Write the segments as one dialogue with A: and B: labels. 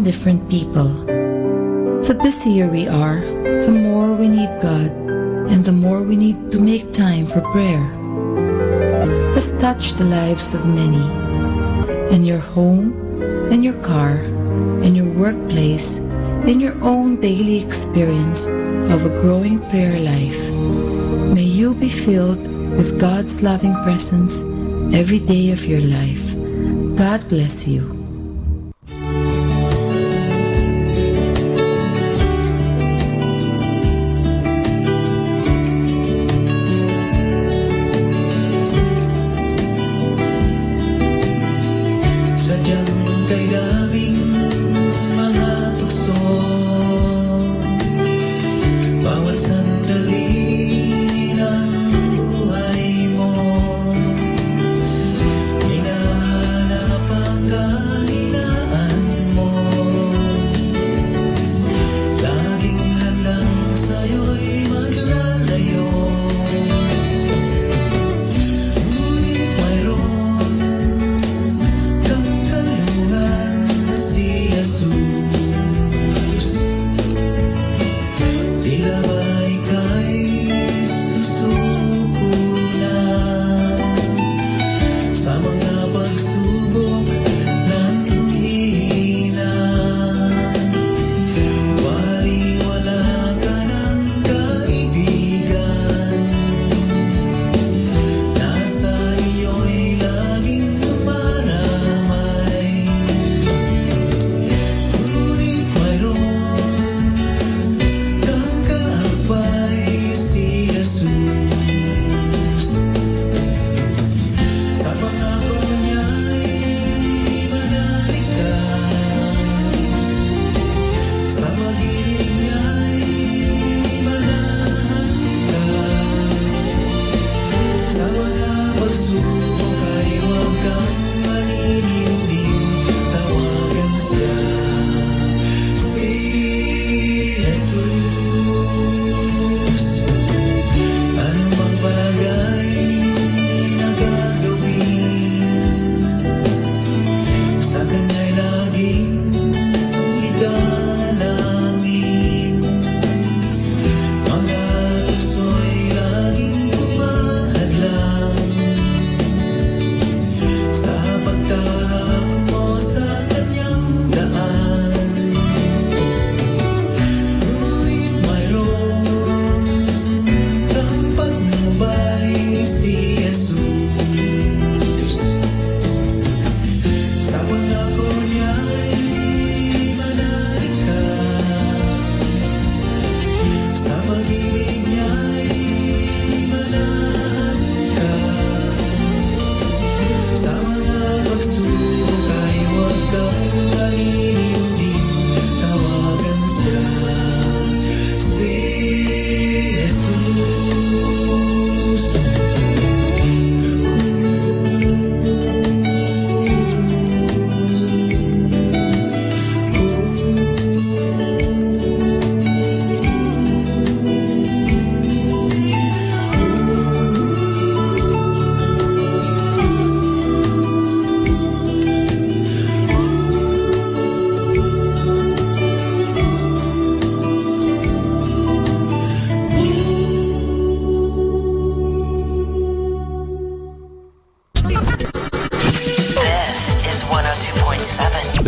A: different people. The busier we are, the more we need God, and the more we need to make time for prayer. Has touched the lives of many. In your home, in your car, in your workplace, in your own daily experience of a growing prayer life, may you be filled with God's loving presence every day of your life. God bless you.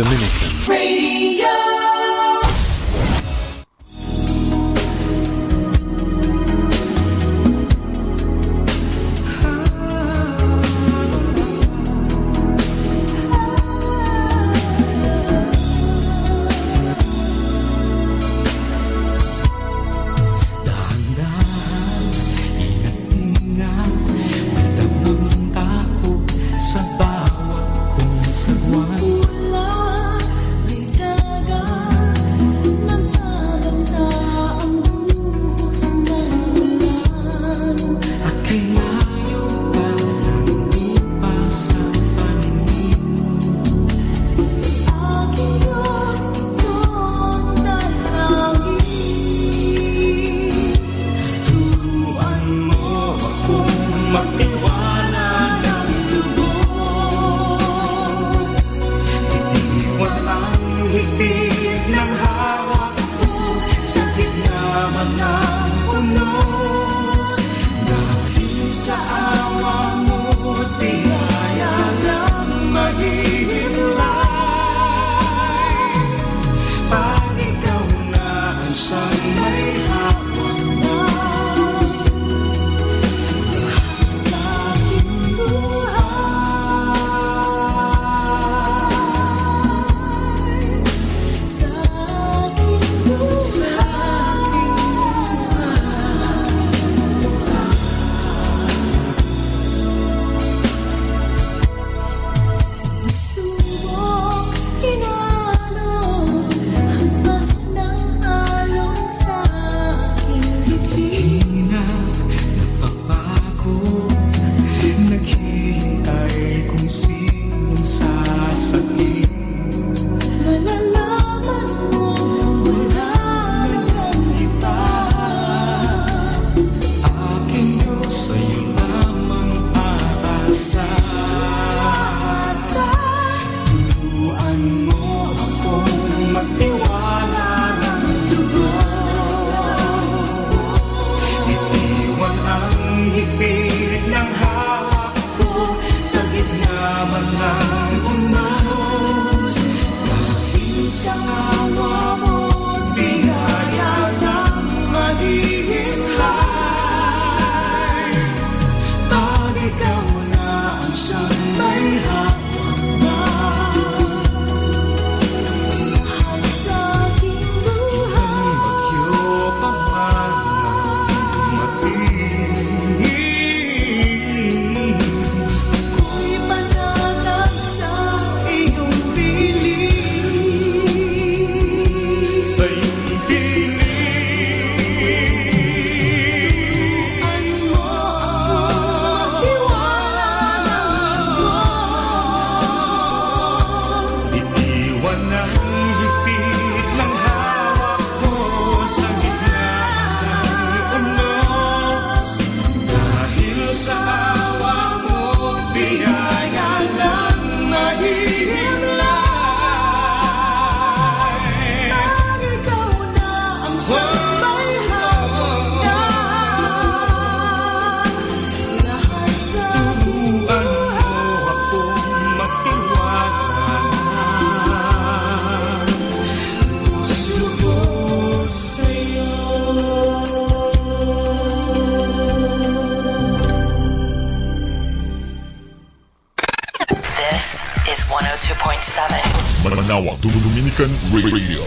B: Dominican Radio.
C: Higpit akong magtiwala ng lubos. Iniwan ang higpit ng hawak ko sa gitna man ng unos. Dahil sa awa mo't biyaya ng mahihinlay, pag ikaw na ang siyang may hawak na lahat sa aking buhay. Ibang bagyo pa man ang dumating, ako'y panatag sa iyong piling. Sa iyong piling, ano mo akong magtiwala ng lubos. Iniwan ang higpit ng hawak ko sa gitna ng unos. Dahil sa awa mo't biyaya ng mahihinlay, pag ikaw na ang siyang may hawak na lahat sa buhay. Akong magtiwala lubos-lubos sa'yo.
D: This is 102.7.
E: Manawag Dominican Radio.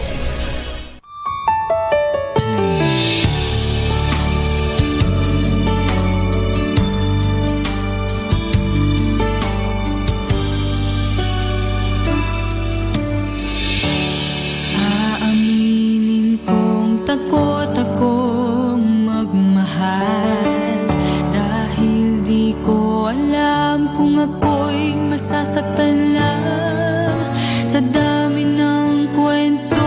A: Aaminin kong takot akong magmahal, dahil di ko alam kung ako'y masasaktan lang sa dami ng kwento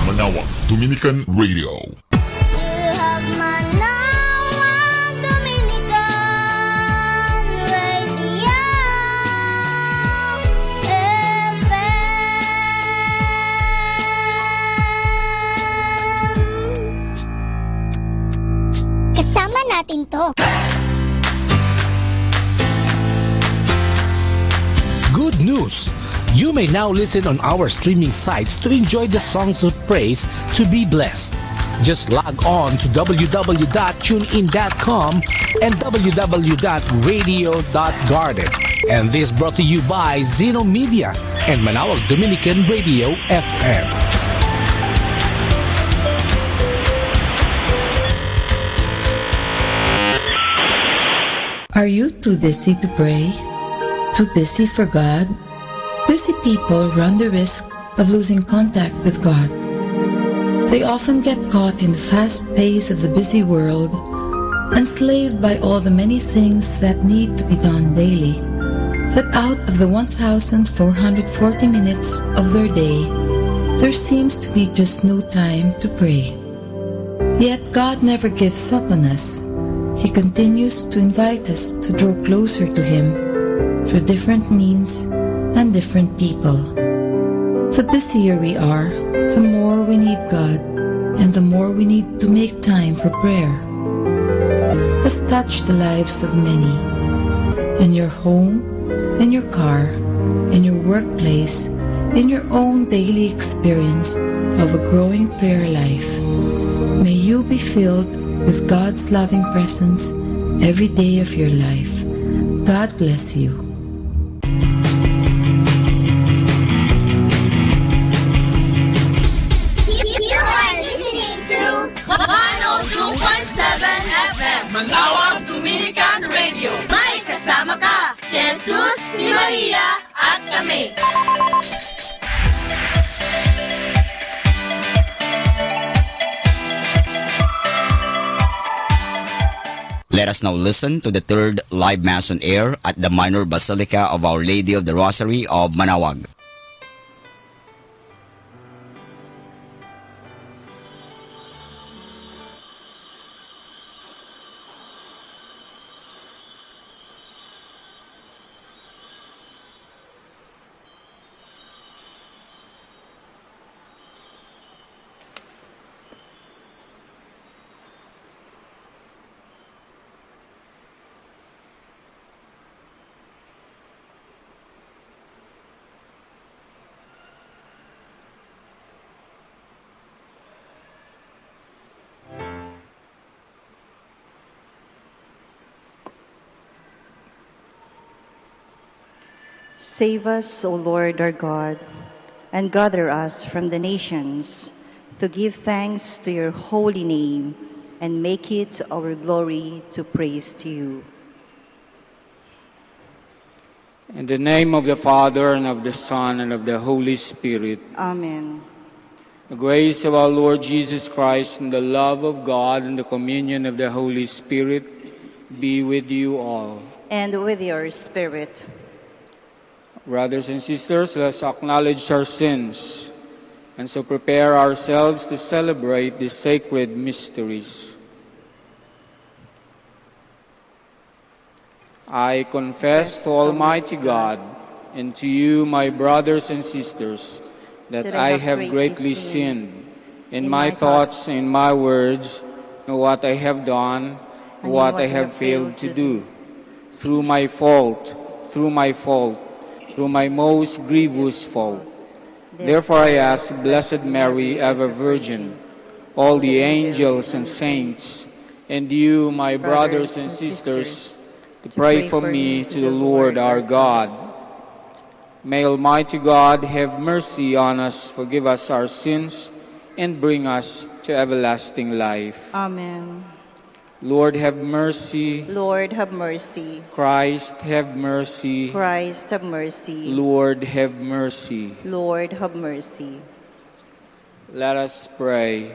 E: Manawag Dominican Radio.
C: You have Manawag Dominican Radio FM. Kasama natin to.
F: Good news! You may now listen on our streaming sites to enjoy the songs of praise to be blessed. Just log on to www.tunein.com and www.radio.garden. And this brought to you by Zeno Media and Manawag Dominican Radio FM.
A: Are you too busy to pray? Too busy for God? Busy people run the risk of losing contact with God. They often get caught in the fast pace of the busy world, enslaved by all the many things that need to be done daily, that out of the 1,440 minutes of their day, there seems to be just no time to pray. Yet God never gives up on us. He continues to invite us to draw closer to Him through different means and different people. The busier we are, the more we need God, and the more we need to make time for prayer. Has touched the lives of many. In your home, in your car, in your workplace, in your own daily experience of a growing prayer life. May you be filled with God's loving presence every day of your life. God bless you.
G: Manawag Dominican Radio. May kasama ka, si Jesus, si Maria, at kami.
H: Let us now listen to the third live Mass on air at the Minor Basilica of Our Lady of the Rosary of Manawag.
I: Save us, O Lord our God, and gather us from the nations to give thanks to your holy name and make it our glory to praise to you.
J: In the name of the Father, and of the Son, and of the Holy Spirit.
I: Amen.
J: The grace of our Lord Jesus Christ, and the love of God, and the communion of the Holy Spirit be with you all.
I: And with your spirit.
J: Brothers and sisters, let us acknowledge our sins, and so prepare ourselves to celebrate the sacred mysteries. I confess to Almighty God and to you, my brothers and sisters, that I have greatly sinned in my thoughts, in my words, in what I have done, and what I have failed to do, through my most grievous fault. Therefore I ask Blessed Mary, ever Virgin, all the angels and saints, and you, my brothers and sisters, to pray for me to the Lord our God. May Almighty God have mercy on us, forgive us our sins, and bring us to everlasting life.
I: Amen.
J: Lord, have mercy.
I: Lord, have mercy.
J: Christ, have mercy.
I: Christ, have mercy.
J: Lord, have mercy.
I: Lord, have mercy.
J: Let us pray.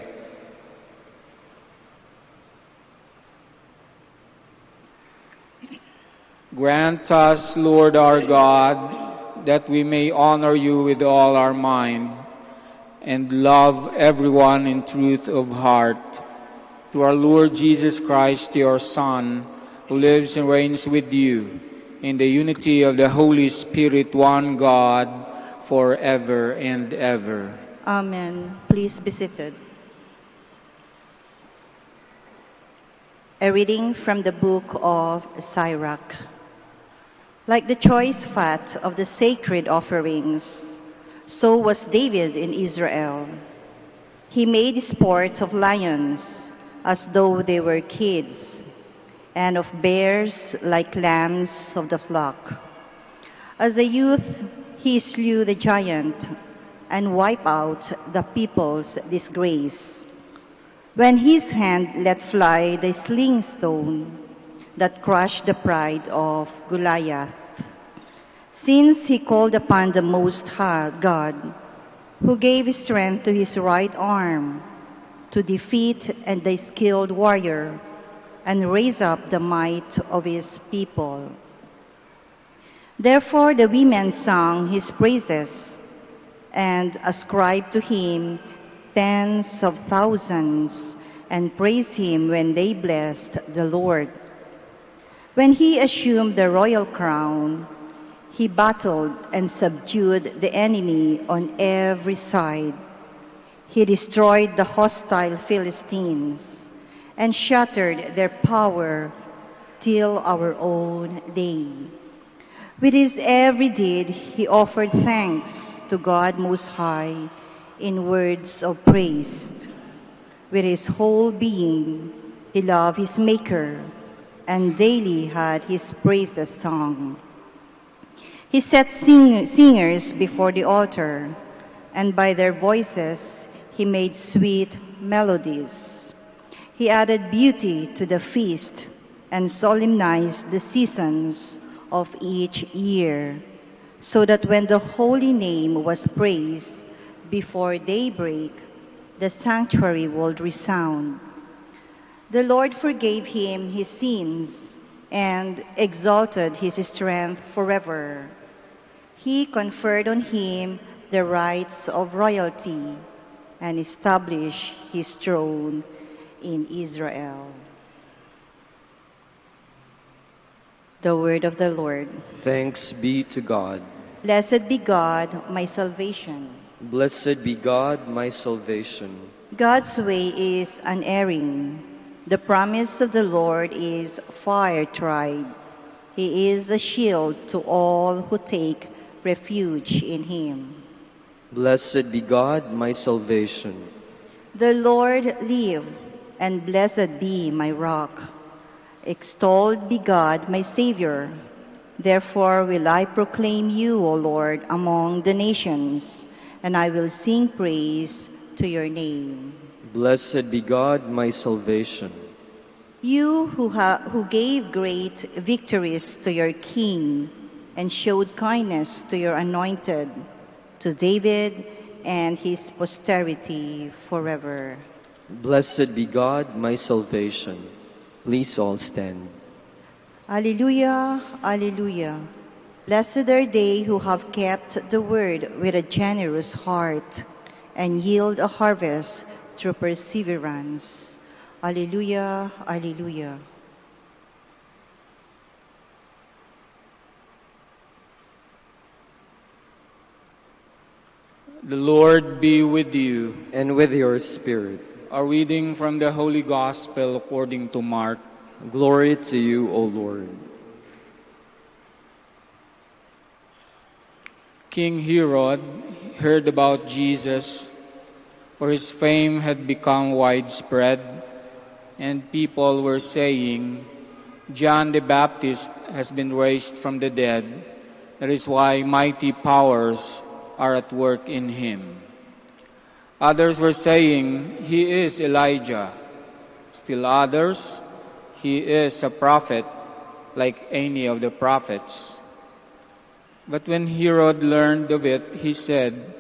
J: Grant us, Lord our God, that we may honor you with all our mind, and love everyone in truth of heart. Through our Lord Jesus Christ, your Son, who lives and reigns with you in the unity of the Holy Spirit, one God, forever and ever.
I: Amen. Please be seated. A reading from the book of Sirach. Like the choice fat of the sacred offerings, so was David in Israel. He made sport of lions as though they were kids, and of bears like lambs of the flock. As a youth, he slew the giant and wiped out the people's disgrace, when his hand let fly the sling stone that crushed the pride of Goliath. Since he called upon the Most High God, who gave strength to his right arm to defeat the skilled warrior and raise up the might of his people. Therefore the women sang his praises and ascribed to him tens of thousands and praised him when they blessed the Lord. When he assumed the royal crown, he battled and subdued the enemy on every side. He destroyed the hostile Philistines and shattered their power till our own day. With his every deed, he offered thanks to God Most High in words of praise. With his whole being, he loved his Maker and daily had his praises sung. He set singers before the altar, and by their voices he made sweet melodies. He added beauty to the feast and solemnized the seasons of each year, so that when the holy name was praised before daybreak, the sanctuary would resound. The Lord forgave him his sins and exalted his strength forever. He conferred on him the rights of royalty and established his throne in Israel. The word of the Lord.
K: Thanks be to God.
I: Blessed be God, my salvation.
K: Blessed be God, my salvation.
I: God's way is unerring. The promise of the Lord is fire tried. He is a shield to all who take refuge in him.
K: Blessed be God, my salvation.
I: The Lord live, and blessed be my rock. Extolled be God, my Savior. Therefore will I proclaim you, O Lord, among the nations, and I will sing praise to your name.
K: Blessed be God, my salvation.
I: You who gave great victories to your king and showed kindness to your anointed, to David and his posterity forever.
K: Blessed be God, my salvation. Please all stand.
I: Alleluia, alleluia. Blessed are they who have kept the word with a generous heart and yield a harvest through perseverance. Alleluia, alleluia.
J: The Lord be with you.
K: And with your spirit.
J: A reading from the Holy Gospel according to Mark.
K: Glory to you, O Lord.
J: King Herod heard about Jesus, for his fame had become widespread, and people were saying, John the Baptist has been raised from the dead. That is why mighty powers are at work in him. Others were saying, he is Elijah. Still others, he is a prophet, like any of the prophets. But when Herod learned of it, he said,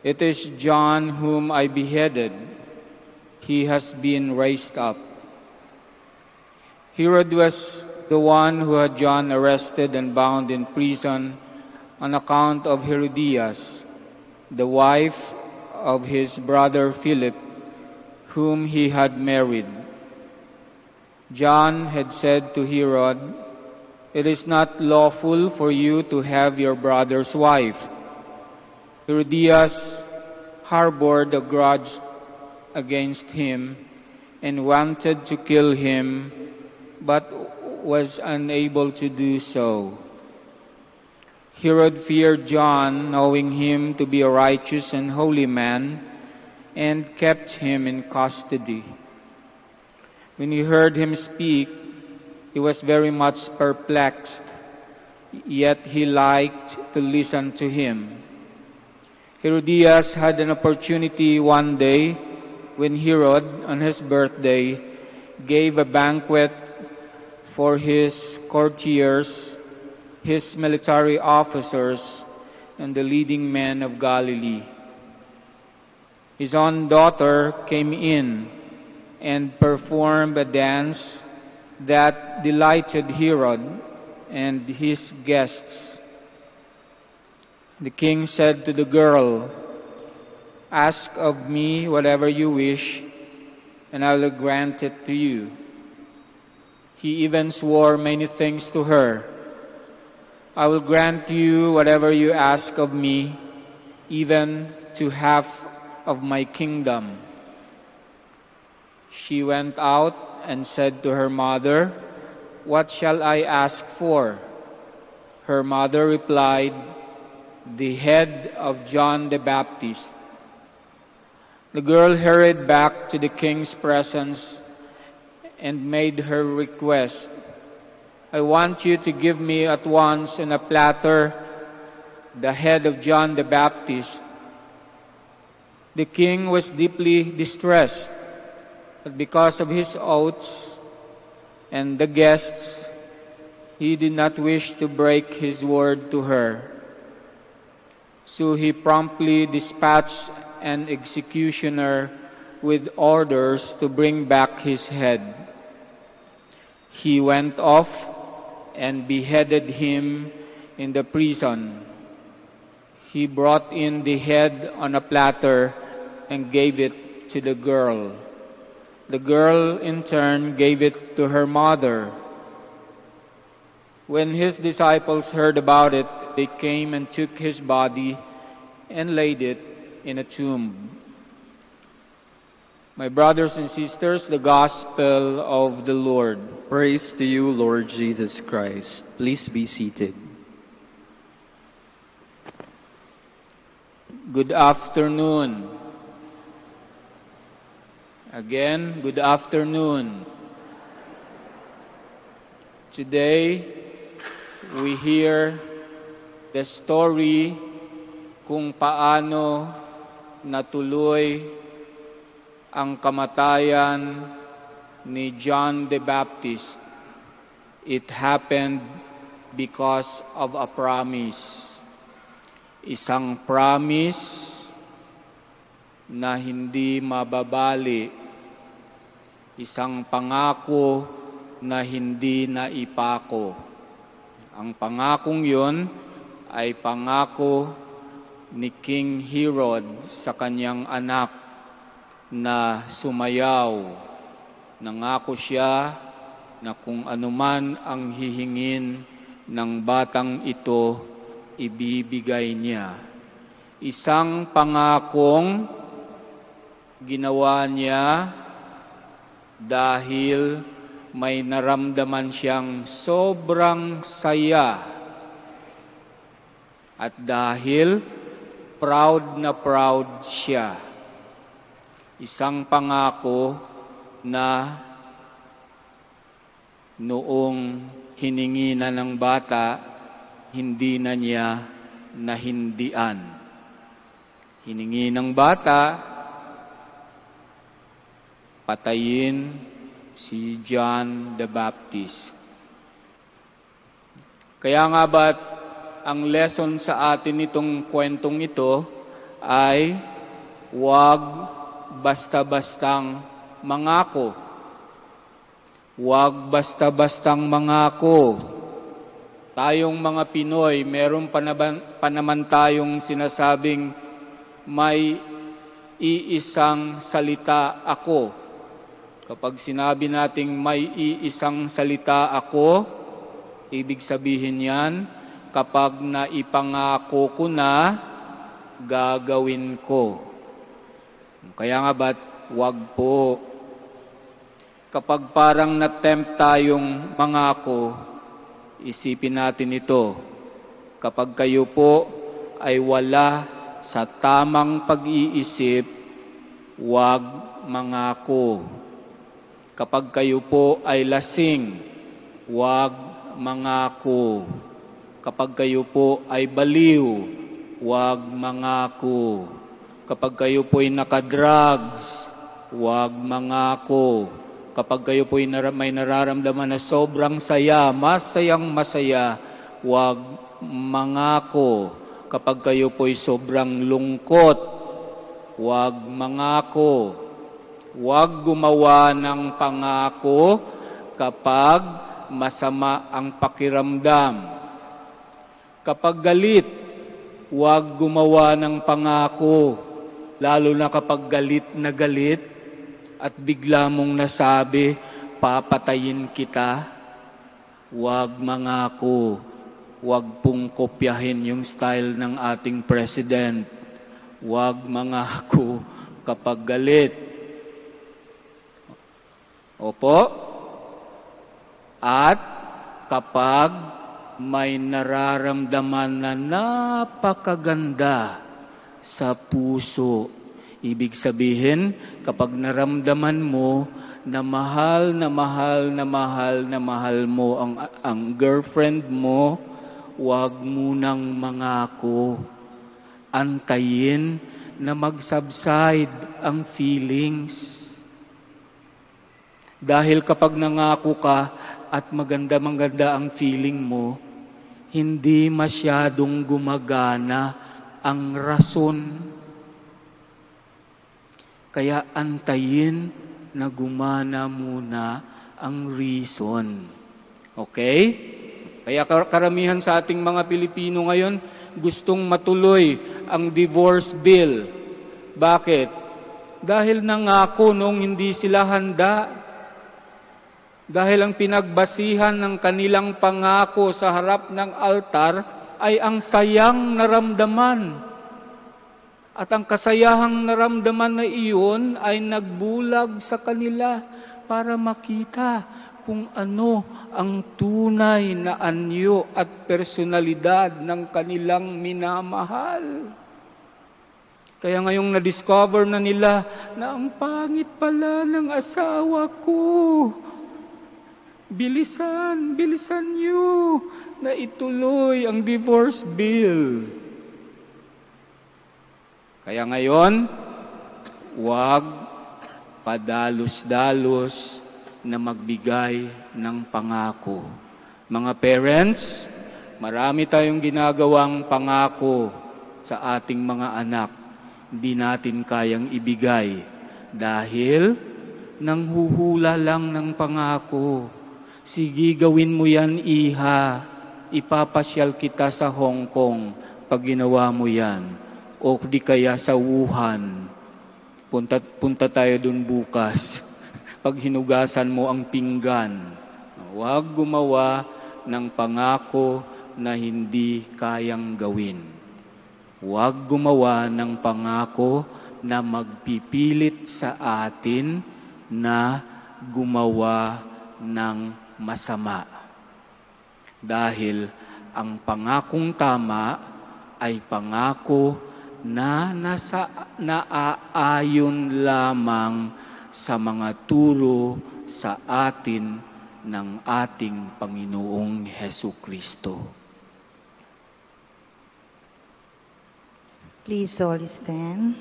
J: it is John whom I beheaded. He has been raised up. Herod was the one who had John arrested and bound in prison on account of Herodias, the wife of his brother Philip, whom he had married. John had said to Herod, "It is not lawful for you to have your brother's wife." Herodias harbored a grudge against him and wanted to kill him, but was unable to do so. Herod feared John, knowing him to be a righteous and holy man, and kept him in custody. When he heard him speak, he was very much perplexed, yet he liked to listen to him. Herodias had an opportunity one day when Herod, on his birthday, gave a banquet for his courtiers, his military officers, and the leading men of Galilee. His own daughter came in and performed a dance that delighted Herod and his guests. The king said to the girl, "Ask of me whatever you wish, and I will grant it to you." He even swore many things to her. "I will grant you whatever you ask of me, even to half of my kingdom." She went out and said to her mother, "What shall I ask for?" Her mother replied, "The head of John the Baptist." The girl hurried back to the king's presence and made her request, "I want you to give me at once on a platter the head of John the Baptist." The king was deeply distressed, but because of his oaths and the guests, he did not wish to break his word to her. So he promptly dispatched an executioner with orders to bring back his head. He went off and beheaded him in the prison. He brought in the head on a platter and gave it to the girl. The girl, in turn, gave it to her mother. When his disciples heard about it, they came and took his body and laid it in a tomb. My brothers and sisters, the Gospel of the Lord.
K: Praise to you, Lord Jesus Christ. Please be seated.
J: Good afternoon. Again, good afternoon. Today, we hear the story kung paano natuloy ang kamatayan ni John the Baptist. It happened because of a promise. Isang promise na hindi mababali. Isang pangako na hindi naipako. Ang pangakong yun ay pangako ni King Herod sa kanyang anak na sumayaw. Nangako siya na kung anuman ang hihingin ng batang ito, ibibigay niya. Isang pangakong ginawa niya dahil may naramdaman siyang sobrang saya at dahil proud na proud siya. Isang pangako na noong hiningi na ng bata, hindi na niya nahindian. Hiningi ng bata, patayin si John the Baptist. Kaya nga ba't ang lesson sa atin nitong kwentong ito ay huwag basta-bastang mangako. Huwag basta-bastang mangako. Tayong mga Pinoy, meron pa naman tayong sinasabing may iisang salita ako. Kapag sinabi nating may iisang salita ako, ibig sabihin yan, kapag naipangako ko na, gagawin ko. Kaya nga ba't wag po? Kapag parang na-tempt tayong mangako, isipin natin ito. Kapag kayo po ay wala sa tamang pag-iisip, wag mangako. Kapag kayo po ay lasing, wag mangako. Kapag kayo po ay baliw, wag mangako. Kapag kayo po'y nakadrugs, wag mangako. Kapag kayo po'y may nararamdaman na sobrang saya, masayang masaya, wag mangako. Kapag kayo po'y sobrang lungkot, wag mangako. Wag gumawa ng pangako kapag masama ang pakiramdam. Kapag galit, wag gumawa ng pangako, lalo na kapag galit na galit at bigla mong nasabi, papatayin kita. Wag mangako. Wag pong kopyahin yung style ng ating president. Wag mangako kapag galit. Opo? At kapag may nararamdaman na napakaganda sa puso. Ibig sabihin, kapag naramdaman mo na mahal na mahal na mahal na mahal mo ang girlfriend mo, huwag munang mangako. Antayin na mag-subside ang feelings. Dahil kapag nangako ka at maganda-maganda ang feeling mo, hindi masyadong gumagana ang rason. Kaya antayin na gumana muna ang reason. Okay? Kaya karamihan sa ating mga Pilipino ngayon, gustong matuloy ang divorce bill. Bakit? Dahil nangako nung hindi sila handa. Dahil ang pinagbasihan ng kanilang pangako sa harap ng altar ay ang sayang naramdaman. At ang kasayahang naramdaman na iyon ay nagbulag sa kanila para makita kung ano ang tunay na anyo at personalidad ng kanilang minamahal. Kaya ngayong na-discover na nila na ang pangit pala ng asawa ko. Bilisan niyo na ituloy ang divorce bill. Kaya ngayon, huwag padalos-dalos na magbigay ng pangako. Mga parents, marami tayong ginagawang pangako sa ating mga anak. Hindi natin kayang ibigay dahil nanghuhula lang ng pangako. Sige, gawin mo yan, iha. Ipapasyal kita sa Hong Kong pag ginawa mo yan. O di kaya sa Wuhan. Punta tayo dun bukas. Pag hinugasan mo ang pinggan. Huwag gumawa ng pangako na hindi kayang gawin. Huwag gumawa ng pangako na magpipilit sa atin na gumawa ng masama. Dahil ang pangakong tama ay pangako na naaayon lamang sa mga turo sa atin ng ating Panginoong Hesukristo.
I: Please all stand.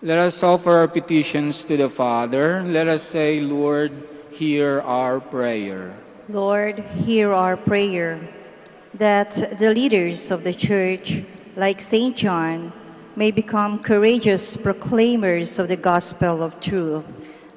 J: Let us offer our petitions to the Father. Let us say, Lord, hear our prayer.
I: Lord, hear our prayer, that the leaders of the Church, like St. John, may become courageous proclaimers of the gospel of truth.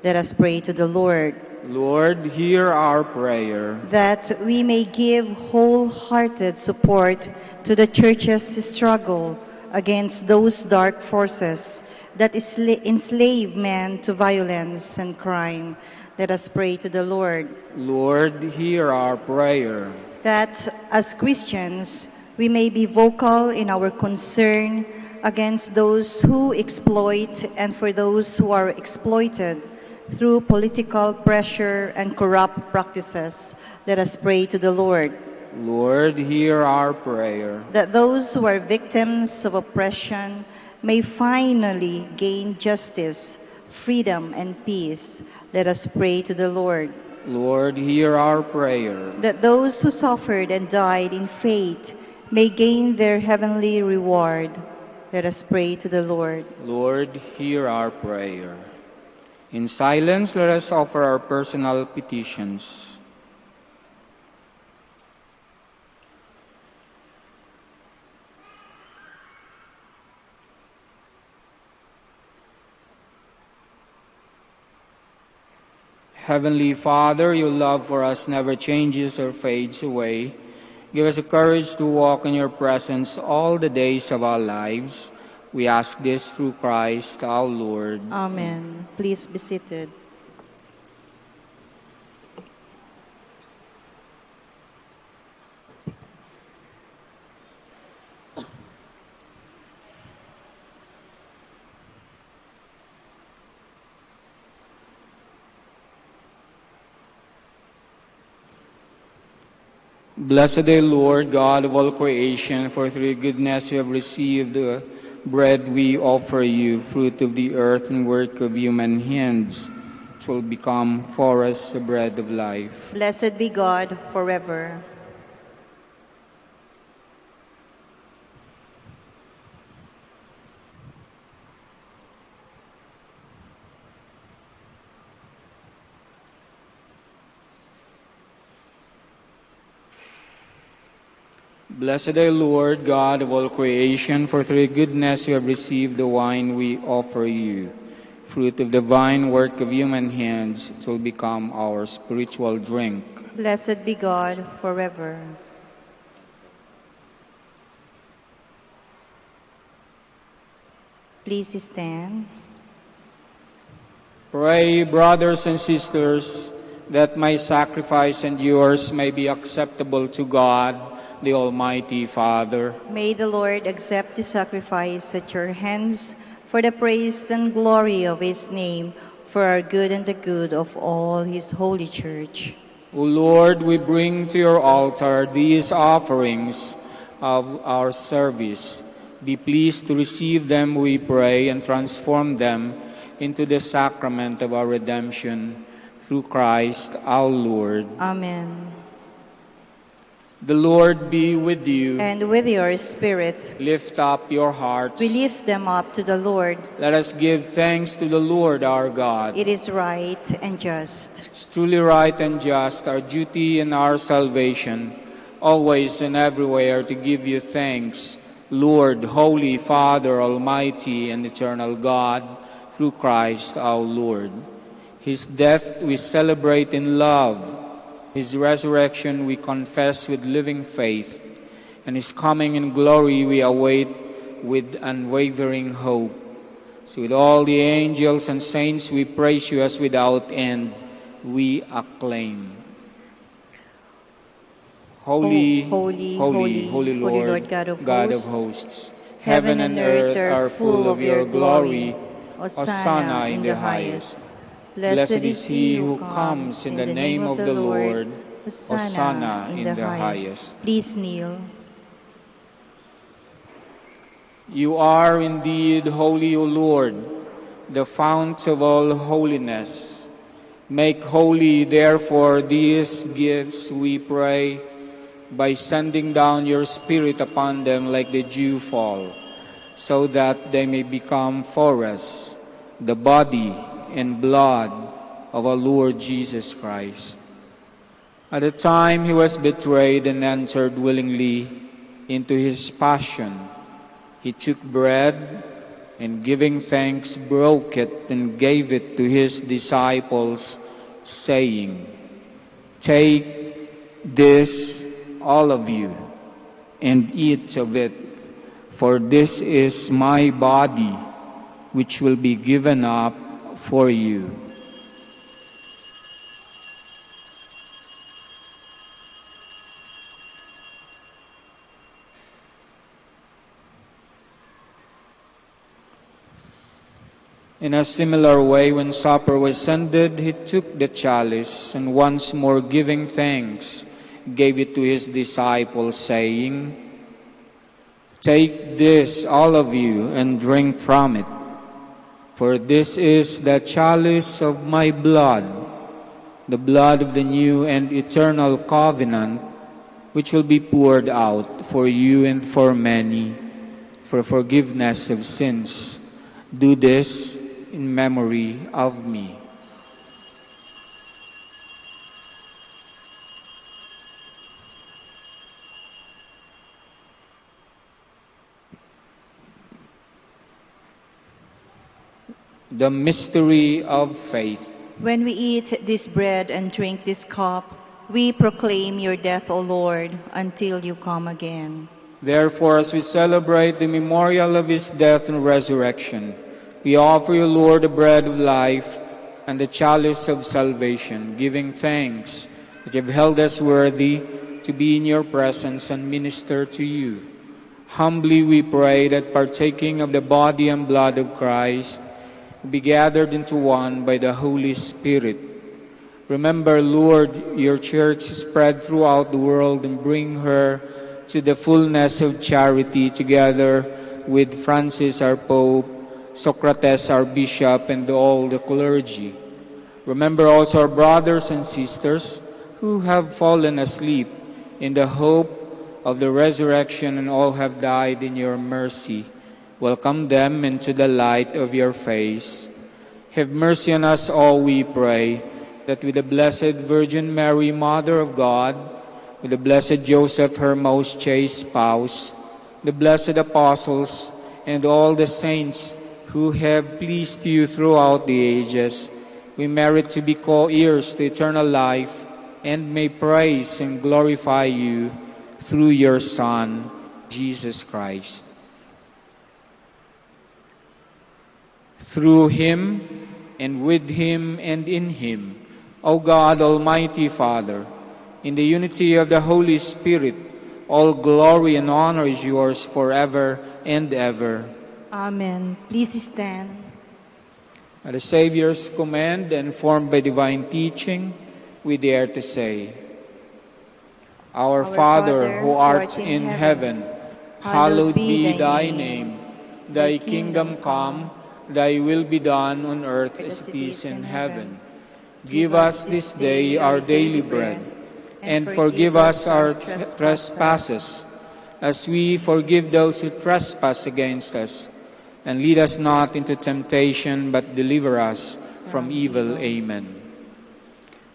I: Let us pray to the Lord.
J: Lord, hear our prayer.
I: that we may give wholehearted support to the Church's struggle against those dark forces that enslave man to violence and crime. Let us pray to the Lord.
J: Lord, hear our prayer.
I: That as Christians, we may be vocal in our concern against those who exploit and for those who are exploited through political pressure and corrupt practices. Let us pray to the Lord.
J: Lord, hear our prayer.
I: That those who are victims of oppression may finally gain justice, freedom, and peace. Let us pray to the Lord.
J: Lord, hear our prayer.
I: That those who suffered and died in faith may gain their heavenly reward. Let us pray to the Lord.
J: Lord, hear our prayer. In silence, let us offer our personal petitions. Heavenly Father, your love for us never changes or fades away. Give us the courage to walk in your presence all the days of our lives. We ask this through Christ our Lord.
I: Amen. Please be seated.
J: Blessed are Lord, God of all creation, for through your goodness we have received the bread we offer you, fruit of the earth and work of human hands, which will become for us the bread of life.
I: Blessed be God forever.
J: Blessed are Lord, God of all creation, for through your goodness you have received the wine we offer you, fruit of the vine, work of human hands, it will become our spiritual drink.
I: Blessed be God forever. Please stand.
J: Pray, brothers and sisters, that my sacrifice and yours may be acceptable to God, the Almighty Father.
I: May the Lord accept the sacrifice at your hands for the praise and glory of his name, for our good and the good of all his holy church.
J: O Lord, we bring to your altar these offerings of our service. Be pleased to receive them, we pray, and transform them into the sacrament of our redemption through Christ our Lord.
I: Amen.
J: The Lord be with you.
I: And with your spirit.
J: Lift up your hearts.
I: We lift them up to the Lord.
J: Let us give thanks to the Lord our God.
I: It is right and just.
J: It's truly right and just, our duty and our salvation, always and everywhere to give you thanks, Lord, Holy Father, Almighty and Eternal God, through Christ our Lord. His death we celebrate in love. His resurrection we confess with living faith, and His coming in glory we await with unwavering hope. So with all the angels and saints we praise you as without end we acclaim. Holy, holy, holy Lord, God of hosts, heaven and earth are full of your glory. Hosanna in the highest. Blessed is he who comes in the name of the Lord. Hosanna in the highest.
I: Please kneel.
J: You are indeed holy, O Lord, the fount of all holiness. Make holy, therefore, these gifts, we pray, by sending down your Spirit upon them like the dew fall, so that they may become for us the body and blood of our Lord Jesus Christ. At the time he was betrayed and entered willingly into his passion, he took bread and giving thanks broke it and gave it to his disciples, saying, "Take this, all of you, and eat of it, for this is my body, which will be given up for you." In a similar way, when supper was ended, he took the chalice, and once more giving thanks, gave it to his disciples, saying, "Take this, all of you, and drink from it. For this is the chalice of my blood, the blood of the new and eternal covenant, which will be poured out for you and for many, for forgiveness of sins. Do this in memory of me." The mystery of faith.
I: When we eat this bread and drink this cup, we proclaim your death, O Lord, until you come again.
J: Therefore, as we celebrate the memorial of his death and resurrection, we offer you, Lord, the bread of life and the chalice of salvation, giving thanks that you have held us worthy to be in your presence and minister to you. Humbly we pray that, partaking of the body and blood of Christ, we be gathered into one by the Holy Spirit. Remember, Lord, your church spread throughout the world, and bring her to the fullness of charity, together with Francis our Pope, Socrates our Bishop, and all the clergy. Remember also our brothers and sisters who have fallen asleep in the hope of the resurrection, and all have died in your mercy. Welcome them into the light of your face. Have mercy on us all, we pray, that with the Blessed Virgin Mary, Mother of God, with the Blessed Joseph, her most chaste spouse, the blessed apostles, and all the saints who have pleased you throughout the ages, we merit to be co-heirs to eternal life, and may praise and glorify you through your Son, Jesus Christ. Through him, and with him, and in him, O God, Almighty Father, in the unity of the Holy Spirit, all glory and honor is yours forever and ever.
I: Amen. Please stand.
J: At the Savior's command, and formed by divine teaching, we dare to say, Our Father, who art in heaven, hallowed be thy name. Thy kingdom come, thy will be done on earth as it is in heaven. Give us this day our daily bread, and forgive us our trespasses, as we forgive those who trespass against us. And lead us not into temptation, but deliver us from evil. Amen.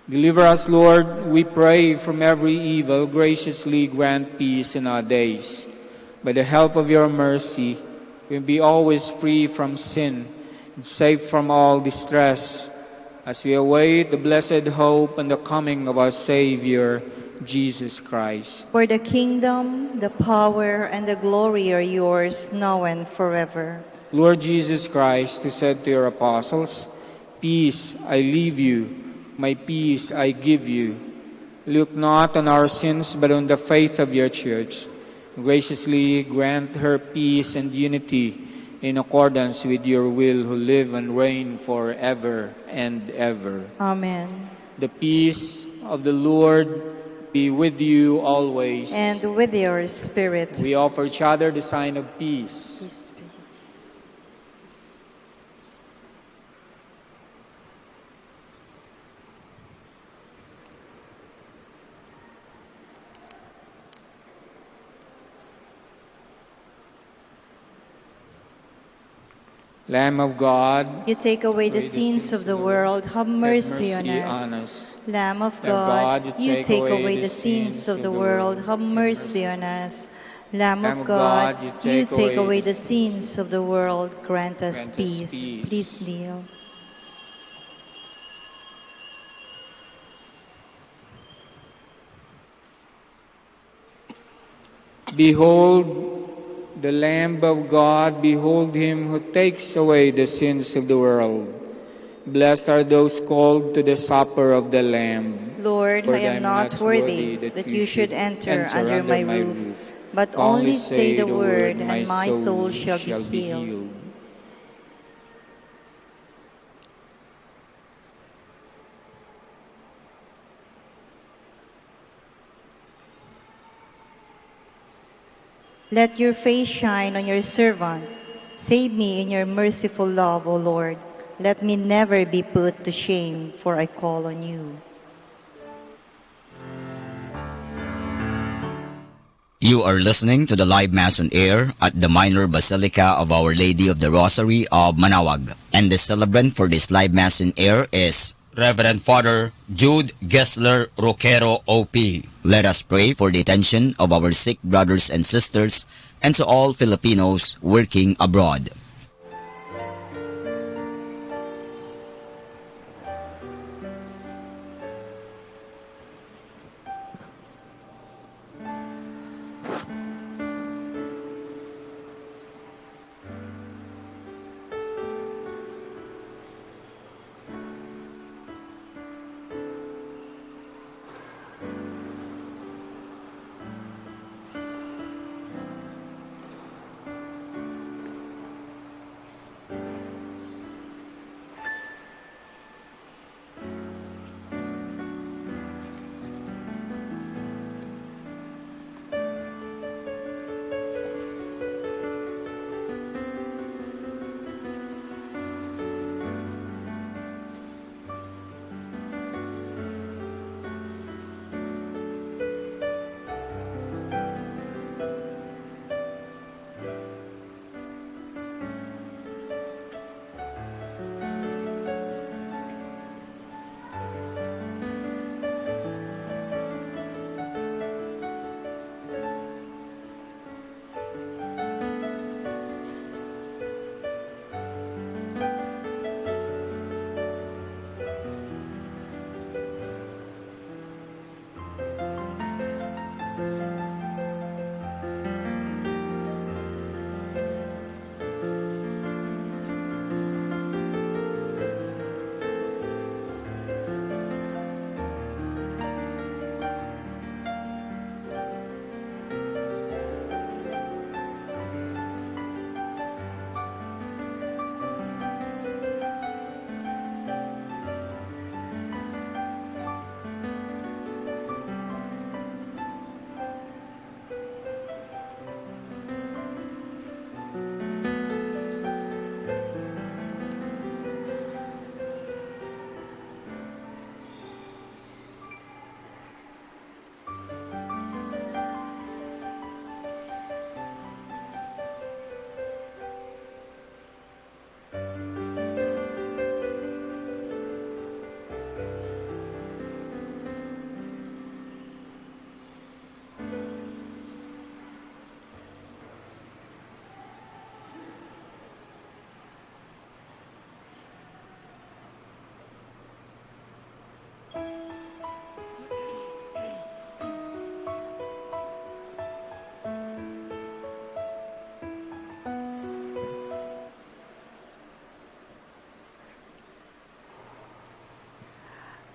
J: Deliver us, Lord, we pray, from every evil. Graciously grant peace in our days. By the help of your mercy, we be always free from sin and safe from all distress, as we await the blessed hope and the coming of our Savior, Jesus Christ.
I: For the kingdom, the power, and the glory are yours, now and forever.
J: Lord Jesus Christ, who said to your apostles, "Peace I leave you, my peace I give you," look not on our sins, but on the faith of your church. Graciously grant her peace and unity in accordance with your will, who live and reign forever and ever.
I: Amen.
J: The peace of the Lord be with you always.
I: And with your spirit.
J: We offer each other the sign of peace.
I: Peace be.
J: Lamb of God,
I: You take away the sins of the world, have mercy on us. Lamb of God, you take away the sins of the world, have mercy on us. Lamb of God, you take away the sins of the world, grant us peace. Please kneel.
J: Behold the Lamb of God, behold him who takes away the sins of the world. Blessed are those called to the supper of the Lamb.
I: Lord, I am not worthy that you should enter under my roof, but only say the word, and my soul shall be healed. Let your face shine on your servant. Save me in your merciful love, O Lord. Let me never be put to shame, for I call on you.
H: You are listening to the live Mass on air at the Minor Basilica of Our Lady of the Rosary of Manaoag. And the celebrant for this live Mass on air is Reverend Father Jude Gessler Roquero OP. Let us pray for the attention of our sick brothers and sisters and to all Filipinos working abroad.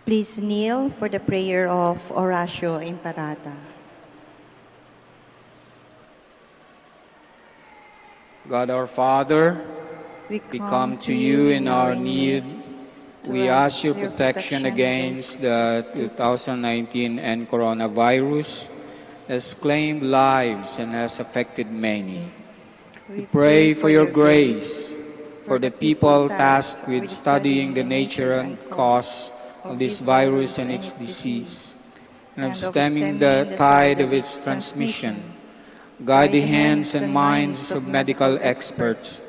I: Please kneel for the prayer of Horacio Imparata.
J: God our Father, we come to you in our need. We ask your protection against the 2019 and coronavirus has claimed lives and has affected many. We pray for your grace for the people tasked with studying the nature and cause of this virus and its disease, and of stemming the tide of its transmission. Guide the hands and minds of medical experts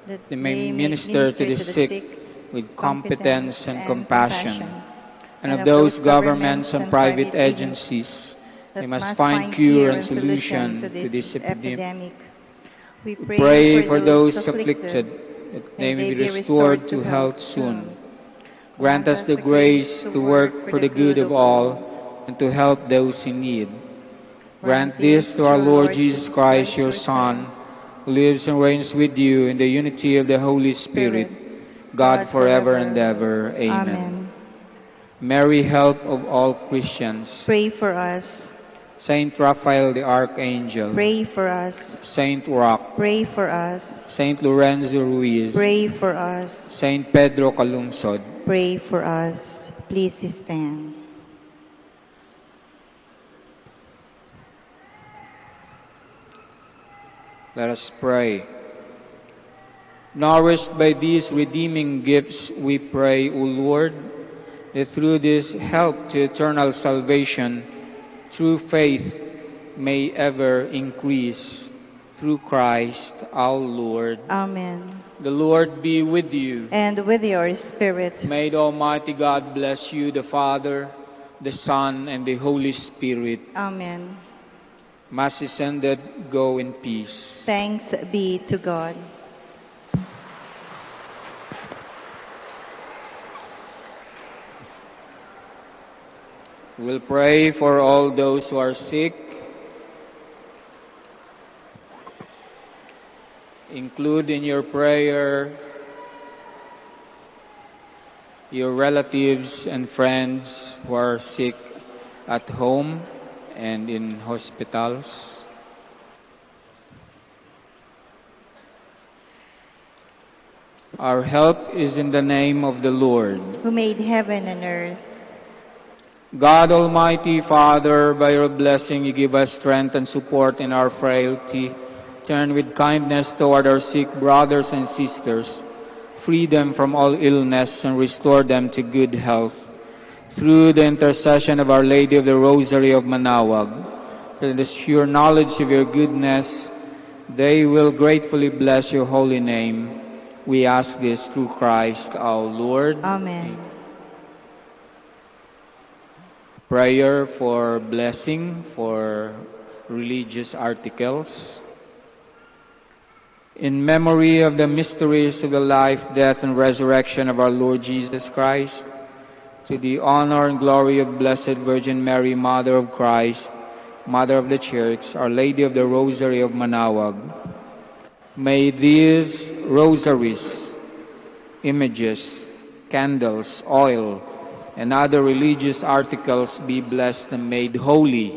J: that they may minister to the sick with competence and compassion, and of those governments and private agencies they must find cure and solution to this epidemic. We pray for those afflicted that they may be restored to health soon. Grant us the grace to work for the good of all and to help those in need. Grant this to our Lord Jesus Christ, your Son, who lives and reigns with you in the unity of the Holy Spirit, God forever and ever. Amen. Mary, help of all Christians,
I: Pray for us.
J: Saint Raphael the Archangel,
I: Pray for us.
J: Saint Rock,
I: Pray for us.
J: Saint Lorenzo Ruiz,
I: Pray for us.
J: Saint Pedro Calungsod,
I: Pray for us. Please stand.
J: Let us pray. Nourished by these redeeming gifts, we pray, O Lord, that through this help to eternal salvation, true faith may ever increase. Through Christ our Lord.
I: Amen.
J: The Lord be with you.
I: And with your spirit.
J: May the Almighty God bless you, the Father, the Son, and the Holy Spirit.
I: Amen.
J: Mass is ended. Go in peace.
I: Thanks be to God.
J: We'll pray for all those who are sick. Include in your prayer your relatives and friends who are sick at home and in hospitals. Our help is in the name of the Lord,
I: who made heaven and earth.
J: God Almighty Father, by your blessing you give us strength and support in our frailty. Turn with kindness toward our sick brothers and sisters. Free them from all illness and restore them to good health. Through the intercession of Our Lady of the Rosary of Manaoag, through the sure knowledge of your goodness, they will gratefully bless your holy name. We ask this through Christ our Lord.
I: Amen.
J: Prayer for blessing for religious articles. In memory of the mysteries of the life, death, and resurrection of our Lord Jesus Christ, to the honor and glory of Blessed Virgin Mary, Mother of Christ, Mother of the Church, Our Lady of the Rosary of Manaoag, may these rosaries, images, candles, oil, and other religious articles be blessed and made holy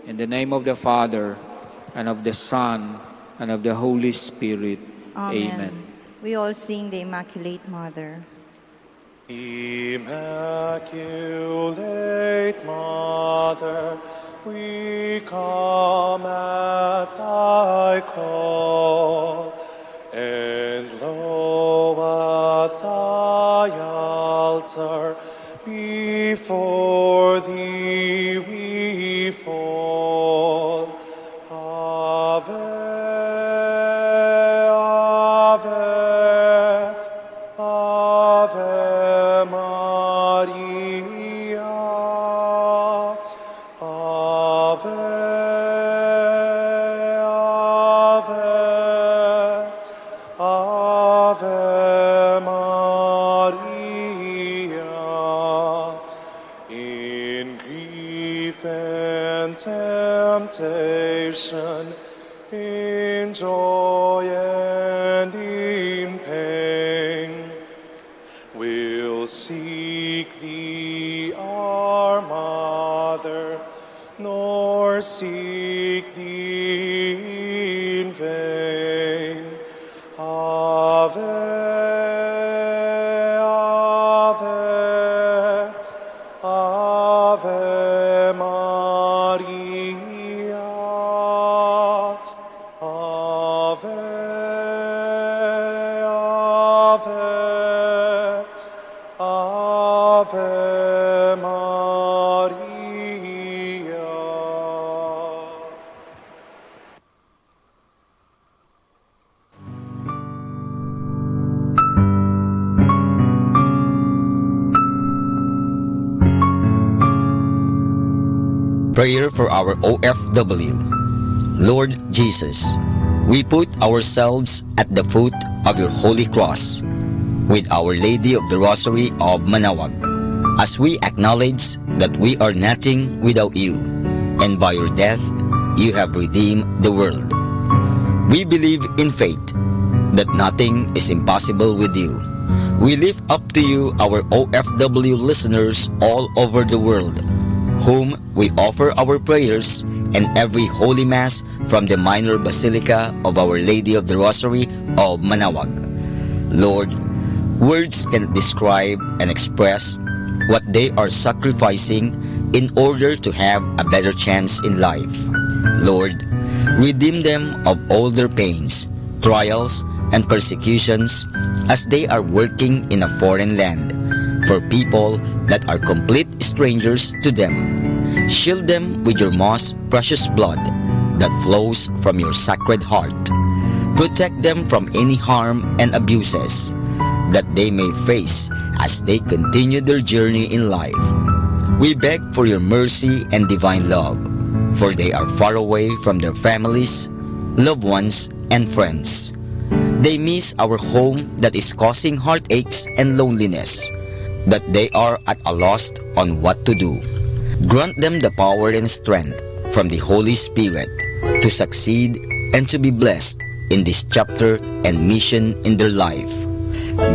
J: in the name of the Father, and of the Son, and of the Holy Spirit. Amen.
I: We all sing the Immaculate Mother.
C: Immaculate Mother, we come at thy call, and lo, at thy altar, before thee we fall. Ave, Ave, Ave Maria. Ave, Ave, Ave Maria. In grief and temptation, in joy and in pain, we'll seek thee, our Mother, nor seek thee in vain. Ave, Ave, Ave Maria. Ave, Ave, Ave Maria.
H: Prayer for our OFW. Lord Jesus, we put ourselves at the foot of your holy cross with Our Lady of the Rosary of Manaoag, as we acknowledge that we are nothing without you, and by your death you have redeemed the world. We believe in faith that nothing is impossible with you. We lift up to you our OFW listeners all over the world, whom we offer our prayers and every Holy Mass from the Minor Basilica of Our Lady of the Rosary of Manaoag. Lord, words cannot describe and express what they are sacrificing in order to have a better chance in life. Lord, redeem them of all their pains, trials, and persecutions as they are working in a foreign land for people that are complete strangers to them. Shield them with your most precious blood that flows from your sacred heart. Protect them from any harm and abuses that they may face as they continue their journey in life. We beg for your mercy and divine love, for they are far away from their families, loved ones, and friends. They miss our home that is causing heartaches and loneliness, that they are at a loss on what to do. Grant them the power and strength from the Holy Spirit to succeed and to be blessed in this chapter and mission in their life.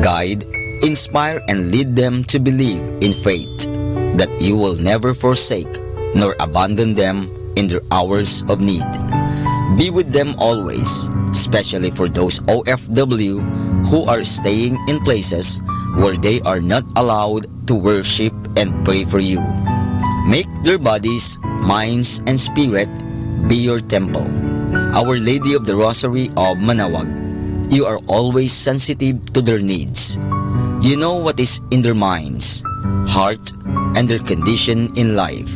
H: Guide, inspire, and lead them to believe in faith that you will never forsake nor abandon them in their hours of need. Be with them always, especially for those OFW who are staying in places where they are not allowed to worship and pray for you. Make their bodies, minds, and spirit be your temple. Our Lady of the Rosary of Manaoag, you are always sensitive to their needs. You know what is in their minds, heart, and their condition in life.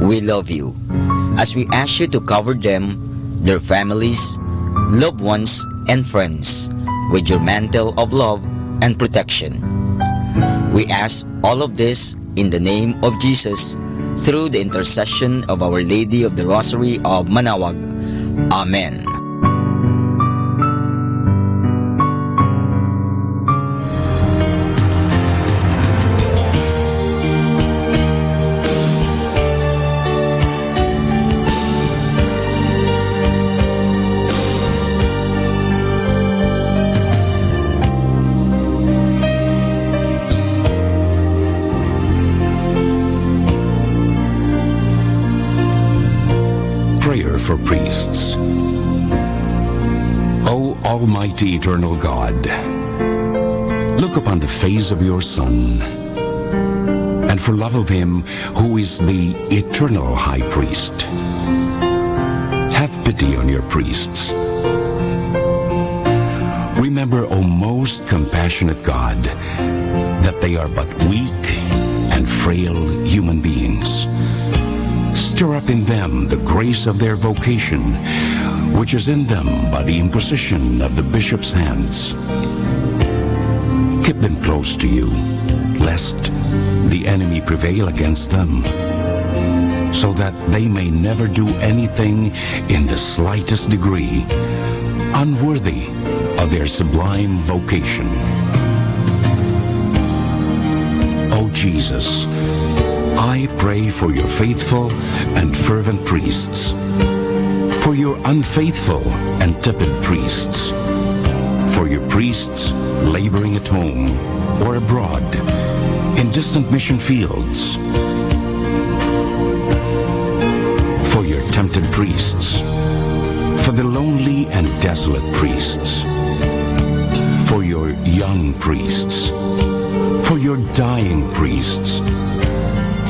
H: We love you as we ask you to cover them, their families, loved ones, and friends with your mantle of love and protection. We ask all of this in the name of Jesus, through the intercession of Our Lady of the Rosary of Manaoag. Amen.
L: Prayer for priests. O Almighty Eternal God, look upon the face of your Son, and for love of him who is the eternal High Priest, have pity on your priests. Remember, O most compassionate God, that they are but weak and frail human beings. Stir up in them the grace of their vocation, which is in them by the imposition of the bishop's hands. Keep them close to you, lest the enemy prevail against them, so that they may never do anything in the slightest degree unworthy of their sublime vocation. O Jesus, I pray for your faithful and fervent priests, for your unfaithful and tepid priests, for your priests laboring at home or abroad in distant mission fields, for your tempted priests, for the lonely and desolate priests, for your young priests, for your dying priests,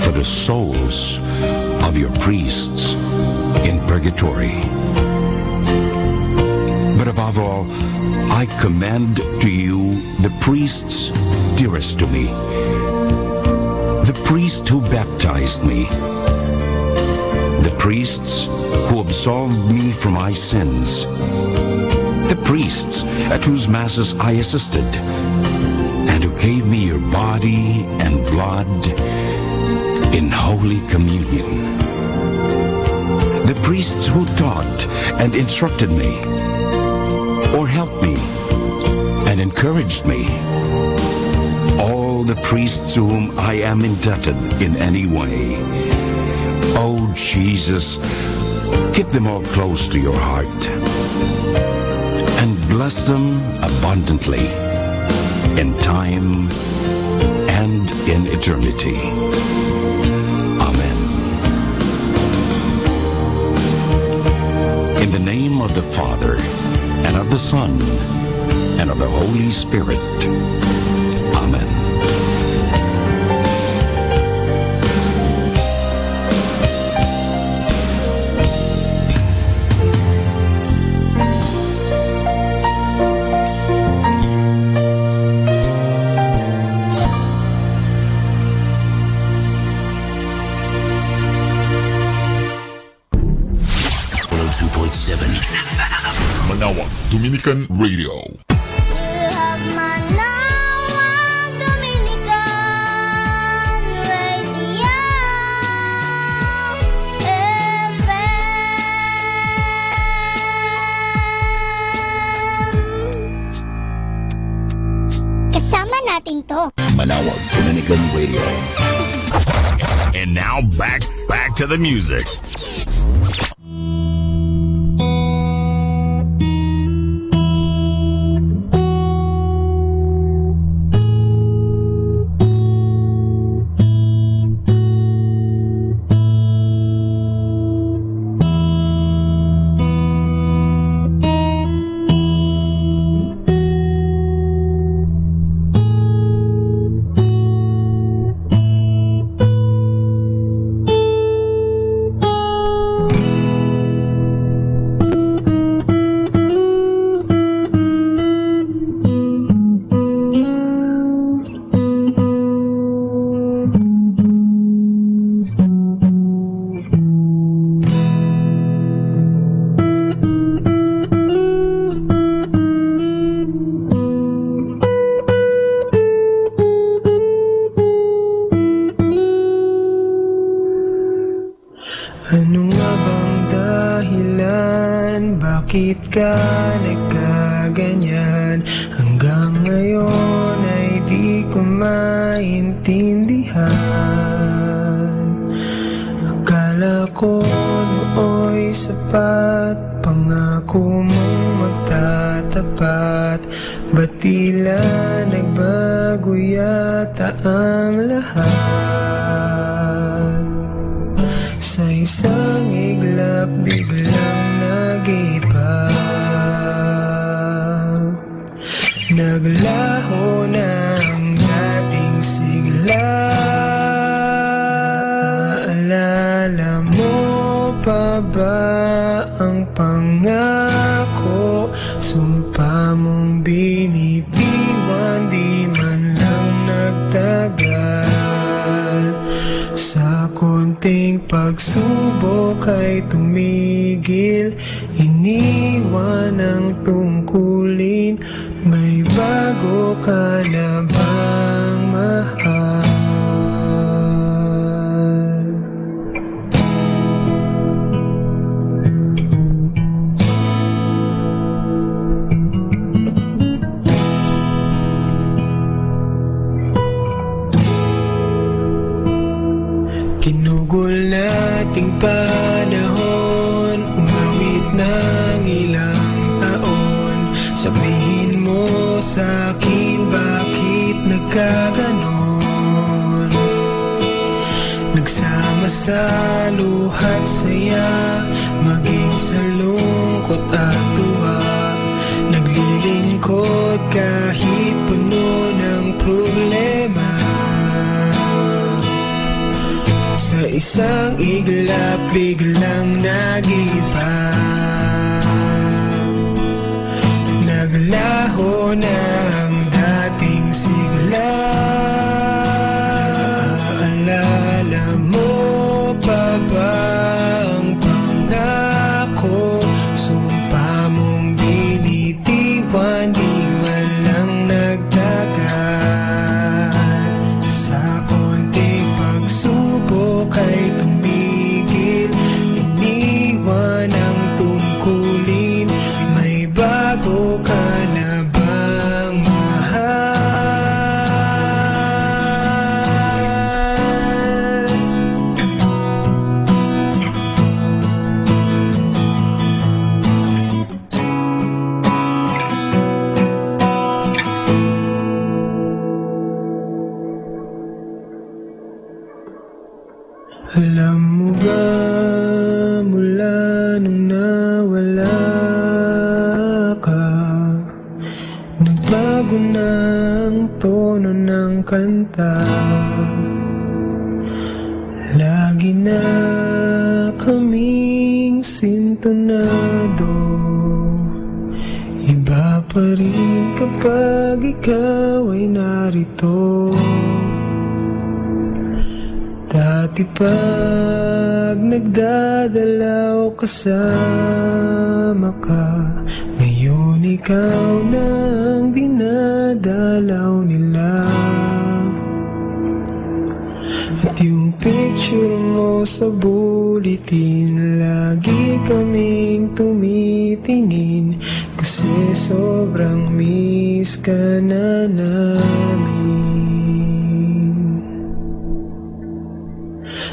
L: for the souls of your priests in purgatory. But above all, I commend to you the priests dearest to me, the priest who baptized me, the priests who absolved me from my sins, the priests at whose masses I assisted, and who gave me your body and blood in Holy Communion. The priests who taught and instructed me, or helped me and encouraged me. All the priests to whom I am indebted in any way. Oh Jesus, Keep them all close to your heart and bless them abundantly in time and in eternity. Amen. In the name of the Father, and of the Son, and of the Holy Spirit. Amen.
E: Manawag Dominican Radio.
M: Kasama natin to.
H: Manawag Dominican Radio.
N: And now back to the music.
C: Ano nga bang dahilan? Bakit ka nagkaganyan? Hanggang ngayon ay di ko maintindihan. Akala ko nooy sapat, pangako mong magtatapat. Ba't tila nagbago yata ang lahat? Sa isang iglap biglang nag-iba, naglaho na ang dating sigla. Alala mo pa ba ang pangako? Sumpa mong binitiwan, di man lang nagtagal. Sa konting pagsubok ay tumigil, iniwan ang tungkulin. May bago ka na bang mahal? Kinugol nating panahon, umawit ng ilang taon. Sabihin mo sa akin, bakit nagkaganon? Nagsama sa luhat saya, maging sa lungkot at tuwa. Naglilingkod kahit puno ng problema. Sa isang iglap biglang nag-iba, naglaho na ang dating sigla. Alala mo pa ba ang pangako? Sumpa mong binitiwan, di man lang nagtagal. Sa konting pagsubok ay tumigil, iniwan ang
O: ka, nagbago na ang tono ng kanta. Lagi na kaming sintonado, iba pa rin kapag ikaw ay narito. Dati pag nagdadalaw kasama ka, ngayon ikaw na ang dinadalaw nila. At yung picture mo sa bulletin, lagi kaming tumitingin, kasi sobrang miss ka na namin.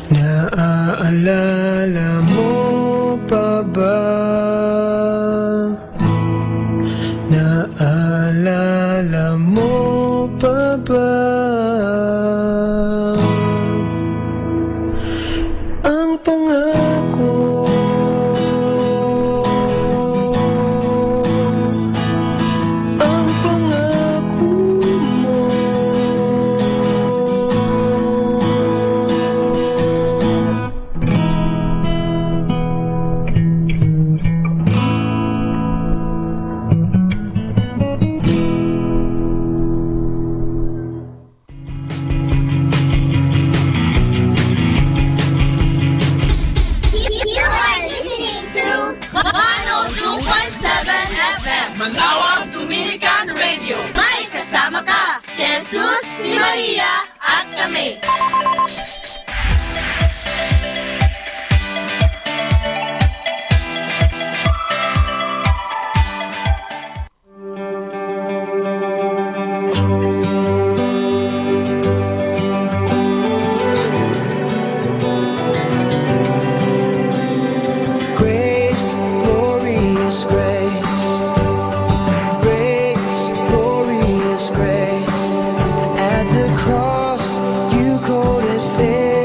O: Naaalala mo pa ba? Naaalala mo pa ba? Ang pangako, ang pangako mo.
G: You are listening to 102.7 FM Manawag Dominican Radio. May kasama ka, si Jesus, si Maria, at kami.
C: Grace, glorious grace. Grace, glorious grace. At the cross, you called it fair.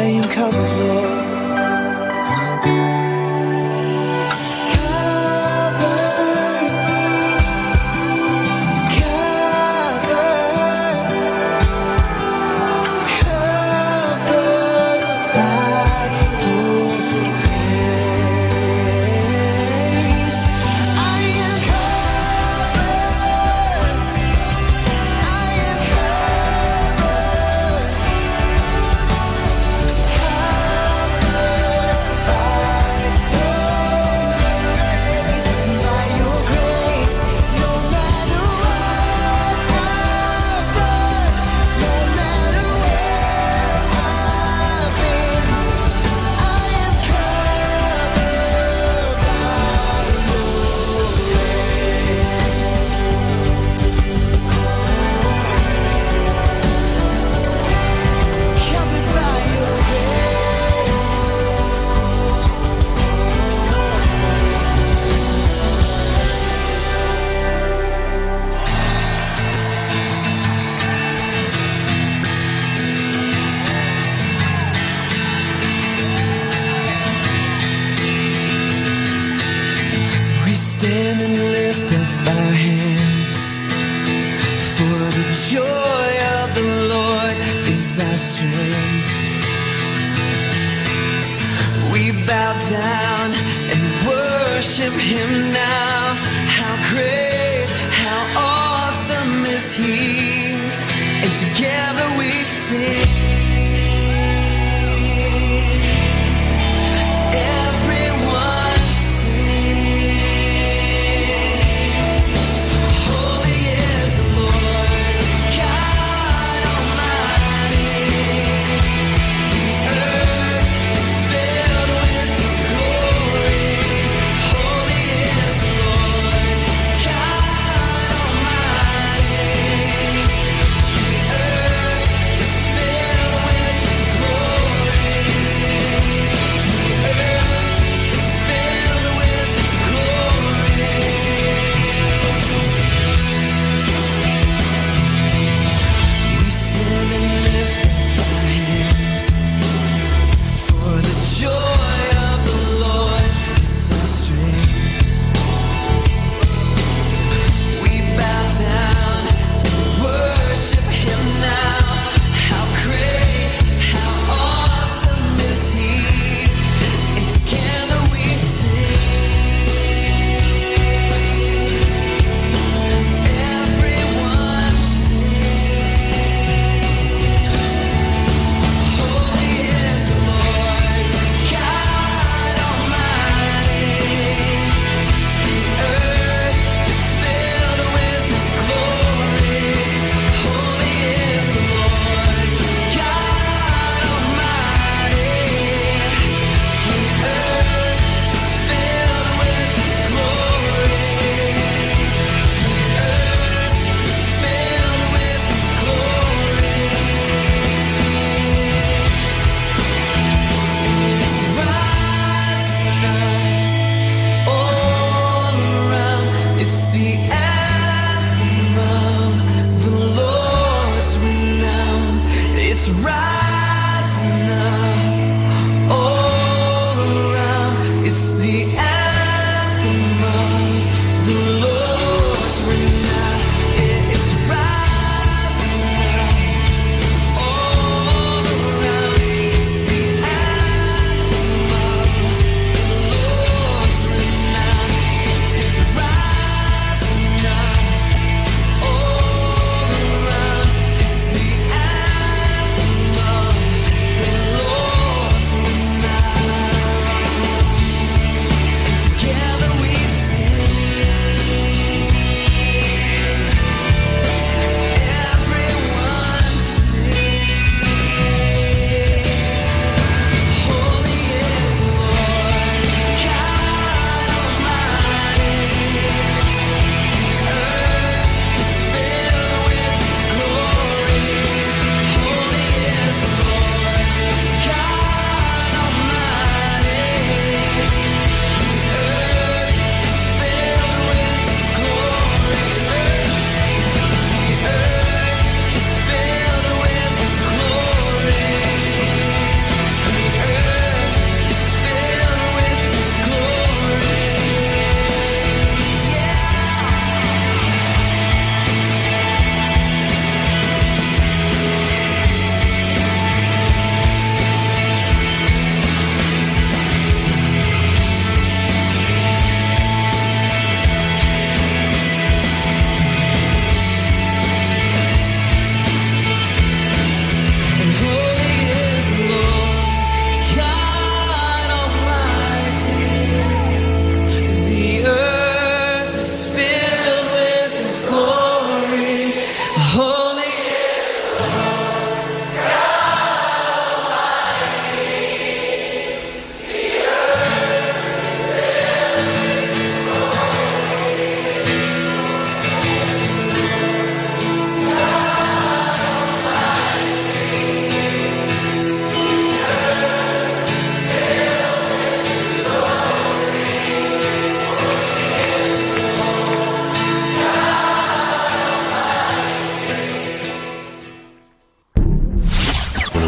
O: am covered, Lord.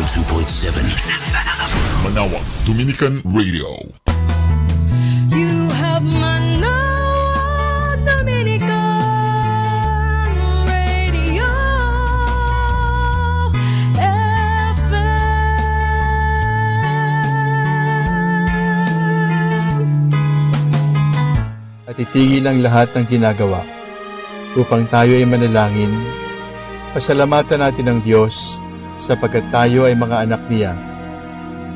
N: 102.7
E: Manawag Dominican Radio.
C: You have Manawag Dominican Radio FM.
P: At itigil ang lahat ng ginagawa upang tayo ay manalangin. Pasalamatan natin ang Diyos sapagkat tayo ay mga anak niya.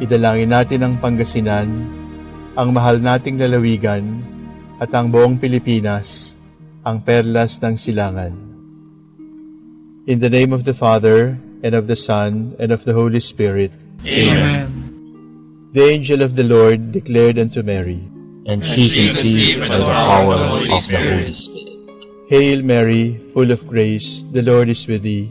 P: Idalangin natin ang Pangasinan, ang mahal nating lalawigan, at ang buong Pilipinas, ang perlas ng silangan. In the name of the Father, and of the Son, and of the Holy Spirit.
J: Amen.
P: The angel of the Lord declared unto Mary,
Q: and she conceived by the power of the Holy Spirit.
P: Hail Mary, full of grace, the Lord is with thee.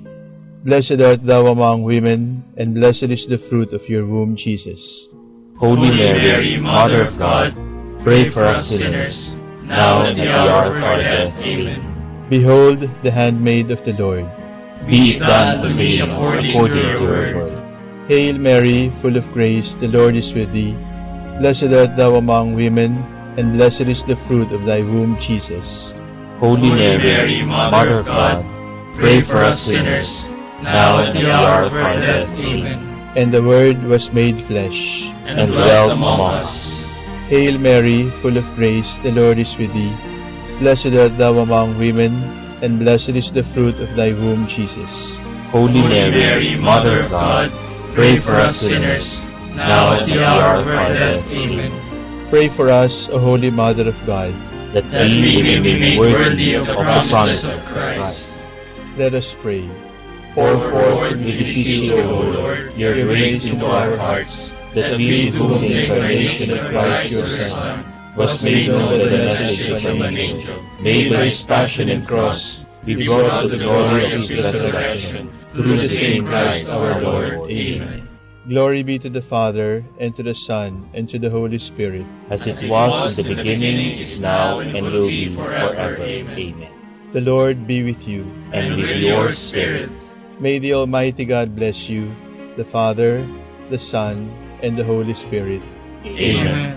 P: Blessed art thou among women, and blessed is the fruit of your womb, Jesus.
Q: Holy Mary, Mother of God, pray for us sinners, now and at the hour of our death. Amen.
P: Behold, the handmaid of the Lord.
Q: Be it done to me according to your word.
P: Hail Mary, full of grace, the Lord is with thee. Blessed art thou among women, and blessed is the fruit of thy womb, Jesus.
Q: Holy Mary, Mother of God, pray for us sinners, now at the hour of our death. Amen.
P: And the Word was made flesh,
Q: and dwelt among us.
P: Hail Mary, full of grace, the Lord is with thee. Blessed art thou among women, and blessed is the fruit of thy womb, Jesus.
Q: Holy Mary, Mother of God, pray for us sinners, now at the hour of our death. Amen.
P: Pray for us, O Holy Mother of God,
Q: that we may be made worthy of the promises of Christ.
P: Let us pray.
Q: Pour forth, we beseech you, O Lord, your grace into our hearts, that we, through the incarnation of Christ your Son, was made known by the message of an angel, made by his passion and cross, be brought to the glory of his resurrection, through the same Christ our Lord. Amen.
P: Glory be to the Father, and to the Son, and to the Holy Spirit.
Q: As it was in the beginning, is now, and will be forever. Amen.
P: The Lord be with you.
Q: And with your spirit.
P: May the Almighty God bless you, the Father, the Son, and the Holy Spirit.
Q: Amen.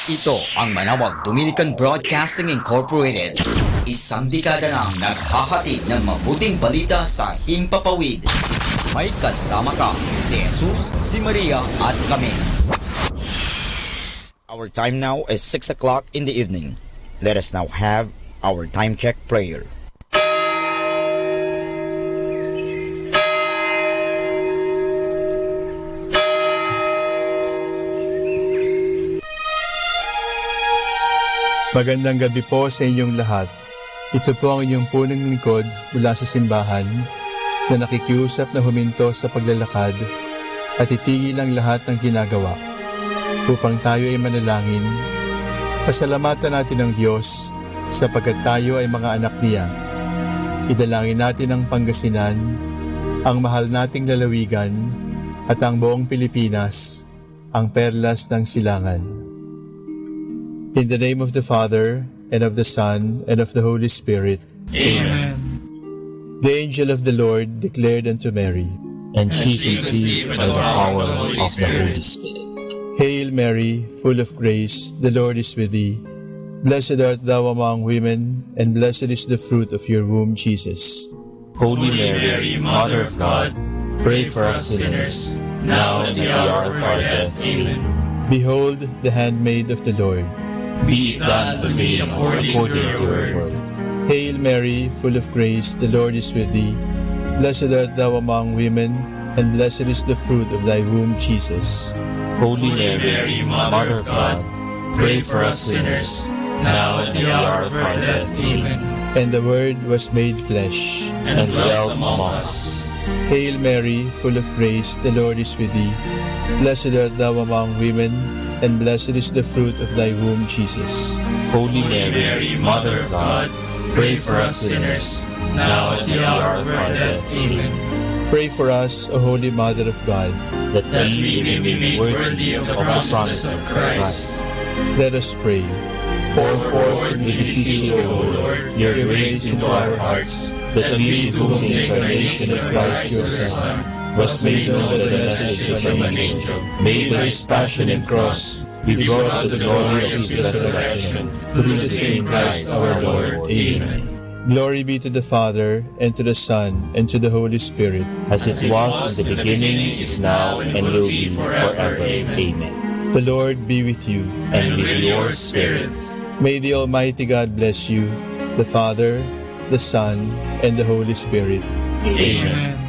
H: Ito ang Manawag Dominican Broadcasting Incorporated. Isang dekada nang naghahatid ng mabuting balita sa Himpapawid. May kasama ka, si Jesus, si Maria at kami. Our time now is 6 o'clock in the evening. Let us now have our time check prayer.
P: Magandang gabi po sa inyong lahat. Ito po ang inyong punong lingkod mula sa simbahan na nakikiusap na huminto sa paglalakad at itigil ang lahat ng ginagawa upang tayo ay manalangin. Pasalamatan natin ang Diyos sapagkat tayo ay mga anak niya. Idalangin natin ang Pangasinan, ang mahal nating lalawigan at ang buong Pilipinas, ang perlas ng silangan. In the name of the Father, and of the Son, and of the Holy Spirit.
Q: Amen.
P: The angel of the Lord declared unto Mary,
Q: And she conceived by the power of the Holy Spirit.
P: Hail Mary, full of grace, the Lord is with thee. Blessed art thou among women, and blessed is the fruit of your womb, Jesus.
Q: Holy Mary, Mother of God, pray for us sinners, now and at the hour of our death. Amen.
P: Behold, the handmaid of the Lord.
Q: Be it done to me according to your word.
P: Hail Mary, full of grace, the Lord is with thee. Blessed art thou among women, and blessed is the fruit of thy womb, Jesus.
Q: Holy Mary, Mother of God, pray for us sinners, now and at the hour of our death. Amen.
P: And the Word was made flesh,
Q: and dwelt among us.
P: Hail Mary, full of grace, the Lord is with thee. Blessed art thou among women, and blessed is the fruit of thy womb, Jesus.
Q: Holy Mary, Mother of God, pray for us sinners, now at the hour of our death. Amen.
P: Pray for us, O Holy Mother of God,
Q: that we may be made worthy of the promises of Christ.
P: Let us pray.
Q: Pour forth in beseech you, O Lord, your grace into our hearts, that we, to whom the incarnation of Christ your Son was made known by the message of an angel, made by his passion and cross, be brought to the glory of his resurrection, through the same Christ our Lord. Amen.
P: Glory be to the Father, and to the Son, and to the Holy Spirit.
Q: As it was in the beginning, is now, and will be forever. Amen.
P: The Lord be with you.
Q: And with your spirit.
P: May the Almighty God bless you, the Father, the Son, and the Holy Spirit.
Q: Amen.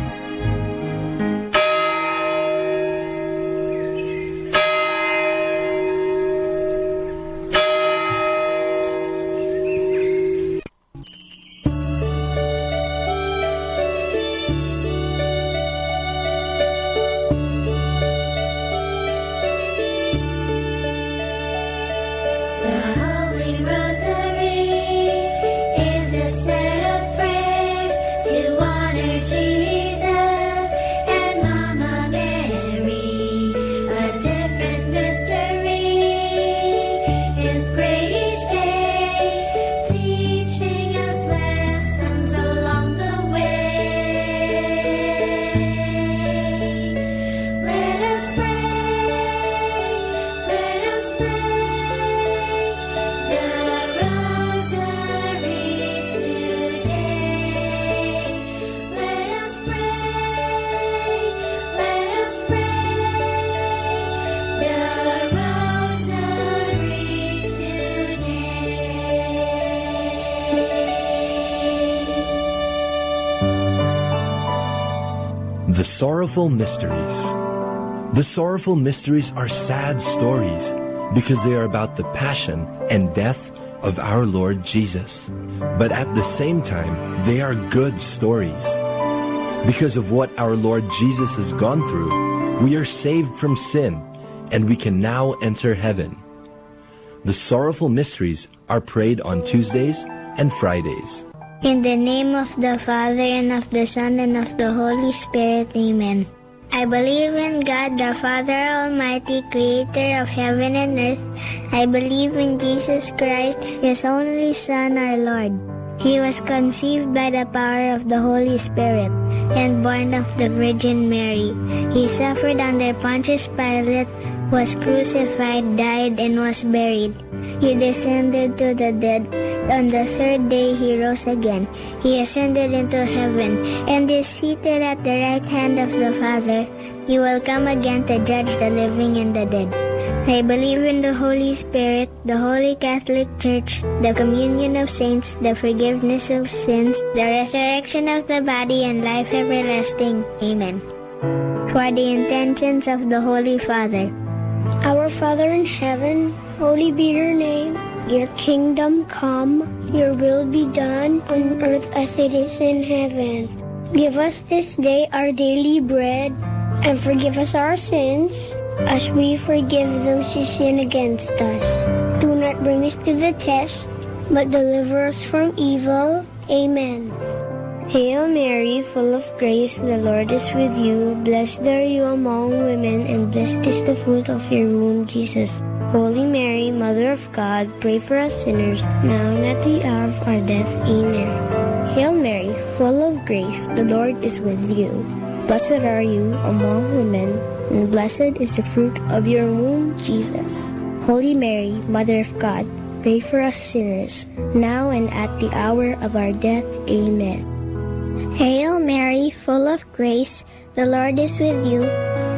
R: The Sorrowful Mysteries. The sorrowful mysteries are sad stories because they are about the passion and death of our Lord Jesus. But at the same time, they are good stories. Because of what our Lord Jesus has gone through, we are saved from sin and we can now enter heaven. The sorrowful mysteries are prayed on Tuesdays and Fridays.
M: In the name of the Father, and of the Son, and of the Holy Spirit. Amen. I believe in God, the Father Almighty, creator of heaven and earth. I believe in Jesus Christ, His only Son, our Lord. He was conceived by the power of the Holy Spirit and born of the Virgin Mary. He suffered under Pontius Pilate, was crucified, died, and was buried. He descended to the dead. On the third day he rose again. He ascended into heaven and is seated at the right hand of the Father. He will come again to judge the living and the dead. I believe in the Holy Spirit, the Holy Catholic Church, the communion of saints, the forgiveness of sins, the resurrection of the body, and life everlasting. Amen. For the intentions of the Holy Father.
S: Our Father in heaven, holy be your name. Your kingdom come, your will be done on earth as it is in heaven. Give us this day our daily bread, and forgive us our sins, as we forgive those who sin against us. Do not bring us to the test, but deliver us from evil. Amen. Hail Mary, full of grace, the Lord is with you. Blessed are you among women, and blessed is the fruit of your womb, Jesus. Holy Mary, Mother of God, pray for us sinners, now and at the hour of our death. Amen. Hail Mary, full of grace, the Lord is with you. Blessed are you among women, and blessed is the fruit of your womb, Jesus. Holy Mary, Mother of God, pray for us sinners, now and at the hour of our death. Amen.
M: Hail Mary, full of grace, the Lord is with you.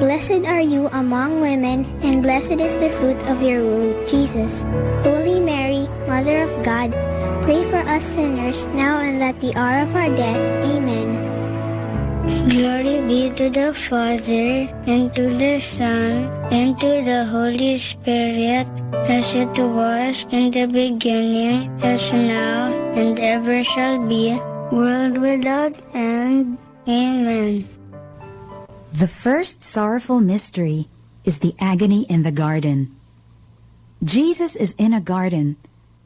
M: Blessed are you among women, and blessed is the fruit of your womb, Jesus. Holy Mary, Mother of God, pray for us sinners, now and at the hour of our death. Amen.
S: Glory be to the Father, and to the Son, and to the Holy Spirit, as it was in the beginning, as now, and ever shall be, world without end. Amen.
T: The first sorrowful mystery is the agony in the garden. Jesus is in a garden,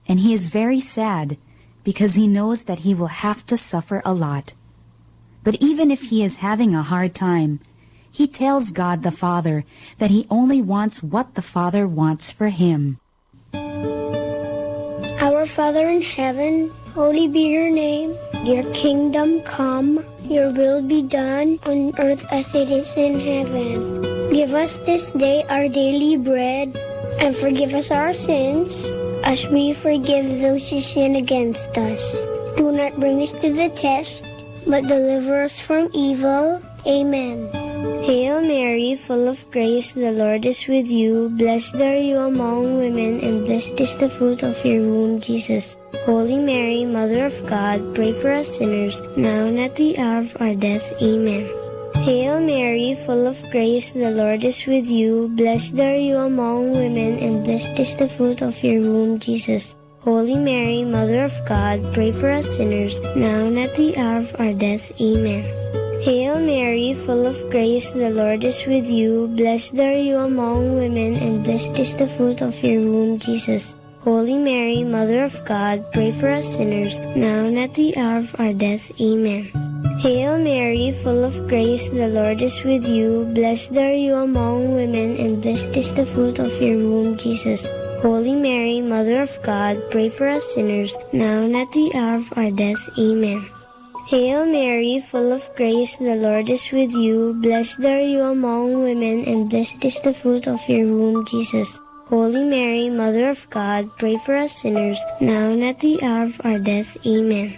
T: and he is very sad because he knows that he will have to suffer a lot. But even if he is having a hard time, he tells God the Father that he only wants what the Father wants for him.
S: Our Father in heaven, holy be your name. Your kingdom come, your will be done on earth as it is in heaven. Give us this day our daily bread, and forgive us our sins, as we forgive those who sin against us. Do not bring us to the test, but deliver us from evil. Amen. Hail Mary, full of grace, the Lord is with you. Blessed are you among women, and blessed is the fruit of your womb, Jesus. Holy Mary, Mother of God, pray for us sinners, now and at the hour of our death. Amen. Hail Mary, full of grace, the Lord is with you. Blessed are you among women, and blessed is the fruit of your womb, Jesus. Holy Mary, Mother of God, pray for us sinners, now and at the hour of our death. Amen. Hail Mary, full of grace, the Lord is with you. Blessed are you among women, and blessed is the fruit of your womb, Jesus. Holy Mary, Mother of God, pray for us sinners, now and at the hour of our death. Amen. Hail Mary, full of grace, the Lord is with you. Blessed are you among women, and blessed is the fruit of your womb, Jesus. Holy Mary, Mother of God, pray for us sinners, now and at the hour of our death. Amen. Hail Mary, full of grace, the Lord is with you. Blessed are you among women, and blessed is the fruit of your womb, Jesus. Holy Mary, Mother of God, pray for us sinners, now and at the hour of our death. Amen.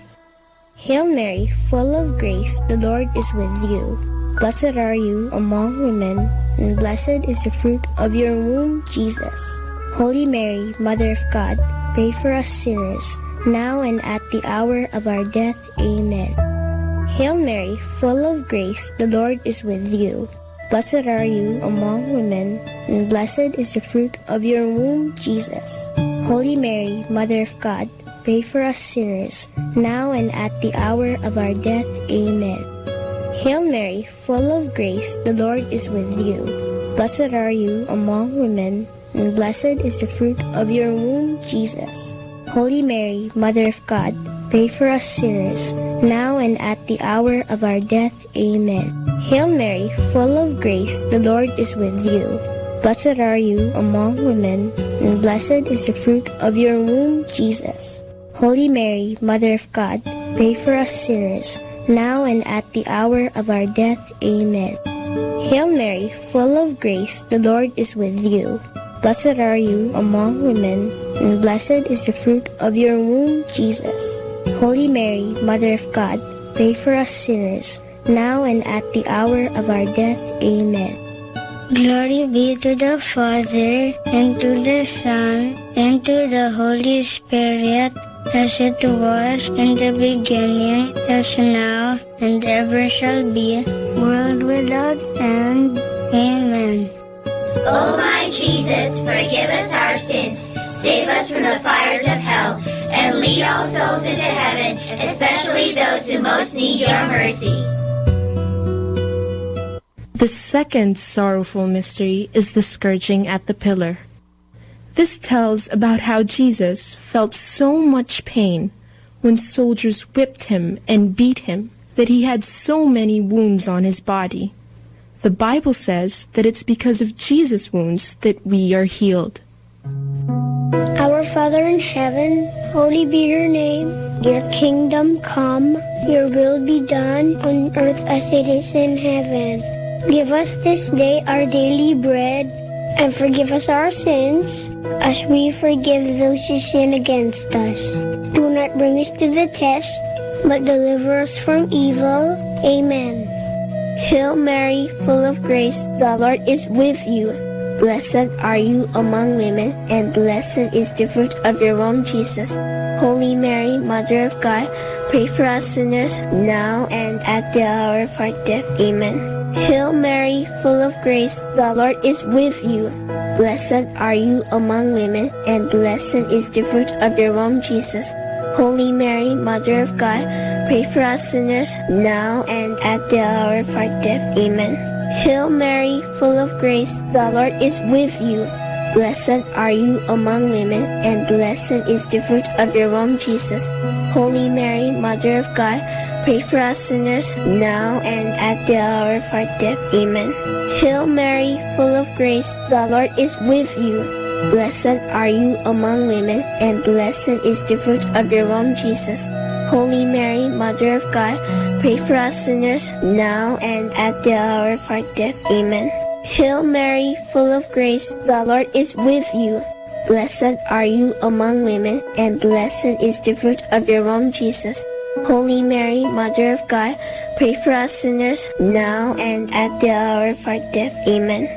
S: Hail Mary, full of grace, the Lord is with you. Blessed are you among women, and blessed is the fruit of your womb, Jesus. Holy Mary, Mother of God, pray for us sinners, now and at the hour of our death. Amen. Hail Mary, full of grace, the Lord is with you. Blessed are you among women, and blessed is the fruit of your womb, Jesus. Holy Mary, Mother of God, pray for us sinners, now and at the hour of our death. Amen. Hail Mary, full of grace, the Lord is with you. Blessed are you among women, and blessed is the fruit of your womb, Jesus. Holy Mary, Mother of God, pray for us sinners, now and at the hour of our death. Amen. Hail Mary, full of grace, the Lord is with you. Blessed are you among women, and blessed is the fruit of your womb, Jesus. Holy Mary, Mother of God, pray for us sinners, now and at the hour of our death. Amen. Hail Mary, full of grace, the Lord is with you. Blessed are you among women, and blessed is the fruit of your womb, Jesus. Holy Mary, Mother of God, pray for us sinners, now and at the hour of our death. Amen. Glory be to the Father, and to the Son, and to the Holy Spirit, as it was in the beginning, as now, and ever shall be, world without end. Amen.
G: O my Jesus, forgive us our sins, save us from the fires of hell, and lead all souls into heaven, especially those who most need your mercy.
U: The second sorrowful mystery is the scourging at the pillar. This tells about how Jesus felt so much pain when soldiers whipped him and beat him that he had so many wounds on his body. The Bible says that it's because of Jesus' wounds that we are healed.
S: Our Father in heaven, holy be your name. Your kingdom come, your will be done on earth as it is in heaven. Give us this day our daily bread, and forgive us our sins, as we forgive those who sin against us. Do not bring us to the test, but deliver us from evil. Amen. Hail Mary, full of grace, the Lord is with you. Blessed are you among women, and blessed is the fruit of your womb, Jesus. Holy Mary, Mother of God, pray for us sinners, now and at the hour of our death. Amen. Hail Mary, full of grace, the Lord is with you. Blessed are you among women, and blessed is the fruit of your womb, Jesus. Holy Mary, Mother of God, pray for us sinners, now and at the hour of our death. Amen. Hail Mary, full of grace, the Lord is with you. Blessed are you among women, and blessed is the fruit of your womb, Jesus. Holy Mary, Mother of God, pray for us sinners, now and at the hour of our death. Amen. Hail Mary, full of grace, the Lord is with you. Blessed are you among women, and blessed is the fruit of your womb, Jesus. Holy Mary, Mother of God, pray for us sinners, now and at the hour of our death. Amen. Hail Mary, full of grace, the Lord is with you. Blessed are you among women, and blessed is the fruit of your womb, Jesus. Holy Mary, Mother of God, pray for us sinners, now and at the hour of our death. Amen.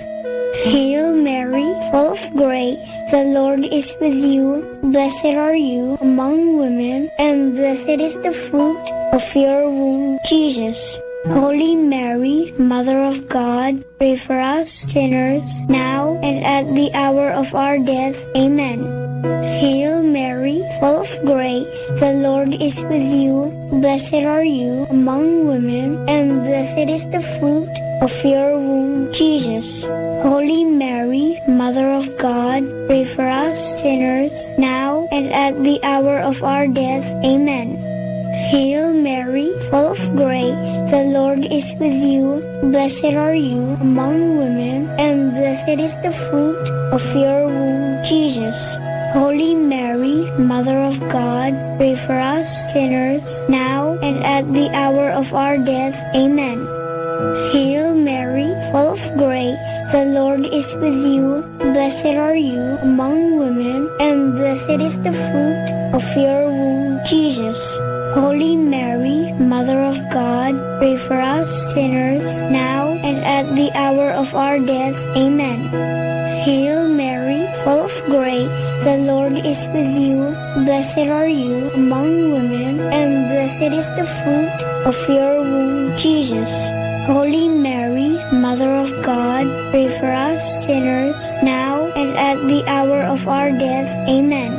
S: Hail Mary, full of grace, the Lord is with you. Blessed are you among women, and blessed is the fruit of your womb, Jesus. Holy Mary, Mother of God, pray for us sinners, now and at the hour of our death. Amen. Hail Mary, full of grace, the Lord is with you. Blessed are you among women, and blessed is the fruit of your womb, Jesus. Holy Mary, Mother of God, pray for us sinners, now and at the hour of our death. Amen. Hail Mary, full of grace, the Lord is with you. Blessed are you among women, and blessed is the fruit of your womb, Jesus. Holy Mary, Mother of God, pray for us sinners, now and at the hour of our death. Amen. Hail Mary, full of grace, the Lord is with you. Blessed are you among women, and blessed is the fruit of your womb, Jesus. Holy Mary, Mother of God, pray for us sinners, now and at the hour of our death. Amen. Hail Mary, full of grace, the Lord is with you. Blessed are you among women, and blessed is the fruit of your womb, Jesus. Holy Mary, Mother of God, pray for us sinners, now and at the hour of our death. Amen.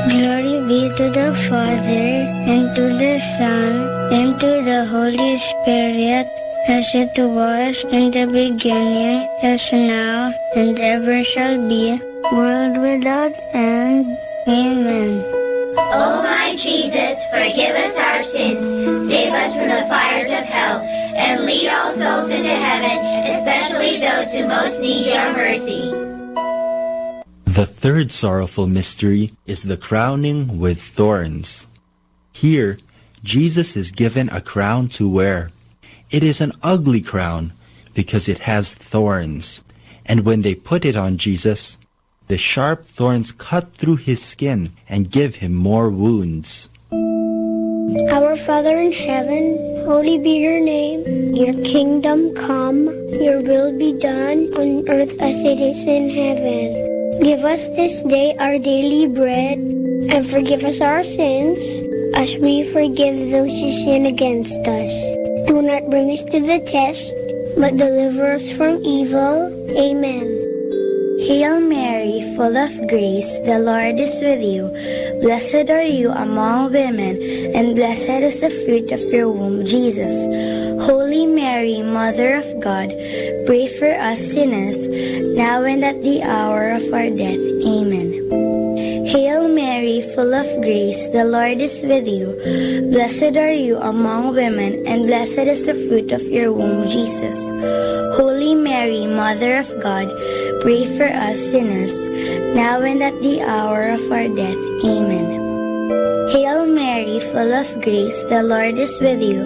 S: Glory be to the Father, and to the Son, and to the Holy Spirit, as it was in the beginning, as now, and ever shall be, world without end. Amen.
G: O my Jesus, forgive us our sins, save us from the fires of hell, and lead all souls into heaven, especially those who most need your mercy.
B: The third sorrowful mystery is the crowning with thorns. Here, Jesus is given a crown to wear. It is an ugly crown because it has thorns. And when they put it on Jesus, the sharp thorns cut through his skin and give him more wounds.
S: Our Father in heaven, holy be your name. Your kingdom come, your will be done on earth as it is in heaven. Give us this day our daily bread, and forgive us our sins, as we forgive those who sin against us. Do not bring us to the test, but deliver us from evil. Amen.
V: Hail Mary, full of grace, the Lord is with you. Blessed are you among women, and blessed is the fruit of your womb, Jesus. Holy Mary, Mother of God, pray for us sinners, now and at the hour of our death. Amen. Hail Mary, full of grace, the Lord is with you. Blessed are you among women, and blessed is the fruit of your womb, Jesus. Holy Mary, Mother of God, pray for us sinners, now and at the hour of our death. Amen. Hail Mary, full of grace, the Lord is with you.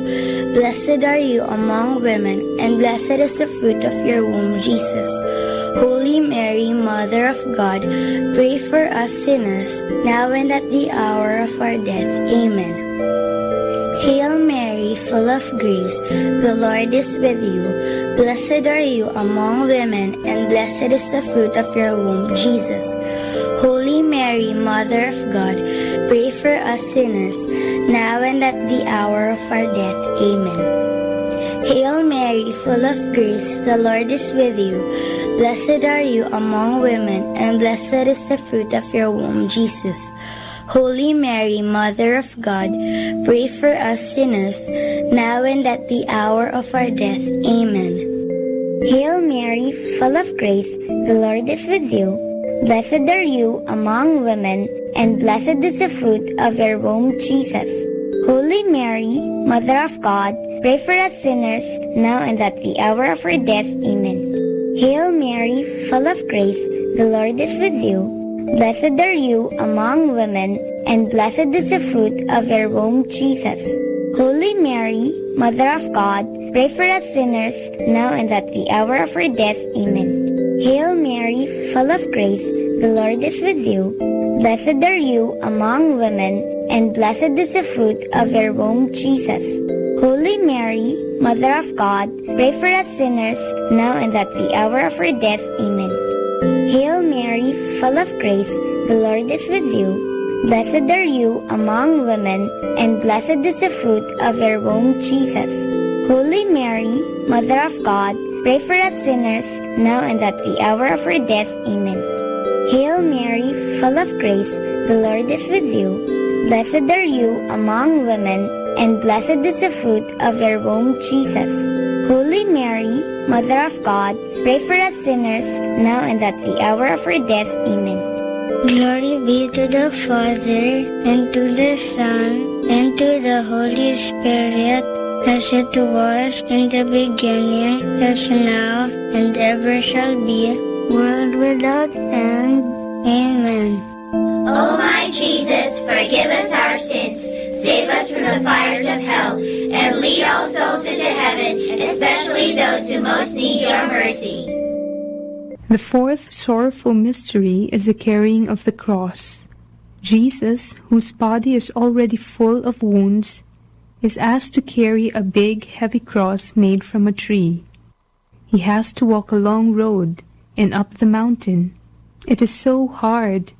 V: Blessed are you among women, and blessed is the fruit of your womb, Jesus. Holy Mary, Mother of God, pray for us sinners, now and at the hour of our death. Amen. Hail Mary, full of grace, the Lord is with you. Blessed are you among women, and blessed is the fruit of your womb, Jesus. Holy Mary, Mother of God, pray for us sinners, now and at the hour of our death. Amen. Hail Mary, full of grace, the Lord is with you. Blessed are you among women, and blessed is the fruit of your womb, Jesus. Holy Mary, Mother of God, pray for us sinners, now and at the hour of our death. Amen.
S: Hail Mary, full of grace, the Lord is with you. Blessed are you among women, and blessed is the fruit of your womb, Jesus. Holy Mary, Mother of God, pray for us sinners, now and at the hour of our death. Amen. Hail Mary, full of grace, the Lord is with you. Blessed are you among women, and blessed is the fruit of your womb, Jesus. Holy Mary, Mother of God, pray for us sinners, now and at the hour of our death. Amen. Hail Mary, full of grace, the Lord is with you. Blessed are you among women, and blessed is the fruit of your womb, Jesus. Holy Mary, Mother of God, pray for us sinners, now and at the hour of our death. Amen. Hail Mary, full of grace, the Lord is with you. Blessed are you among women, and blessed is the fruit of your womb, Jesus. Holy Mary, Mother of God, pray for us sinners, now and at the hour of our death. Amen. Hail Mary, full of grace, the Lord is with you. Blessed are you among women, and blessed is the fruit of your womb, Jesus. Holy Mary, Mother of God, pray for us sinners, now and at the hour of our death. Amen.
M: Glory be to the Father, and to the Son, and to the Holy Spirit, as it was in the beginning, as now, and ever shall be, world without end. Amen.
G: O my Jesus, forgive us our sins, save us from the fires of hell, and lead all souls into heaven, especially those who most need your mercy.
U: The fourth sorrowful mystery is the carrying of the cross. Jesus, whose body is already full of wounds, is asked to carry a big, heavy cross made from a tree. He has to walk a long road and up the mountain. It is so hard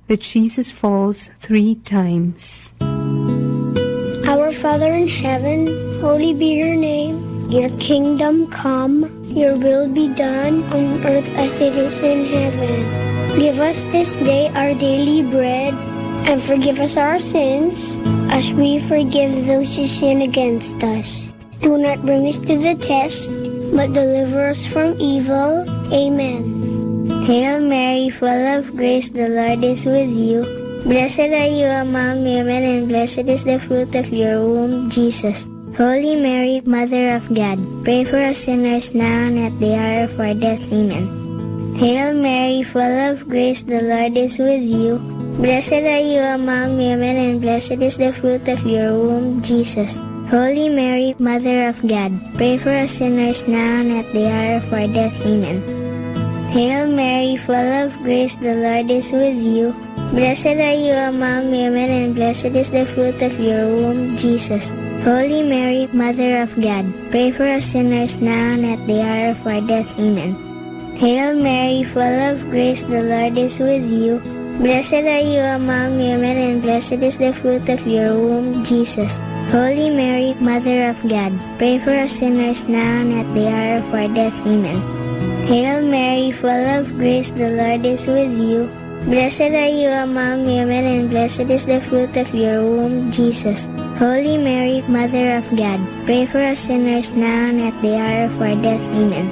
U: that Jesus falls 3 times.
M: Our Father in heaven, holy be your name. Your kingdom come, your will be done on earth as it is in heaven. Give us this day our daily bread, and forgive us our sins, as we forgive those who sin against us. Do not bring us to the test, but deliver us from evil. Amen.
V: Hail Mary, full of grace, the Lord is with you. Blessed are you among women, and blessed is the fruit of your womb, Jesus. Holy Mary, Mother of God, pray for us sinners now and at the hour of our death. Amen. Hail Mary, full of grace, the Lord is with you. Blessed are you among women, and blessed is the fruit of your womb, Jesus. Holy Mary, Mother of God, pray for us sinners now and at the hour of our death. Amen. Hail Mary, full of grace, the Lord is with you. Blessed are you among women, and blessed is the fruit of your womb, Jesus. Holy Mary, Mother of God, pray for us sinners now and at the hour of our death. Amen. Hail Mary, full of grace, the Lord is with you. Blessed are you among women, and blessed is the fruit of your womb, Jesus. Holy Mary, Mother of God, pray for us sinners now and at the hour of our death. Amen. Hail Mary, full of grace, the Lord is with you. Blessed are you among women, and blessed is the fruit of your womb, Jesus. Holy Mary, Mother of God, pray for us sinners now and at the hour of our death. Amen.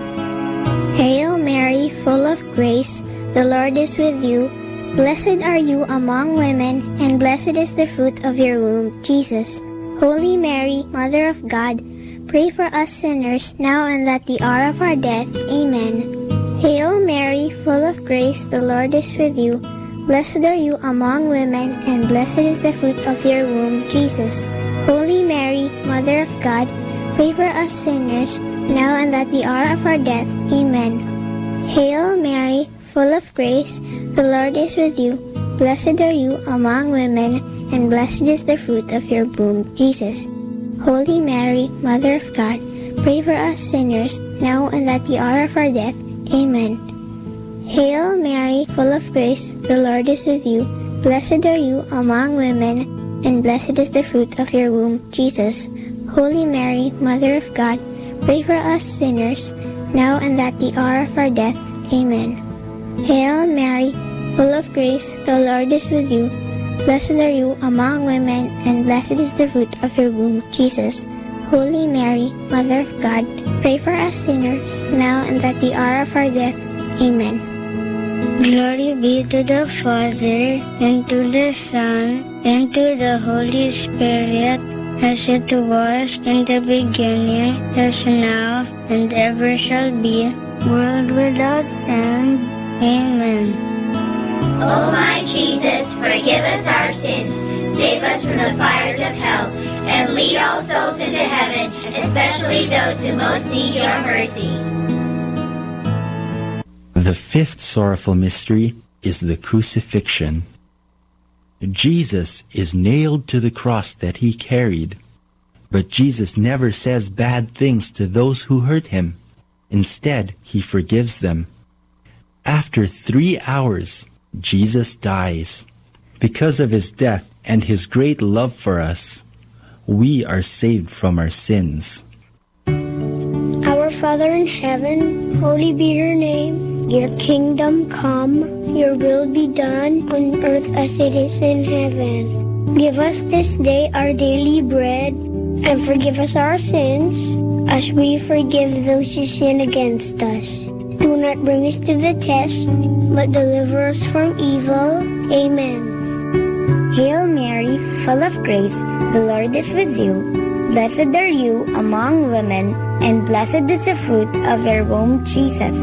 M: Hail Mary, full of grace, the Lord is with you. Blessed are you among women, and blessed is the fruit of your womb, Jesus. Holy Mary, Mother of God, pray for us sinners, now and at the hour of our death. Amen. Hail Mary, full of grace, the Lord is with you. Blessed are you among women, and blessed is the fruit of your womb, Jesus. Holy Mary, Mother of God, pray for us sinners, now and at the hour of our death. Amen. Hail Mary, full of grace, the Lord is with you. Blessed are you among women, and blessed is the fruit of your womb, Jesus. Holy Mary, Mother of God, pray for us sinners, now and at the hour of our death. Amen. Hail Mary, full of grace, the Lord is with you. Blessed are you among women, and blessed is the fruit of your womb, Jesus. Holy Mary, Mother of God, pray for us sinners, now and at the hour of our death. Amen. Hail Mary, full of grace, the Lord is with you. Blessed are you among women, and blessed is the fruit of your womb, Jesus. Holy Mary, Mother of God, pray for us sinners, now and at the hour of our death. Amen.
S: Glory be to the Father, and to the Son, and to the Holy Spirit, as it was in the beginning, as now, and ever shall be, world without end. Amen.
G: O my Jesus, forgive us our sins, save us from the fires of hell, and lead all souls into heaven, especially those who most need your mercy.
B: The fifth sorrowful mystery is the crucifixion. Jesus is nailed to the cross that he carried, but Jesus never says bad things to those who hurt him. Instead, he forgives them. After 3 hours, Jesus dies. Because of his death and his great love for us, we are saved from our sins.
S: Our Father in heaven, holy be your name. Your kingdom come, your will be done on earth as it is in heaven. Give us this day our daily bread, and forgive us our sins, as we forgive those who sin against us. Do not bring us to the test, but deliver us from evil. Amen.
V: Hail Mary, full of grace, the Lord is with you. Blessed are you among women, and blessed is the fruit of your womb, Jesus.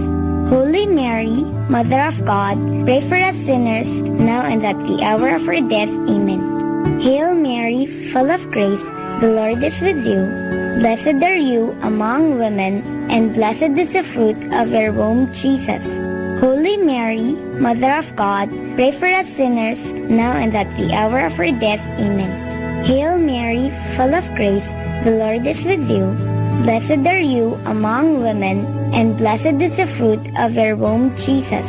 V: Holy Mary, Mother of God, pray for us sinners, now and at the hour of our death. Amen. Hail Mary, full of grace, the Lord is with you. Blessed are you among women, and blessed is the fruit of your womb, Jesus. Holy Mary, Mother of God, pray for us sinners, now and at the hour of our death. Amen. Hail Mary, full of grace, the Lord is with you. Blessed are you among women, and blessed is the fruit of your womb, Jesus.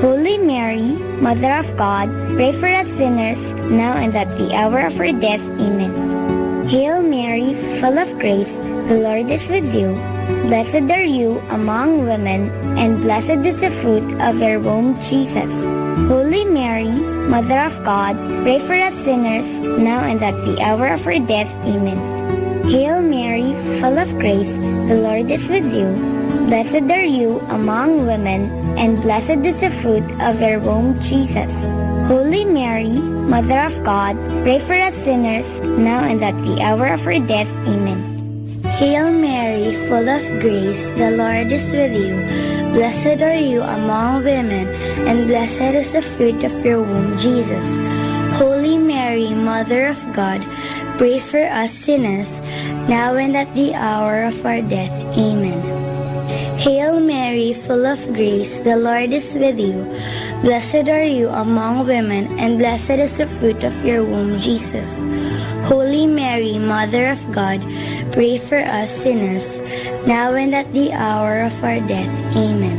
V: Holy Mary, Mother of God, pray for us sinners, now and at the hour of our death. Amen. Hail Mary, full of grace, the Lord is with you. Blessed are you among women, and blessed is the fruit of your womb, Jesus. Holy Mary, Mother of God, pray for us sinners, now and at the hour of our death. Amen. Hail Mary, full of grace, the Lord is with you. Blessed are you among women, and blessed is the fruit of your womb, Jesus. Holy Mary, Mother of God, pray for us sinners, now and at the hour of our death. Amen. Hail Mary, full of grace, the Lord is with you. Blessed are you among women, and blessed is the fruit of your womb, Jesus. Holy Mary, Mother of God, pray for us sinners, now and at the hour of our death. Amen. Hail Mary, full of grace, the Lord is with you. Blessed are you among women, and blessed is the fruit of your womb, Jesus. Holy Mary, Mother of God, pray for us sinners, now and at the hour of our death. Amen.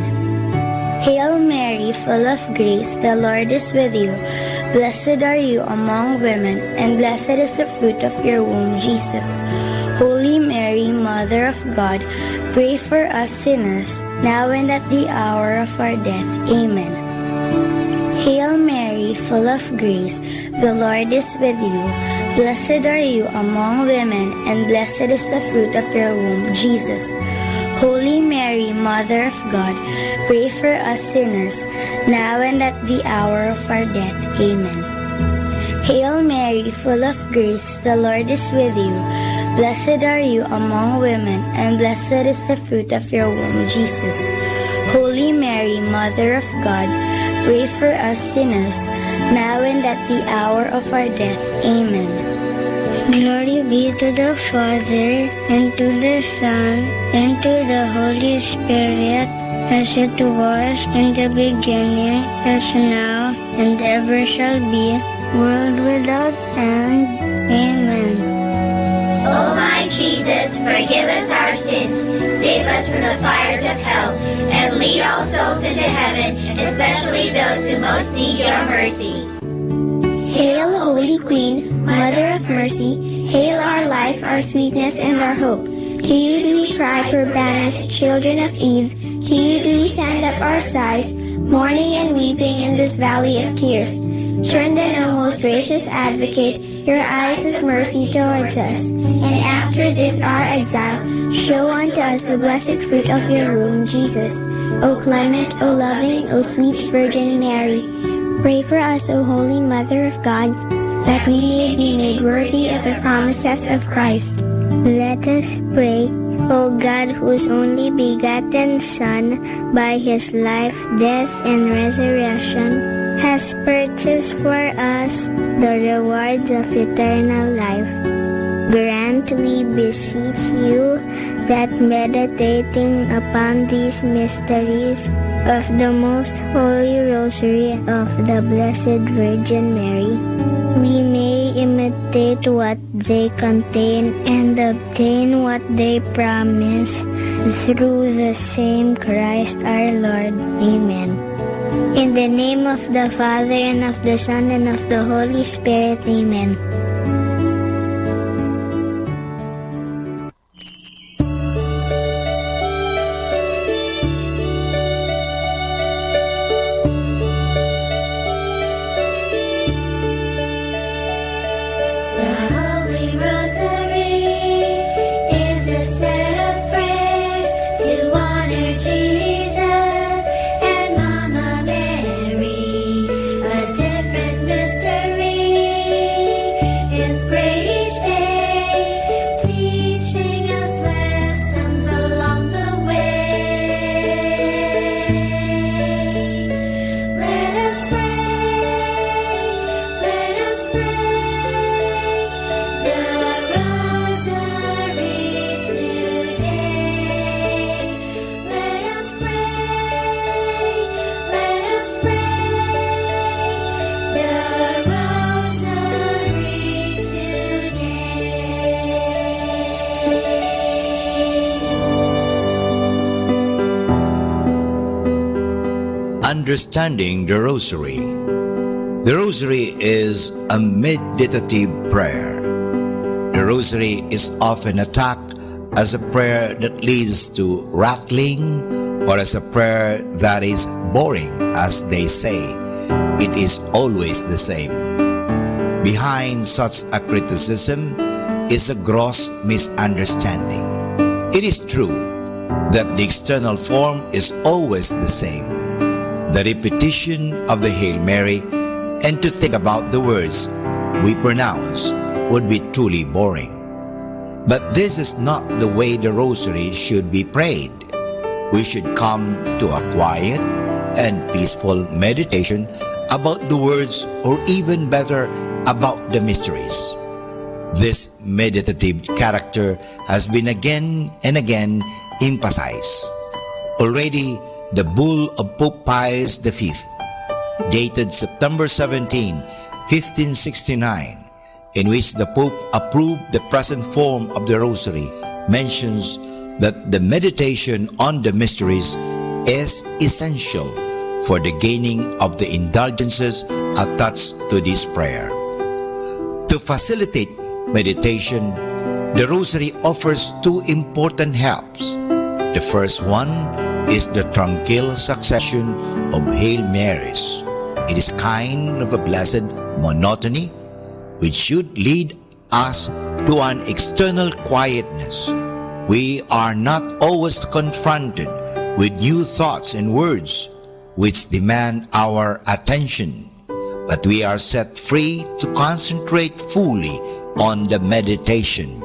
V: Hail Mary, full of grace, the Lord is with you. Blessed are you among women, and blessed is the fruit of your womb, Jesus. Holy Mary, Mother of God, pray for us sinners, now and at the hour of our death. Amen. Hail Mary, full of grace, the Lord is with you. Blessed are you among women, and blessed is the fruit of your womb, Jesus. Holy Mary, Mother of God, pray for us sinners, now and at the hour of our death. Amen. Hail Mary, full of grace, the Lord is with you. Blessed are you among women, and blessed is the fruit of your womb, Jesus. Holy Mary, Mother of God, pray for us sinners, now and at the hour of our death. Amen.
M: Glory be to the Father, and to the Son, and to the Holy Spirit, as it was in the beginning, as now, and ever shall be, world without end. Amen.
G: O my Jesus, forgive us our sins, save us from the fires of hell, and lead all souls into heaven, especially those who most need your mercy.
M: Hail, Holy Queen, Mother of Mercy, hail our life, our sweetness, and our hope. To you do we cry, poor banished children of Eve. To you do we send up our sighs, mourning and weeping in this valley of tears. Turn then, O most gracious Advocate, your eyes of mercy towards us, and after this our exile, show unto us the blessed fruit of your womb, Jesus. O clement, O loving, O sweet Virgin Mary, pray for us, O Holy Mother of God, that we may be made worthy of the promises of Christ. Let us pray. O God, whose only begotten Son, by his life, death, and resurrection, has purchased for us the rewards of eternal life, grant, we beseech you, that meditating upon these mysteries of the Most Holy Rosary of the Blessed Virgin Mary, we may imitate what they contain and obtain what they promise, through the same Christ our Lord. Amen. In the name of the Father, and of the Son, and of the Holy Spirit. Amen.
D: Understanding the Rosary. The Rosary is a meditative prayer. The Rosary is often attacked as a prayer that leads to rattling, or as a prayer that is boring, as they say. It is always the same. Behind such a criticism is a gross misunderstanding. It is true that the external form is always the same, the repetition of the Hail Mary, and to think about the words we pronounce would be truly boring. But this is not the way the Rosary should be prayed. We should come to a quiet and peaceful meditation about the words, or even better, about the mysteries. This meditative character has been again and again emphasized. Already, the Bull of Pope Pius V, dated September 17, 1569, in which the Pope approved the present form of the Rosary, mentions that the meditation on the mysteries is essential for the gaining of the indulgences attached to this prayer. To facilitate meditation, the Rosary offers two important helps. The first one is the tranquil succession of Hail Marys. It is kind of a blessed monotony which should lead us to an external quietness. We are not always confronted with new thoughts and words. which demand our attention, but we are set free to concentrate fully on the meditation.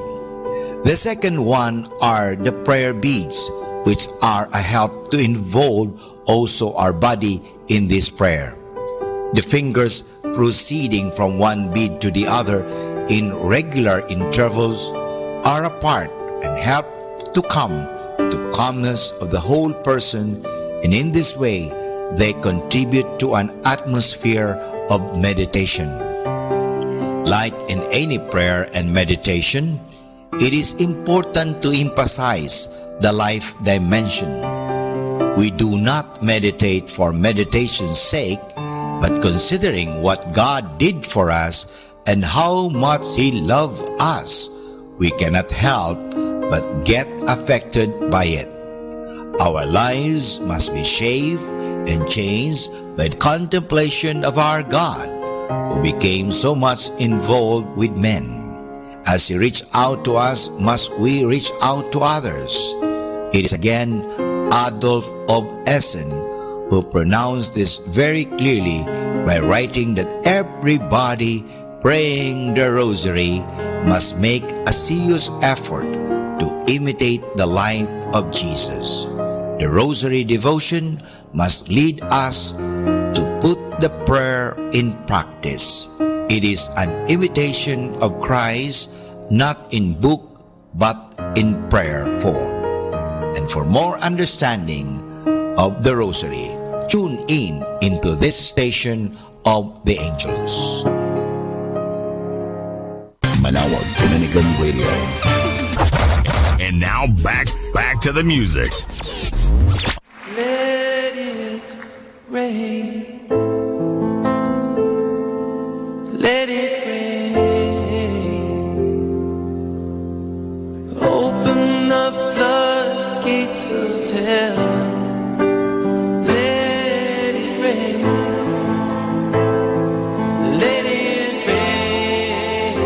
D: The second one are the prayer beads, which are a help to involve also our body in this prayer. The fingers proceeding from one bead to the other in regular intervals are apart and help to come to calmness of the whole person, and in this way they contribute to an atmosphere of meditation. Like in any prayer and meditation, it is important to emphasize the life dimension. We do not meditate for meditation's sake, but considering what God did for us and how much He loved us, we cannot help but get affected by it. Our lives must be shaped and changed by the contemplation of our God, who became so much involved with men. As He reached out to us, must we reach out to others. It is again Adolf of Essen who pronounced this very clearly by writing that everybody praying the rosary must make a serious effort to imitate the life of Jesus. The rosary devotion must lead us to put the prayer in practice. It is an imitation of Christ, not in book but in prayer form. And for more understanding of the rosary, tune in into this station of the angels.
N: Manawag Dominican Radio. And now back to the music.
C: Let it rain. Let it rain. Open the floodgates of heaven. Let it rain. Let it rain.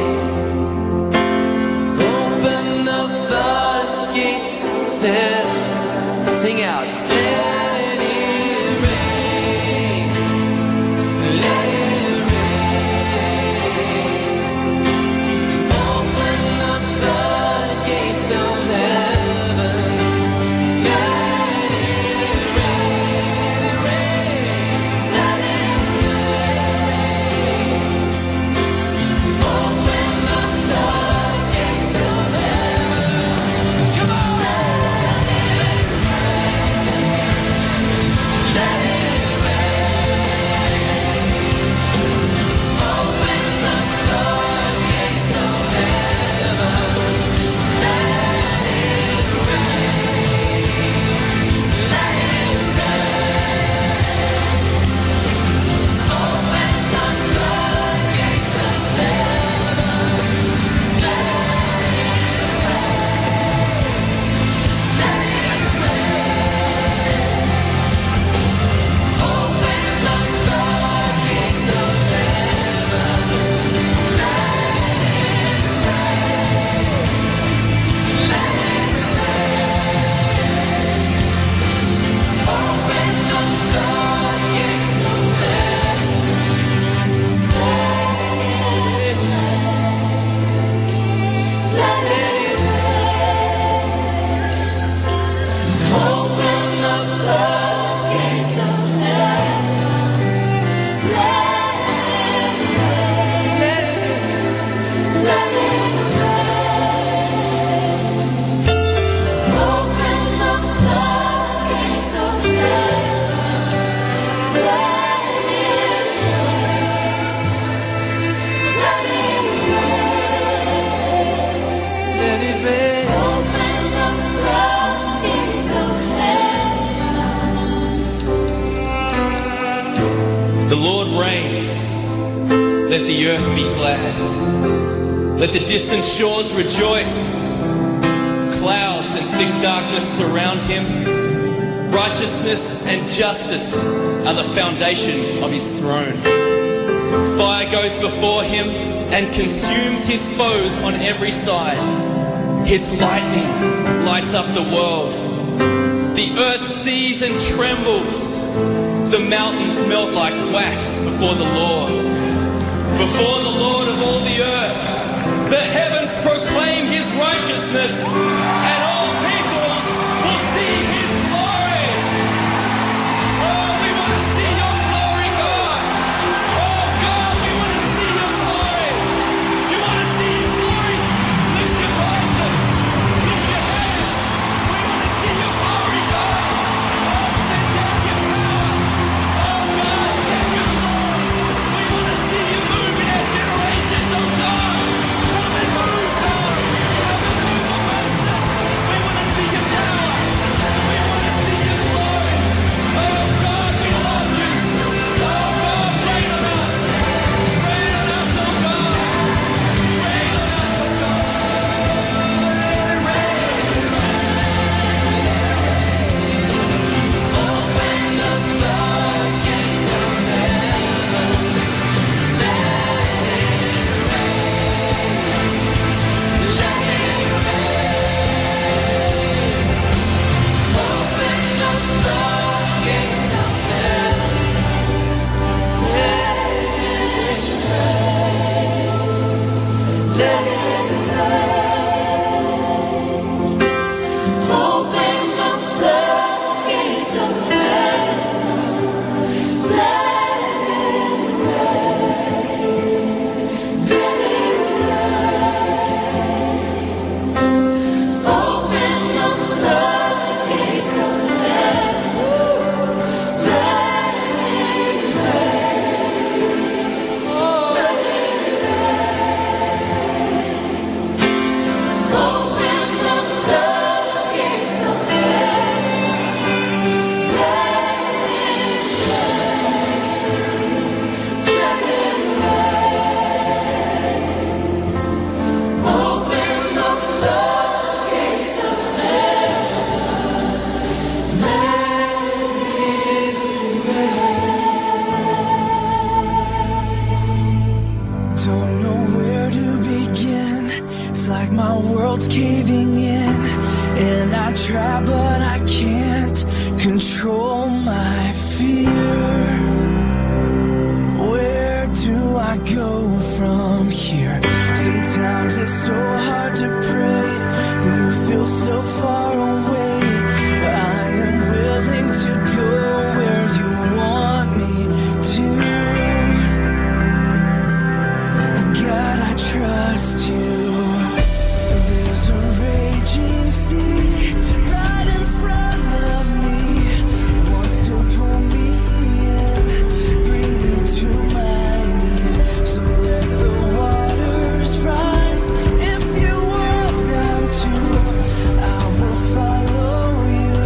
C: Open the floodgates of heaven. Sing out.
A: The Lord reigns. Let the earth be glad. Let the distant shores rejoice. Clouds and thick darkness surround him. Righteousness and justice are the foundation of his throne. Fire goes before him and consumes his foes on every side. His lightning lights up the world. The earth sees and trembles. The mountains melt like wax before the Lord of all the earth. The heavens proclaim his righteousness, and all peoples will see his glory. Oh, we want to see your glory, God. Oh, God, we want to see your glory. You want to see his glory? Lift your voices. Lift your hands. We want to see your glory, God. Oh, send down your power. Oh, God, send your glory. We want to see you move in our generations, oh, God. Come and move, God. Come and move amongst us. We want to see your power. We want to see your glory. Oh, God, we love you. Oh, God, rain on us. Rain on us, oh, God. Rain on us, oh, God. Let it rain. Open the floodgates of heaven. Let it rain. Let it rain. Open the floodgates of heaven. Let it rain. Let it rain. Open the floodgates of heaven. Let it rain. Let it rain. Open the floodgates of heaven. Let it rain. Let it rain. Open the floodgates of heaven. Let it rain. Open the floodgates of heaven.
C: Don't know where to begin. It's like my world's caving in, and I try but I can't control my fear. Where do I go from here? Sometimes it's so hard to pray when you feel so far away, but I am willing to go where you want me to. God, I trust you. There's a raging sea right in front of me. Wants to pull me in, bring me to my knees. So let the waters rise if you want them to. I will follow you.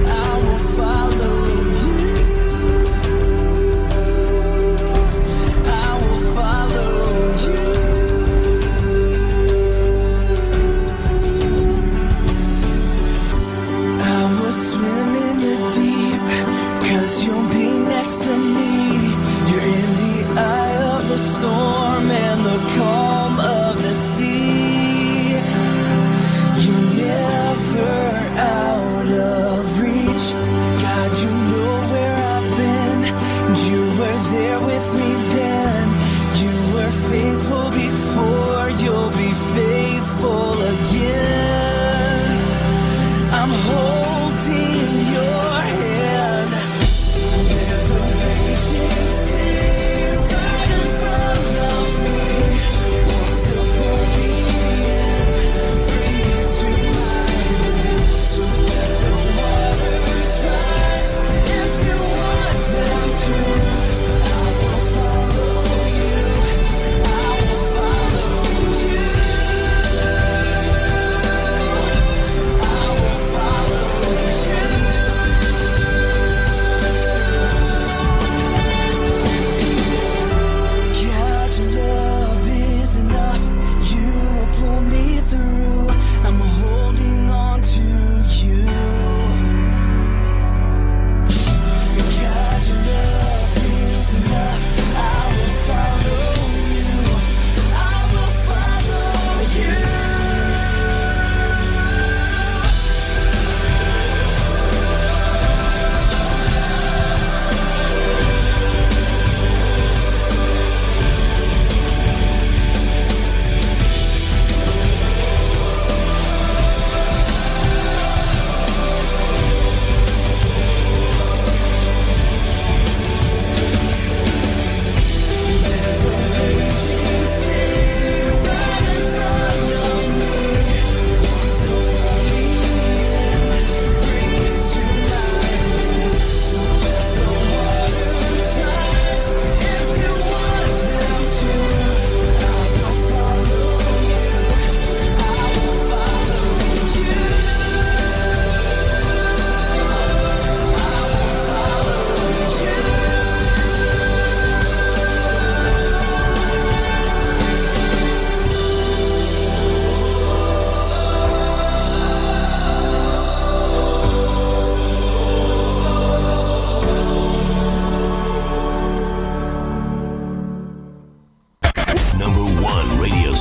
C: I will follow you. I will follow you. I will swim in the deep, 'cause you'll be next to me. You're in the eye of the storm and the calm of the sea. You're never out of reach. God, you know where I've been, and you were there with me then. You were faithful before, you'll be faithful again. I'm holding your hand. There's a raging sea right in front of me.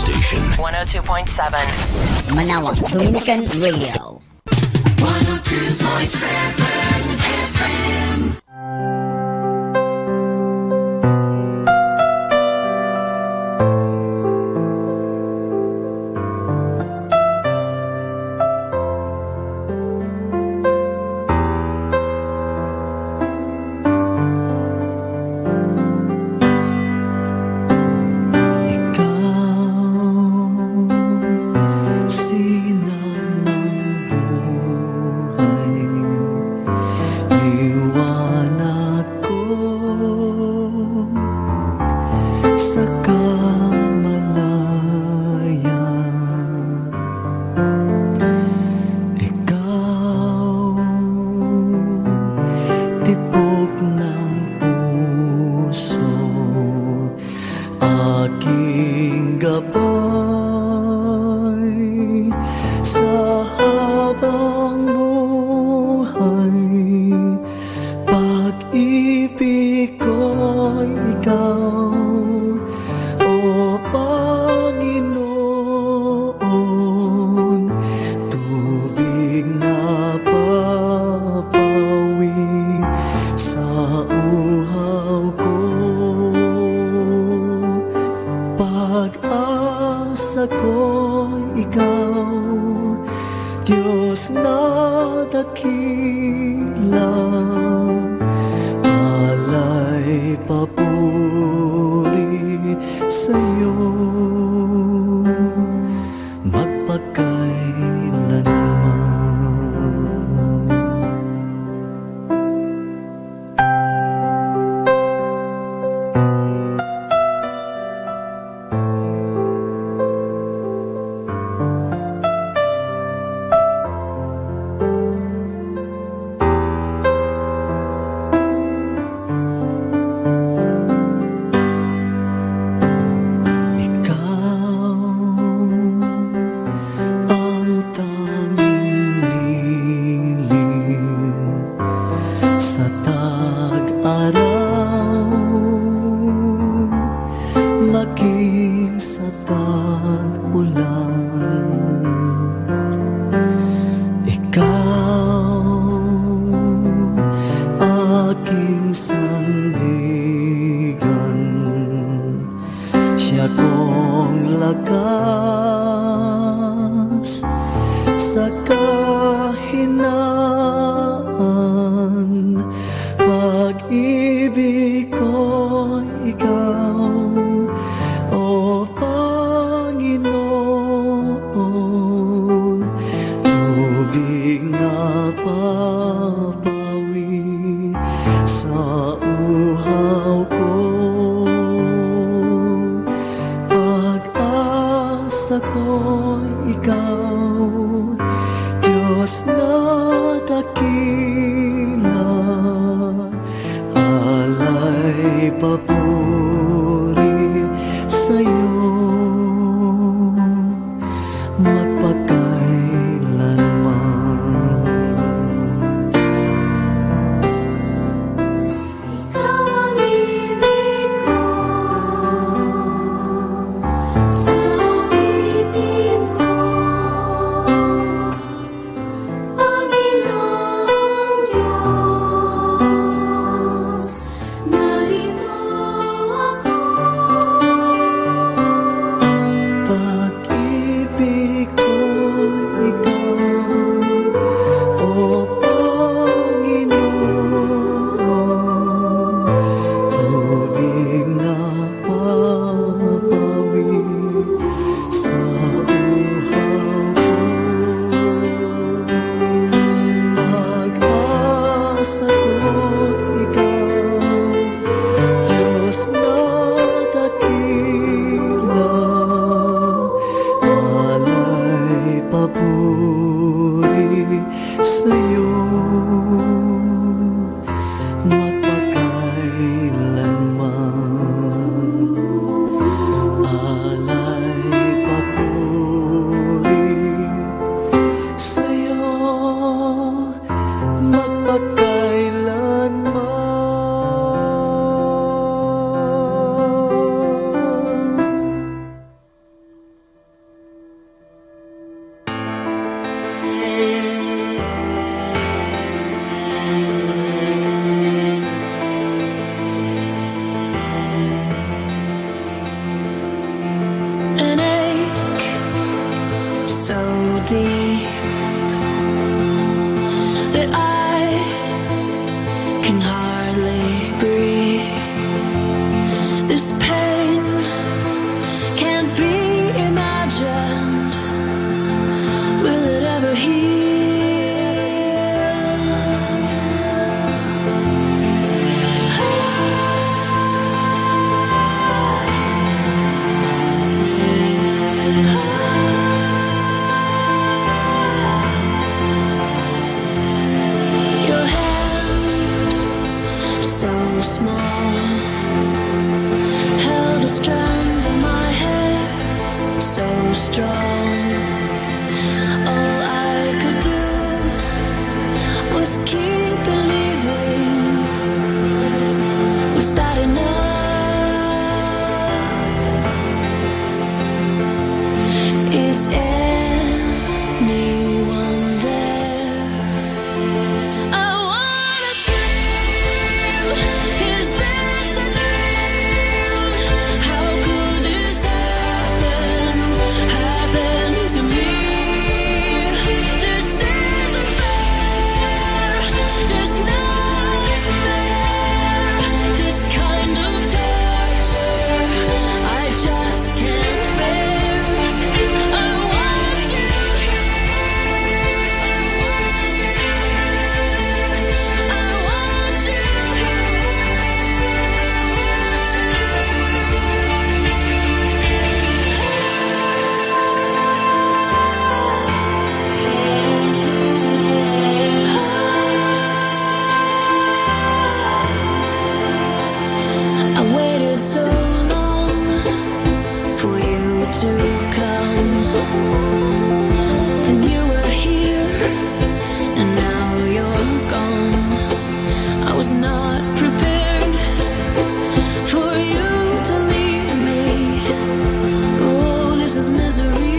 N: station.
F: 102.7
K: Manawa Dominican Radio.
C: 102.7 FM. Narito deep that I can hardly breathe. This pain can't be imagined. Will it ever heal? Your hand, so small, held a strand of my hair, so strong. All I could do was keep believing. Was that enough? Is anyone there? I wanna scream. Is this a dream? How could this happen to me? This isn't fair. This nightmare, this kind of torture, I just can't bear. I want you here. I want you I waited so long for you to come. Then you were here, and now you're gone. I was not prepared for you to leave me. Oh, this is misery.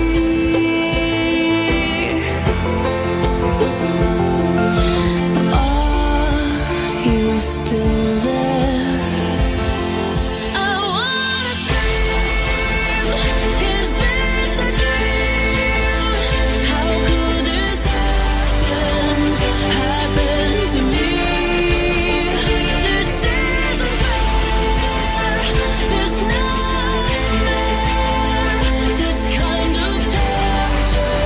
C: Are you still there? I wanna scream. Is this a dream? How could this happen to me? This isn't fair. This nightmare, this kind of torture,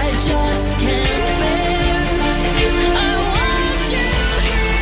C: I just can't bear. I want you here.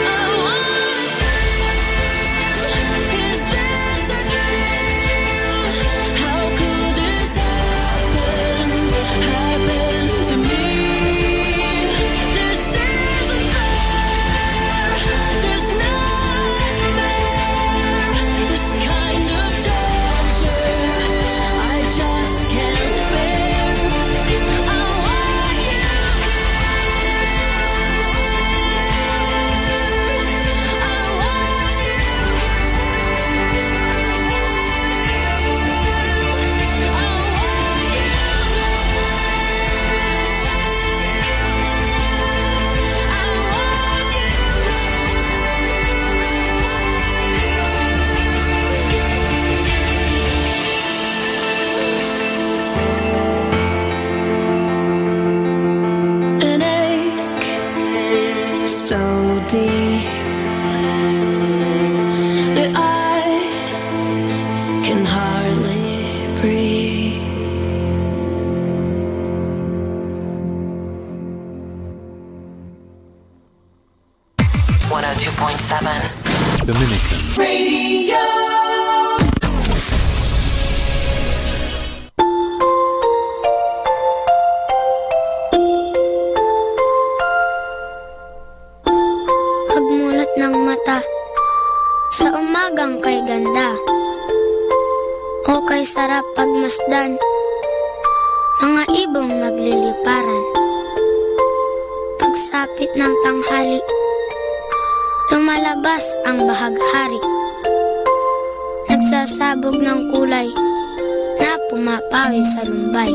C: I want you Is this a dream? How could this happen to me? This isn't fair. This nightmare, this kind of torture, I just can't bear. I want you an ache so deep that I can hardly breathe.
R: Dominican
C: Radio.
M: Pagmulat ng mata sa umagang kay ganda. O kay sarap pagmasdan, mga ibong nagliliparan. Pagsapit ng tanghali, lumalabas ang bahaghari. Nagsasabog ng kulay na pumapawi sa lumbay.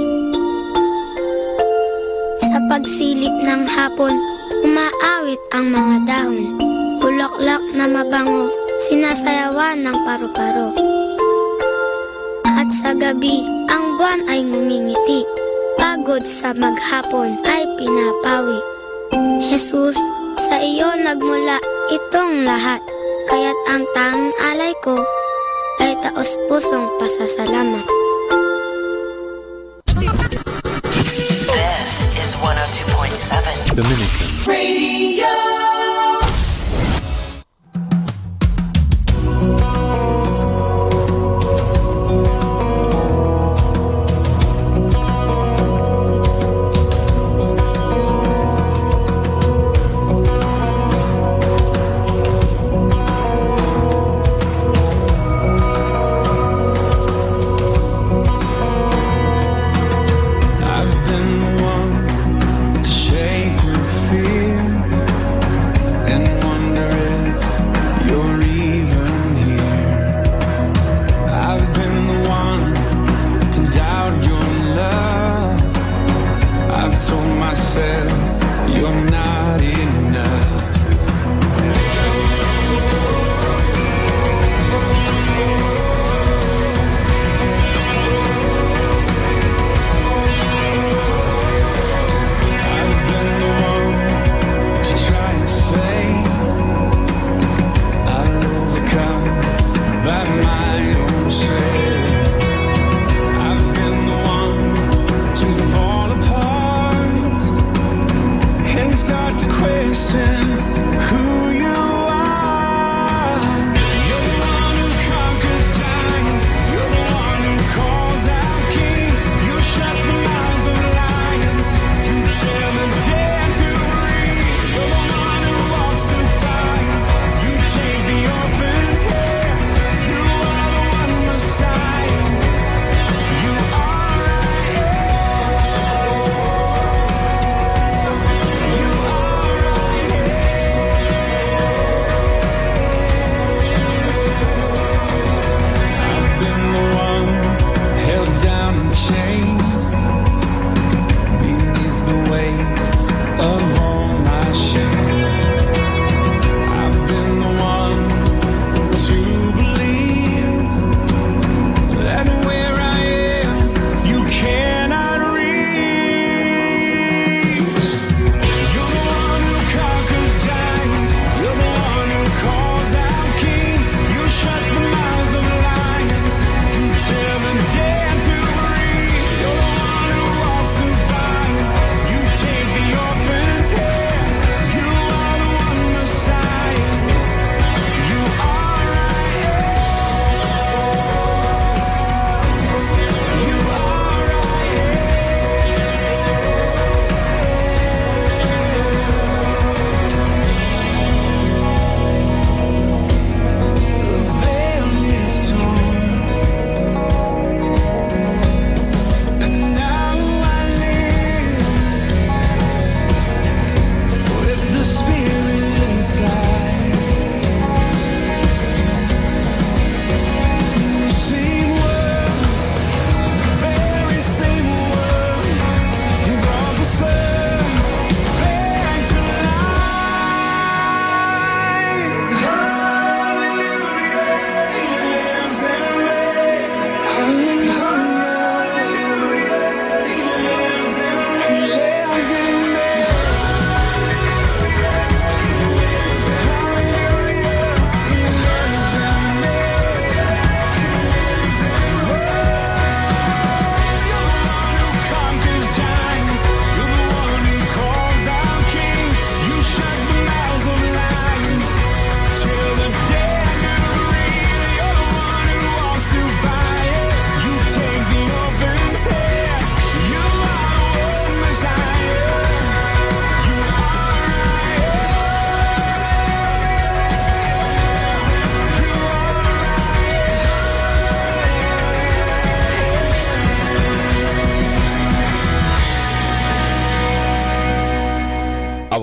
M: Sa pagsilip ng hapon, umaawit ang mga dahon. Bulaklak na mabango, sinasayawan ng paru-paro. At sa gabi, ang buwan ay ngumingiti. Pagod sa maghapon ay pinapawi. Jesus, sa iyo nagmula itong lahat. Kaya't ang tanging alay ko ay taos-pusong pasasalamat.
F: This is 102.7
R: Dominican
C: Radio. I've been the one to shake your fear.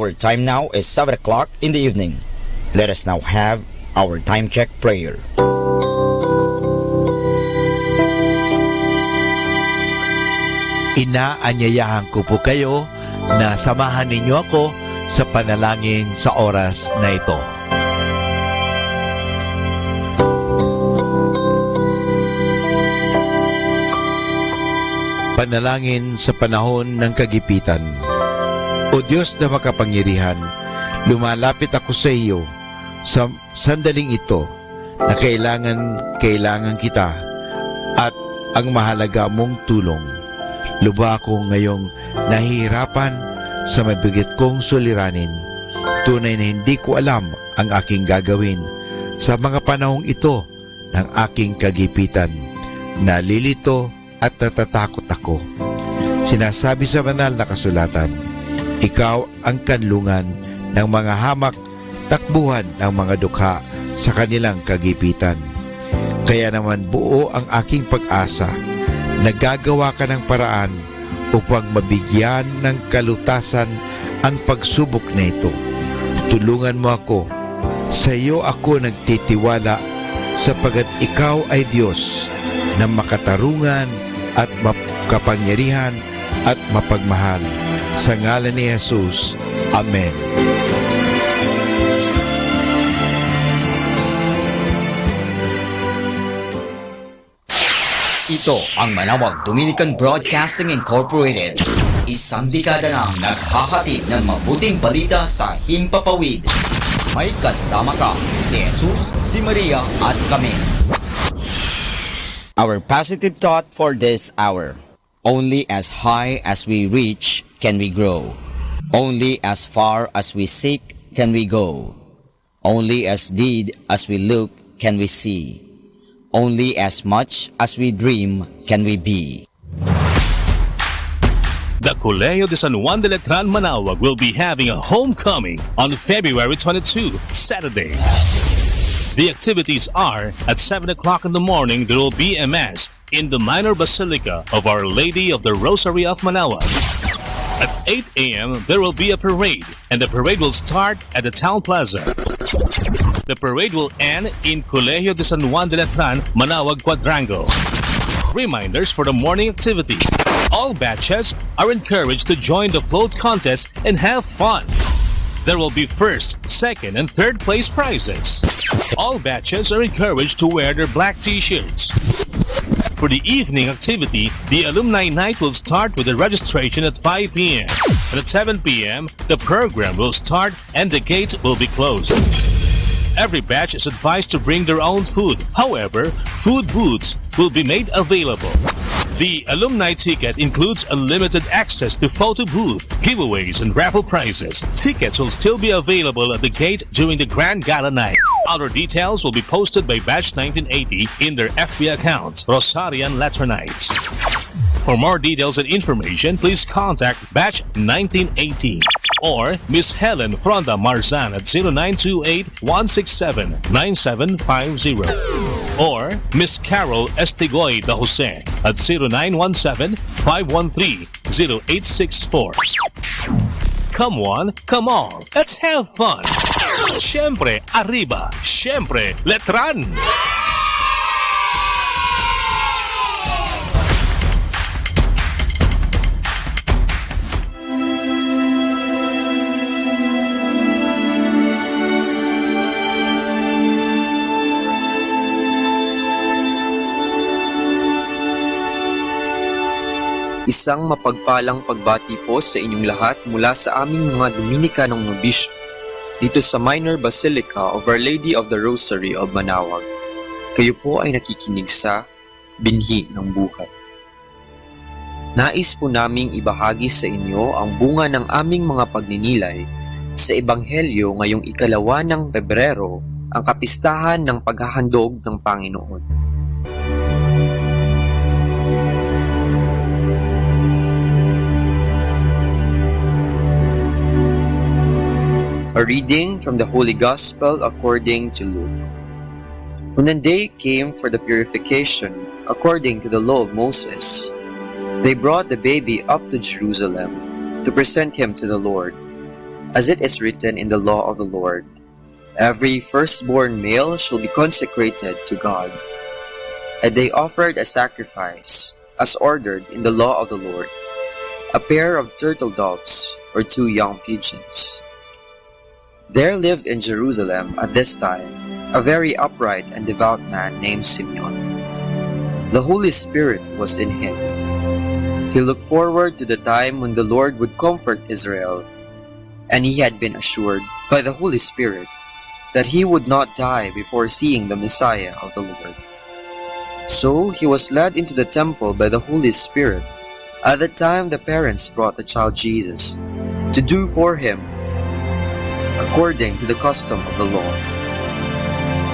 H: Our time now is 7 o'clock in the evening. Let us now have our time check prayer.
I: Inaanyayahan ko po kayo na samahan ninyo ako sa panalangin sa oras na ito. Panalangin sa panahon ng kagipitan. O Diyos na makapangyarihan, lumalapit ako sa iyo sa sandaling ito na kailangan kita at ang mahalaga mong tulong. Lubha ako ngayong nahihirapan sa mabigat kong suliranin. Tunay na hindi ko alam ang aking gagawin sa mga panahong ito ng aking kagipitan. Nalilito at natatakot ako. Sinasabi sa banal na kasulatan, ikaw ang kanlungan ng mga hamak, takbuhan ng mga dukha sa kanilang kagipitan. Kaya naman buo ang aking pag-asa. Nagagawa ka ng paraan upang mabigyan ng kalutasan ang pagsubok na ito. Tulungan mo ako. Sa iyo ako nagtitiwala sapagat ikaw ay Diyos na makatarungan at makapangyarihan at mapagmahal. Sa ngalan ni Jesus. Amen.
H: Ito ang Manawag Dominican Broadcasting Incorporated. Isang dekada nang naghahatid ng mabuting balita sa Himpapawid. May kasama ka, si Jesus, si Maria at kami. Our positive thought for this hour. Only as high as we reach can we grow. Only as far as we seek can we go. Only as deep as we look can we see. Only as much as we dream can we be.
L: The Colegio de San Juan de Letran Manawag will be having a homecoming on February 22, Saturday. The activities are, at 7 o'clock in the morning, there will be a Mass in the Minor Basilica of Our Lady of the Rosary of Manawag. At 8 a.m., there will be a parade, and the parade will start at the Town Plaza. The parade will end in Colegio de San Juan de Letran, Manawag Quadrangle. Reminders for the morning activity. All batches are encouraged to join the float contest and have fun. There will be first, second, and third place prizes. All batches are encouraged to wear their black t-shirts. For the evening activity, the Alumni Night will start with the registration at 5 p.m. And at 7 p.m., the program will start and the gates will be closed. Every batch is advised to bring their own food. However, food booths will be made available. The alumni ticket includes unlimited access to photo booth, giveaways, and raffle prizes. Tickets will still be available at the gate during the Grand Gala night. Other details will be posted by Batch 1980 in their FB account, Rosarian Laternites. For more details and information, please contact Batch 1980 or Miss Helen Fronda Marzan at 0928-167-9750 or Miss Carol Estigoy de Jose at 0917-513-0864. Come on, let's have fun! Siyempre, arriba! Siyempre, letran!
W: Isang mapagpalang pagbati po sa inyong lahat mula sa aming mga Dominicanong nobisyo dito sa Minor Basilica of Our Lady of the Rosary of Manawag. Kayo po ay nakikinig sa Binhi ng Buhay. Nais po naming ibahagi sa inyo ang bunga ng aming mga pagninilay sa Ebanghelyo ngayong 2 ng Pebrero, ang kapistahan ng paghahandog ng Panginoon. A reading from the Holy Gospel according to Luke. When the day came for the purification, according to the law of Moses, they brought the baby up to Jerusalem to present him to the Lord. As it is written in the law of the Lord, every firstborn male shall be consecrated to God. And they offered a sacrifice, as ordered in the law of the Lord, a pair of turtle doves or 2 young pigeons. There lived in Jerusalem at this time a very upright and devout man named Simeon. The Holy Spirit was in him. He looked forward to the time when the Lord would comfort Israel, and he had been assured by the Holy Spirit that he would not die before seeing the Messiah of the Lord. So he was led into the temple by the Holy Spirit at the time the parents brought the child Jesus to do for him according to the custom of the law.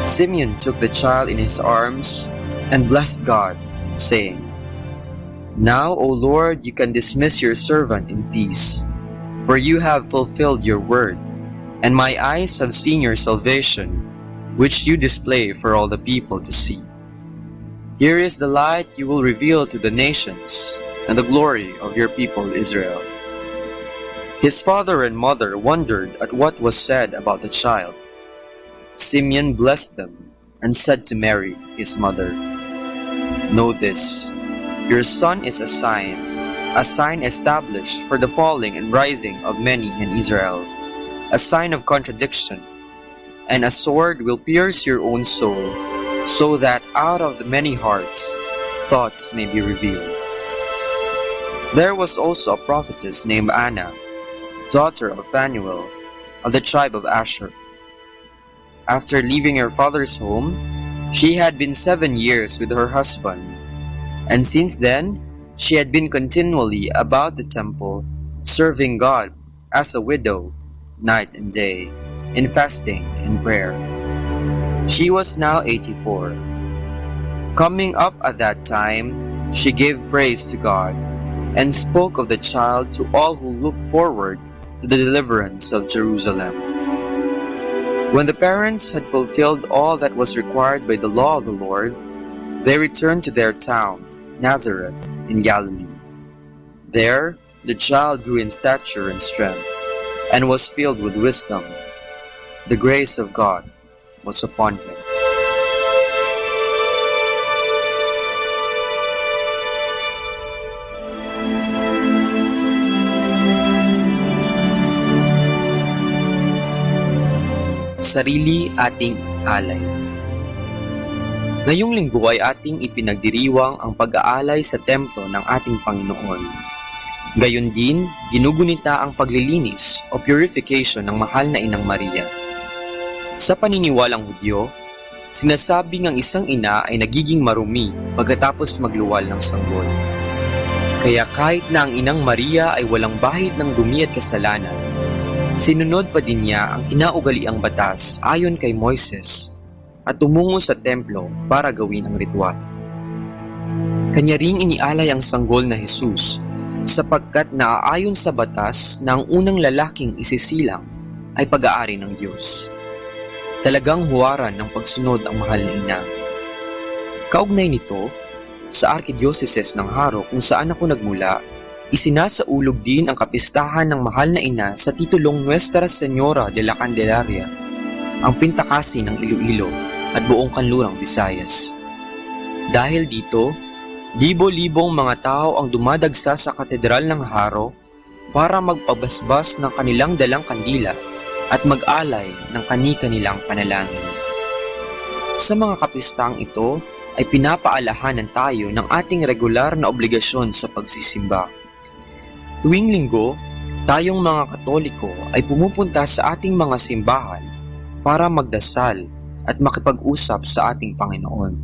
W: Simeon took the child in his arms and blessed God, saying, "Now, O Lord, you can dismiss your servant in peace, for you have fulfilled your word, and my eyes have seen your salvation, which you display for all the people to see. Here is the light you will reveal to the nations, and the glory of your people Israel." His father and mother wondered at what was said about the child. Simeon blessed them and said to Mary, his mother, "Know this, your son is a sign established for the falling and rising of many in Israel, a sign of contradiction, and a sword will pierce your own soul, so that out of the many hearts thoughts may be revealed." There was also a prophetess named Anna, daughter of Phanuel, of the tribe of Asher. After leaving her father's home, she had been 7 years with her husband, and since then she had been continually about the temple, serving God as a widow, night and day, in fasting and prayer. She was now 84. Coming up at that time, she gave praise to God and spoke of the child to all who looked forward to the deliverance of Jerusalem. When the parents had fulfilled all that was required by the law of the Lord, they returned to their town, Nazareth, in Galilee. There, the child grew in stature and strength, and was filled with wisdom. The grace of God was upon him. Sarili ating alay. Ngayong linggo ay ating ipinagdiriwang ang pag-aalay sa templo ng ating Panginoon. Gayon din, ginugunita ang paglilinis o purification ng mahal na Inang Maria. Sa paniniwalang Hudyo, sinasabing ang isang ina ay nagiging marumi pagkatapos magluwal ng sanggol. Kaya kahit na ang Inang Maria ay walang bahid ng dumi at kasalanan, sinunod pa din niya ang kinaugaliang batas ayon kay Moises at tumungo sa templo para gawin ang ritual. Kanya ring inialay ang sanggol na Jesus sapagkat naaayon sa batas na ang unang lalaking isisilang ay pag-aari ng Diyos. Talagang huwaran ng pagsunod ang mahal na ina. Kaugnay nito, sa Arkidiocese ng Haro kung saan ako nagmula, isinasaulog din ang kapistahan ng mahal na ina sa titulong Nuestra Señora de la Candelaria, ang pintakasi ng Iloilo at buong kanlurang Visayas. Dahil dito, libo-libong mga tao ang dumadagsa sa katedral ng Haro para magpabasbas ng kanilang dalang kandila at mag-alay ng kani-kanilang panalangin. Sa mga kapistang ito ay pinapaalahanan tayo ng ating regular na obligasyon sa pagsisimba. Tuwing linggo, tayong mga Katoliko ay pumupunta sa ating mga simbahan para magdasal at makipag-usap sa ating Panginoon.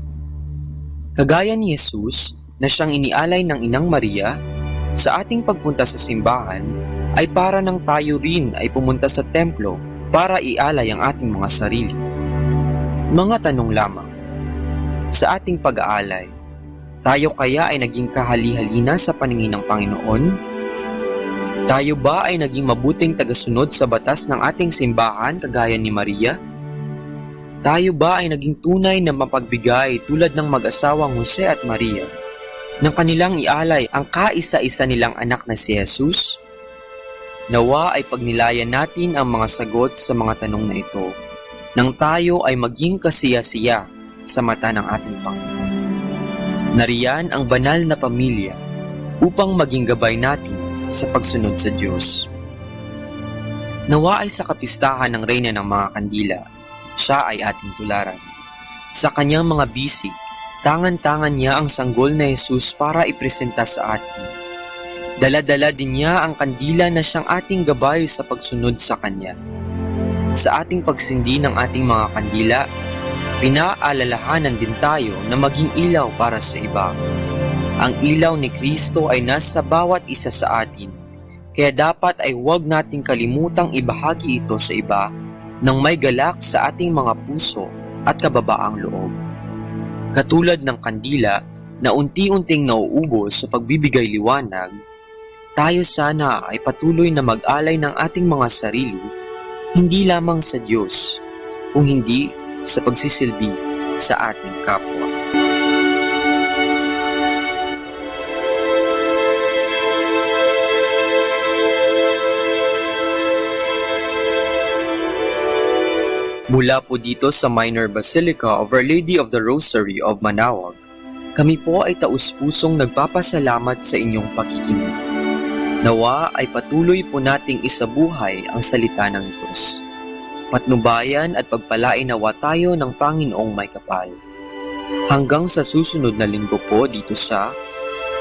W: Kagaya ni Jesus na siyang inialay ng Inang Maria, sa ating pagpunta sa simbahan ay para nang tayo rin ay pumunta sa templo para ialay ang ating mga sarili. Mga tanong lamang. Sa ating pag-aalay, tayo kaya ay naging kahali-halina sa paningin ng Panginoon? Tayo ba ay naging mabuting tagasunod sa batas ng ating simbahan kagaya ni Maria? Tayo ba ay naging tunay na mapagbigay tulad ng mag-asawang Jose at Maria nang kanilang ialay ang kaisa-isa nilang anak na si Jesus? Nawa ay pagnilayan natin ang mga sagot sa mga tanong na ito nang tayo ay maging kasiya-siya sa mata ng ating Panginoon. Nariyan ang banal na pamilya upang maging gabay natin sa pagsunod sa Diyos. Nawa ay sa kapistahan ng Reyna ng mga Kandila, siya ay ating tularan. Sa kanyang mga bisig, tangan-tangan niya ang sanggol na Jesus para ipresenta sa atin. Dala-dala din niya ang kandila na siyang ating gabay sa pagsunod sa Kanya. Sa ating pagsindi ng ating mga kandila, pinaalalahanan din tayo na maging ilaw para sa iba. Ang ilaw ni Kristo ay nasa bawat isa sa atin, kaya dapat ay huwag nating kalimutang ibahagi ito sa iba nang may galak sa ating mga puso at kababaang loob. Katulad ng kandila na unti-unting nauubos sa pagbibigay liwanag, tayo sana ay patuloy na mag-alay ng ating mga sarili, hindi lamang sa Diyos, kung hindi sa pagsisilbi sa ating kapwa. Mula po dito sa Minor Basilica of Our Lady of the Rosary of Manaoag, kami po ay taus-pusong nagpapasalamat sa inyong pakikinig. Nawa ay patuloy po nating isabuhay ang salita ng Diyos. Patnubayan at pagpalain nawa tayo ng Panginoong may kapal. Hanggang sa susunod na linggo po dito sa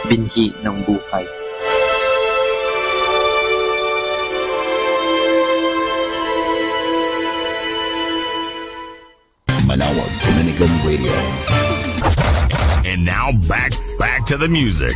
W: Binhi ng Buhay.
N: Manawag Dominican Radio. And now back to the music.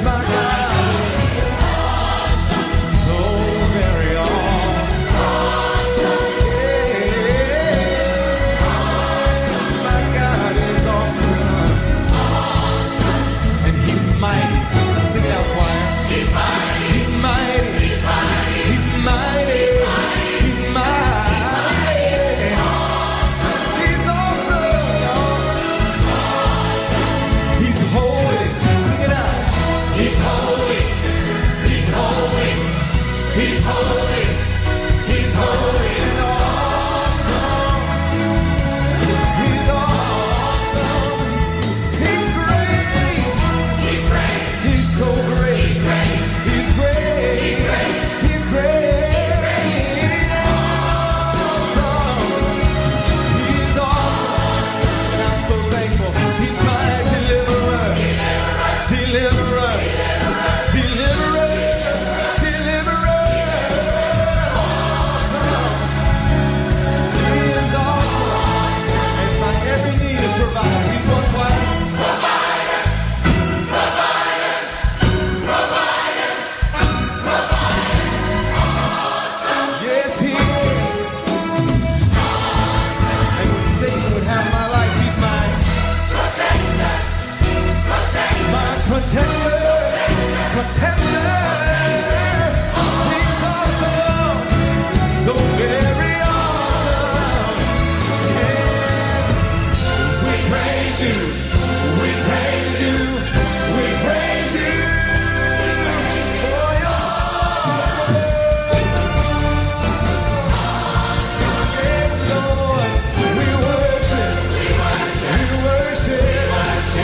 C: my God is awesome. So very awesome. Yeah. My God is awesome. And He's mighty. Sing it out, choir. He's mighty. He's mighty. He's mighty. He's mighty. He's mighty. He's awesome. He's holy. Sing it out. He's holy. He's holy. He's holy. He's holy and awesome. He's awesome. He's great. He's great. He's so great. He's great. He's great. He's great. He's great. Awesome. He's awesome. And I'm so thankful. He's my deliverer. Deliverer. Deliverer. Deliverer. Awesome. He is awesome. And my every need is provided. He's one choir. Provider. Provider. Provider. Provider. Awesome. Yes, He is. And when Satan would have my life, He's my protector. Protector. My protector. Protector. He's awesome. So very awesome. Yeah. We praise You. We praise You. We praise You. For Your awesome. Yes, Lord. We worship. We worship. We worship.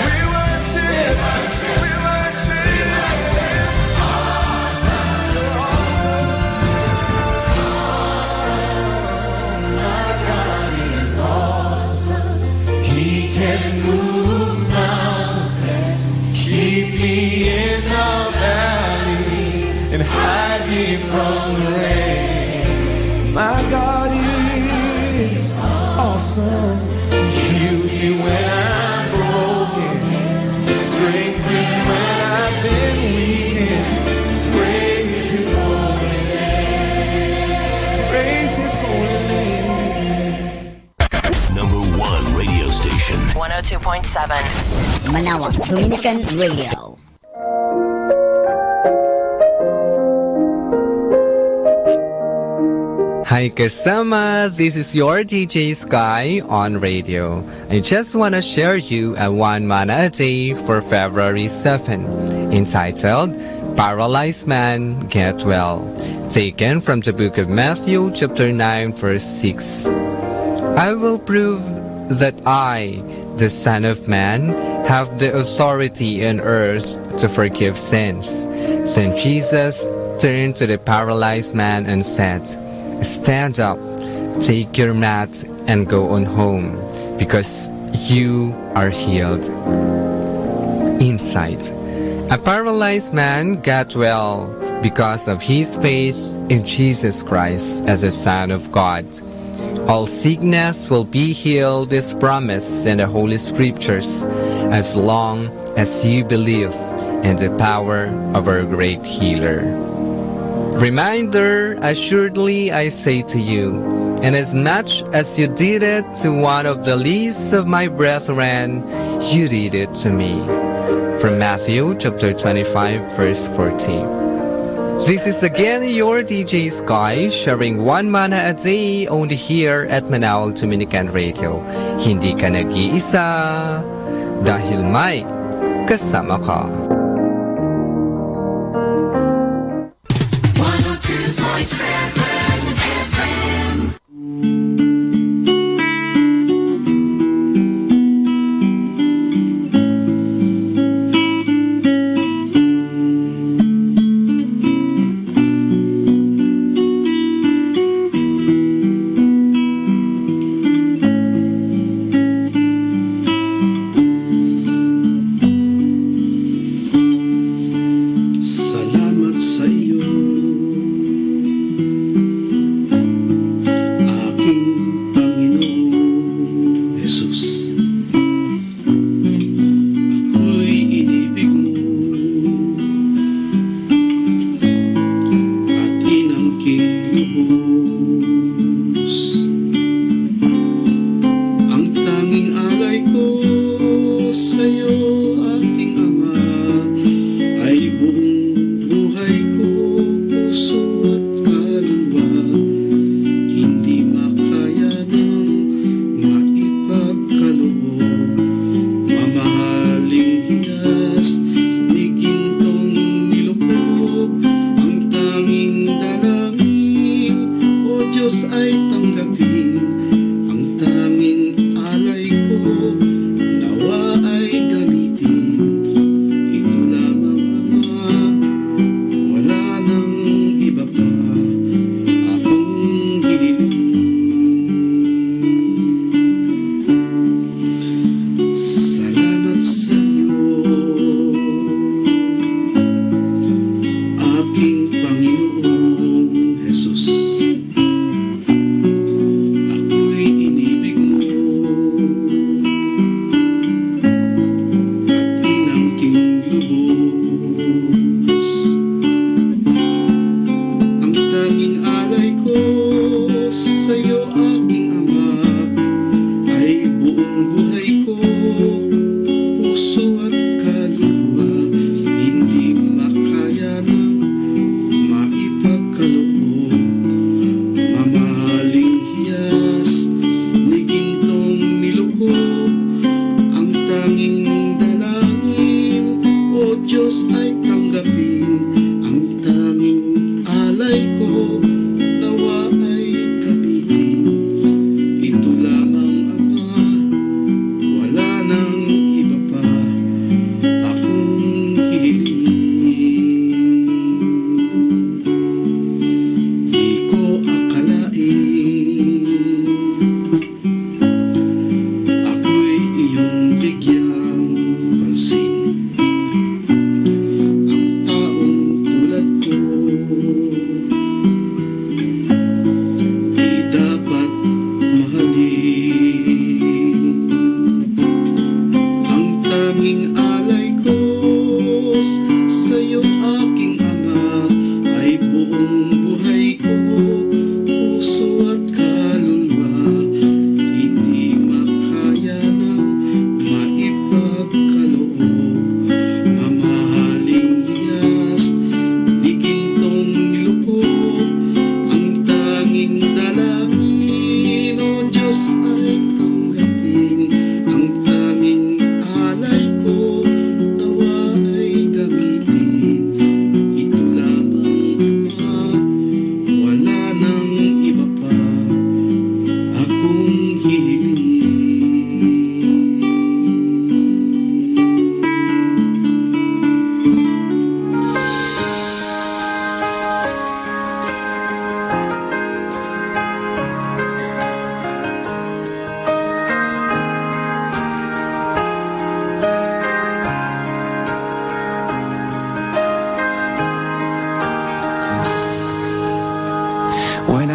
C: We worship. We worship. You're awesome. My God is awesome. He can move mountains, keep me in the valley, and hide me from the rain. My God is awesome. He heals me when I'm broken. Strengthens me when I've been weakened. Praise His holy name. Praise His holy name.
N: Number 1 radio station.
F: 102.7.
K: Manawag Dominican Radio.
E: Hi kasama, this is your DJ Sky on radio. I just want to share you a one manna a day for February 7, entitled Paralyzed Man Get Well, taken from the book of Matthew chapter 9 verse 6. I will prove that I, the Son of Man, have the authority on earth to forgive sins. Then Jesus turned to the paralyzed man and said, "Stand up, take your mat, and go on home, because you are healed." Insight: a paralyzed man got well because of his faith in Jesus Christ as the Son of God. All sickness will be healed is promised in the Holy Scriptures as long as you believe in the power of our great healer. Reminder, assuredly I say to you, inasmuch as you did it to one of the least of my brethren, you did it to me. From Matthew chapter 25 verse 14. This is again your DJ Sky, sharing one manna a day only here at Manawag Dominican Radio. Hindi ka nag-iisa dahil may kasama ka.
C: 102.7 FM.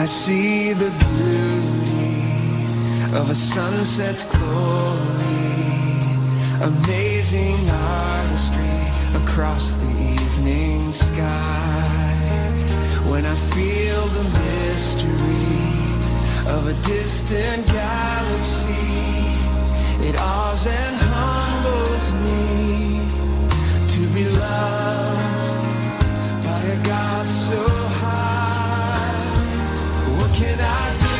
C: see the beauty of a sunset's glory, amazing artistry across the evening sky. When I feel the mystery of a distant galaxy, it awes and humbles me to be loved by a God so high. What can I do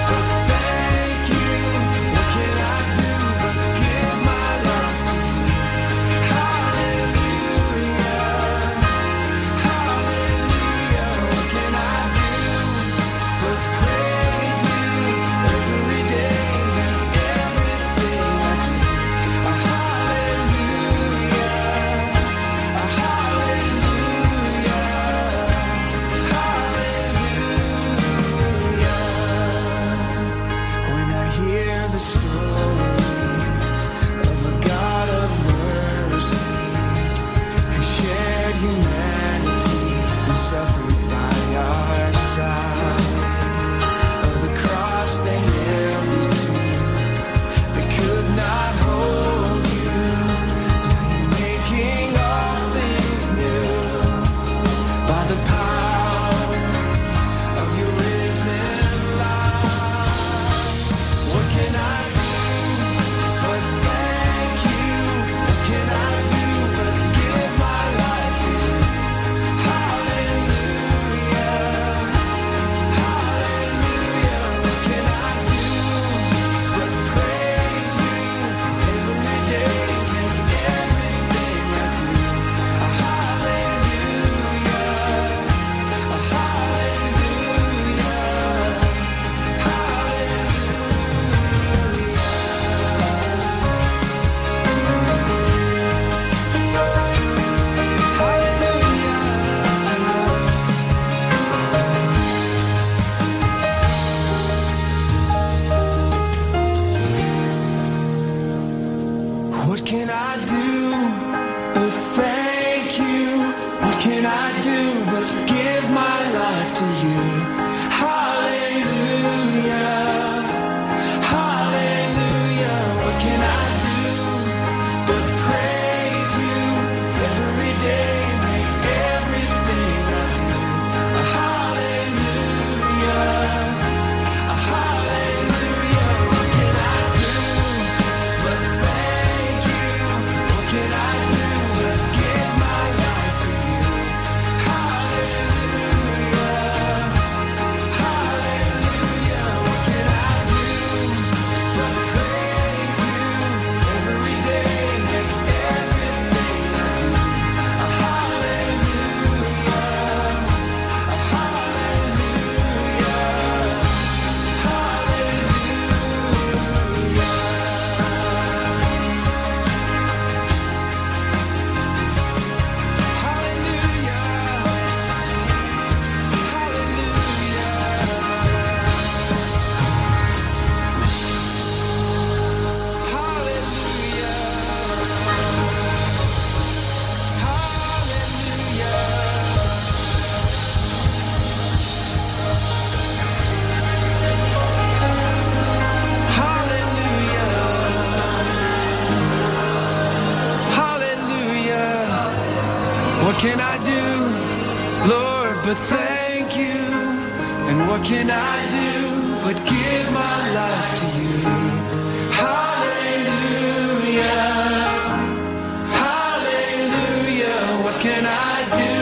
C: but thank you? What can I do but give my life to you? Hallelujah, hallelujah. What can I do but praise you every day and everything I do? Hallelujah, hallelujah, hallelujah. When I hear the story of a God of mercy who shared humanity and suffered by our side, of the cross they nailed you to, they could not hold you, making all things new by the power of your risen life. What can I do but thank you? What can I do but give my life to you? Hallelujah, hallelujah. What can I do but praise you every day and everything I do? Hallelujah, what can I do but thank you? What can I do but give my life to you? Hallelujah, hallelujah. What can I do but praise you every day, make everything I do? Hallelujah, hallelujah. What can I do but thank you? What can I do but give my life to you? Hallelujah, hallelujah. What can I do but praise you every day, make everything I do? Hallelujah, hallelujah. What can I do, Lord, but thank you? And what can I do but give my life to you? Hallelujah, hallelujah. What can I do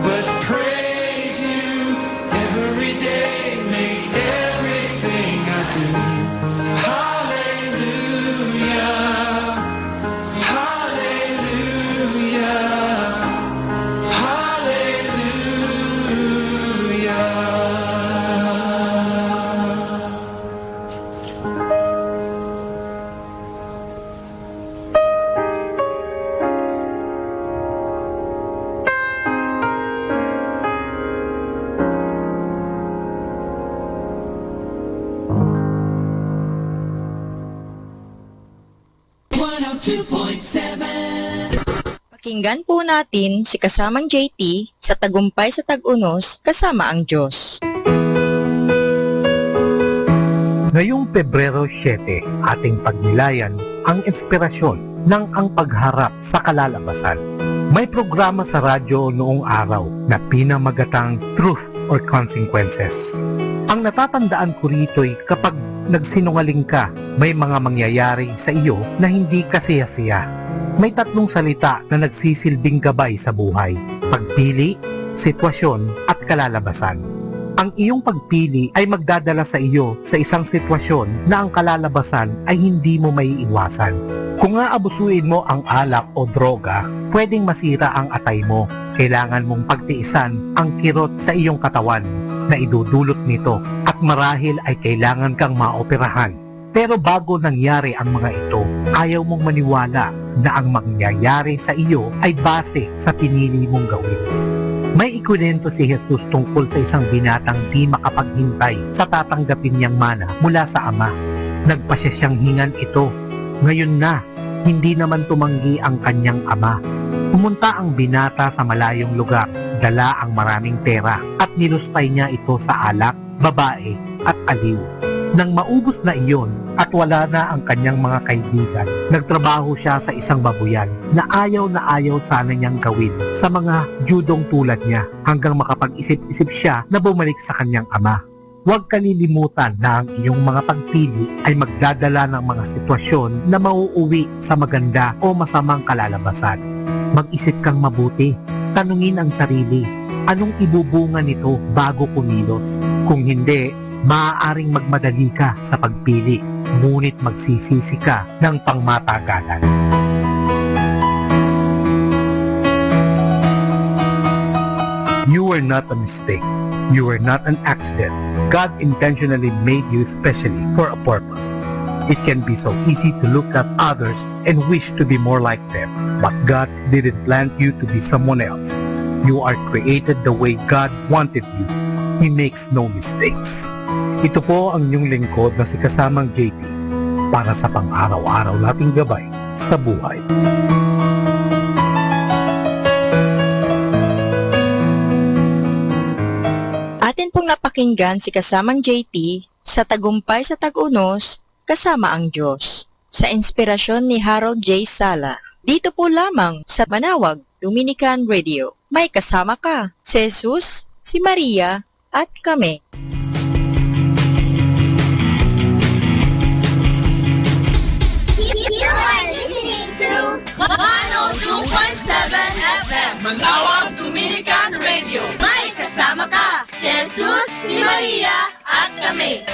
C: but praise you every day, make everything I do? Hallelujah, hallelujah,
J: Pakinggan po natin si kasamang JT sa Tagumpay sa Tag-Unos kasama ang Diyos. Ngayong Pebrero 7, ating pagnilayan ang inspirasyon ng ang pagharap sa kalalabasan. May programa sa radyo noong araw na pinamagatang Truth or Consequences. Ang natatandaan ko rito'y kapag nagsinungaling ka, may mga mangyayari sa iyo na hindi kasiyasiya. May 3 salita na nagsisilbing gabay sa buhay: pagpili, sitwasyon, at kalalabasan. Ang iyong pagpili ay magdadala sa iyo sa isang sitwasyon na ang kalalabasan ay hindi mo maiiwasan. Kung aabusuin mo ang alak o droga, pwedeng masira ang atay mo. Kailangan mong pagtiisan ang kirot sa iyong katawan na idudulot nito at marahil ay kailangan kang maoperahan. Pero bago nangyari ang mga ito, ayaw mong maniwala na ang mangyayari sa iyo ay base sa pinili mong gawin. May ikwento si Jesus tungkol sa isang binatang di makapaghintay sa tatanggapin niyang mana mula sa Ama. Nagpasya siyang hingan ito. Ngayon na, hindi naman tumanggi ang kanyang ama. Pumunta ang binata sa malayong lugar, dala ang maraming pera at nilustay niya ito sa alak, babae at aliw. Nang maubos na iyon at wala na ang kanyang mga kaibigan, nagtrabaho siya sa isang babuyan na ayaw sana niyang gawin sa mga judong tulad niya hanggang makapag-isip-isip siya na bumalik sa kanyang ama. Huwag kalilimutan na ang iyong mga pagpili ay magdadala ng mga sitwasyon na mauuwi sa maganda o masamang kalalabasan. Mag-isip kang mabuti. Tanungin ang sarili, anong ibubunga nito bago kumilos? Kung hindi, maaaring magmadali ka sa pagpili, ngunit magsisisi ka ng pangmatagalan. You are not a mistake. You are not an accident. God intentionally made you specially for a purpose. It can be so easy to look at others and wish to be more like them, but God didn't plan you to be someone else. You are created the way God wanted you. He makes no mistakes. Ito po ang inyong lingkod na si Kasamang JT para sa pang-araw-araw nating gabay sa buhay.
O: Atin pong napakinggan si Kasamang JT sa Tagumpay sa Tag-Unos, Kasama ang Diyos, sa inspirasyon ni Harold J. Sala. Dito po lamang sa Manawag Dominican Radio. May kasama ka, si Jesus, si Maria, at kami.
G: You are listening to 102.7 FM
C: Manawag Dominican Radio.
G: May kasama ka, si Jesus, si Maria, at kami.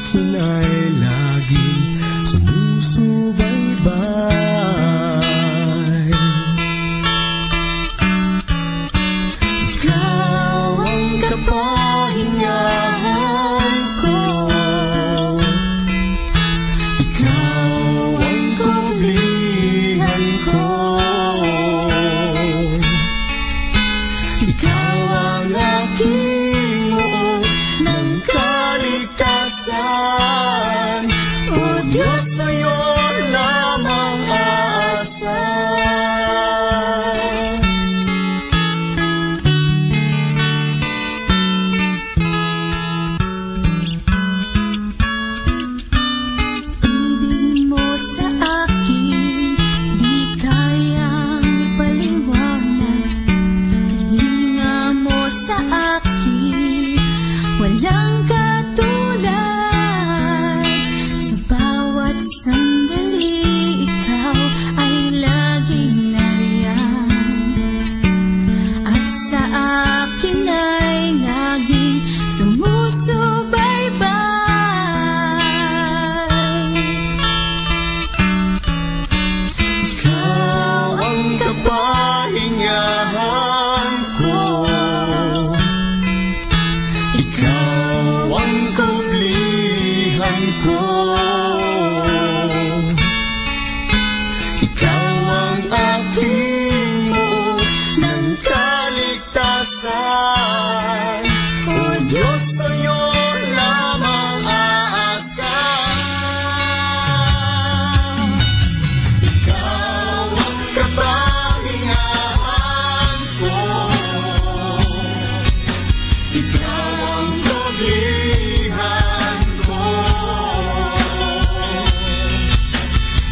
C: akin ay laging sumusubaybay. Ikaw ang kapahingahan ko, ikaw ang kublihan ko, ikaw ang aking muog ng kaligtasan. O Diyos, sa'yo lamang aasa. Ibig mo sa akin, di kayang ipaliwanag. Kalinga mo sa akin, walang katulad. Sa bawat sandali, ikaw ay laging nariyan. At sa akin ay laging sumusubaybay. Ikaw ang kapahingahan ko, ikaw ang kublihan ko, ikaw ang aking muog ng kaligtasan. O Diyos, sa'yo lamang aasa. Ikaw ang kapahingahan ko, ikaw ang kublihan ko,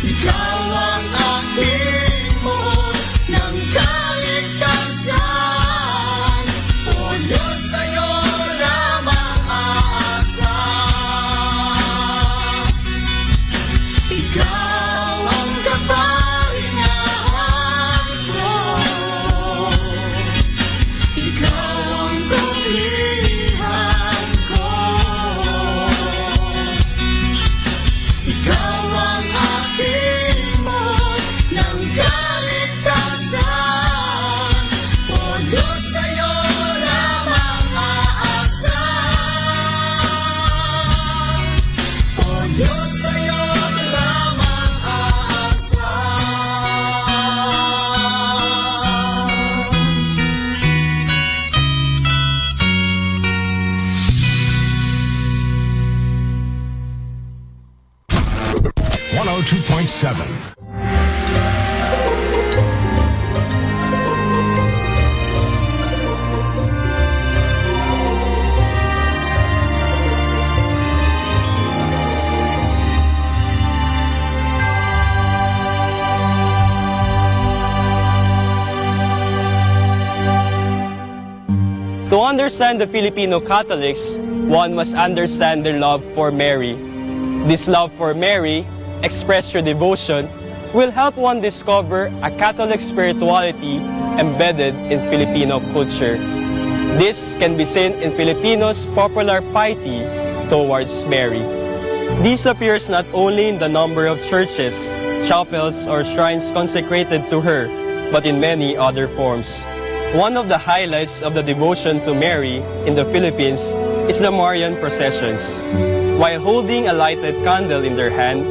C: ikaw ang aking muog ng kaligtasan. O Diyos, sa'yo lamang aasa. Ikaw ang kapahingahan ko, ikaw ang kublihan ko, ikaw ang aking muog ng kaligtasan. O Diyos, sa'yo lamang aasa. O Diyos, sa'yo lamang aasa.
N: 102.7.
P: To understand the Filipino Catholics, one must understand their love for Mary. This love for Mary, expressed through devotion, will help one discover a Catholic spirituality embedded in Filipino culture. This can be seen in Filipinos' popular piety towards Mary. This appears not only in the number of churches, chapels, or shrines consecrated to her, but in many other forms. One of the highlights of the devotion to Mary in the Philippines is the Marian processions. While holding a lighted candle in their hand,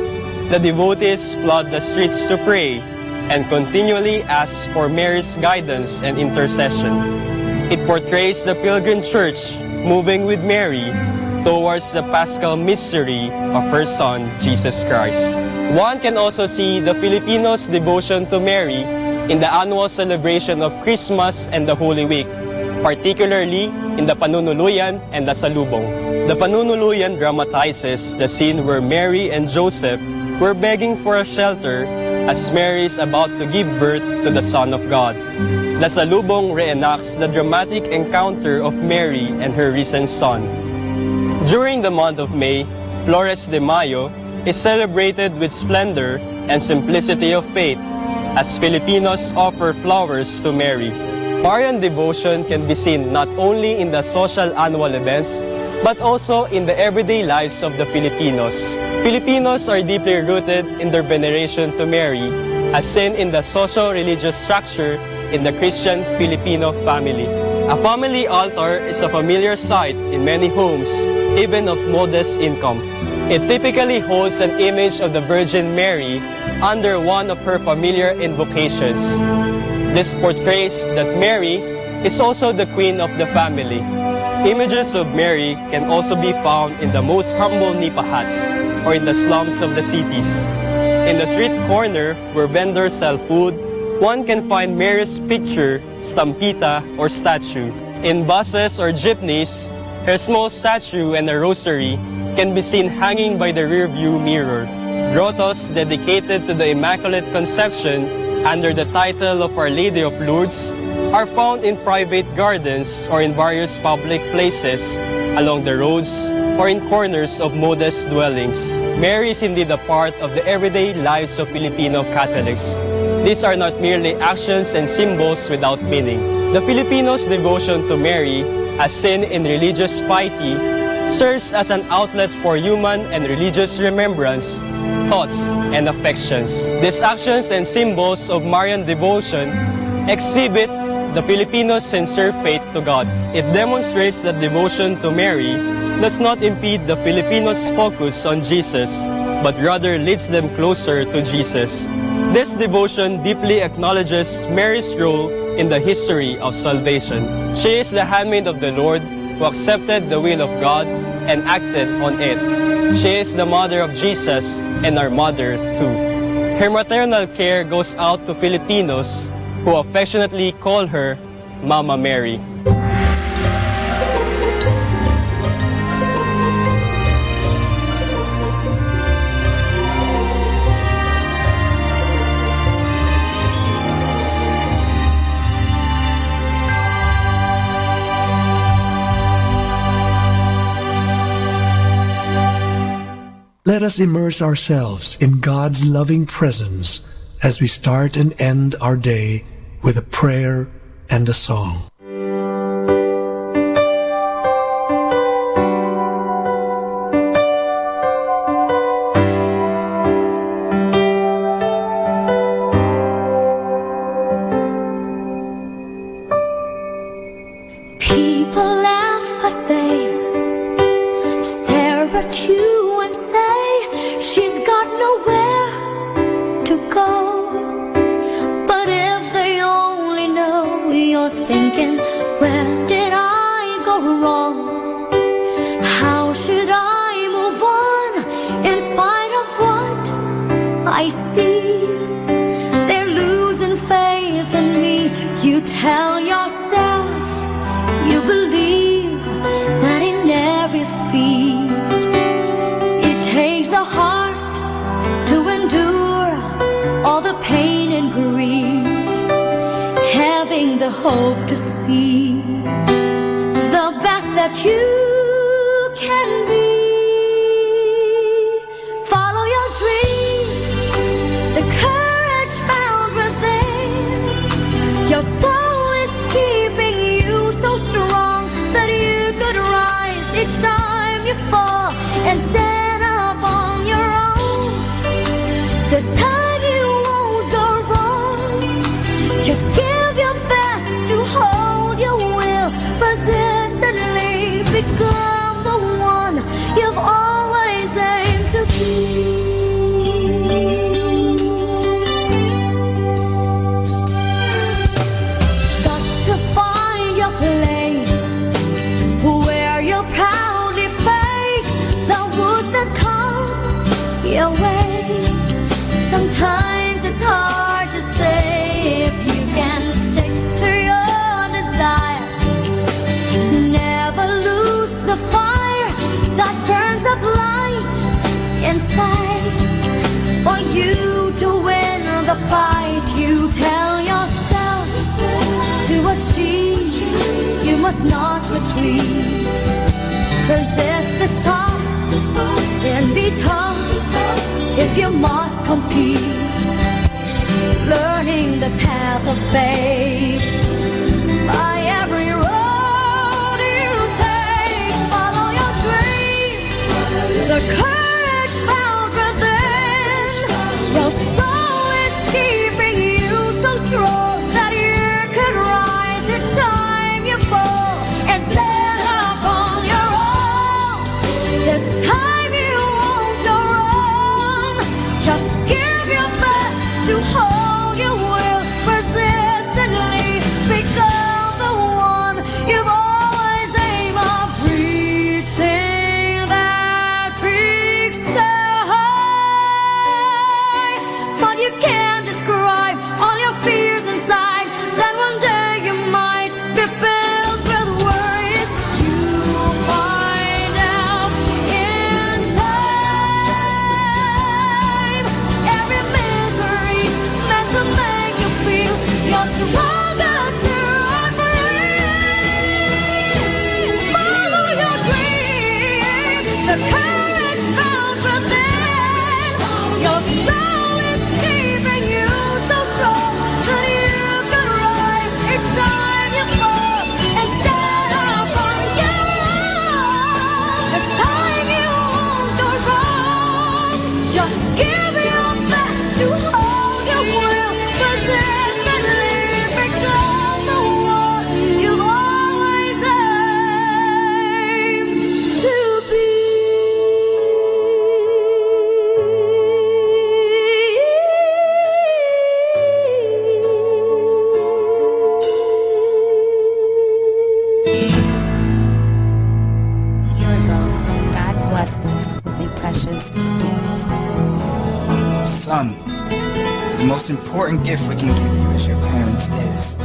P: the devotees flood the streets to pray and continually ask for Mary's guidance and intercession. It portrays the pilgrim church moving with Mary towards the Paschal mystery of her Son, Jesus Christ. One can also see the Filipinos' devotion to Mary in the annual celebration of Christmas and the Holy Week, particularly in the Panunuluyan and the Salubong. The Panunuluyan dramatizes the scene where Mary and Joseph were begging for a shelter as Mary is about to give birth to the Son of God. The Salubong reenacts the dramatic encounter of Mary and her risen Son. During the month of May, Flores de Mayo is celebrated with splendor and simplicity of faith as Filipinos offer flowers to Mary. Marian devotion can be seen not only in the social annual events, but also in the everyday lives of the Filipinos. Filipinos are deeply rooted in their veneration to Mary, as seen in the social-religious structure in the Christian Filipino family. A family altar is a familiar sight in many homes, even of modest income. It typically holds an image of the Virgin Mary under one of her familiar invocations. This portrays that Mary is also the queen of the family. Images of Mary can also be found in the most humble nipa huts or in the slums of the cities. In the street corner where vendors sell food, one can find Mary's picture, stampita, or statue. In buses or jeepneys, her small statue and a rosary can be seen hanging by the rear-view mirror. Grottos dedicated to the Immaculate Conception under the title of Our Lady of Lourdes are found in private gardens or in various public places, along the roads or in corners of modest dwellings. Mary is indeed a part of the everyday lives of Filipino Catholics. These are not merely actions and symbols without meaning. The Filipinos' devotion to Mary, as seen in religious piety, serves as an outlet for human and religious remembrance, thoughts, and affections. These actions and symbols of Marian devotion exhibit the Filipinos' sincere faith to God. It demonstrates that devotion to Mary does not impede the Filipinos' focus on Jesus, but rather leads them closer to Jesus. This devotion deeply acknowledges Mary's role in the history of salvation. She is the handmaid of the Lord who accepted the will of God and acted on it. She is the mother of Jesus and our mother too. Her maternal care goes out to Filipinos who affectionately call her Mama Mary.
Q: Let us immerse ourselves in God's loving presence as we start and end our day with a prayer and a song.
C: People laugh as they stare at you and say she's got nowhere to go. But if they only know you're thinking, where did I go wrong? How should I move on in spite of what I see? They're losing faith in me. You tell yourself you believe that in every feat it takes a heart to endure all the pain and grief, having the hope to see the best that you can be. Follow your dreams, the courage found within. Your soul is keeping you so strong that you could rise each time you fall and stand up on your own. This time you won't go wrong. Just give your best to hold your will persistently. Become the one you've always aimed to be. Got to find your place where you'll proudly face the woes that come your way. Sometimes it's hard to say if you can stick to your desire. Never lose the fire that burns up light inside. For you to win the fight, you tell yourself to achieve, you must not retreat. Resist this toss and be tough if you must compete. Learning the path of faith by every road you take. Follow your the courage found within. Your soul is keeping you so strong that you could rise each time you fall and stand up on your own. This time you won't go wrong. Just give your best to hold your will persistently. Become the one you've always aimed of reaching that peak so high. But you can't describe all your fears inside. Then one day you might be filled with worries. You'll find out in time. Every misery meant to make you feel you're stronger to breathe. Follow your dream, the courage found within. Your soul is keeping you so strong that you can rise each time you fall and stand up on your own. This time you won't go wrong. Just give your best to hold your will persistently. Become the one you've always aimed to be.
B: Here we go. God blessed us with a precious gift.
T: Son, the most important gift we can give you as your parents is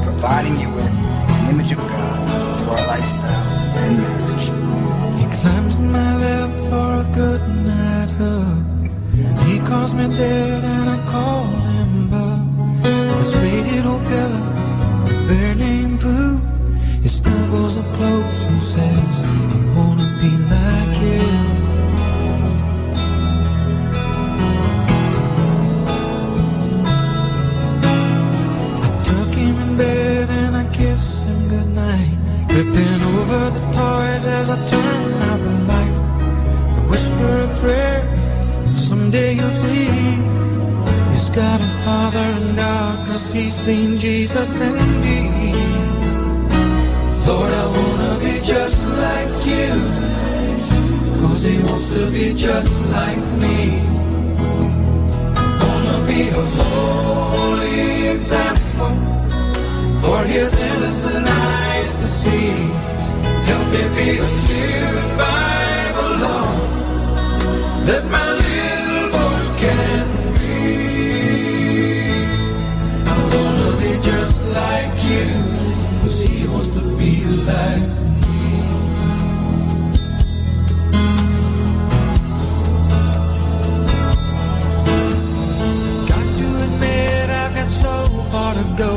T: providing you with an image of God through our lifestyle and marriage.
C: He climbs my lap for a good night hug. He calls me dad and I call him bub. With his rated old pillow, a bear named Pooh. He snuggles up close and says, I wanna be like you. I tuck him in bed and I kiss him goodnight, flipping over the toys as I turn out the light. I whisper a prayer that someday he'll see. He's got a father in God, 'cause he's seen Jesus in me. Lord, I wanna be just like you, 'cause he wants to be just like me. Wanna be a holy example for his innocent eyes to see. Help me be a living Bible, Lord, that my little boy can read. I wanna be just like you, 'cause he wants to be like me. Got to admit I've got so far to go,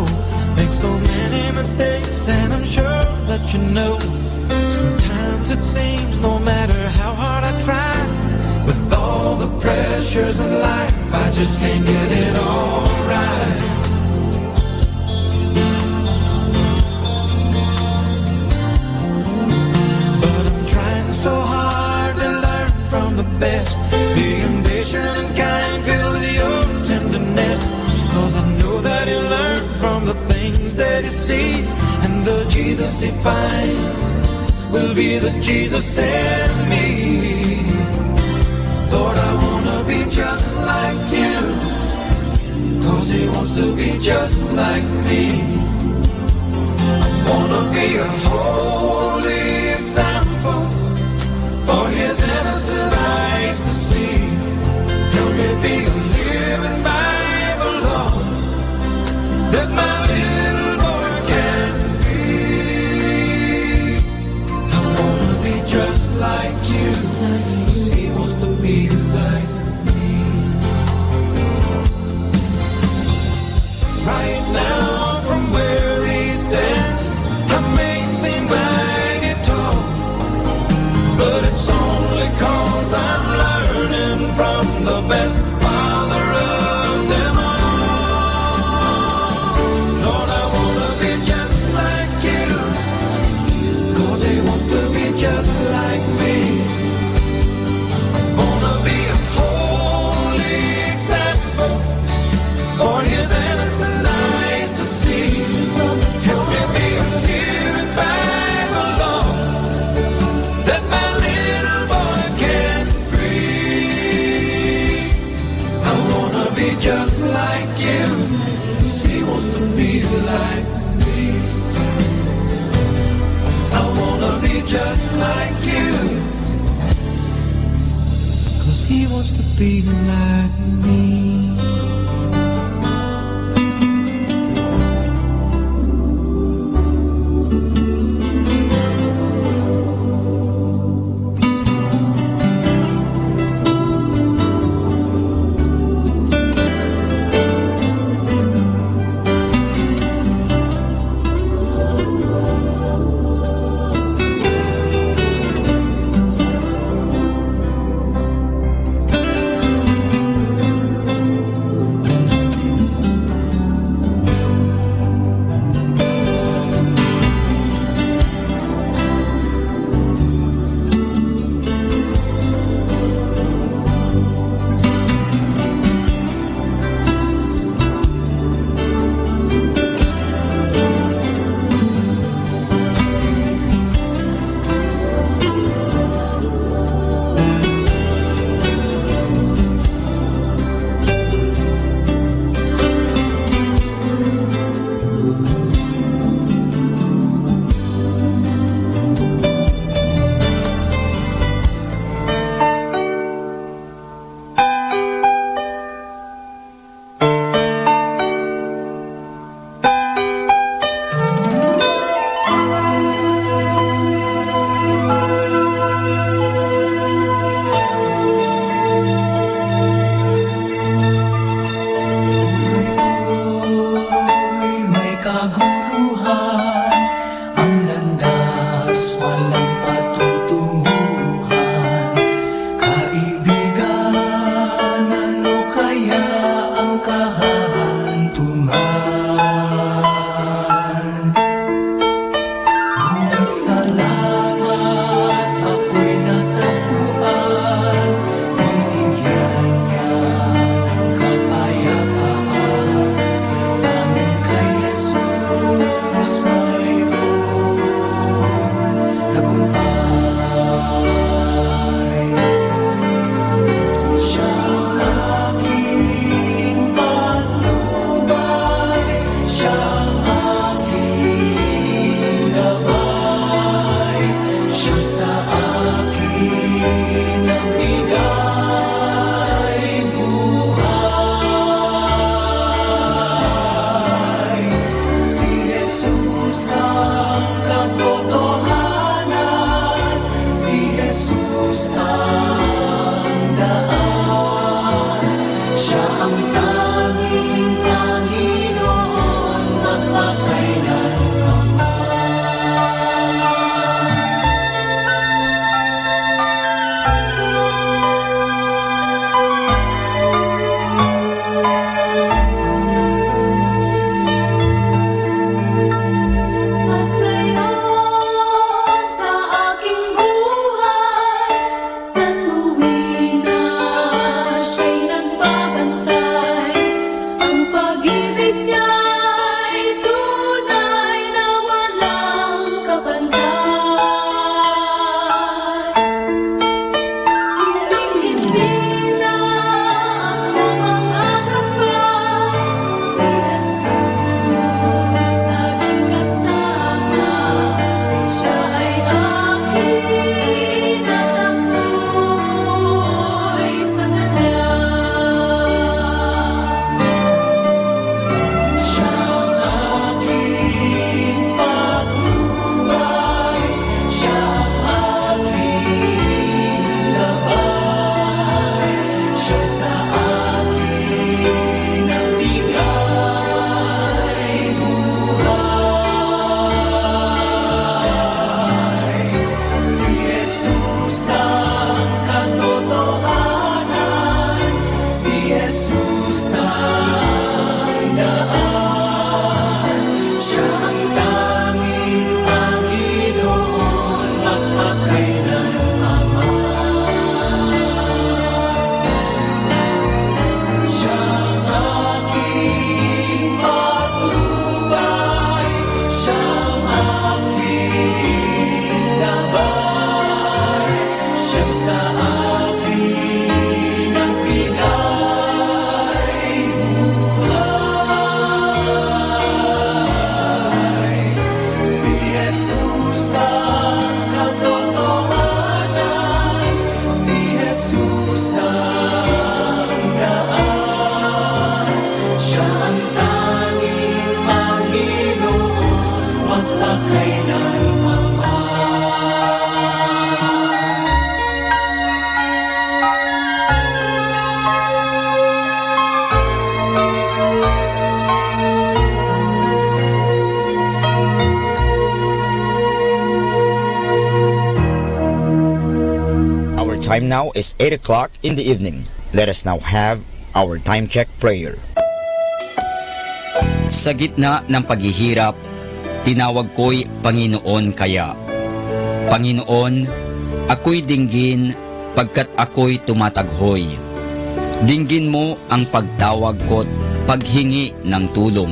C: make so many mistakes, and I'm sure that you know. Sometimes it seems no matter how hard I try, with all the pressures in life, I just can't get it all right. But I'm trying so hard to learn from the best, being patient and kind, filled with your tenderness. 'Cause I know that he'll learn from the things that he sees, and the Jesus he finds will be the Jesus in me. Lord, I wanna be just like you, 'cause he wants to be just like me. I wanna be a holy example for his innocent eyes to see. Help me be a living Bible, Lord, that my little boy can read. I wanna be just like you, 'cause he wants to be like me. Right now, from where he stands, I may seem mighty tall, but it's only 'cause I'm learning from the best father of them all. Lord, I wanna be just like you, 'cause he wants to be just like me. I He wants to be like me. Ang katotohanan, si Jesus na
H: time now is 8 o'clock in the evening. Let us now have our time check prayer. Sa gitna ng paghihirap, tinawag ko'y Panginoon kaya. Panginoon, ako'y dinggin pagkat ako'y tumataghoy. Dinggin mo ang pagtawag ko't paghingi ng tulong.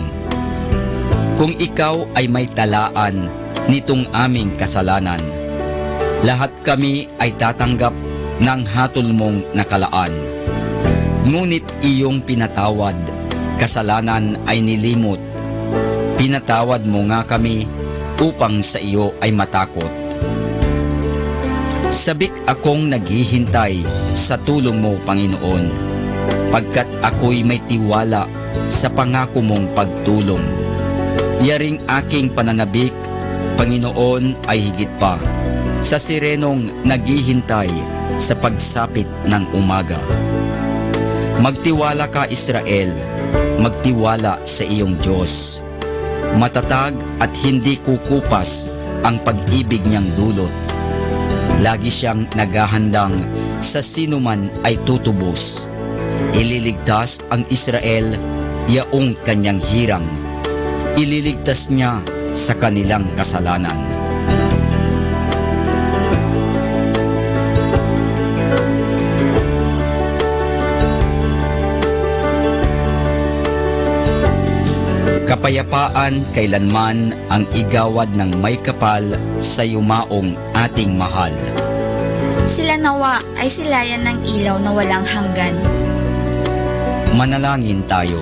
H: Kung ikaw ay may talaan nitong aming kasalanan, lahat kami ay tatanggap ng hatol mong nakalaan. Ngunit iyong pinatawad, kasalanan ay nilimot. Pinatawad mo nga kami upang sa iyo ay matakot. Sabik akong naghihintay sa tulong mo, Panginoon, pagkat ako'y may tiwala sa pangako mong pagtulong. Yaring aking pananabik, Panginoon, ay higit pa sa sirenong naghihintay sa pagsapit ng umaga. Magtiwala ka, Israel, magtiwala sa iyong Diyos. Matatag at hindi kukupas ang pag-ibig niyang dulot. Lagi siyang naghahandang sa sinuman ay tutubos. Ililigtas ang Israel, yaong kanyang hirang. Ililigtas niya sa kanilang kasalanan. Kapayapaan kailanman ang igawad ng may kapal sa yumaong ating mahal.
S: Sila nawa ay silayan ng ilaw na walang hanggan.
H: Manalangin tayo.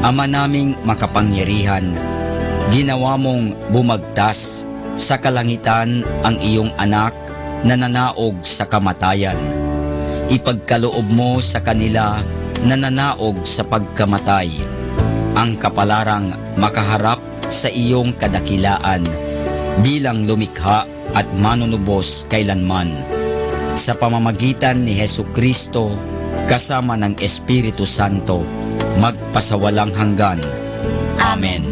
H: Ama naming makapangyarihan, ginawa mong bumagtas sa kalangitan ang iyong anak na nanaog sa kamatayan. Ipagkaloob mo sa kanila na nanaog sa pagkamatay ang kapalarang makaharap sa iyong kadakilaan bilang lumikha at manunubos kailanman. Sa pamamagitan ni Hesukristo kasama ng Espiritu Santo, magpasawalang hanggan. Amen.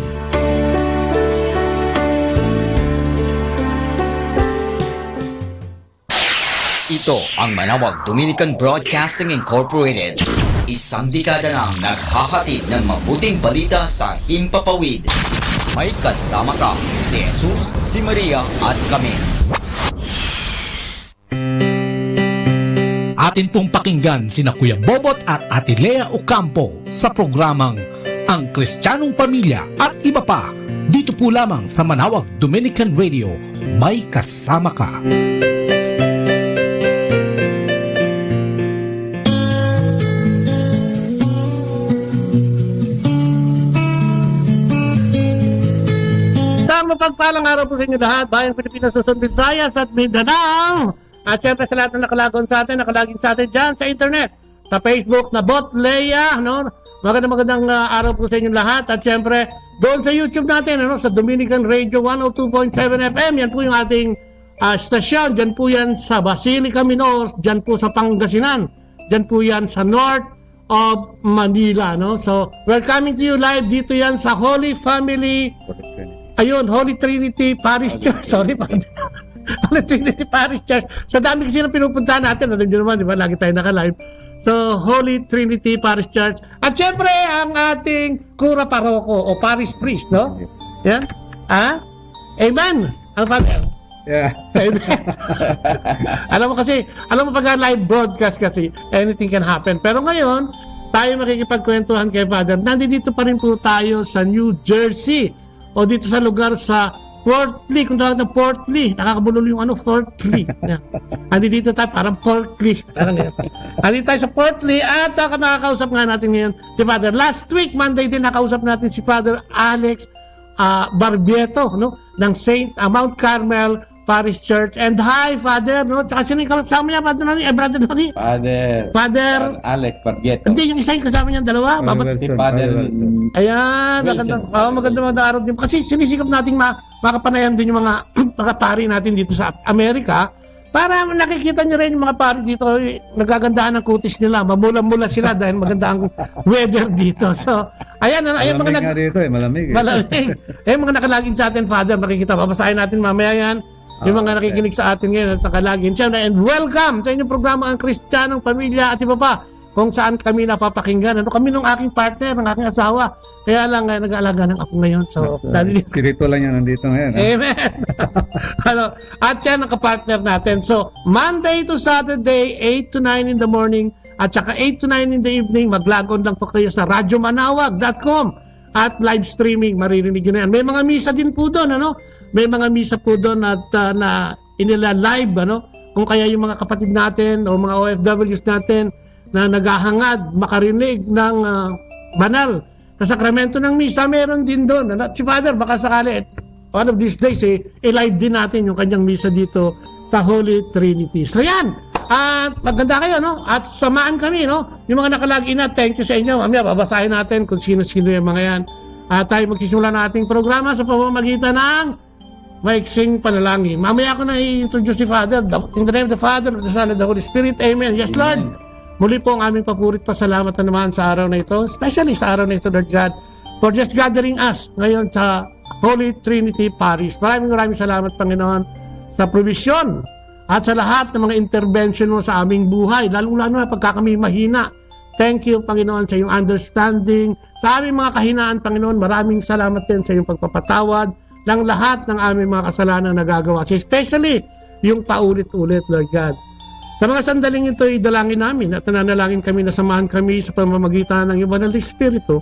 H: Ito ang Manawag Dominican Broadcasting Incorporated. Isang dekada nang naghahatid ng mabuting balita sa Himpapawid. May kasama ka, si Jesus, si Maria at kami.
U: Atin pong pakinggan sina Kuya Bobot at Ate Lea Ocampo sa programang Ang Kristiyanong Pamilya at iba pa. Dito po lamang sa Manawag Dominican Radio. May kasama ka.
V: Mapagpalang araw po sa inyo lahat, Bayan Pilipinas, Luzon, Visayas at Mindanao. At syempre sa lahat na nakalagin sa atin dyan sa internet, sa Facebook na Bot Lea, no? Magandang araw po sa inyo lahat. At syempre doon sa YouTube natin, sa Dominican Radio 102.7 FM, yan po yung ating stasyon. Dyan po yan sa Basilica Minor, dyan po sa Pangasinan, dyan po yan sa North of Manila, no? So we're coming to you live dito yan sa Holy Family, Holy Trinity Parish Church. Sorry, Holy Trinity Parish Church. Sa dami kasi na pinupuntahan natin, alam nyo naman, di ba? Lagi tayo naka-live. So, Holy Trinity Parish Church. At syempre, ang ating Kura Paroko o Parish Priest, no? Yan. Amen. Ang Father.
X: Yeah.
V: Alam mo pag live broadcast kasi, anything can happen. Pero ngayon, tayo makikipagkwentuhan kay Father. Nandito pa rin po tayo sa New Jersey. O dito sa lugar sa Fort Lee, kung tawag ng Fort Lee, nakakabulol yung Fort Lee. Dito tayo, parang Fort Lee. Dito tayo sa Fort Lee at nakakausap nga natin ngayon si Father. Last week, Monday din, nakausap natin si Father Alex Barbieto, no? Ng Mount Carmel Parish Church. And hi, Father, no? Tsaka sino yung kasama niya, Brother Noni? Father
X: Alex Barbieto.
V: Hindi, yung isa yung kasama niya, dalawa.
X: Si Father Wilson.
V: Ayan, magandang araw din. Kasi sinisikap nating makapanayan din yung mga pari natin dito sa Amerika para nakikita nyo rin yung mga pari dito, nagagandahan ng kutis nila. Mamula-mula sila dahil maganda ang weather dito. So, ayan
X: malamig nga dito malamig.
V: Malamig. Mga nakalagin sa atin, Father, makikita. Babasahin natin mamaya yan. yung mga nakikinig sa atin ngayon at nakalagin. Siyempre, and welcome sa inyong programa ang Kristiyanong Pamilya at iba pa kung saan kami napapakinggan. Kami nung aking partner, ng aking asawa. Kaya lang nag-aalaga ng ako ngayon. So,
X: Spirito lang yan nandito ngayon.
V: Amen. At yan ang kapartner natin. So, Monday to Saturday, 8 to 9 in the morning at saka 8 to 9 in the evening, mag-log on lang po kayo sa radyomanawag.com at live streaming, maririnig nyo na yan. May mga misa din po doon, May mga misa po doon at na inila live, Kung kaya yung mga kapatid natin o mga OFWs natin na naghahangad, makarinig ng banal na sakramento ng misa, meron din doon. Si Father, baka sakali, one of these days, i-live din natin yung kanyang misa dito sa Holy Trinity. So yan, at maganda kayo, At samaan kami, Yung mga nakalagin na, thank you sa inyo. Mamaya, babasahin natin kung sino-sino yung mga yan. At tayo magsisimula na ating programa sa pamamagitan ng maiksing panalangin. Mamaya ako na i-introduce si Father. In the name of the Father, of the Son, and the Holy Spirit. Amen. Yes, Lord. Muli po ang aming papurit pasalamat na naman sa araw na ito, especially sa araw na ito, Lord God, for just gathering us ngayon sa Holy Trinity Parish. Maraming salamat, Panginoon, sa provision at sa lahat ng mga intervention mo sa aming buhay, lalong-lalo na pagka kami mahina. Thank you, Panginoon, sa iyong understanding, sa aming mga kahinaan, Panginoon. Maraming salamat din sa iyong pagpapatawad ng lahat ng aming mga kasalanan na nagagawa, especially yung paulit-ulit, Lord God. Sa mga sandaling ito, idalangin namin at nananalangin kami na samahan kami sa pamamagitan ng iyong banal na Espiritu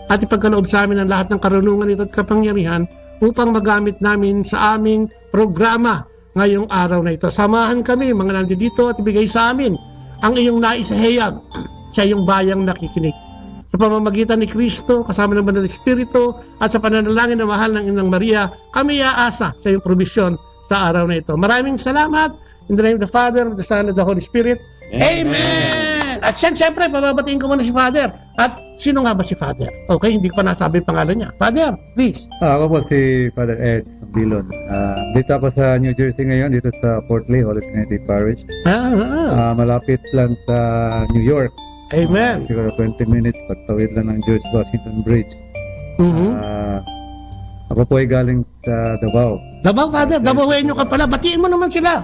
V: at ipagkaloob sa amin ang lahat ng karunungan ito at kapangyarihan upang magamit namin sa aming programa ngayong araw na ito. Samahan kami, mga nandito, at ibigay sa amin ang iyong naisahayag sa iyong bayang nakikinig. Sa pamamagitan ni Kristo, kasama ng banal na Espiritu at sa pananalangin na mahal ng Inang Maria, kami aasa sa iyong probisyon sa araw na ito. Maraming salamat. In the name of the Father, of the Son, and the Holy Spirit. Amen! At siyempre, pababatiin ko muna si Father. At sino nga ba si Father? Okay, hindi ko pa nasabi pangalan niya. Father, please.
X: Ako po si Father Ed Sambilon. Dito ako sa New Jersey ngayon, dito sa Fort Lee, Holy Trinity Parish. Malapit lang sa New York.
V: Amen.
X: Siguro 20 minutes, pagtawid lang ng George Washington Bridge. Ako po ay galing sa Davao.
V: Davao, Father. Davaoenyo ka pala. Batiin mo naman sila.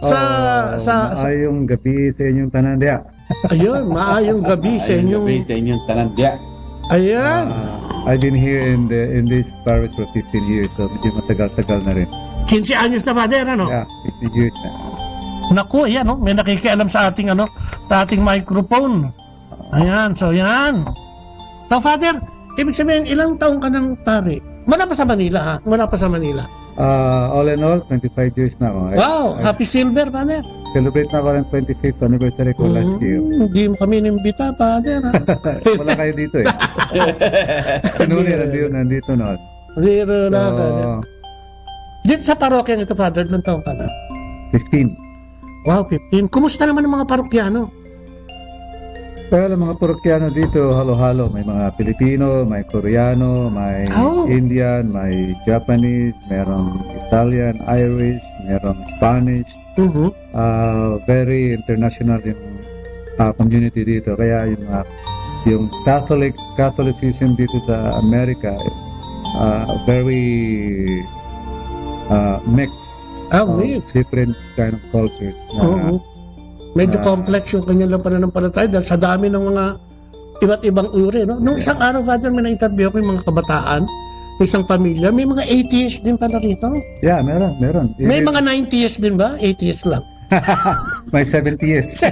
X: Maayong gabi sa inyong tanandya.
V: Ayun, maayong gabi sa inyong
X: tanandya.
V: Ayan.
X: I've been here in this parish for 15 years, so medyo matagal-tagal na rin.
V: 15 anyos na, Father,
X: Yeah, 15 years na.
V: Naku, ayan, may nakikialam sa ating, sa ating microphone. Ayan, so yan. So, Father, ibig sabihin, ilang taong ka ng pari? Mula pa sa Manila, ha? Mula pa sa Manila.
X: All in all, 25 years na ako.
V: Wow, happy silver, Father.
X: Celebrate na ako ng 25th anniversary ko last year.
V: Hindi mo kami nimbita, Father.
X: Wala kayo dito eh. Sinuni, nandito na.
V: Biro na ka. Dito sa parokya ito, Father, ilang taong ka na?
X: 15.
V: Wow, 15. Kumusta naman ang mga parokyano?
X: Well, ang mga parokyano dito, halo-halo. May mga Pilipino, may Koreano, may Indian, may Japanese, merong Italian, Irish, merong Spanish. Very international yung community dito. Kaya yung Catholicism dito sa Amerika, very mixed. Different kind of cultures.
V: Medyo complex yung kanyang pananampalataya dahil sa dami ng mga iba't ibang uri. Nung isang araw, Father, may na-interview ko yung mga kabataan, may isang pamilya, may mga atheists din pala rito.
X: Yeah, meron.
V: May mga 90s din ba? 80s lang.
X: May 70s.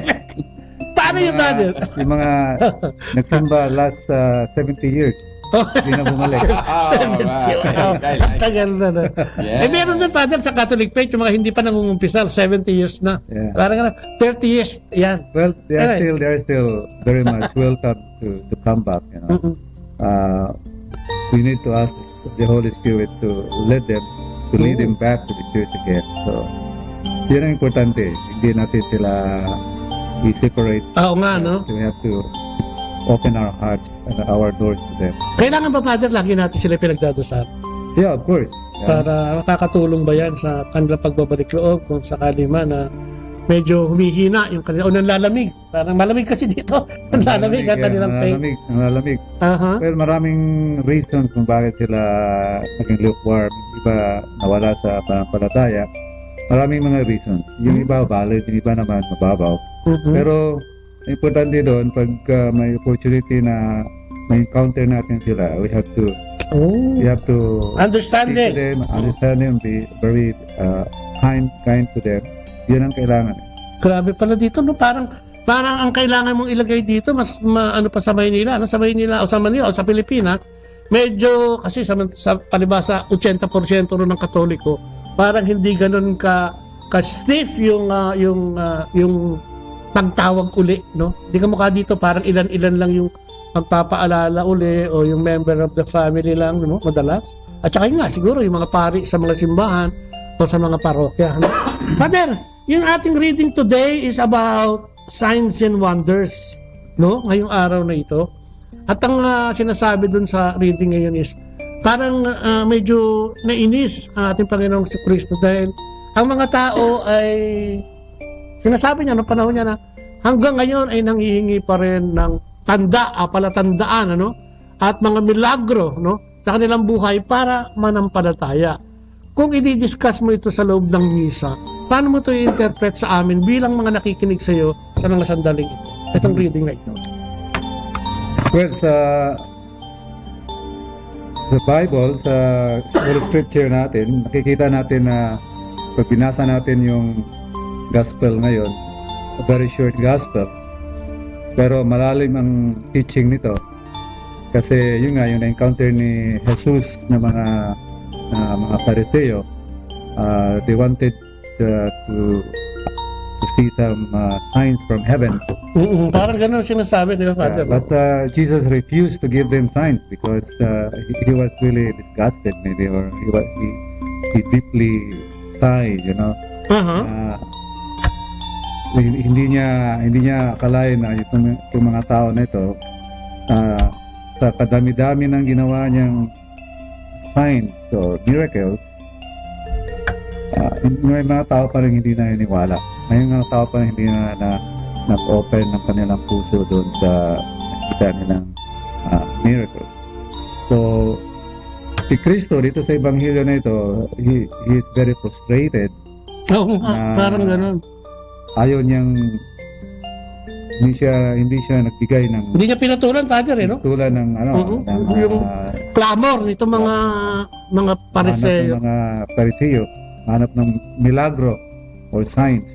V: Paano yung Father?
X: Yung mga nagsimba last 70 years. Hindi na bumalik.
V: 70. Tagal na. Meron din, Father, sa Catholic faith, yung mga hindi pa nangungumpisal, 70 years na.
X: Yeah.
V: Parang 30 years, yan.
X: Well, they are still very much welcome to come back. We need to ask the Holy Spirit to lead them back to the church again. So, yun ang importante. Hindi natin sila i-separate.
V: Oo nga, no?
X: We have to open our hearts and our doors to them.
V: Kailangan ba, Father, lagi natin sila pinagdadasal?
X: Yeah, of course.
V: Yeah. Para makakatulong ba yan sa kanilang pagbabalik loob kung sakali man na medyo humihina yung kanila, o nanlalamig. Parang malamig kasi dito. Nanlalamig ang kanilang faith.
X: Nanlalamig. Well, maraming reasons kung bakit sila naging lukewarm. Iba nawala sa pananampalataya. Maraming mga reasons. Yung iba valid, yung iba naman mababaw. Pero importante doon, pag may opportunity na may encounter natin sila, we have to
V: understand
X: them, be very kind to them. Yun ang kailangan.
V: Grabe pala dito, no? Parang ang kailangan mong ilagay dito, mas ano pa sa Maynila, ano? Sa Maynila o sa Manila o sa Pilipinas, medyo kasi sa palibasa 80% ro ng Katoliko, parang hindi ganoon ka stiff yung pagtawag uli, no? Hindi ka mukha dito, parang ilan lang yung magpapaalala uli o yung member of the family lang, no? Madalas. At saka nga, siguro yung mga pari sa mga simbahan o sa mga parokya. No? Father, yung ating reading today is about signs and wonders, no? Ngayong araw na ito. At ang sinasabi dun sa reading ngayon is parang medyo nainis ang ating Panginoong si Kristo dahil ang mga tao ay sinasabi niya noong panahon niya na hanggang ngayon ay nanghihingi pa rin ng palatandaan, ano? At mga milagro, no? Sa kanilang buhay para manampalataya. Kung i-discuss mo ito sa loob ng misa, paano mo ito i-interpret sa amin bilang mga nakikinig sa iyo sa mga sandaling ito? Itong reading na ito.
X: Well, sa Bible, sa Holy Scripture natin, nakikita natin na pag binasa natin yung Gospel ngayon, a very short Gospel, pero malalim ang teaching nito. Kasi yun nga, yung na-encounter ni Jesus na mga Pariseo, they wanted to see some signs from heaven.
V: Parang ganun sinasabi, di ba, Father?
X: But Jesus refused to give them signs because he was really disgusted, maybe, or he deeply sighed, you know. Hindi niya akalain na itong mga tao na ito, sa kadami-dami ng ginawa niyang signs or miracles, may mga tao pa rin hindi na iniwala. May mga tao pa rin hindi na nag-open ng kanilang puso doon sa nakita nilang miracles. So, si Kristo dito sa Ebanghelyo na ito, he is very frustrated.
V: Parang ganun.
X: Ayaw niyang hindi siya nagbigay ng
V: hindi niya pinatulan, Father, no?
X: Pinatulan ng
V: yung clamor nito mga Pariseo.
X: Mga Pariseo, hanap ng milagro or signs.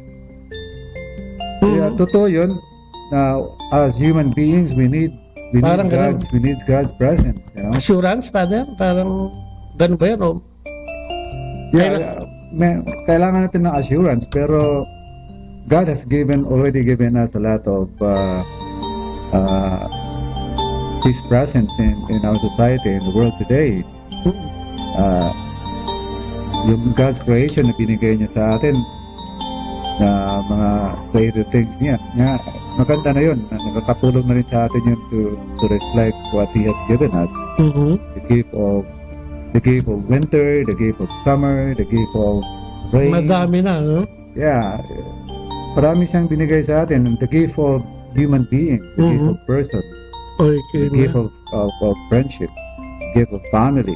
X: Kaya totoo yun na as human beings we need God's presence, you know?
V: Assurance, Father? Parang ganun ba yan? O?
X: Kailangan natin ng assurance, pero God has already given us a lot of His presence in our society, in the world today. Yung God's creation na binigay niya sa atin, na mga creative things niya, maganda na yun. Nakakatulong na rin sa atin yun to reflect what He has given us. The gift of winter, the gift of summer, the gift of rain.
V: Madami na, no?
X: Yeah. Marami siyang binigay sa atin, the gift of human being, the gift of person, the gift of friendship, the gift of family,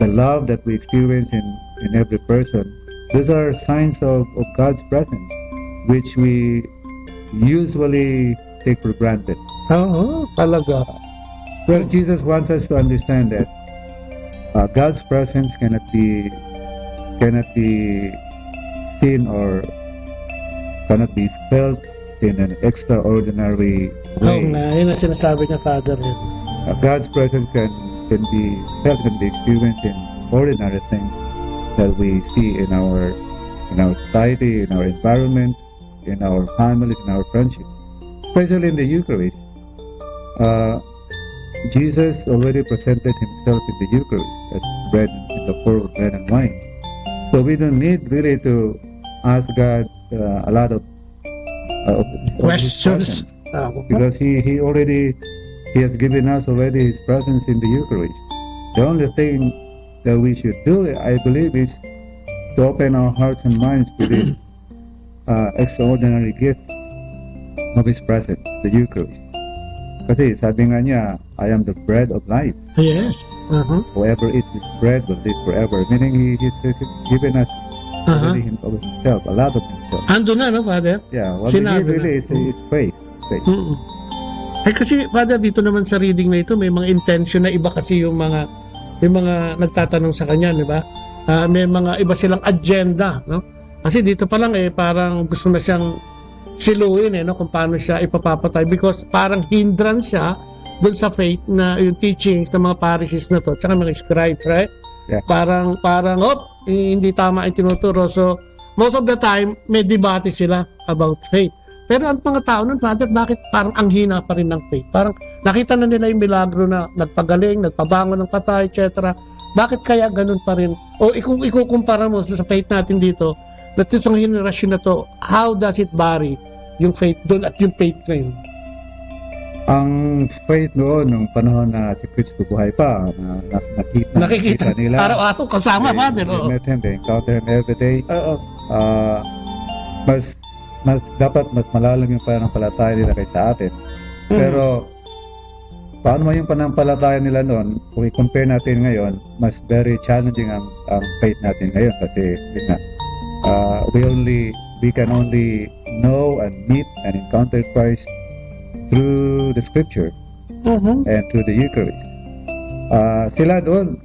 X: the love that we experience in every person. Those are signs of God's presence, which we usually take for granted.
V: Talaga.
X: Well, Jesus wants us to understand that God's presence cannot be seen or cannot be felt in an extraordinary way.
V: Yun ang sinasabi niya, Father.
X: God's presence can be felt, can be experienced in ordinary things that we see in our society, in our environment, in our families, in our friendship, especially in the Eucharist. Jesus already presented Himself in the Eucharist as bread in the form of bread and wine. So we don't need really to ask God a lot of
V: questions,
X: because He has given us already His presence in the Eucharist. The only thing that we should do, I believe, is to open our hearts and minds to extraordinary gift of His presence, the Eucharist. Kasi sabi nga niya, I am the bread of life.
V: Yes.
X: Whoever eats this bread will live forever. Meaning He's given us really of Himself, a lot of Himself.
V: Ando na, no, Father?
X: Yeah, what we need really is faith.
V: Ay kasi, Father, dito naman sa reading na ito, may mga intention na iba kasi yung mga nagtatanong sa kanya, di ba? May mga iba silang agenda, no? Kasi dito pa lang parang gusto na siyang siluin no, kung paano siya ipapapatay because parang hindrance siya dun sa faith na yung teachings ng mga parishes na to, tsaka mga scribes, right?
X: Yeah.
V: Parang hindi tama yung tinuturo. So, most of the time, may debate sila about faith. Pero ang mga tao nun, Father, bakit parang ang hina pa rin ng faith? Parang nakita na nila yung milagro na nagpagaling, nagpabangon ng patay, etc. Bakit kaya ganun pa rin? O ikukumpara mo sa faith natin dito, na itong henerasyon na to, how does it vary yung faith doon at yung faith ngayon?
X: Ang faith noon, nung panahon na si Kristo buhay pa, nakikita nila.
V: Araw-araw kasama, Father.
X: They met Him, they encounter Him every day. Mas malalim yung pananampalataya nila kaysa atin. Pero, paano yung pananampalataya nila noon, kung i-compare natin ngayon, mas very challenging ang faith natin ngayon kasi we can only know and meet and encounter Christ through the Scripture and through the Eucharist. Sila doon,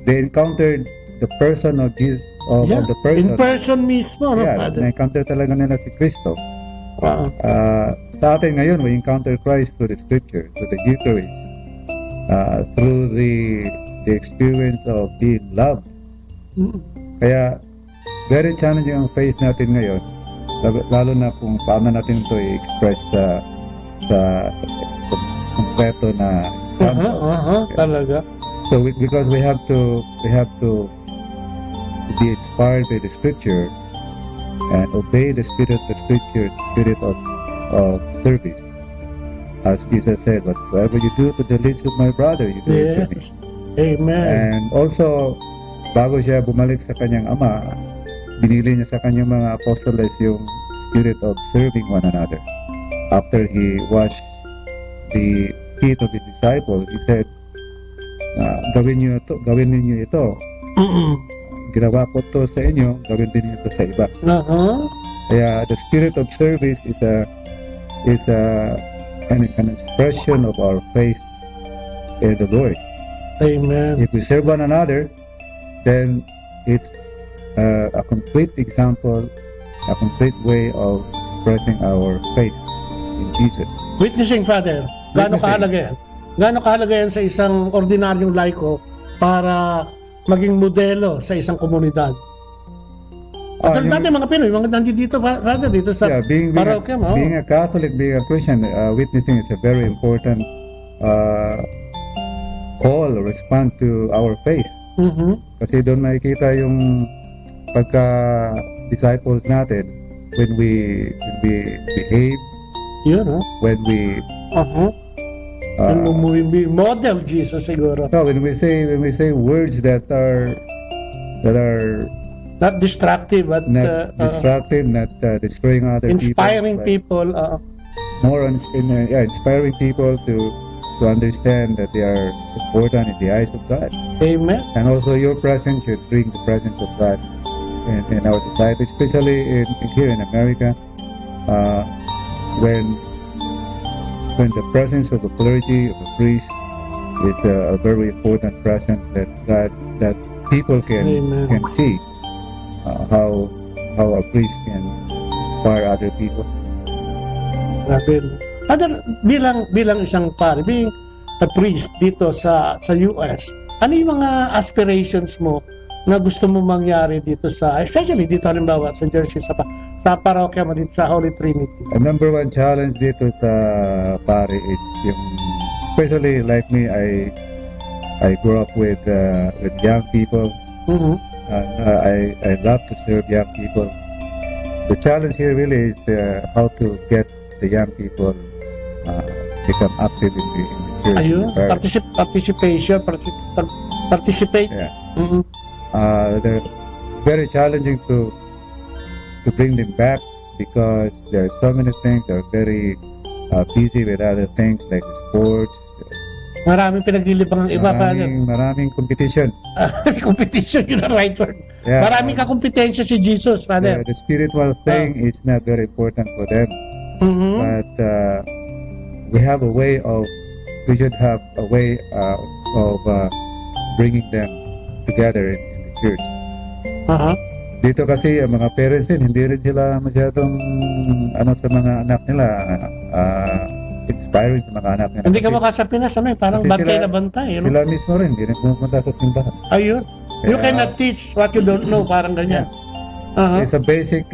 X: they encountered the person of Jesus, the person.
V: In person mismo, no, Father?
X: Na-encounter talaga nila si Kristo. Sa atin ngayon, we encounter Christ through the Scripture, through the Eucharist, through the experience of being loved. Kaya, very challenging ang faith natin ngayon, lalo na kung paano natin ito i-express sa konkreto na
V: talaga.
X: So because we have to be inspired by the Scripture and obey the Spirit of the Scripture, spirit of service. As Jesus said, whatever you do to the least of my brother, you do it to me.
V: Amen.
X: And also, bago siya bumalik sa kanyang ama, binili niya sa kanyang mga apostles yung spirit of serving one another. After He washed the feet of His disciples, He said, gawin ninyo ito. Ginawa ko to sa inyo, gawin din niyo ito sa iba. Kaya the spirit of service is an expression of our faith in the Lord.
V: Amen.
X: If we serve one another, then it's a complete example, a complete way of expressing our faith in Jesus.
V: Witnessing, Father, gaano kahalaga yan? Gaano kahalaga yan sa isang ordinaryong laiko para maging modelo sa isang komunidad? At dati mga Pinoy, mga nandito Father, dito sa parokya mo.
X: Being a Catholic, being a Christian, witnessing is a very important call or response to our faith. Kasi doon makikita yung pagka-disciples natin when we behave, when we
V: model Jesus siguro.
X: So when we say words that are
V: not destructive, but
X: not destructive, not destroying other
V: inspiring
X: people, more on inspiring people to understand that they are important in the eyes of God.
V: Amen.
X: And also your presence should bring the presence of God in our society, especially here in America, when the presence of the clergy, of the priest, is a very important presence that people can see how a priest can inspire other people.
V: Father, bilang isang pare, being a priest dito sa US, ano yung mga aspirations mo na gusto mo mangyari dito especially dito halimbawa sa Jersey, sa parokya mo dito sa Holy Trinity?
X: A number one challenge dito sa pare is yung, especially like me, I grew up with young people. I love to serve young people. The challenge here really is how to get the young people become active in the church.
V: Ayun, participate.
X: Yeah. They're very challenging to bring them back because there are so many things. They're very busy with other things like sports.
V: Maraming pinaglilibang ang iba, Father.
X: Maraming competition.
V: Competition, yun ang right word.
X: Yeah.
V: Maraming kakompetensya si Jesus, Father.
X: The spiritual thing is not very important for them. But we should have a way of bringing them together in the church. Dito kasi ang mga parents din, hindi rin sila masyadong sa mga anak nila, inspiring sa mga anak nila.
V: Hindi ka mukha sa Pinas, parang bantay na bantay.
X: Sila mismo rin, hindi rin pumunta sa simbahan.
V: Ayun. You cannot teach what you don't know, parang ganyan.
X: It's a basic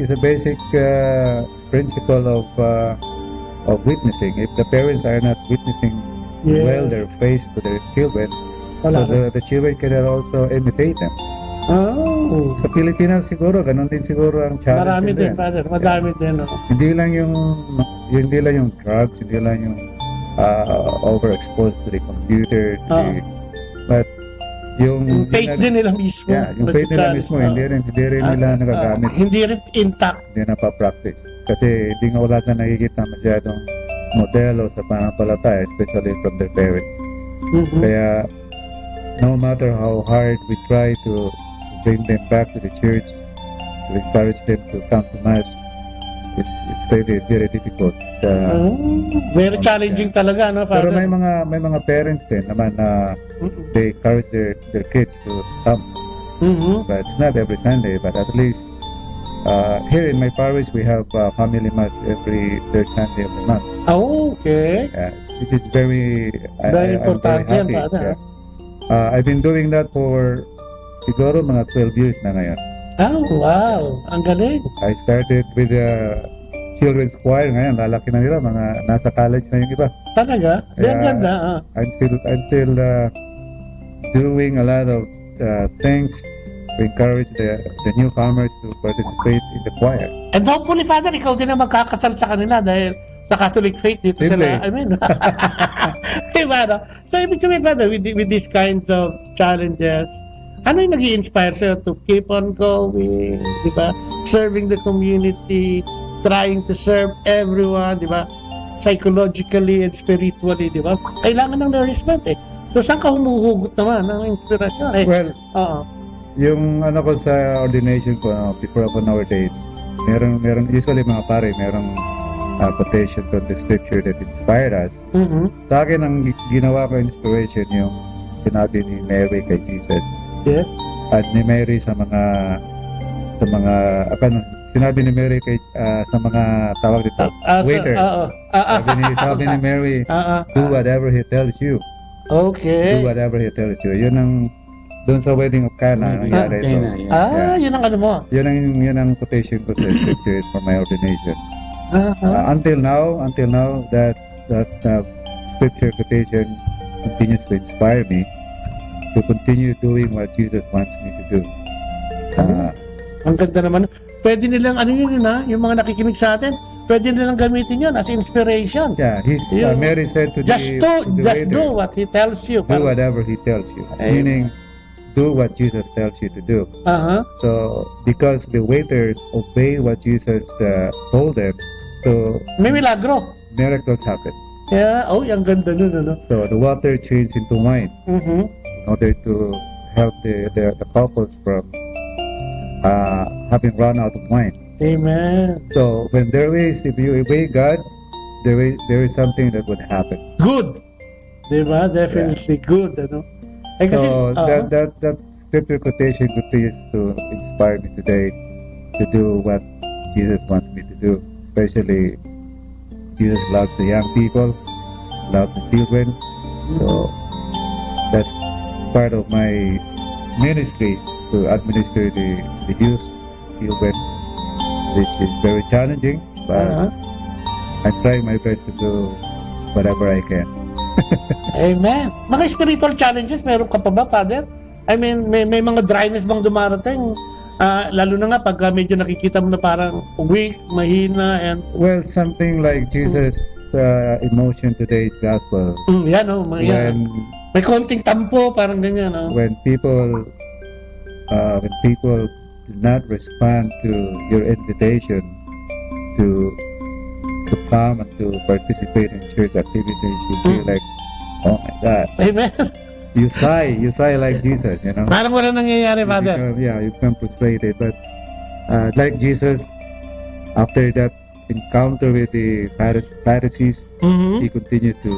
X: principle of witnessing. If the parents are not witnessing well their faith to their children, so the children can also imitate them. Sa Pilipinas siguro, ganun din siguro ang challenge.
V: Marami din, Father. Madami din.
X: Hindi lang yung drugs, hindi lang yung overexposed to the computer, but yung
V: faith din nila mismo.
X: Yung faith nila mismo, hindi rin nila nagagamit.
V: Hindi rin intact.
X: Hindi na pa-practice. Kasi hindi nga wala na nakikita masyadong modelo sa pananampalataya, especially from their parents. Kaya, no matter how hard we try to bring them back to the church, to encourage them to come to Mass, it's very, very difficult.
V: Very challenging talaga, no, Father?
X: Pero may mga parents din naman na they encourage their kids to come. But it's not every Sunday, but at least here in my parish we have family Mass every third Sunday of the month.
V: Okay.
X: It is very
V: important,
X: I'm very happy.
V: Father.
X: I've been doing that for siguro mga 12 years na ngayon.
V: Wow! Ang galing!
X: I started with children's choir. Ngayon, lalaki na nila. Mga nasa college na yung iba.
V: Talaga? Ang ganda.
X: I'm still doing a lot of things to encourage the newcomers to participate in the choir.
V: And hopefully, Father, ikaw din na magkakasal sa kanila dahil sa Catholic faith dito sila. I mean, diba, no? So, ibig sabihin, Father, with these kinds of challenges, ano yung nag-i-inspire sa'yo to keep on going, di ba? Serving the community, trying to serve everyone, di ba? Psychologically and spiritually, di ba? Kailangan ng nourishment eh. So, saan ka humuhugot naman ng inspirasyon?
X: Well, yung ko sa ordination ko, before ako nowadays, merong usually mga pare, merong quotation from the scripture that inspired us. Sa akin, ang ginawa ko inspiration yung sinabi ni Mary kay Jesus.
V: Yes.
X: At ni Mary sa mga sinabi ni Mary kay sa mga tawag dito waiter. Sabi ni Mary, do whatever he tells you.
V: Okay.
X: Do whatever he tells you. Yun ang doon sa wedding of Cana nangyari ito.
V: Yun ang ano mo.
X: Yun ang quotation ko sa scripture for my ordination. Until now that scripture quotation continues to inspire me to continue doing what Jesus wants me to do.
V: Ang ganda naman. Pwede nilang, yung mga nakikinig sa atin, pwede nilang gamitin yun as inspiration.
X: Yeah, Mary said to
V: just do what he tells you.
X: Do whatever he tells you. Meaning, do what Jesus tells you to do. So, because the waiters obey what Jesus told them, so
V: may milagro.
X: Miracles happen.
V: Yeah, ang ganda nun, ano?
X: So, the water changed into wine. In order to help the couples from having run out of wine.
V: Amen.
X: So when if you obey God, there is something that would happen.
V: Good. Diba? Definitely good. Ano?
X: Kasi, so that scripture quotation continues to inspire me today to do what Jesus wants me to do. Especially, Jesus loves the young people, loves the children. So that's part of my ministry to administer the youth, children, which is very challenging, but I'm trying my best to do whatever I can.
V: Amen. Mga spiritual challenges, meron ka pa ba, Father? I mean, may mga dryness bang dumarating? Lalo na nga pag medyo nakikita mo na parang weak, mahina, and...
X: Well, something like Jesus' emotion today's gospel.
V: Yan, may konting tampo, parang ganyan.
X: When people do not respond to your invitation to come and to participate in church activities, you feel like, oh my God.
V: Amen.
X: You sigh like Jesus, you know.
V: Parang wala nangyayari, Father.
X: You become frustrated. But like Jesus, after that encounter with the Pharisees, he continued to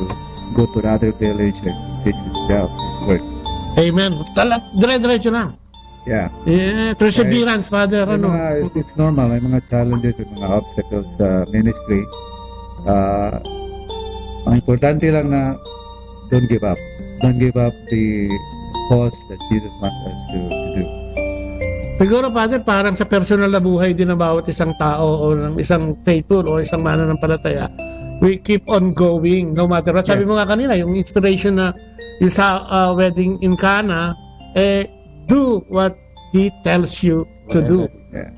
X: go to another village and continue his job, his work.
V: Amen. Dire-diretso lang.
X: Yeah.
V: Perseverance, Father.
X: It's normal. May mga challenges, may mga obstacles sa ministry. Ang importante lang na don't give up. Don't give up the cause that Jesus wants us to do.
V: Siguro, Father, parang sa personal na buhay din ng bawat isang tao o ng isang faithful o isang mananampalataya, we keep on going no matter what. Sabi mo nga kanina, yung inspiration na yung sa wedding in Cana, do what He tells you to do.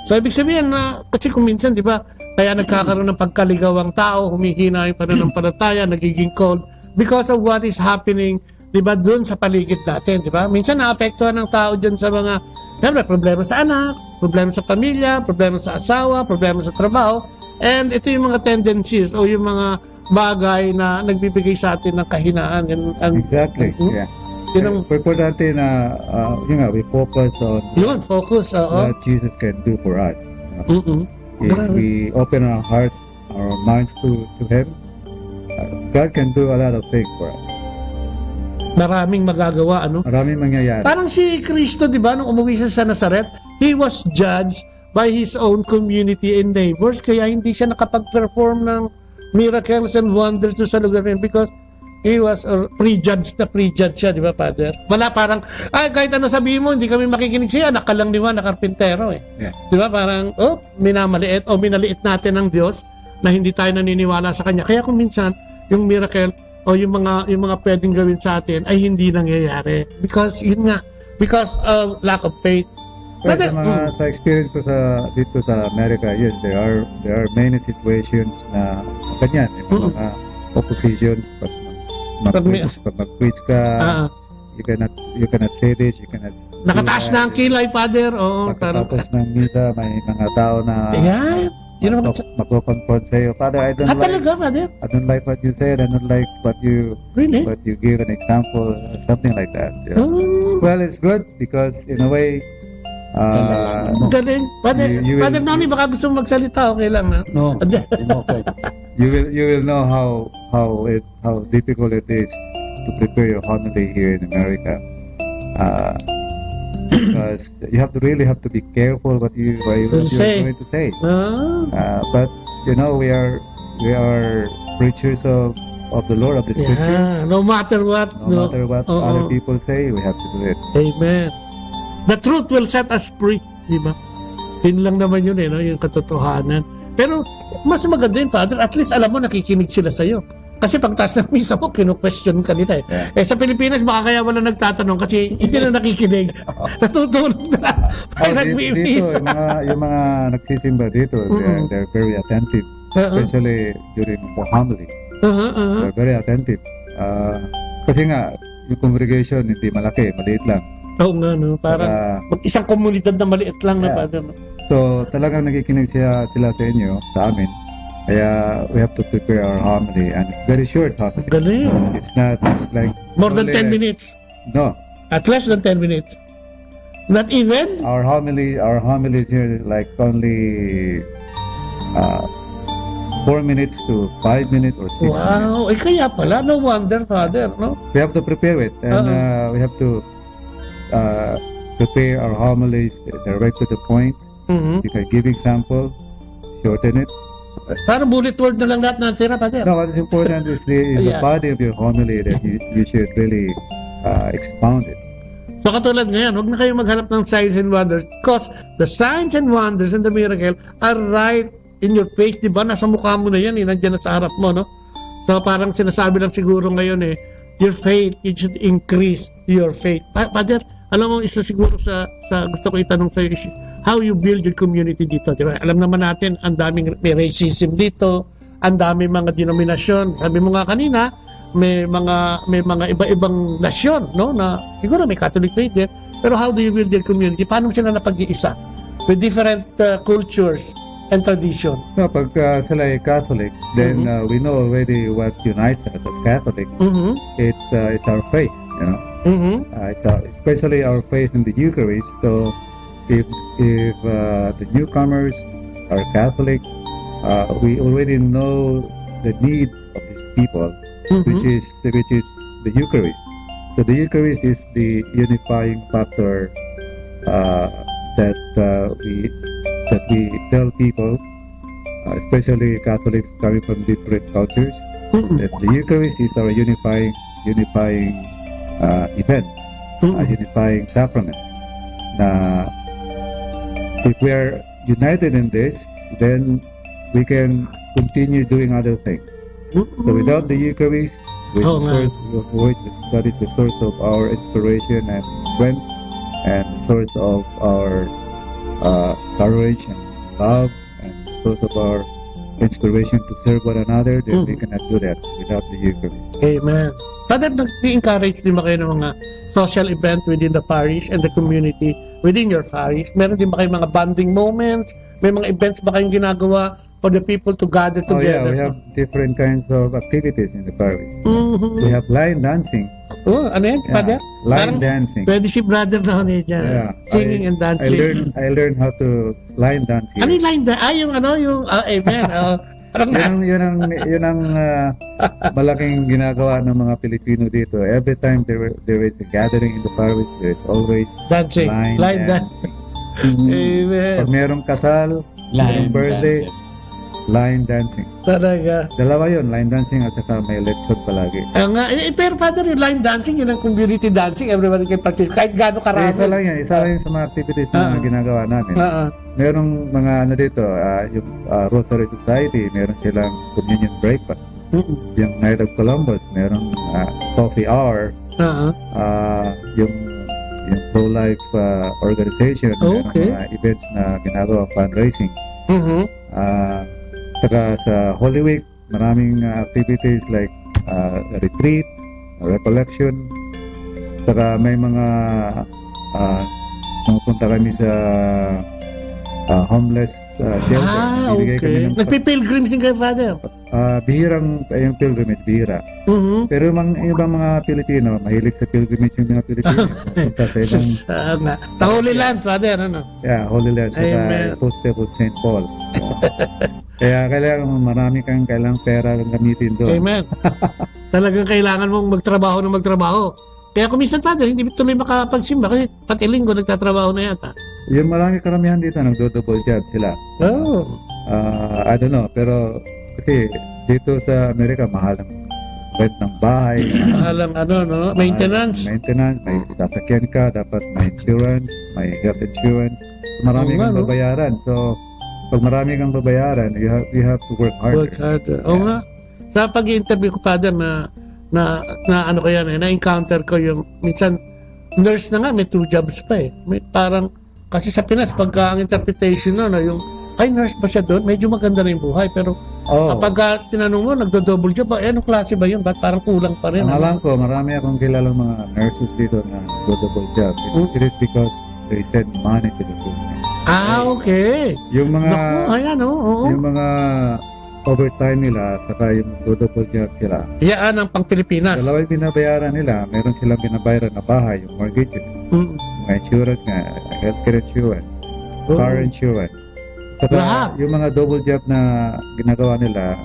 V: So, ibig sabihin na, kasi kung minsan, di ba, kaya nagkakaroon ng pagkaligaw ang tao, humihina yung pananampalataya, nagiging cold, because of what is happening, di ba, dun sa paligid natin, di ba? Minsan naapektuhan ng tao dyan sa mga, siyempre, problema sa anak, problema sa pamilya, problema sa asawa, problema sa trabaho, and ito yung mga tendencies o yung mga bagay na nagbibigay sa atin ng kahinaan.
X: Exactly, yeah. Importante na we focus on what Jesus can do for us. If we open our hearts, our minds to Him, God can do a lot of things for us.
V: Maraming magagawa, ano?
X: Maraming mangyayari.
V: Parang si Kristo, di ba, nung umuwi siya sa Nazareth, He was judged by His own community and neighbors, kaya hindi siya nakapag-perform ng miracles and wonders sa lugar niya because He was prejudged siya, di ba, Father? Wala parang, kahit ano sabihin mo, hindi kami makikinig siya, anak ka lang ni Juan na karpintero, eh. Yeah. Di ba, parang, minamaliit o minaliit natin ng Diyos na hindi tayo naniniwala sa Kanya. Kaya kung minsan, yung miracle o yung mga pwedeng gawin sa atin ay hindi nangyayari. Because, yun nga, because of lack of faith.
X: Sa experience ko dito sa Amerika, yes, there are many situations na ganyan, may mga oppositions, pag mag-quiz ka, you cannot say this, you cannot
V: nakataas na ang kilay, Father.
X: Pagkatapos ng misa, may mga tao na magko-confront sa'yo, Father, I don't like what you said, I don't like what you give an example, something like that. Yeah. Well, it's good because in a way,
V: galing. Father Noni, baka gusto mong magsalita, okay lang, ha?
X: No, okay. You will know how difficult it is to prepare your homily here in America, because you really have to be careful what you're going to say. But you know, we are preachers of the Lord, of the Scripture.
V: No matter what,
X: other people say, we have to do it.
V: Amen. The truth will set us free, di ba? Yun lang naman yun, no? Yung katotohanan. Pero, mas maganda yun, Father, at least alam mo, nakikinig sila sa'yo. Kasi pagtaas ng misa mo, kinu-question ka nila, eh. Sa Pilipinas, baka kaya wala nagtatanong kasi hindi na nakikinig. Natutulog na.
X: Dito, yung mga nagsisimba dito, they're very attentive, especially during the homily. They're very attentive. Kasi nga, yung congregation, hindi malaki, maliit lang.
V: Oo nga, no? Parang isang komunidad na maliit lang na, Father. No?
X: So, talagang nakikinig sila sa inyo, sa amin. Kaya, we have to prepare our homily, and it's very short homily.
V: Galing.
X: It's like...
V: More than 10 minutes?
X: No.
V: At less than 10 minutes? Not even?
X: Our homily is here like only 4 minutes to 5 minutes or 6 minutes.
V: Wow! Kaya pala, no wonder, Father, no?
X: We have to prepare it, and we have to prepare our homilies direct to the point. You can give example, shorten it.
V: Parang bullet word na lang lahat na tira, Father.
X: No, what is important is the body of your homily that you should really expound it.
V: So katulad ngayon, huwag na kayo maghanap ng signs and wonders because the signs and wonders and the miracle are right in your face, di ba? Nasa mukha mo na yan, nandiyan na sa harap mo, no? So parang sinasabi lang siguro ngayon your faith, it should increase your faith. Father, alam mo, isa siguro sa gusto ko itanong sa'yo is how you build your community dito, di ba? Alam naman natin, ang daming may racism dito, ang daming mga denominasyon. Sabi mo nga kanina, may mga iba-ibang nasyon, no? Na siguro may Catholic faith din. Pero how do you build your community? Paano sila napag-iisa? With different cultures, and tradition.
X: No, pag sila ay Catholic, then we know already what unites us as Catholic. It's our faith, you know. Especially our faith in the Eucharist. So if the newcomers are Catholic, we already know the need of these people, which is the Eucharist. So the Eucharist is the unifying factor that we tell people, especially Catholics coming from different cultures, that the Eucharist is our unifying event, a unifying sacrament. If we are united in this, then we can continue doing other things. So without the Eucharist, that is the source of our inspiration and strength, and the source of our courage and love, and the source of our inspiration to serve one another, then we cannot do that without the Eucharist.
V: Amen. Father, nag-encourage din ba kayo ng mga social event within the parish and the community within your parish? Meron din ba kayo mga bonding moments? May mga events ba kayong ginagawa for the people to gather together?
X: Oh yeah, we have different kinds of activities in the parish. We have line dancing.
V: Oh, ano yan, Father?
X: Line dancing.
V: Pwede si brother na niya dyan.
X: Yeah.
V: Singing and dancing.
X: I learned how to line dance here.
V: Ano yung line dance? Amen.
X: Yun ang malaking ginagawa ng mga Pilipino dito. Every time there is a gathering in the parish, there is always
V: dancing. Line dancing. Amen.
X: Pag merong kasal, merong birthday, line dancing.
V: Talaga.
X: Dalawa yun, line dancing at saka may election palagi.
V: Pero Father, yung line dancing, yun ang community dancing, everybody can participate. Kahit gaano karami.
X: Isa lang yan sa mga activities na ginagawa namin. Merong mga dito, yung Rosary Society, meron silang communion breakfast. Yung Night of Columbus, merong coffee hour. Yung pro-life organization, merong mga events na ginagawa, fundraising. Saka sa Holy Week, maraming activities like retreat, recollection. Saka may mga pumunta kami sa homeless shelter.
V: Okay. Nagpipilgrims din kayo, Father?
X: Bihirang yung pilgrimage, bihira. Pero yung ibang mga Pilipino, mahilig sa pilgrimage yung mga Pilipino. Punta sa ibang...
V: Sa Holy Land, Father, ano?
X: Yeah, Holy Land. Saka Hostel of St. Paul. Kaya kailangan marami kang pera kang gamitin doon.
V: Amen. Talagang kailangan mong magtrabaho. Kaya kung minsan, Father, hindi tuloy makapagsimba kasi pati linggo nagtatrabaho na yata.
X: Yung marami karamihan dito, nagdo-double job sila. I don't know, pero kasi dito sa Amerika, mahal ang rent ng bahay.
V: Mahal ang maintenance.
X: May sasakyan ka, dapat may insurance, may health insurance. Marami kang babayaran. So, pag marami kang babayaran, you have to work harder.
V: Oo nga. Sa pag-i-interview ko, Father, na ano ko yan, na-encounter ko yung, minsan, nurse na nga, may 2 jobs pa eh. May parang, kasi sa Pinas, pagka ang interpretation yung, ay, nurse ba siya doon? Medyo maganda na yung buhay, pero kapag tinanong mo, nagdo-double job, anong klase ba yun? Ba't parang kulang pa rin?
X: Ang alam ko, marami akong kilalang mga nurses dito na nagdo-double job. It is because they send money to the government.
V: Okay.
X: Yung mga
V: yung
X: mga overtime nila, saka yung double job sila.
V: Yan ang pang Pilipinas.
X: Dalawa yung binabayaran nila. Meron silang binabayaran na bahay, yung mortgages. May insurance nga, healthcare insurance, car insurance. Saka yung mga double job na ginagawa nila,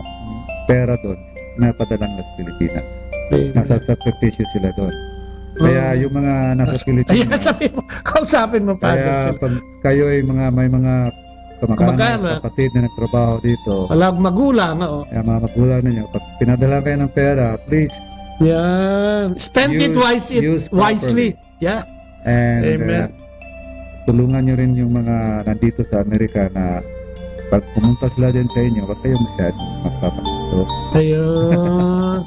X: pera doon, napadalang sa Pilipinas. Nasa sakripisyo sila doon. Kaya yung mga nasa Pilipinas,
V: kausapin mo pa.
X: Kaya pag kayo ay may mga kamag-anak, kapatid na nagtrabaho dito,
V: walang magulang,
X: mga magulang ninyo, pag pinadala kayo ng pera, please,
V: spend it wisely. Yeah.
X: And tulungan nyo rin yung mga nandito sa Amerika na pag pumunta sila din sa inyo, huwag kayo masyadong magpapakisto.
V: Ayun.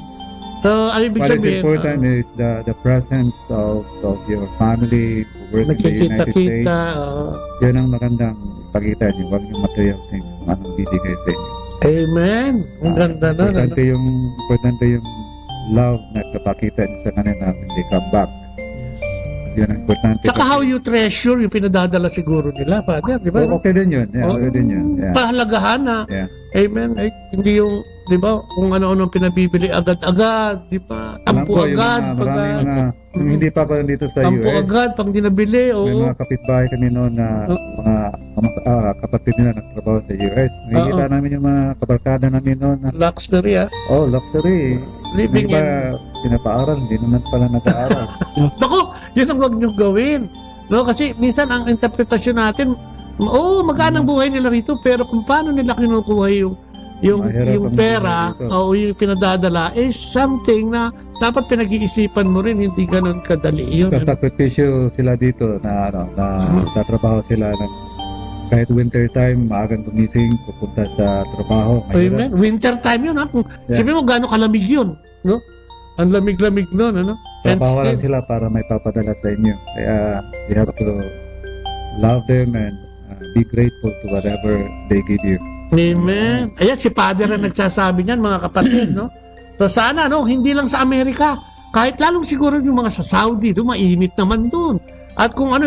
V: So,
X: what is important is the presence of your family who work in the United States. Yan ang magandang ipakita niyo. Huwag yung material things kung anong bibigay sa inyo.
V: Amen. Ang ganda na.
X: Importante yung love na kapakita niyo sa kanila when they come back. Yun ang importante.
V: Saka how you treasure yung pinadadala siguro nila, Father, di ba?
X: Okay din yun. Yeah, okay din yun. Yeah.
V: Pahalagahan na.
X: Yeah.
V: Amen. Ay, hindi yung, di ba, kung ano-ano pinabibili agad-agad, di ba? Tampo agad.
X: Yung hindi pa pa dito sa
V: tampo
X: US.
V: agad, pang dinabili.
X: May mga kapitbahay kami noon na mga kapatid nila nagtrabaho sa US. Nakikita namin yung mga kabarkada namin noon.
V: Luxury,
X: luxury.
V: Living
X: hindi ba pinapaaral? Hindi naman pala nag-aaral.
V: Naku, yun ang wag niyong gawin. No, kasi minsan ang interpretasyon natin, maganda ang buhay nila rito, pero kung paano nila kinukuha yung pera o yung pinadadala is something na dapat pinag-iisipan mo rin, hindi ganun kadali yun.
X: Sakripisyo sila dito na sa trabaho sila ng kahit winter time, maagang gumising, pupunta sa trabaho.
V: Amen. Winter time yun, ha? Sabi mo, gano'ng kalamig yun, no? Ang lamig-lamig nun, ano?
X: Trabaho lang sila para may papadala sa inyo. Kaya, you have to love them and be grateful to whatever they give you.
V: Amen. Ayan, si Father ang nagsasabi niyan, mga kapatid, no? So, sana, no? Hindi lang sa Amerika. Kahit lalong siguro yung mga sa Saudi, mainit naman doon. At kung ano,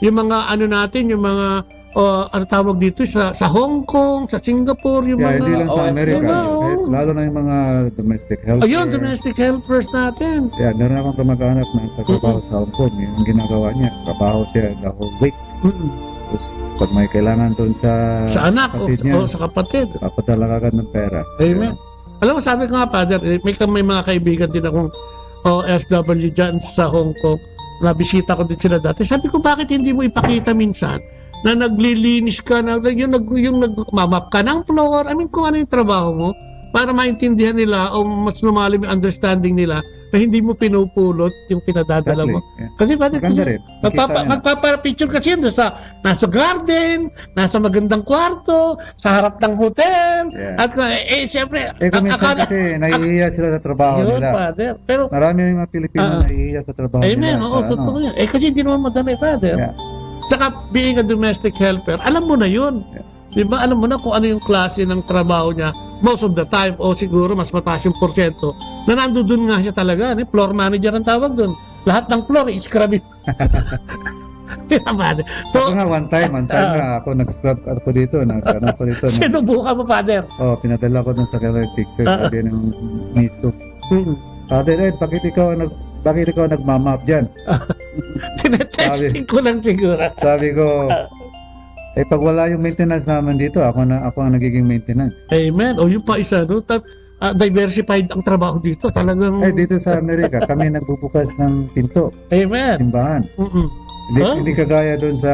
V: yung mga ano natin, yung mga ano tawag dito sa Hong Kong, sa Singapore, yung mga
X: hindi lang sa Amerika, lalo na yung mga domestic helpers.
V: Ayun, domestic helpers natin.
X: Meron akong kamag-anak na nagtatrabaho sa Hong Kong. Yung ginagawa niya, trabaho siya the whole week. Tapos pag may kailangan doon sa
V: anak
X: kapatid niya,
V: sa kapatid,
X: papadala ka ng pera.
V: Amen. Alam mo, sabi ko nga, Father, may mga kaibigan din akong OFW dyan sa Hong Kong. Nabisita ko din sila dati. Sabi ko, bakit hindi mo ipakita minsan na naglilinis ka, yung nagmamap ka ng floor, kung ano yung trabaho mo, para maintindihan nila o mas lumalim yung understanding nila na hindi mo pinupulot yung pinadadala mo. Yeah. Kasi bakit magpapapicture kasi yun nasa garden, nasa magandang kwarto, sa harap ng hotel, at siyempre,
X: kung minsan kasi naiiya sila sa trabaho nila.
V: Father. Pero,
X: marami yung mga Pilipino naiiya sa trabaho nila.
V: Amen, totoo yun. Kasi hindi naman madami, Father. Yeah. Saka being a domestic helper, alam mo na yun. Diba? Alam mo na kung ano yung klase ng trabaho niya most of the time o siguro mas mataas yung porsyento na nandoon nga siya talaga. Floor manager ang tawag doon. Lahat ng floor i-scrub.
X: So, ako nga one time na ako nag-scrub ako dito.
V: Sinubukan mo, Father?
X: Pinadala ko dun sa kailang picture. Sabi ng misto. Father Ed, bakit ikaw nagmamap dyan?
V: Tinetesting ko lang siguro.
X: Sabi ko, pag wala yung maintenance naman dito, ako ang nagiging maintenance.
V: Amen. Yung pa isa, no? Diversified ang trabaho dito. Talagang...
X: dito sa Amerika, kami nagbubukas ng pinto.
V: Amen.
X: Simbahan. Hindi kagaya doon sa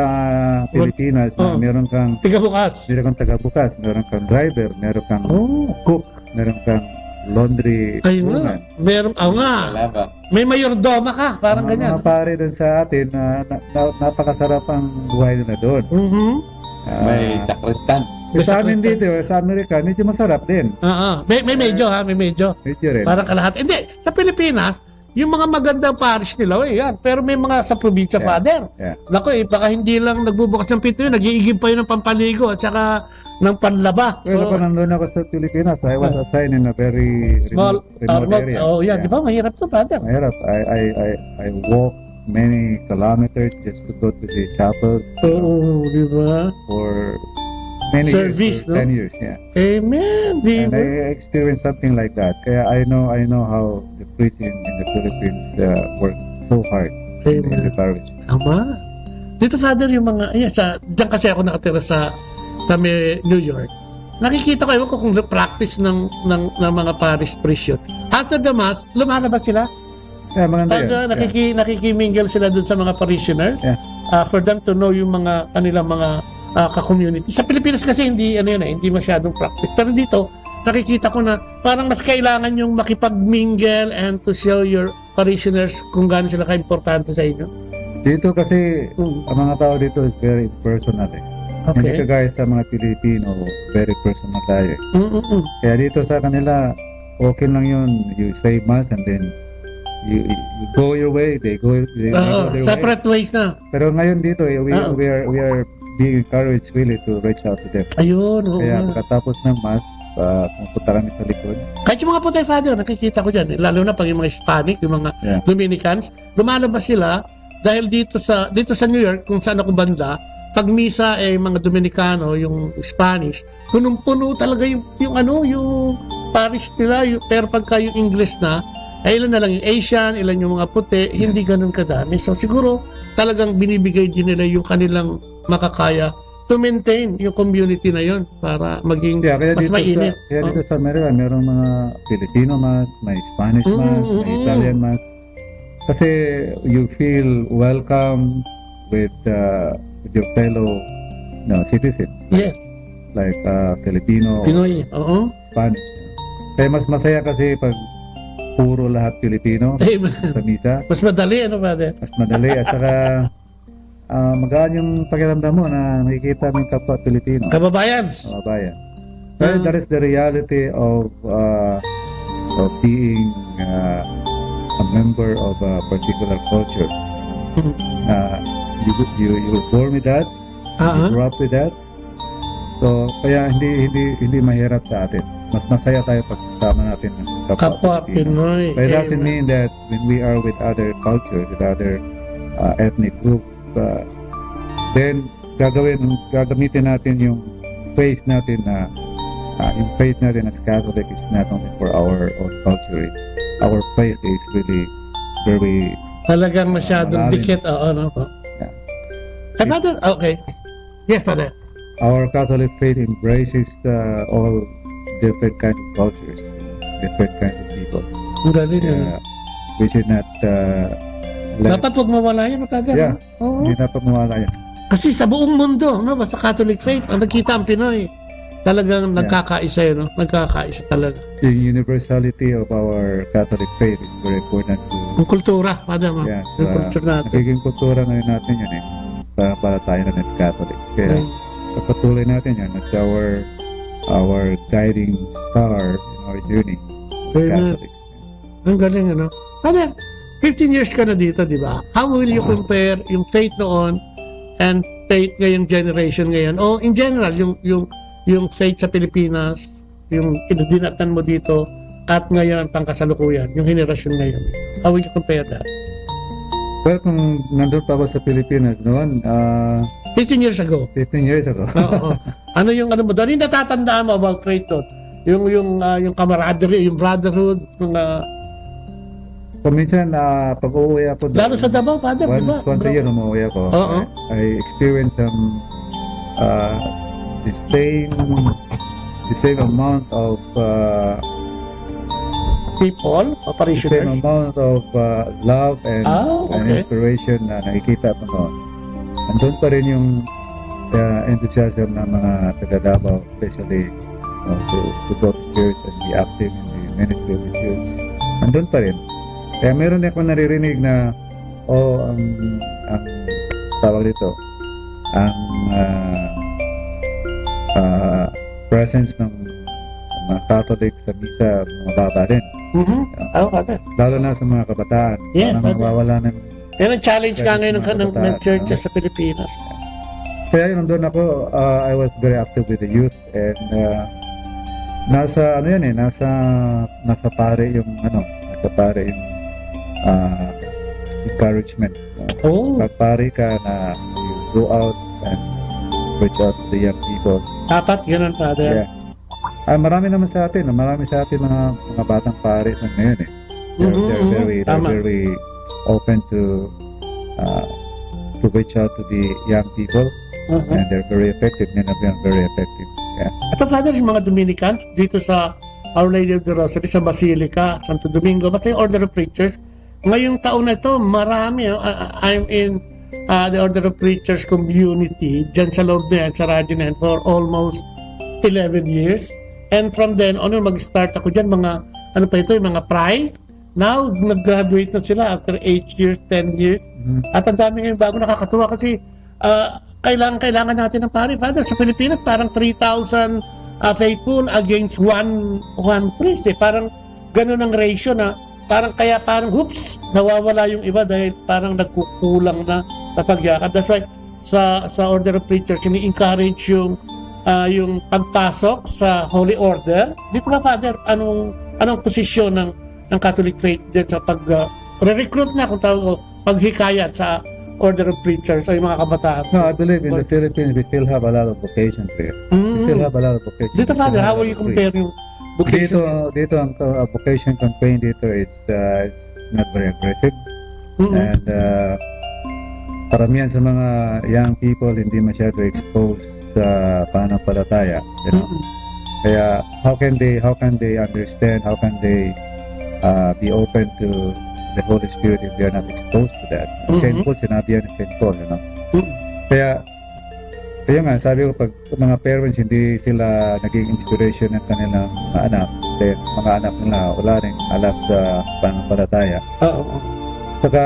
X: Pilipinas na meron kang
V: tagabukas.
X: Meron kang driver, meron kang cook, meron kang laundry woman.
V: Meron, may mayordoma ka, parang ganyan.
X: Mga pare doon sa atin, napakasarap ang buhay nila doon.
A: May sakristan.
X: Sa amin dito, sa Amerika, medyo masarap din.
V: May medyo may medyo.
X: Medyo rin.
V: Parang kalahat. Hindi, sa Pilipinas, yung mga magandang parish nila, yan. Pero may mga sa probinsya, Father. Naku, baka hindi lang nagbubukas ng pinto yun, nag-iigib pa yun ng pampaligo at saka ng panlaba.
X: Pero kung nandun ako sa Pilipinas, I was assigned in a very
V: small
X: remote area.
V: Di ba? Mahirap to, Father.
X: Mahirap. I walk many kilometers just to go to the chapels.
V: Di ba?
X: For many
V: service,
X: years, 10 years,
V: Amen.
X: And I experienced something like that. Kaya I know how the priests in the Philippines work so hard in the parish.
V: Dito, Father, yung mga, diyan kasi ako nakatira sa New York. Nakikita ko, ewan ko kung practice ng mga parish priest yun. After the mass, lumalabas sila.
X: Maganda yun.
V: Nakikimingle sila dun sa mga parishioners for them to know yung mga kanilang mga ka-community. Sa Pilipinas kasi hindi masyadong practice. Pero dito, nakikita ko na parang mas kailangan yung makipag-mingle and to show your parishioners kung gaano sila ka-importante sa inyo.
X: Dito kasi, ang mga tao dito is very personal. Hindi kagaya sa mga Pilipino, very personal tayo. Kaya dito sa kanila, okay lang yun. You say mass and then you go your way, they go their
V: separate ways na.
X: Pero ngayon dito, we are being encouraged really to reach out to them. Kaya pagkatapos ng mass, pumunta kami sa likod.
V: Kahit yung mga Putay Father, nakikita ko dyan, lalo na pag yung mga Hispanic, yung mga Dominicans, lumalabas sila, dahil dito sa New York, kung saan ako banda, pag misa mga Dominicano, yung Spanish, punong-puno talaga yung parish nila, pero pagka yung English na, ilan na lang yung Asian, ilan yung mga puti, hindi ganun kadami. So siguro talagang binibigay din nila yung kanilang makakaya to maintain yung community na yon para maging mas mainit.
X: Kaya dito sa Amerika, merong mga Filipino mass, may Spanish mass, may Italian mass. Kasi you feel welcome with your fellow citizens.
V: Yes.
X: Like Filipino,
V: Pinoy,
X: Spanish. Kaya mas masaya kasi pag puro lahat Filipino sa misa.
V: Mas madali, Father?
X: Mas madali at saka magaan yung pakiramdam mo na nakikita mo yung kapwa Pilipino.
V: Kababayan.
X: Well, that is the reality of being a member of a particular culture. You were born with that. You grew up with that. So kaya hindi mahirap sa atin. Mas masaya tayo pag kasama natin ng
V: kapwa Pinoy.
X: But it doesn't mean that when we are with other cultures, with other ethnic groups, then gagamitin natin yung faith natin na yung faith natin as Catholic is not only for our own culture. Our faith is really very
V: talagang masyadong dikit. Father, okay. Yes, Father.
X: Our Catholic faith embraces all different kind of cultures, different kind of people. We should not
V: dapat huwag mawala yan, Father.
X: Yeah, hindi dapat mawala yan.
V: Kasi sa buong mundo, sa Catholic faith, ang nagkita ang Pinoy, talagang nagkakaisa yun, nagkakaisa talaga.
X: The universality of our Catholic faith is very important to...
V: Ang kultura, Father. Yung kultura natin.
X: Nagiging kultura ngayon natin yun para tayo na as Catholic. Kaya patuloy natin yan as our guiding star in our journey as Catholic.
V: Ang galing, Father, 15 years ka na dito, di ba? How will you compare yung faith noon and faith ngayong generation ngayon? O in general, yung faith sa Pilipinas, yung dinatan mo dito, at ngayon pangkasalukuyan, yung henerasyon ngayon. How will you compare that?
X: Well, kung nandun pa ako sa Pilipinas noon,
V: 15 years ago.
X: 15 years ago.
V: Oo. Ano mo doon? Yung natatandaan mo about faith doon? Yung camaraderie, yung brotherhood,
X: minsan, pag uuwi ako doon,
V: lalo sa Davao, Father, di ba?
X: Once a year umuwi ako. I experience the same amount of
V: people, parishioners,
X: the same amount of love and inspiration na nakikita ko noon. Andun pa rin yung enthusiasm ng mga taga-Davao, especially to go to church and be active in the ministry of the church. Andun pa rin. Kaya meron din akong naririnig na ang tawag dito, ang presence ng mga Catholic sa misa, mga bata din. Lalo na sa mga kabataan.
V: Yes,
X: nawawala ng
V: yan ang challenge ka ngayon ng churches sa Pilipinas.
X: Kaya nandun ako, I was very active with the youth and nasa pare yung encouragement. Pagpare ka na you go out and reach out to the young people.
V: Dapat ganun, Father.
X: Yeah. Marami naman sa atin, mga batang pare na ngayon eh. They're very open to reach out to the young people and they're very effective. Very effective. Yeah.
V: At Father, yung mga Dominicans dito sa Our Lady of the Rosary sa Basilica, Santo Domingo, basta yung Order of Preachers, ngayong taon na ito, marami. I'm in the Order of Preachers community dyan sa loob na yan, sa radyo na yan, for almost 11 years. And from then on, mag-start ako dyan, yung mga pry. Now, nag-graduate na sila after 8 years, 10 years. At ang dami ngayon bago, nakakatuwa kasi kailangan natin ng pari. Father, sa Pilipinas, parang 3,000 faithful against one priest. Parang ganun ang ratio na parang hoops, nawawala yung iba dahil parang nagkukulang na sa pagyakap. That's why sa Order of Preachers, ini-encourage yung pagpasok sa Holy Order. Dito ka, Father, anong posisyon ng Catholic faith din sa re-recruit na, kung tawag ko, paghikayat sa order of preachers o yung mga kabataan?
X: No, I believe in the Philippines we still have a lot of vocations there. We still have a lot of vocations.
V: Dito, Father, how will you compare yung vocation?
X: Dito ang vocation campaign dito is not very aggressive. And paramihan sa mga young people hindi masyado exposed sa pananampalataya, you know. Kaya how can they understand, how can they be open to the Holy Spirit if they are not exposed to that? St. Paul, sinabi yan ni St. Paul, you know. Kaya nga, sabi ko, pag mga parents hindi sila naging inspiration ng kanilang mga anak, then mga anak nila wala rin alam sa pananampalataya. Saka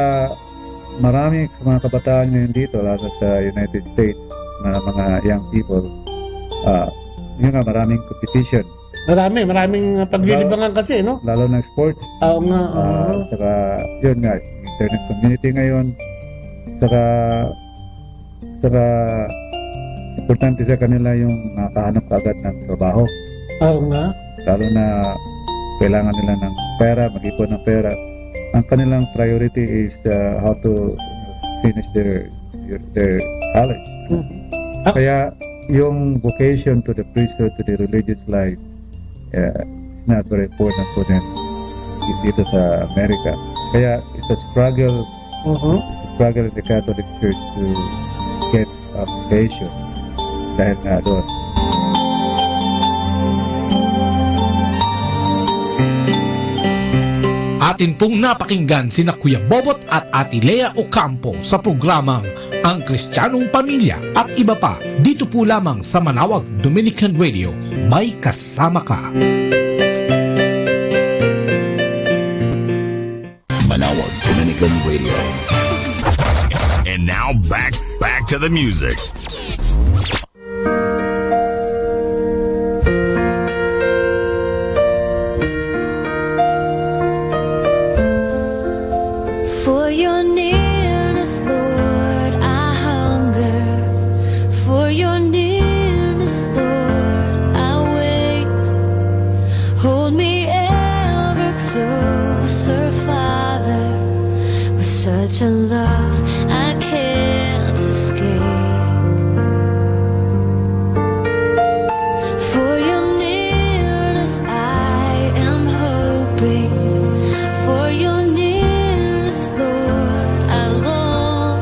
X: marami sa mga kabataan ngayon dito, lalo sa United States, na mga young people, yun nga, maraming competition.
V: Maraming paglilibangan kasi, no?
X: Lalo na sports.
V: Oo nga.
X: Saka, yun nga, internet community ngayon. Saka, importante sa kanila yung makahanap kaagad ng trabaho.
V: Oo nga.
X: Lalo na kailangan nila ng pera, mag-ipon ng pera. Ang kanilang priority is how to finish their college. Kaya yung vocation to the priesthood, to the religious life, it's not very important for them dito sa Amerika. Kaya it's a struggle, in the Catholic Church to get a vocation dahil nga doon.
U: Atin pong napakinggan sina Kuya Bobot at Ate Lea Ocampo sa programang Ang Kristiyanong Pamilya at iba pa dito po lamang sa Manawag Dominican Radio. May kasama ka.
N: Manawag Dominican Radio. And now back to the music.
D: For your nearness, Lord, I hunger. For your nearness, Lord, I wait. Hold me ever closer, Father, with such a love I can't escape. For your nearness, I am hoping. For your nearness, Lord, I long.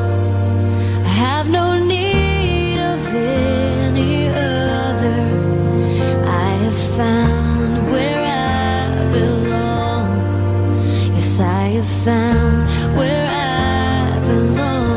D: I have no need of any other. I have found where I belong. Yes, I have found where I belong.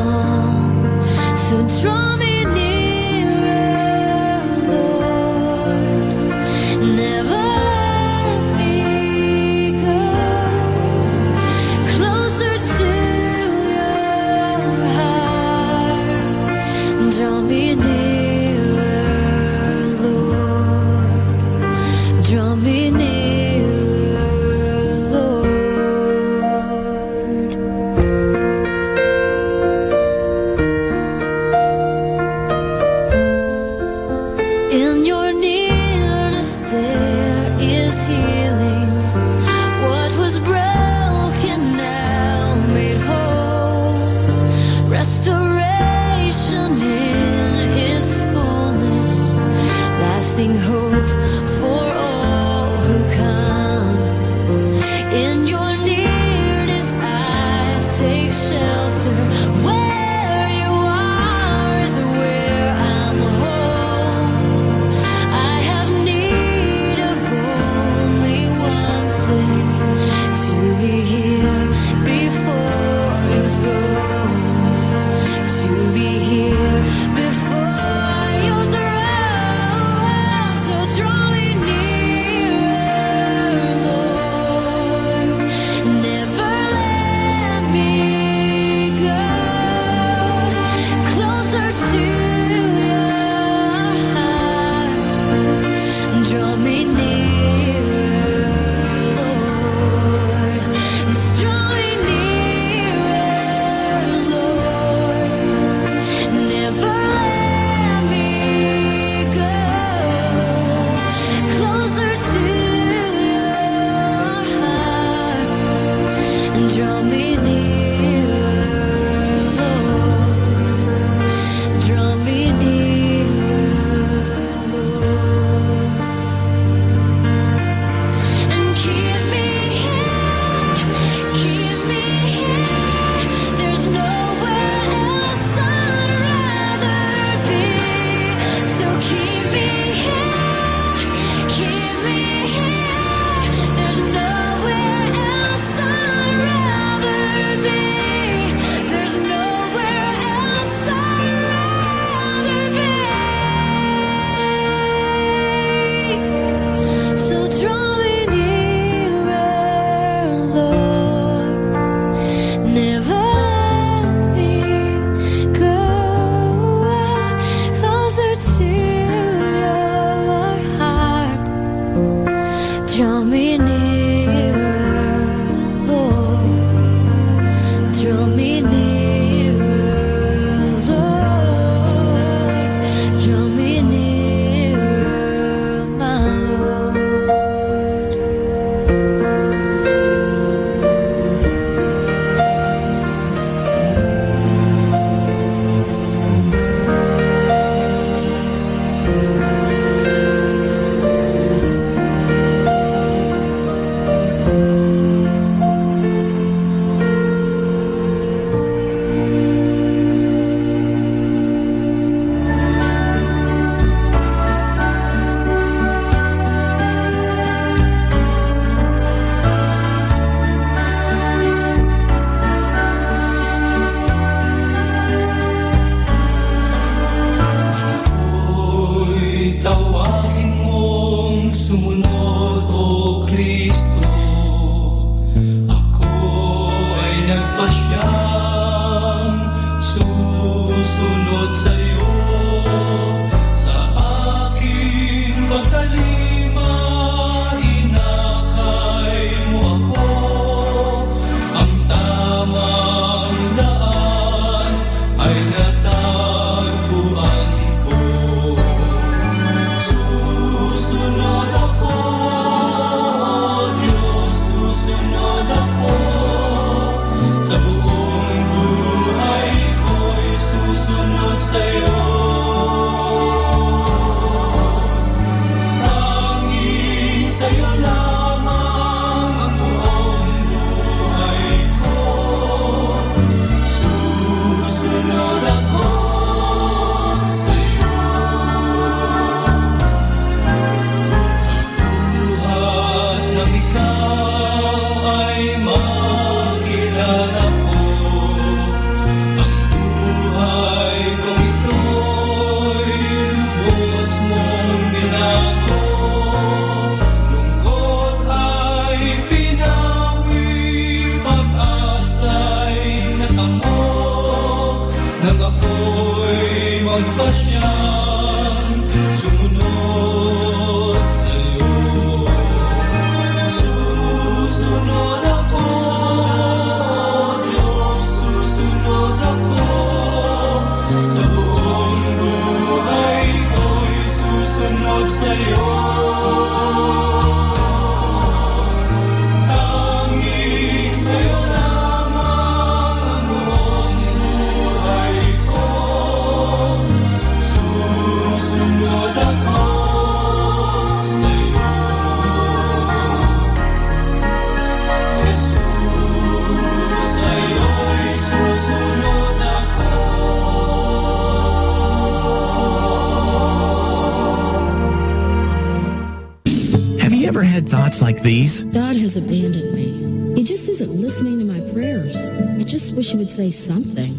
I: thoughts like these?
L: God has abandoned me. He just isn't listening to my prayers. I just wish he would say something.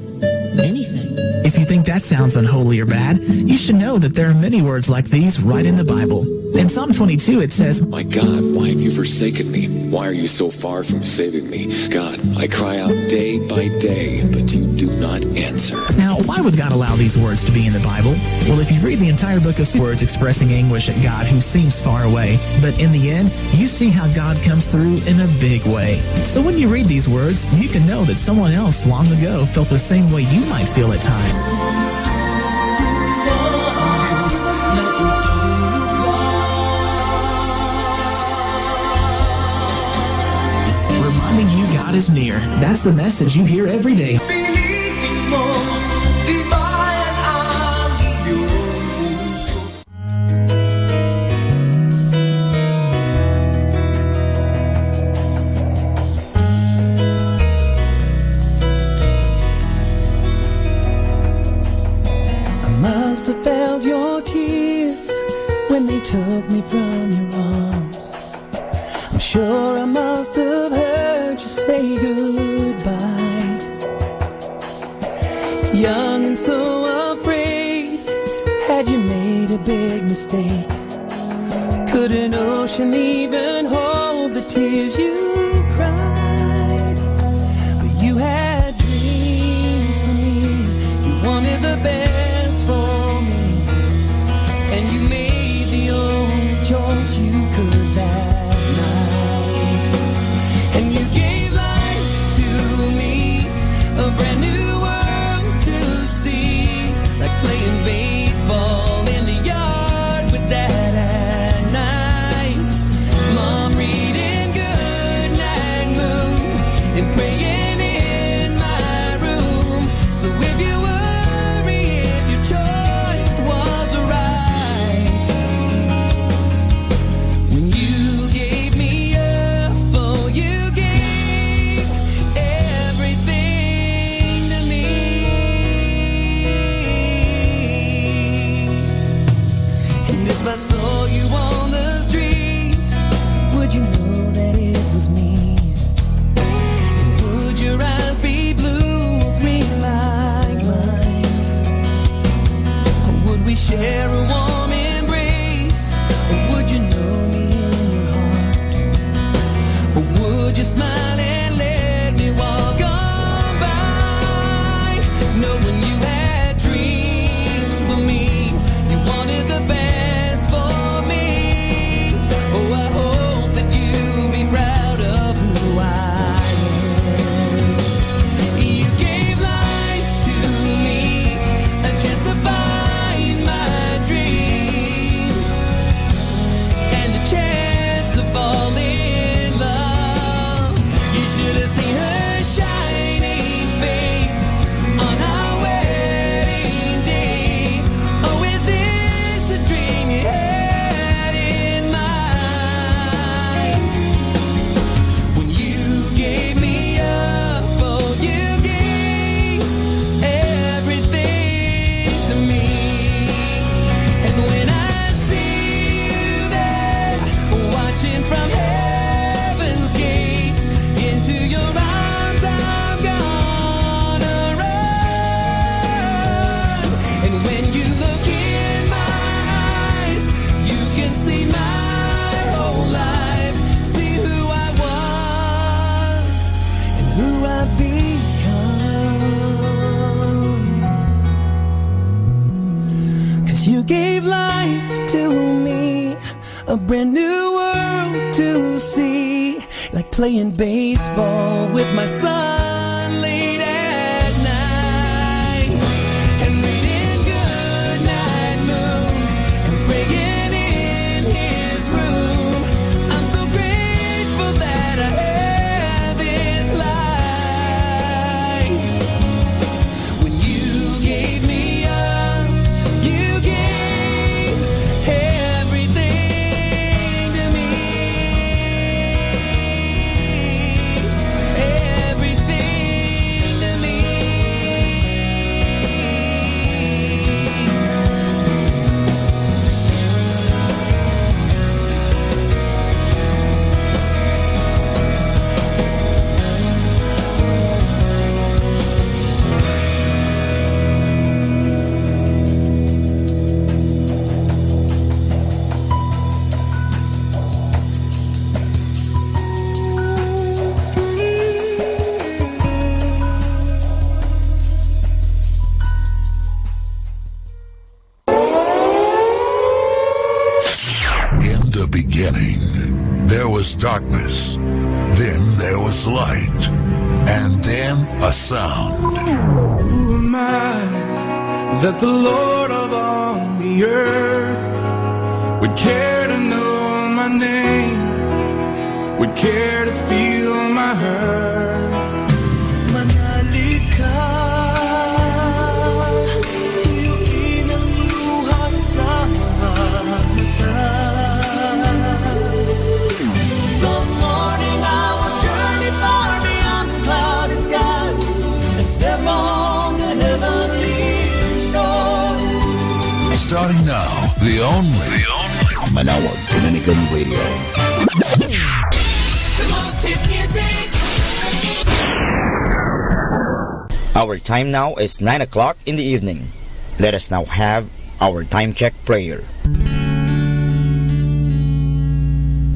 L: Anything.
I: If you think that sounds unholy or bad, you should know that there are many words like these right in the Bible. In Psalm 22 it says,
M: My God, why have you forsaken me? Why are you so far from saving me? God, I cry out day by day, but you do not answer.
I: Now, why would God allow these words to be in the Bible? Well, if you read the entire book of words expressing anguish at God who seems far away, but in the end, you see how God comes through in a big way. So when you read these words, you can know that someone else long ago felt the same way you might feel at times. Reminding you God is near. That's the message you hear every day.
C: Must have felt your tears when they took me from your arms. I'm sure I must have heard you say goodbye. Young and so afraid, had you made a big mistake? Could an ocean even hold the tears you cried? But you had dreams for me, you wanted the best for me, and you made the only choice you could that night. And you gave life to me, a brand new world to see, like playing baseball in the yard with Dad at night. Mom reading Goodnight Moon and praying in my room. So if you worry if your choice was right, when you gave me up, oh, you gave everything to me. And if I saw you on the street, would you know that it was me? And would your eyes be blue or green like mine? Or would we share a warm embrace? Or would you know me in your heart? Or would you smile and let me walk on by? Knowing you had dreams for me, you wanted the best for me. Oh, I hope that you'll be proud of who I am. You gave life to me, a chance to find my dreams, and the chance to fall in love. You should have seen her shining face on our wedding day. Oh, is this a dream you had in mind? When you gave me up, oh, you gave everything to me. And when I see you there, watching from heaven's gates, into your arms I'm gonna run. And when you look in my eyes, you can see my whole life, see who I was and who I've become. 'Cause you gave life to me, a brand new world to see, like playing baseball with my son late at night, and reading Goodnight Moon and praying in his room. I'm so grateful that I have this life. When you gave me up, you gave everything to me. Everything
N: was light, and then a sound.
C: Who am I that the Lord of all the earth would care to know my name, would care to feel my hurt? Manali ka, tuyuin ang luha sa mata. Some morning I will journey far beyond the cloudy sky and step on the heavenly shore.
N: Starting now, the only
F: Manawag Dominican Radio.
C: The most hit music.
H: Our time now is 9 o'clock in the evening. Let us now have our time check prayer.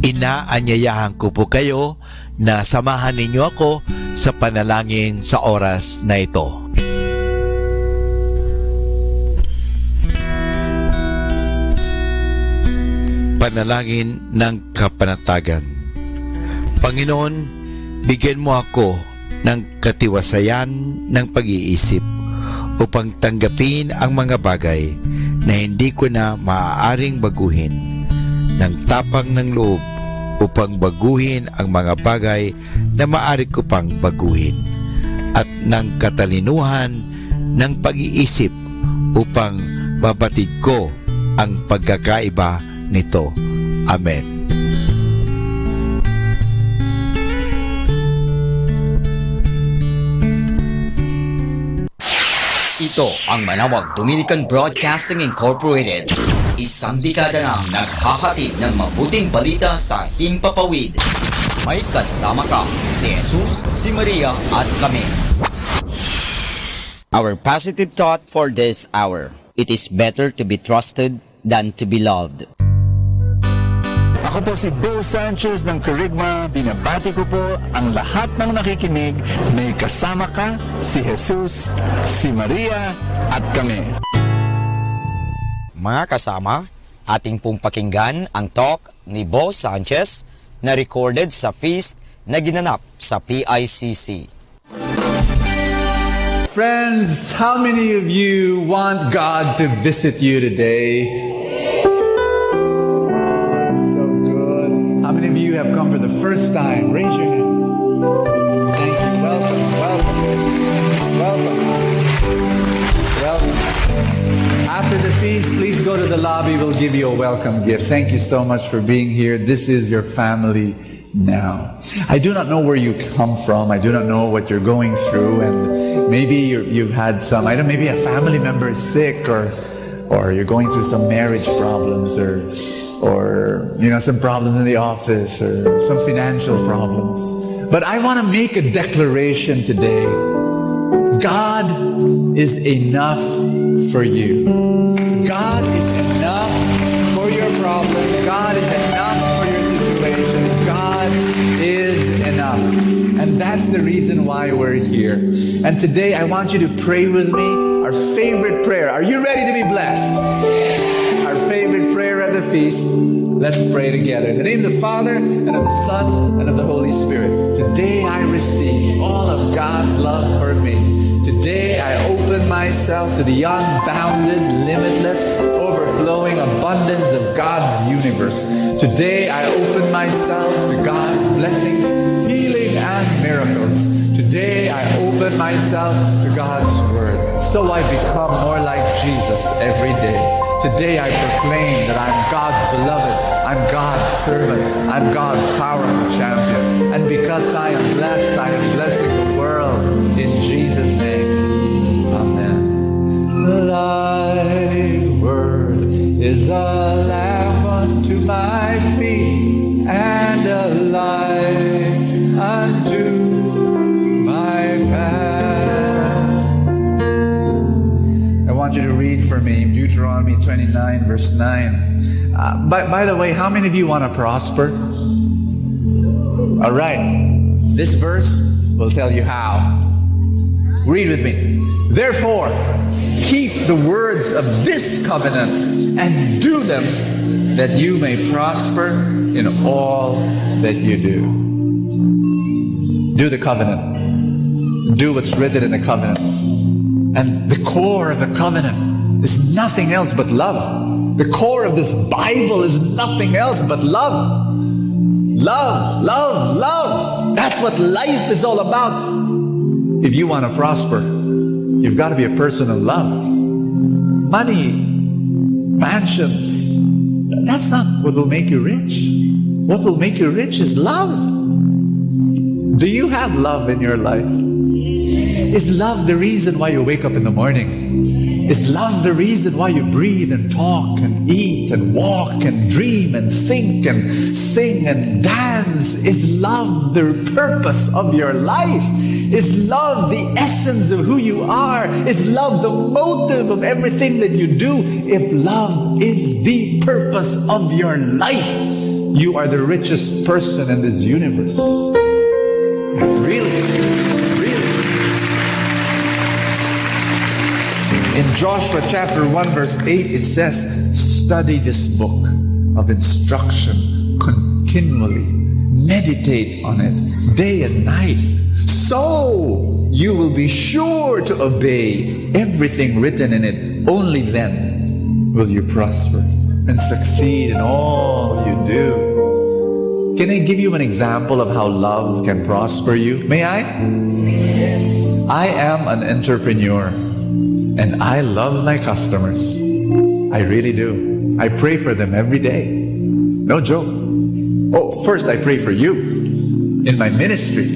K: Inaanyayahan ko po kayo na samahan ninyo ako sa panalangin sa oras na ito. Panalangin ng kapanatagan. Panginoon, bigyan mo ako ng katiwasayan ng pag-iisip upang tanggapin ang mga bagay na hindi ko na maaaring baguhin, ng tapang ng loob upang baguhin ang mga bagay na maaari ko pang baguhin, at ng katalinuhan ng pag-iisip upang mabatid ko ang pagkakaiba nito. Amen.
H: Ito ang Manawag Dominican Broadcasting Incorporated. Isang dekada nang naghahatid ng mabuting balita sa himpapawid. May kasama ka, si Jesus, si Maria at kami. Our positive thought for this hour: it is better to be trusted than to be loved.
R: Ako po si Bo Sanchez ng Kerygma. Binabati ko po ang lahat ng nakikinig. May kasama ka, si Jesus, si Maria, at kami.
H: Mga kasama, ating pong pakinggan ang talk ni Bo Sanchez na recorded sa feast na ginanap sa PICC.
X: Friends, how many of you want God to visit you today? How many of you have come for the first time? Raise your hand. Thank you. Welcome, welcome, welcome, welcome. After the feast, please go to the lobby. We'll give you a welcome gift. Thank you so much for being here. This is your family now. I do not know where you come from. I do not know what you're going through, and maybe you've had some. I don't. Maybe a family member is sick, or you're going through some marriage problems, or some problems in the office, or some financial problems. But I want to make a declaration today. God is enough for you. God is enough for your problem. God is enough for your situation. God is enough. And that's the reason why we're here. And today I want you to pray with me our favorite prayer. Are you ready to be blessed? Our favorite prayer at the feast. Let's pray together. In the name of the Father, and of the Son, and of the Holy Spirit. Today I receive all of God's love for me. Today I open myself to the unbounded, limitless, overflowing abundance of God's universe. Today I open myself to God's blessings, healing, and miracles. Today I open myself to God's Word, so I become more like Jesus every day. Today I proclaim that I'm God's beloved, I'm God's servant, I'm God's powerful champion. And because I am blessed, I am blessing the world. In Jesus' name, amen. Thy word is a lamp unto my feet and a light unto my path. I want you to read for me Deuteronomy 29 verse 9. By the way, how many of you want to prosper? All right. This verse will tell you how. Read with me. Therefore, keep the words of this covenant and do them, that you may prosper in all that you do.
R: Do the covenant. Do what's written in the covenant. And the core of the covenant is nothing else but love. The core of this Bible is nothing else but love. Love, love, love. That's what life is all about. If you want to prosper, you've got to be a person of love. Money, mansions, that's not what will make you rich. What will make you rich is love. Do you have love in your life? Is love the reason why you wake up in the morning? Is love the reason why you breathe and talk and eat and walk and dream and think and sing and dance? Is love the purpose of your life? Is love the essence of who you are? Is love the motive of everything that you do? If love is the purpose of your life, you are the richest person in this universe. Really? In Joshua chapter 1 verse 8 it says, study this book of instruction continually. Meditate on it day and night. So you will be sure to obey everything written in it. Only then will you prosper and succeed in all you do. Can I give you an example of how love can prosper you? May I? Yes. I am an entrepreneur. And I love my customers. I really do. I pray for them every day. No joke. Oh, first I pray for you. In my ministry,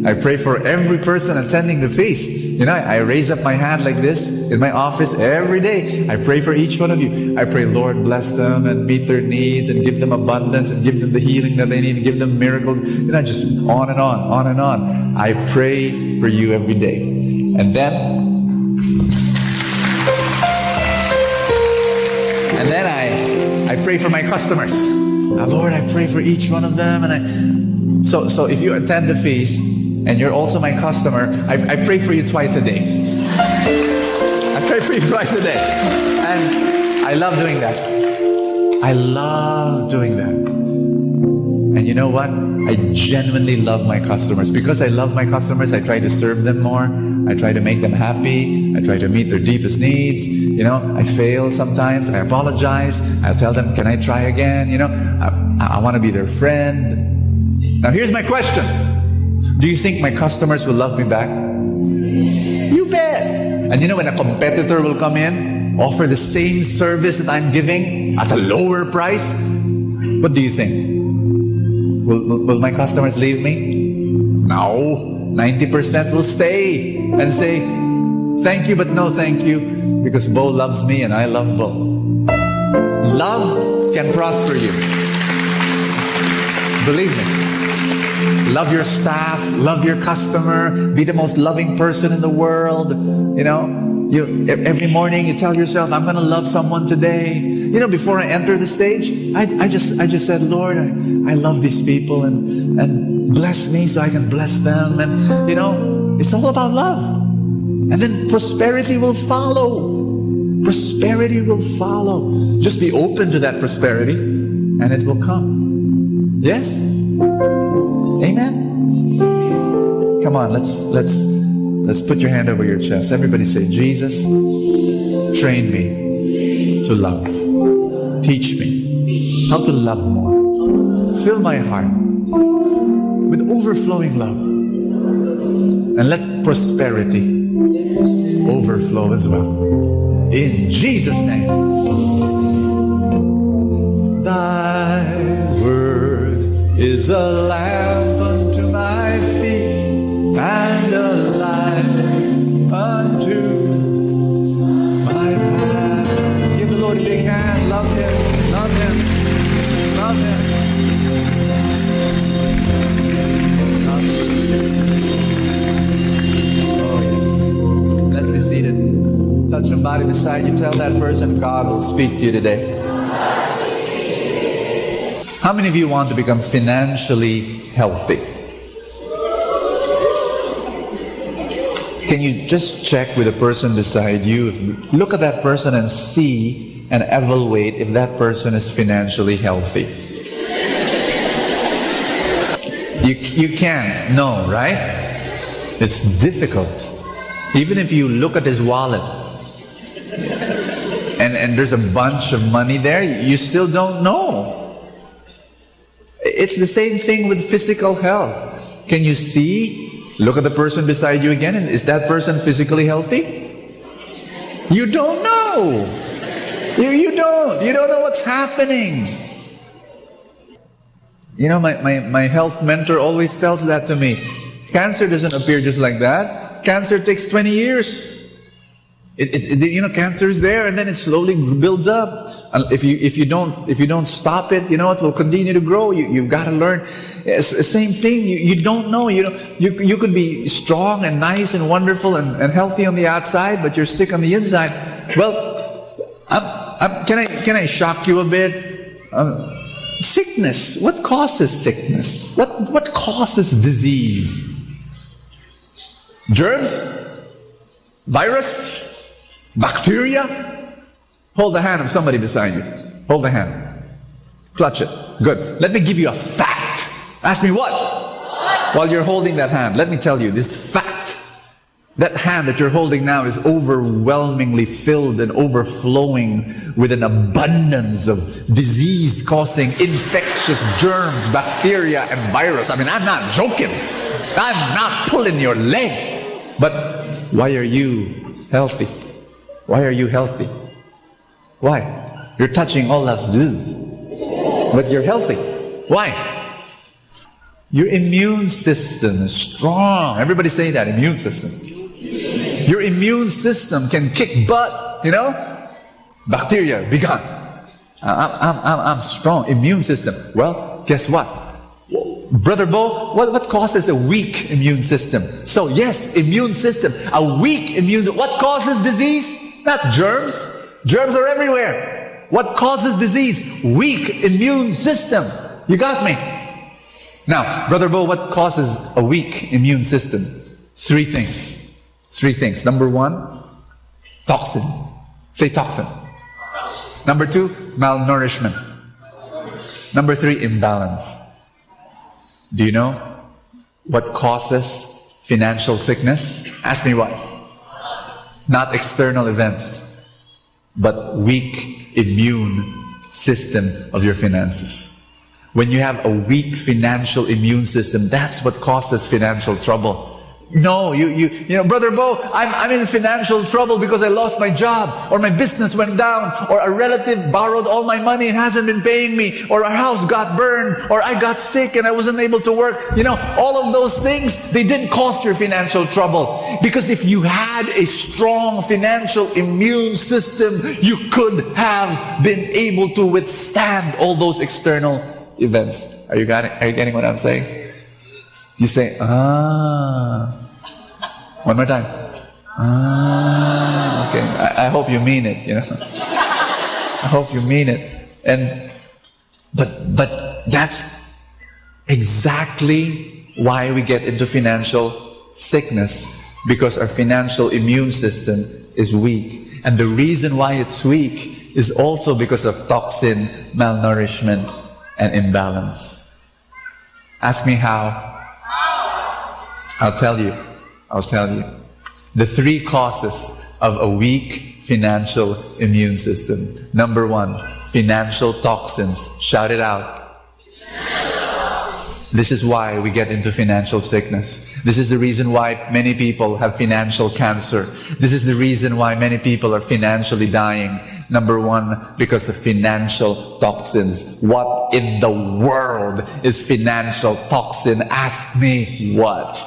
R: I pray for every person attending the feast. You know, I raise up my hand like this in my office every day. I pray for each one of you. I pray, Lord, bless them and meet their needs and give them abundance and give them the healing that they need and give them miracles. You know, just on and on, on and on. I pray for you every day. And then I pray for my customers. Lord, I pray for each one of them. And so if you attend the feast and you're also my customer, I pray for you twice a day. I pray for you twice a day. And I love doing that. I love doing that. And you know what? I genuinely love my customers. Because I love my customers, I try to serve them more. I try to make them happy. I try to meet their deepest needs. You know, I fail sometimes. I apologize. I'll tell them, can I try again? You know, I want to be their friend. Now here's my question. Do you think my customers will love me back? You bet. And you know, when a competitor will come in, offer the same service that I'm giving at a lower price, what do you think? Will my customers leave me? No. 90% will stay and say, thank you, but no thank you, because Bo loves me and I love Bo. Love can prosper you. Believe me. Love your staff, love your customer, be the most loving person in the world. You know, every morning you tell yourself, I'm going to love someone today. You know, before I enter the stage, I just said, Lord, I love these people and bless me so I can bless them. And, you know, it's all about love. And then prosperity will follow. Prosperity will follow. Just be open to that prosperity and it will come. Yes? Amen? Come on, let's put your hand over your chest. Everybody say, Jesus, train me to love. Teach me how to love more. Fill my heart with overflowing love. And let prosperity overflow as well. In Jesus' name. Thy word is a lamp unto my feet and a light unto my path. Give the Lord a big hand. Love Him. Love Him. Love Him. Oh, yes. Let's be seated. Touch somebody beside you. Tell that person, God will speak to you today. How many of you want to become financially healthy? Can you just check with the person beside you? Look at that person and see and evaluate if that person is financially healthy. You can't. No, right? It's difficult. Even if you look at his wallet and there's a bunch of money there, you still don't know. It's the same thing with physical health. Can you see? Look at the person beside you again, and is that person physically healthy? You don't know. You don't know what's happening. You know, my health mentor always tells that to me. Cancer doesn't appear just like that. Cancer takes 20 years. Cancer is there, and then it slowly builds up. And if you don't stop it, you know, it will continue to grow. You've got to learn. It's the same thing. You don't know. You could be strong and nice and wonderful and healthy on the outside, but you're sick on the inside. Well, can I shock you a bit? Sickness. What causes sickness? What causes disease? Germs? Virus? Bacteria? Hold the hand of somebody beside you. Hold the hand. Clutch it. Good. Let me give you a fact. Ask me what? While you're holding that hand, let me tell you this fact. That hand that you're holding now is overwhelmingly filled and overflowing with an abundance of disease-causing infectious germs, bacteria, and virus. I mean, I'm not joking. I'm not pulling your leg. But why are you healthy? Why are you healthy? Why? You're touching all that's do. But you're healthy. Why? Your immune system is strong. Everybody say that, immune system. Your immune system can kick butt, you know? Bacteria, be gone. I'm strong. Immune system. Well, guess what? Brother Bo, what causes a weak immune system? So yes, immune system. A weak immune system. What causes disease? Not germs. Germs are everywhere. What causes disease? Weak immune system. You got me? Now, Brother Bo, what causes a weak immune system? Three things. Number one, toxin. Say toxin. Number two, malnourishment. Number three, imbalance. Do you know what causes financial sickness? Ask me why. Not external events, but weak immune system of your finances. When you have a weak financial immune system, that's what causes financial trouble. No, you know, Brother Bo, I'm in financial trouble because I lost my job, or my business went down, or a relative borrowed all my money and hasn't been paying me, or our house got burned, or I got sick and I wasn't able to work. You know, all of those things, they didn't cause your financial trouble. Because if you had a strong financial immune system, you could have been able to withstand all those external events. Are you getting what I'm saying? You say, one more time. Okay. I hope you mean it, you know. I hope you mean it. But that's exactly why we get into financial sickness, because our financial immune system is weak. And the reason why it's weak is also because of toxin, malnourishment, and imbalance. Ask me how. I'll tell you. The three causes of a weak financial immune system. Number one, financial toxins. Shout it out. This is why we get into financial sickness. This is the reason why many people have financial cancer. This is the reason why many people are financially dying. Number one, because of financial toxins. What in the world is financial toxin? Ask me what?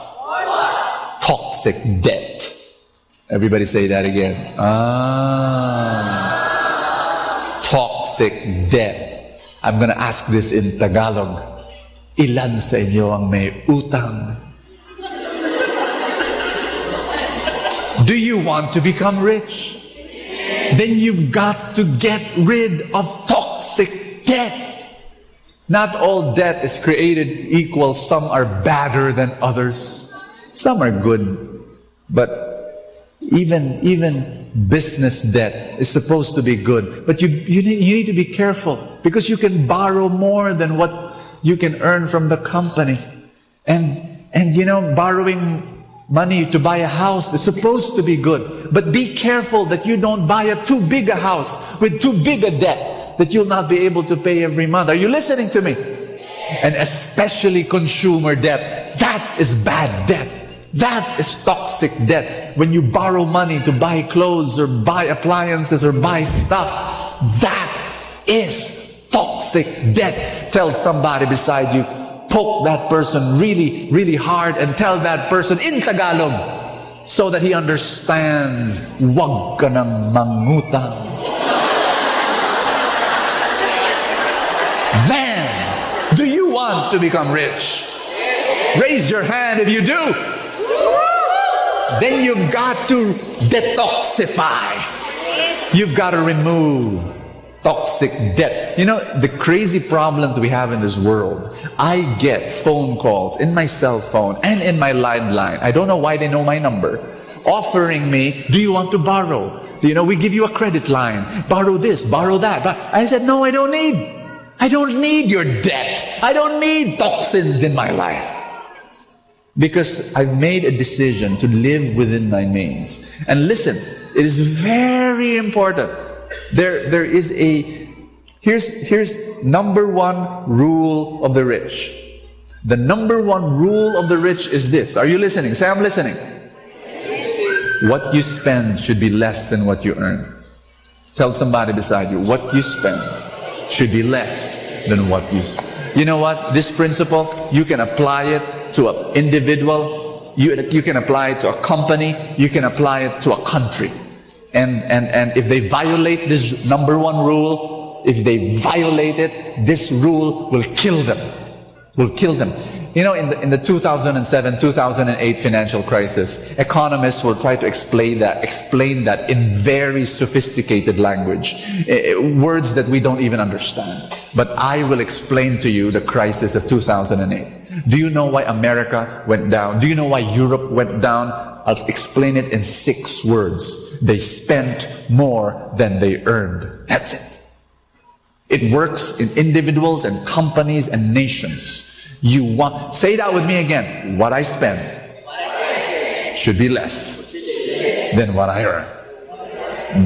R: Toxic debt. Everybody say that again. Toxic debt. I'm gonna ask this in Tagalog. Ilan sa inyo ang may utang? Do you want to become rich? Then you've got to get rid of toxic debt. Not all debt is created equal. Some are badder than others. Some are good. But even business debt is supposed to be good. But you need to be careful, because you can borrow more than what you can earn from the company. And you know, borrowing money to buy a house is supposed to be good. But be careful that you don't buy a too big a house with too big a debt that you'll not be able to pay every month. Are you listening to me? And especially consumer debt. That is bad debt. That is toxic debt. When you borrow money to buy clothes or buy appliances or buy stuff, that is toxic debt. Tell somebody beside you, poke that person really, really hard and tell that person in Tagalog so that he understands, wag ka nang mangutang. Man, do you want to become rich? Raise your hand if you do. Then you've got to detoxify. You've got to remove toxic debt. You know, the crazy problem that we have in this world, I get phone calls in my cell phone and in my landline. I don't know why they know my number. Offering me, do you want to borrow? You know, we give you a credit line. Borrow this, borrow that. But I said, no, I don't need your debt. I don't need toxins in my life. Because I've made a decision to live within my means. And listen, it is very important. There is here's number one rule of the rich. The number one rule of the rich is this. Are you listening? Say, I'm listening. What you spend should be less than what you earn. Tell somebody beside you, what you spend should be less than what you spend. You know what? This principle, you can apply it to an individual, you can apply it to a company, you can apply it to a country. And if they violate this number one rule, if they violate it, this rule will kill them. Will kill them. You know, in the 2007-2008 financial crisis, economists will try to explain that in very sophisticated language, words that we don't even understand. But I will explain to you the crisis of 2008. Do you know why America went down? Do you know why Europe went down? I'll explain it in 6 words. They spent more than they earned. That's it. It works in individuals and companies and nations. Say that with me again. What I spend should be less than what I earn.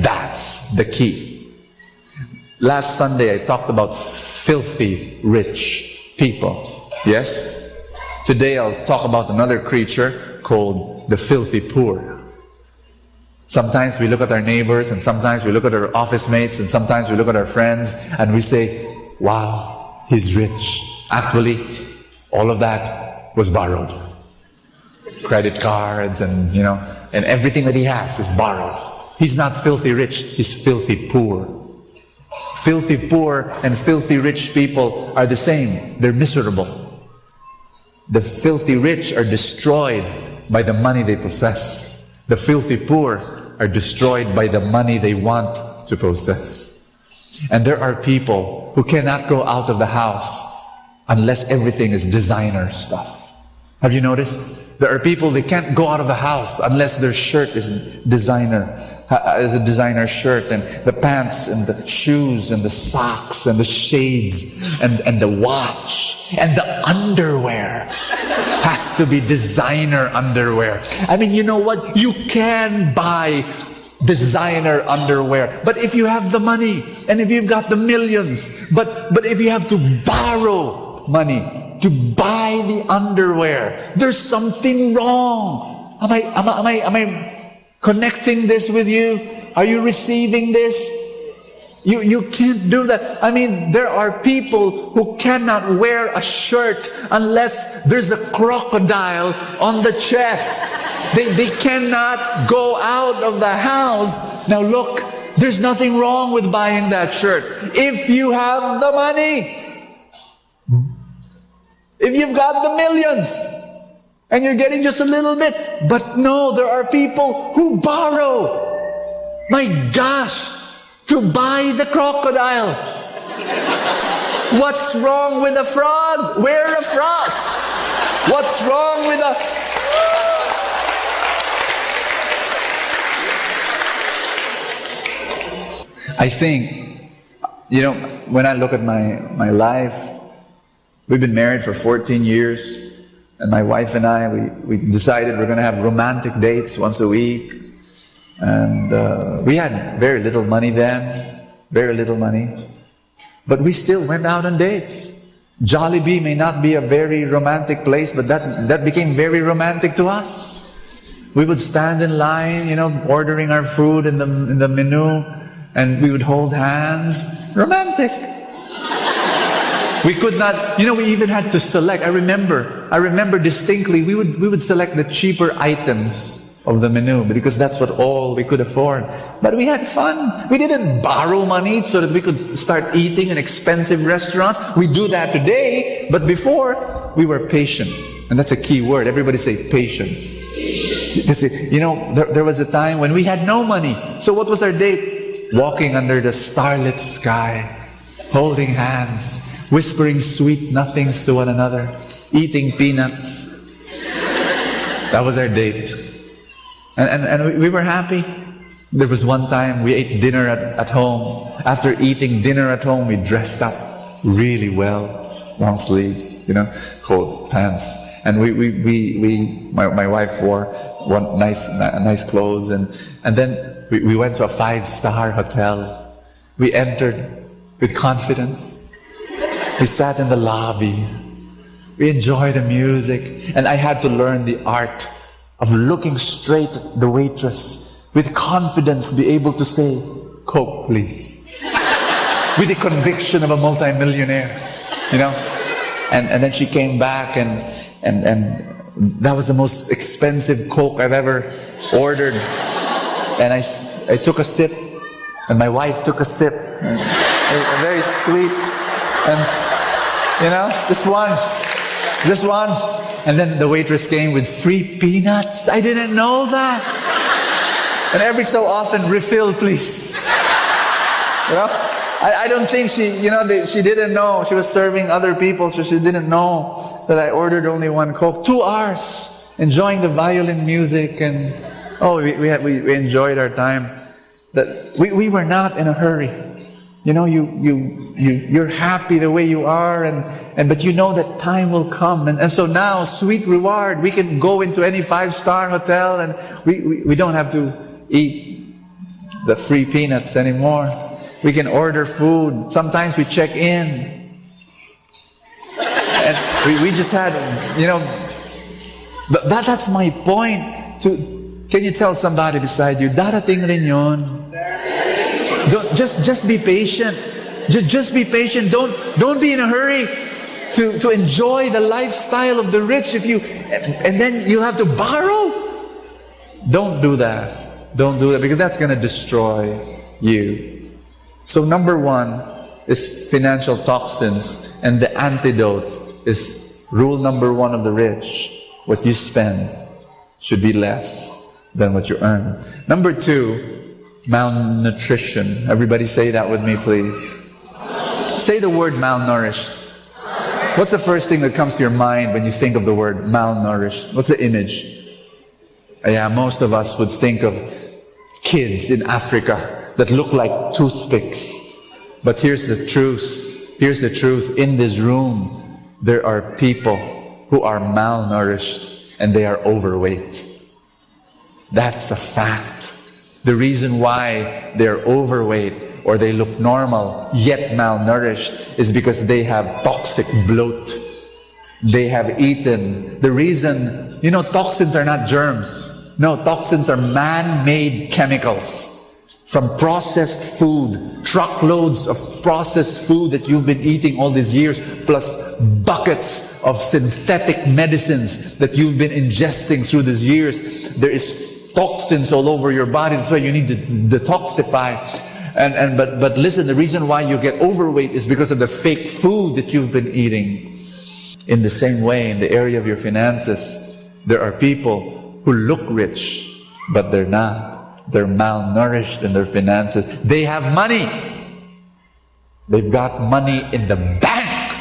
R: That's the key. Last Sunday I talked about filthy rich people. Yes? Today I'll talk about another creature called the filthy poor. Sometimes we look at our neighbors, and sometimes we look at our office mates, and sometimes we look at our friends, and we say, wow, he's rich. Actually, all of that was borrowed. Credit cards and, you know, and everything that he has is borrowed. He's not filthy rich, he's filthy poor. Filthy poor and filthy rich people are the same. They're miserable. The filthy rich are destroyed by the money they possess. The filthy poor are destroyed by the money they want to possess. And there are people who cannot go out of the house unless everything is designer stuff. Have you noticed? There are people, they can't go out of the house unless their shirt is designer. Is a designer shirt, and the pants and the shoes and the socks and the shades and the watch and the underwear has to be designer underwear. I mean, you know what? You can buy designer underwear, but if you have the money and if you've got the millions, but if you have to borrow money to buy the underwear, there's something wrong. Am I connecting this with you? Are you receiving this? You can't do that. I mean, there are people who cannot wear a shirt unless there's a crocodile on the chest. They cannot go out of the house. Now look, there's nothing wrong with buying that shirt if you have the money. If you've got the millions and you're getting just a little bit. But no, there are people who borrow. My gosh, to buy the crocodile. What's wrong with a frog? Wear a frog. What's wrong with a... I think, you know, when I look at my life, we've been married for 14 years.
E: And my wife and I, we decided we're going to have romantic dates once a week. And we had very little money then, very little money. But we still went out on dates. Jollibee may not be a very romantic place, but that became very romantic to us. We would stand in line, ordering our food in the menu, and we would hold hands. Romantic. We could not, we even had to select. I remember distinctly, we would select the cheaper items of the menu because that's what all we could afford. But we had fun. We didn't borrow money so that we could start eating in expensive restaurants. We do that today, but before we were patient. And that's a key word. Everybody say patience. There was a time when we had no money. So what was our date? Walking under the starlit sky, holding hands, whispering sweet nothings to one another, eating peanuts. That was our date. And we were happy. There was one time we ate dinner at home. After eating dinner at home, we dressed up really well. Long sleeves, coat pants. And my wife wore one nice clothes. And then we went to a 5-star hotel. We entered with confidence. We sat in the lobby. We enjoyed the music. And I had to learn the art of looking straight at the waitress with confidence, be able to say, "Coke, please." With the conviction of a multimillionaire, And then she came back and that was the most expensive Coke I've ever ordered. And I took a sip, and my wife took a sip. Very sweet. And, just one. And then the waitress came with free peanuts. I didn't know that. And every so often, refill, please. I don't think she didn't know. She was serving other people, so she didn't know that I ordered only one Coke. 2 hours, enjoying the violin music, and we enjoyed our time. That we were not in a hurry. You're happy the way you are, but you know that time will come. And so now, sweet reward, we can go into any 5-star hotel and we don't have to eat the free peanuts anymore. We can order food. Sometimes we check in. And we just had, but that's my point. Can you tell somebody beside you, darating rin yun? Just be patient. Just be patient. Don't be in a hurry to enjoy the lifestyle of the rich. And then you have to borrow. Don't do that. Don't do that, because that's going to destroy you. So number 1 is financial toxins, and the antidote is rule number 1 of the rich: what you spend should be less than what you earn. Number 2, malnutrition. Everybody say that with me, please. Say the word malnourished. What's the first thing that comes to your mind when you think of the word malnourished? What's the image? Yeah, most of us would think of kids in Africa that look like toothpicks. But here's the truth. Here's the truth. In this room, there are people who are malnourished and they are overweight. That's a fact. The reason why they're overweight or they look normal yet malnourished is because they have toxic bloat. They have eaten. The reason, toxins are not germs. No, toxins are man-made chemicals from processed food, truckloads of processed food that you've been eating all these years, plus buckets of synthetic medicines that you've been ingesting through these years. There is toxins all over your body. That's why you need to detoxify. But listen, the reason why you get overweight is because of the fake food that you've been eating. In the same way, in the area of your finances, there are people who look rich, but they're not. They're malnourished in their finances. They have money. They've got money in the bank.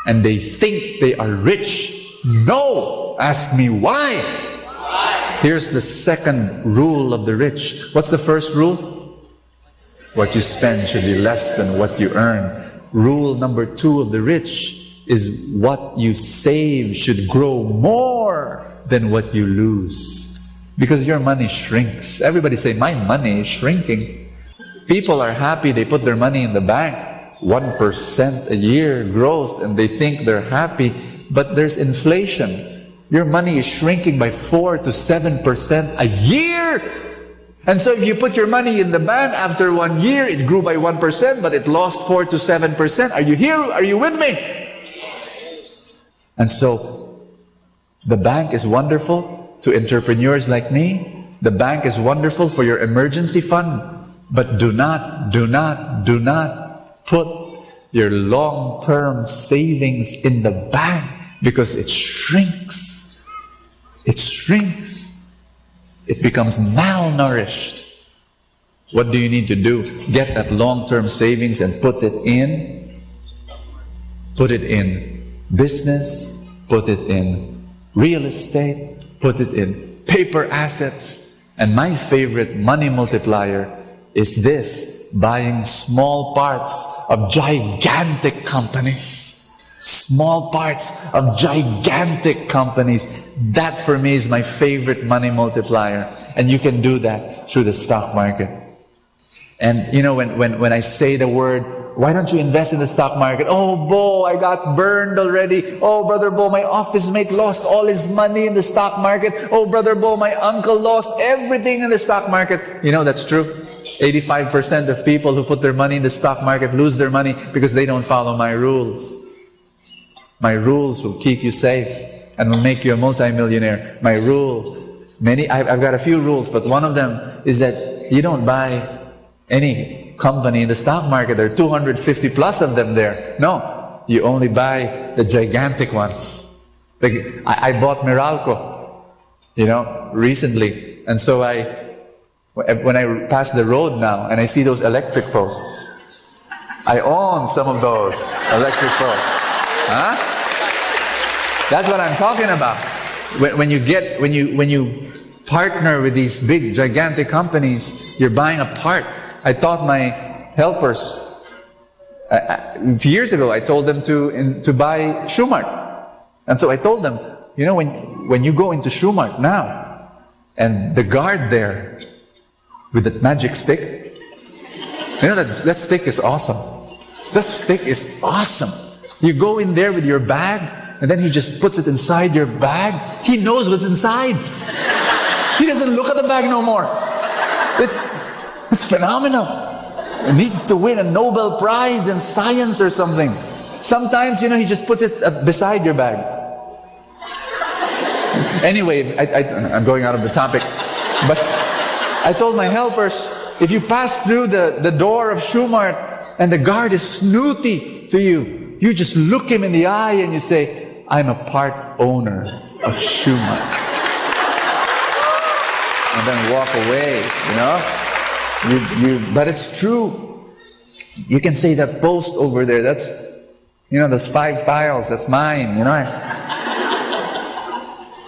E: And they think they are rich. No! Ask me why. Here's the second rule of the rich. What's the first rule? What you spend should be less than what you earn. Rule number 2 of the rich is what you save should grow more than what you lose. Because your money shrinks. Everybody say, my money is shrinking. People are happy, they put their money in the bank. 1% a year growth, and they think they're happy. But there's inflation. Your money is shrinking by 4 to 7% a year. And so if you put your money in the bank, after 1 year, it grew by 1%, but it lost 4 to 7%. Are you here? Are you with me? And so, the bank is wonderful to entrepreneurs like me. The bank is wonderful for your emergency fund. But do not put your long-term savings in the bank, because it shrinks. It shrinks. It becomes malnourished. What do you need to do? Get that long-term savings and put it in business, put it in real estate, put it in paper assets. And my favorite money multiplier is this: buying small parts of gigantic companies. Small parts of gigantic companies. That for me is my favorite money multiplier. And you can do that through the stock market. And you know, when I say the word, why don't you invest in the stock market? Oh, Bo, I got burned already. Oh, Brother Bo, my office mate lost all his money in the stock market. Oh, Brother Bo, my uncle lost everything in the stock market. You know, that's true. 85% of people who put their money in the stock market lose their money because they don't follow my rules. My rules will keep you safe and will make you a multimillionaire. My rule, I've got a few rules, but one of them is that you don't buy any company in the stock market. There are 250 plus of them there. No, you only buy the gigantic ones. Like I bought Meralco, recently. And so when I pass the road now and I see those electric posts, I own some of those electric posts. Huh? That's what I'm talking about. When you partner with these big, gigantic companies, you're buying a part. I taught my helpers, a few years ago, I told them to buy Shoemart. And so I told them, when you go into Shoemart now, and the guard there with that magic stick, that stick is awesome. That stick is awesome. You go in there with your bag, and then he just puts it inside your bag. He knows what's inside. He doesn't look at the bag no more. It's phenomenal. It needs to win a Nobel Prize in science or something. Sometimes, he just puts it beside your bag. Anyway, I'm going out of the topic. But I told my helpers, if you pass through the door of Shoemart and the guard is snooty to you, you just look him in the eye and you say, I'm a part owner of Shoemart. And then walk away, But it's true. You can say that post over there, that's, those 5 tiles, that's mine,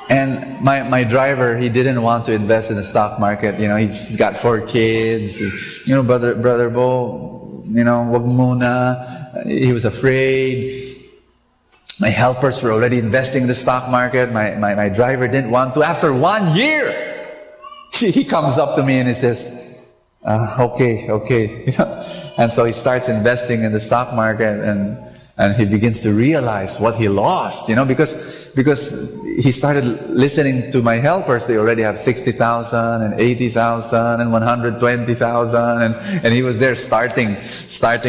E: And my driver, he didn't want to invest in the stock market. He's got 4 kids. Brother Bo, wag muna. He was afraid. My helpers were already investing in the stock market. My driver didn't want to. After 1 year, he comes up to me and he says, okay. And so he starts investing in the stock market, and he begins to realize what he lost, because he started listening to my helpers. They already have 60,000 and 80,000 and 120,000, and he was there starting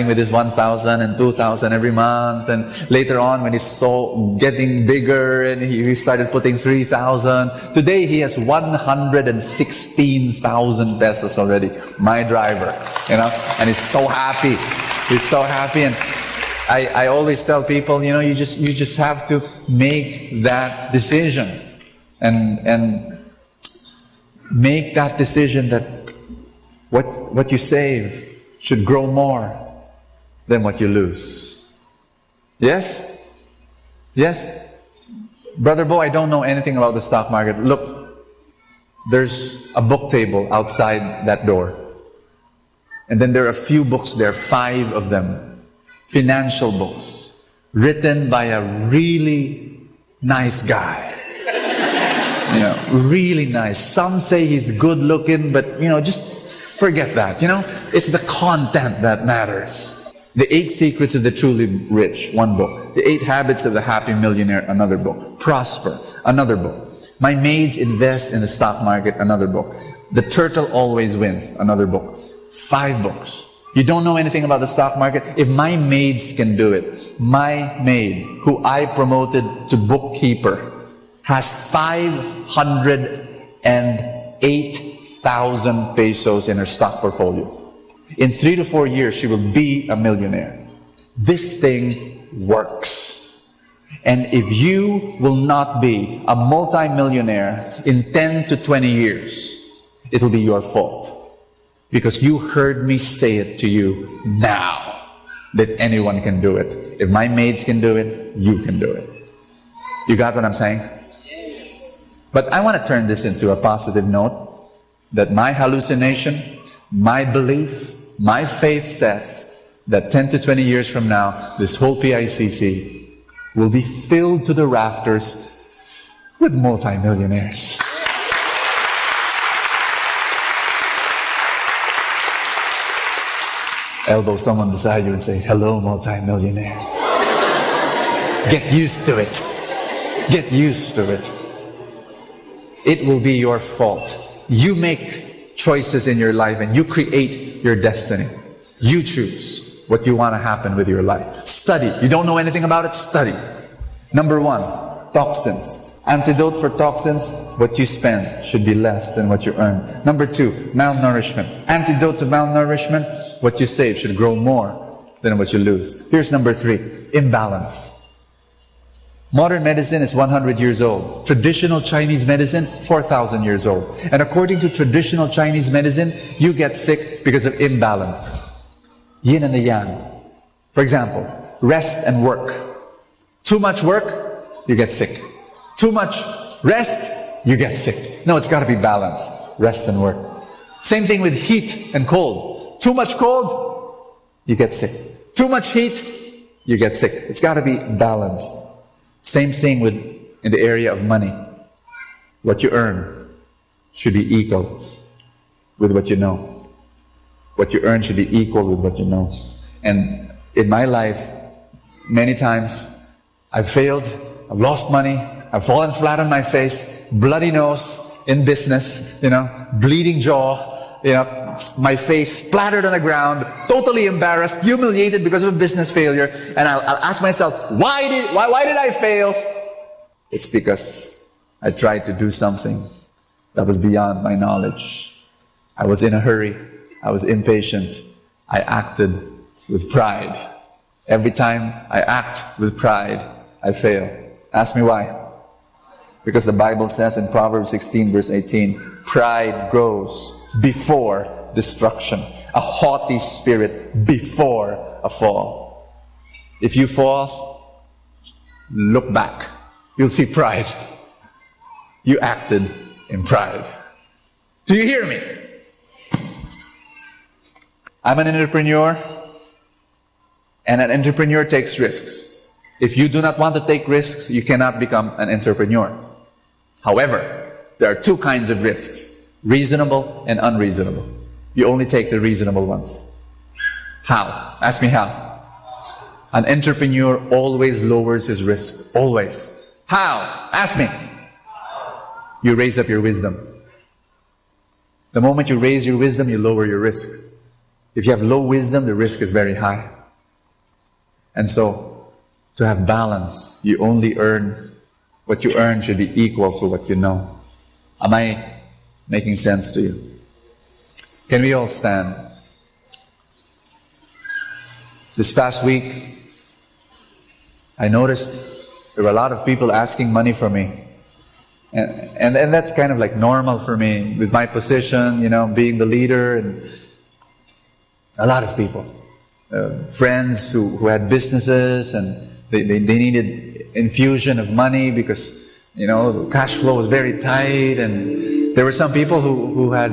E: with his 1,000 and 2,000 every month. And later on, when he saw getting bigger, and he started putting 3,000. Today he has 116,000 pesos already. My driver, and he's so happy. He's so happy. And I always tell people, you just have to make that decision, and make that decision that what you save should grow more than what you lose. Yes? Yes? Brother Bo, I don't know anything about the stock market. Look, there's a book table outside that door. And then there are a few books there, 5 of them. Financial books. written by a really nice guy. You know, really nice. Some say he's good looking, but just forget that. It's the content that matters. The 8 Secrets of the Truly Rich, one book. The 8 Habits of the Happy Millionaire, another book. Prosper, another book. My Maids Invest in the Stock Market, another book. The Turtle Always Wins, another book. 5 books. You don't know anything about the stock market? If my maids can do it, my maid, who I promoted to bookkeeper, has 508,000 pesos in her stock portfolio. In 3 to 4 years, she will be a millionaire. This thing works. And if you will not be a multi-millionaire in 10 to 20 years, it will be your fault. Because you heard me say it to you now, that anyone can do it. If my maids can do it, you can do it. You got what I'm saying? But I want to turn this into a positive note, that my hallucination, my belief, my faith says that 10 to 20 years from now, this whole PICC will be filled to the rafters with multi-millionaires. Elbow someone beside you and say, hello, multi-millionaire. Get used to it. Get used to it. It will be your fault. You make choices in your life and you create your destiny. You choose what you want to happen with your life. Study. You don't know anything about it? Study. Number 1, toxins. Antidote for toxins, what you spend should be less than what you earn. Number 2, malnourishment. Antidote to malnourishment, what you save should grow more than what you lose. Here's number 3, imbalance. Modern medicine is 100 years old. Traditional Chinese medicine, 4,000 years old. And according to traditional Chinese medicine, you get sick because of imbalance. Yin and the yang. For example, rest and work. Too much work, you get sick. Too much rest, you get sick. No, it's got to be balanced. Rest and work. Same thing with heat and cold. Too much cold, you get sick. Too much heat, you get sick. It's got to be balanced. Same thing with in the area of money. What you earn should be equal with what you know. What you earn should be equal with what you know. And in my life, many times, I've failed, I've lost money, I've fallen flat on my face, bloody nose in business, bleeding jaw, my face splattered on the ground, totally embarrassed, humiliated because of a business failure. And I'll ask myself, why did I fail? It's because I tried to do something that was beyond my knowledge. I was in a hurry. I was impatient. I acted with pride. Every time I act with pride, I fail. Ask me why. Because the Bible says in Proverbs 16 verse 18, pride goes before destruction. A haughty spirit before a fall. If you fall, look back. You'll see pride. You acted in pride. Do you hear me? I'm an entrepreneur, and an entrepreneur takes risks. If you do not want to take risks, you cannot become an entrepreneur. However, there are 2 kinds of risks. Reasonable and unreasonable. You only take the reasonable ones. How? Ask me how. An entrepreneur always lowers his risk. Always. How? Ask me. You raise up your wisdom. The moment you raise your wisdom, you lower your risk. If you have low wisdom, the risk is very high. And so, to have balance, you only earn, what you earn should be equal to what you know. Am I making sense to you? Can we all stand? This past week, I noticed there were a lot of people asking money from me. And that's kind of like normal for me with my position, being the leader, and a lot of people. Friends who had businesses and they needed infusion of money because, the cash flow was very tight, and there were some people who had,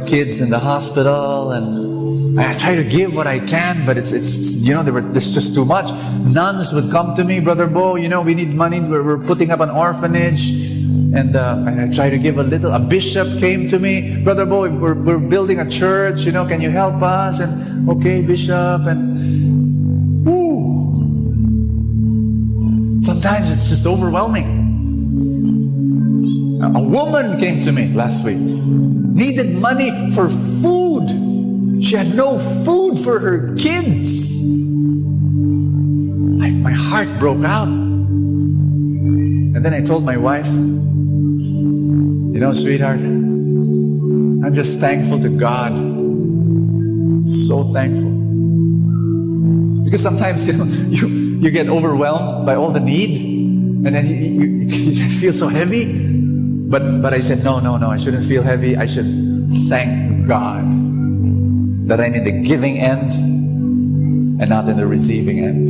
E: kids in the hospital, and I try to give what I can, but it's there's just too much. Nuns would come to me, Brother Bo, we need money. We're putting up an orphanage. And I try to give a little. A bishop came to me, Brother Bo, we're building a church, can you help us? And okay, Bishop. And sometimes it's just overwhelming. A woman came to me last week, needed money for food. She had no food for her kids. My heart broke out. And then I told my wife, sweetheart, I'm just thankful to God. So thankful. Because sometimes, you get overwhelmed by all the need, and then you feel so heavy. But I said, no, I shouldn't feel heavy. I should thank God that I'm in the giving end and not in the receiving end.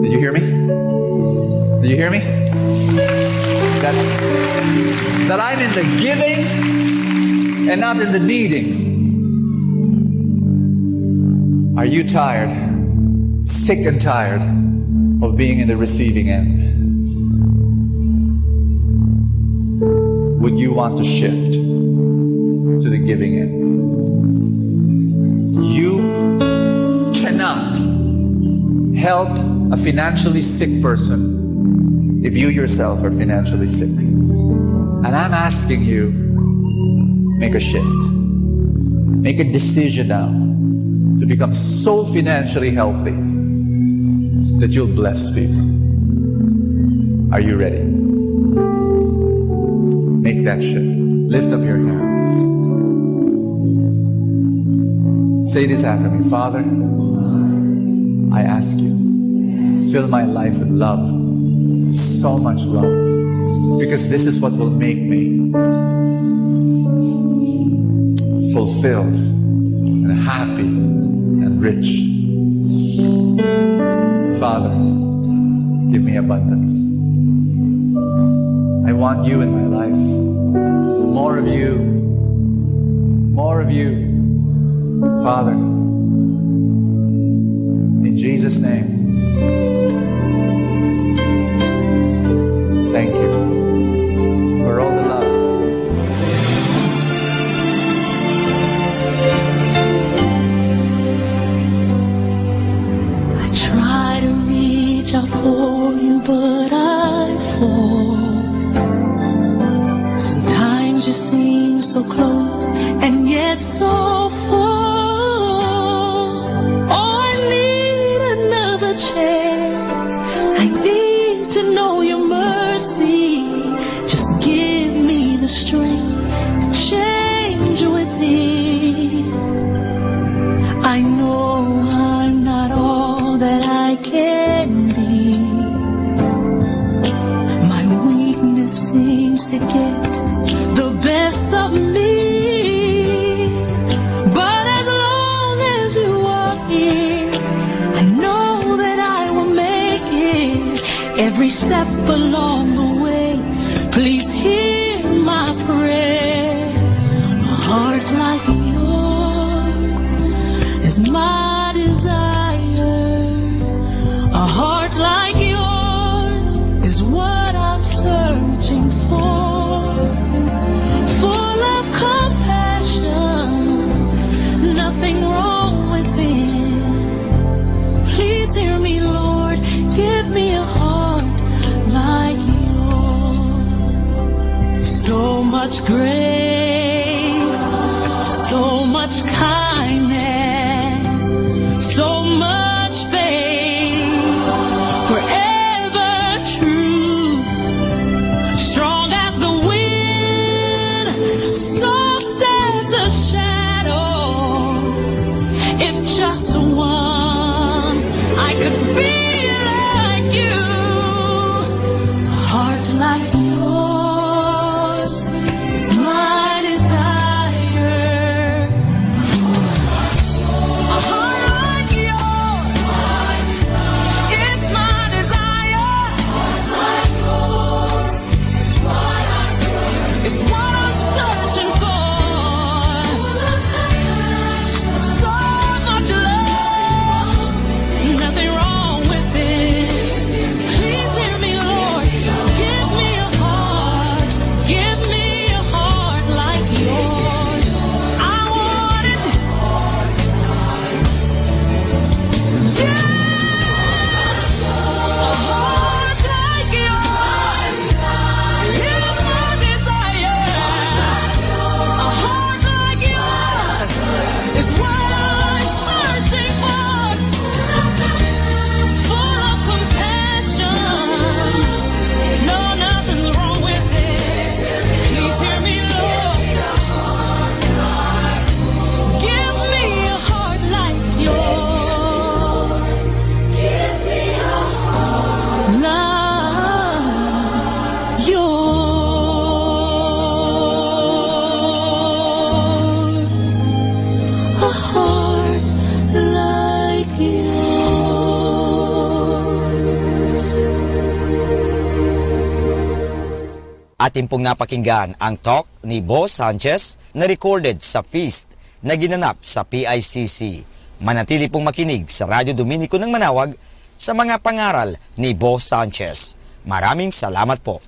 E: Did you hear me? Did you hear me? That I'm in the giving and not in the needing. Are you tired, sick and tired of being in the receiving end? Would you want to shift to the giving end? You cannot help a financially sick person if you yourself are financially sick. And I'm asking you, make a shift. Make a decision now to become so financially healthy that you'll bless people. Are you ready? Make that shift. Lift up your hands. Say this after me. Father, I ask you, fill my life with love. So much love. Because this is what will make me fulfilled and happy and rich. Father, give me abundance. I want you in my life. More of you. More of you. Father, in Jesus' name, thank you for all the love.
C: I try to reach out for you, but I fall. Sometimes you seem so close and yet so far. Oh, I need another chance. I need to know your mercy. Just give me the strength to change within. I know I'm not all that I can be. My weakness seems to get the best of me. But as long as you are here, I know that I will make it. Every step along the way, please hear my prayer. A heart like yours is my desire. A heart like yours is what I'm searching for. Full of compassion, nothing wrong within. Please hear me, Lord. Give me a heart like yours. So much grace, so much kindness, so much faith, forever true, strong as the wind, soft as the shadows. If just once I could be like you, a heart like yours is mine.
H: Atin pong napakinggan ang talk ni Bo Sanchez na recorded sa feast na ginanap sa PICC. Manatili pong makinig sa Radyo Dominico ng Manawag sa mga pangaral ni Bo Sanchez. Maraming salamat po.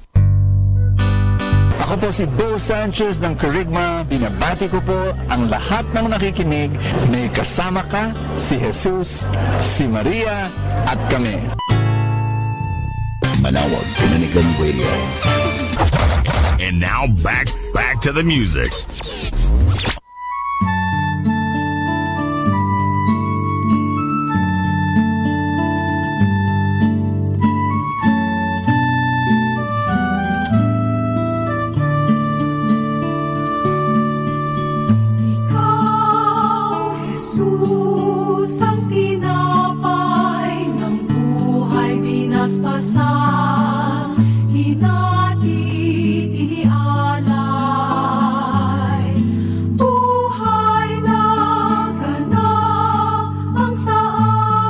R: Ako po si Bo Sanchez ng Kerygma. Binabati ko po ang lahat ng nakikinig. May kasama ka, si Jesus, si Maria, at kami.
F: Manawag Dominican Radio.
N: And now back to the music.
C: Jesus ang tinapay ng buhay binaspasan, hinatid inialay. Buhay na ganap ang sa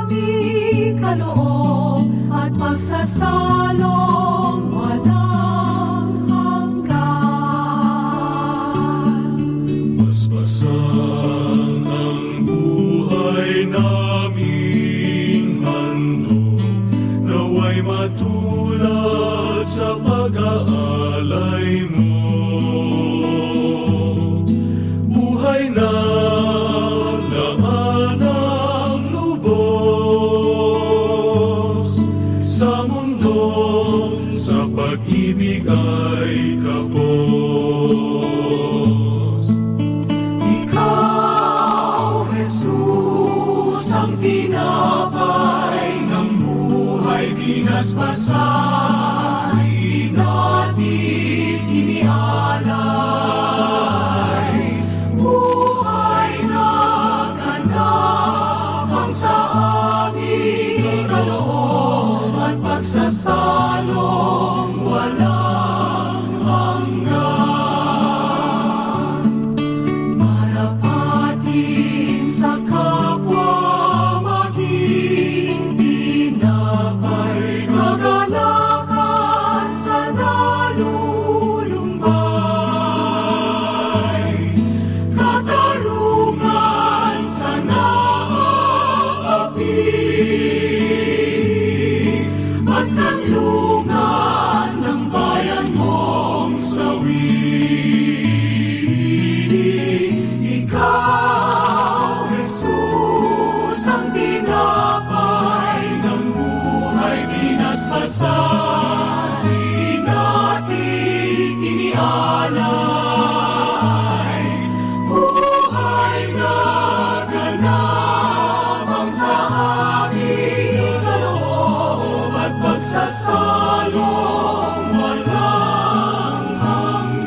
C: aming kaloob at pagsasalong walang hanggan. Basbasan naming handog, naway matulad sa pag-aalay mo. Buhay na laman ang lubos, sa mundo sa pag-ibig ay kapos. Ikaw, Jesus, ang tinapay ng buhay binasbasan, hinatid inialay. Buhay na ganap ang sa aming kaloob at pagsasalong walang hanggan. Marapatin sa kapwa maging tinapay, kagalakan sa nalulumbay, katarungan sa naaapi, at kanlungan ng bayan mong sawi. Ikaw, Jesus, ang tinapay ng buhay binasbasan, hinatid inialay. Buhay na ganap ang sa aming kaloob at pagsasalong walang hanggan.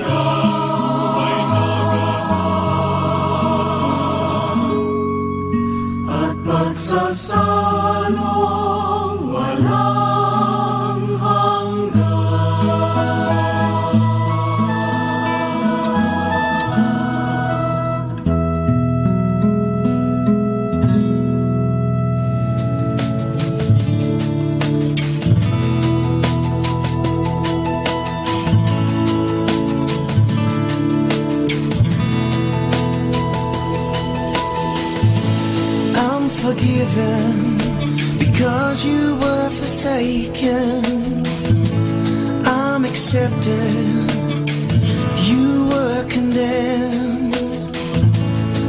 C: At pagsasalong walang I'm forgiven because you were forsaken. I'm accepted, you were condemned.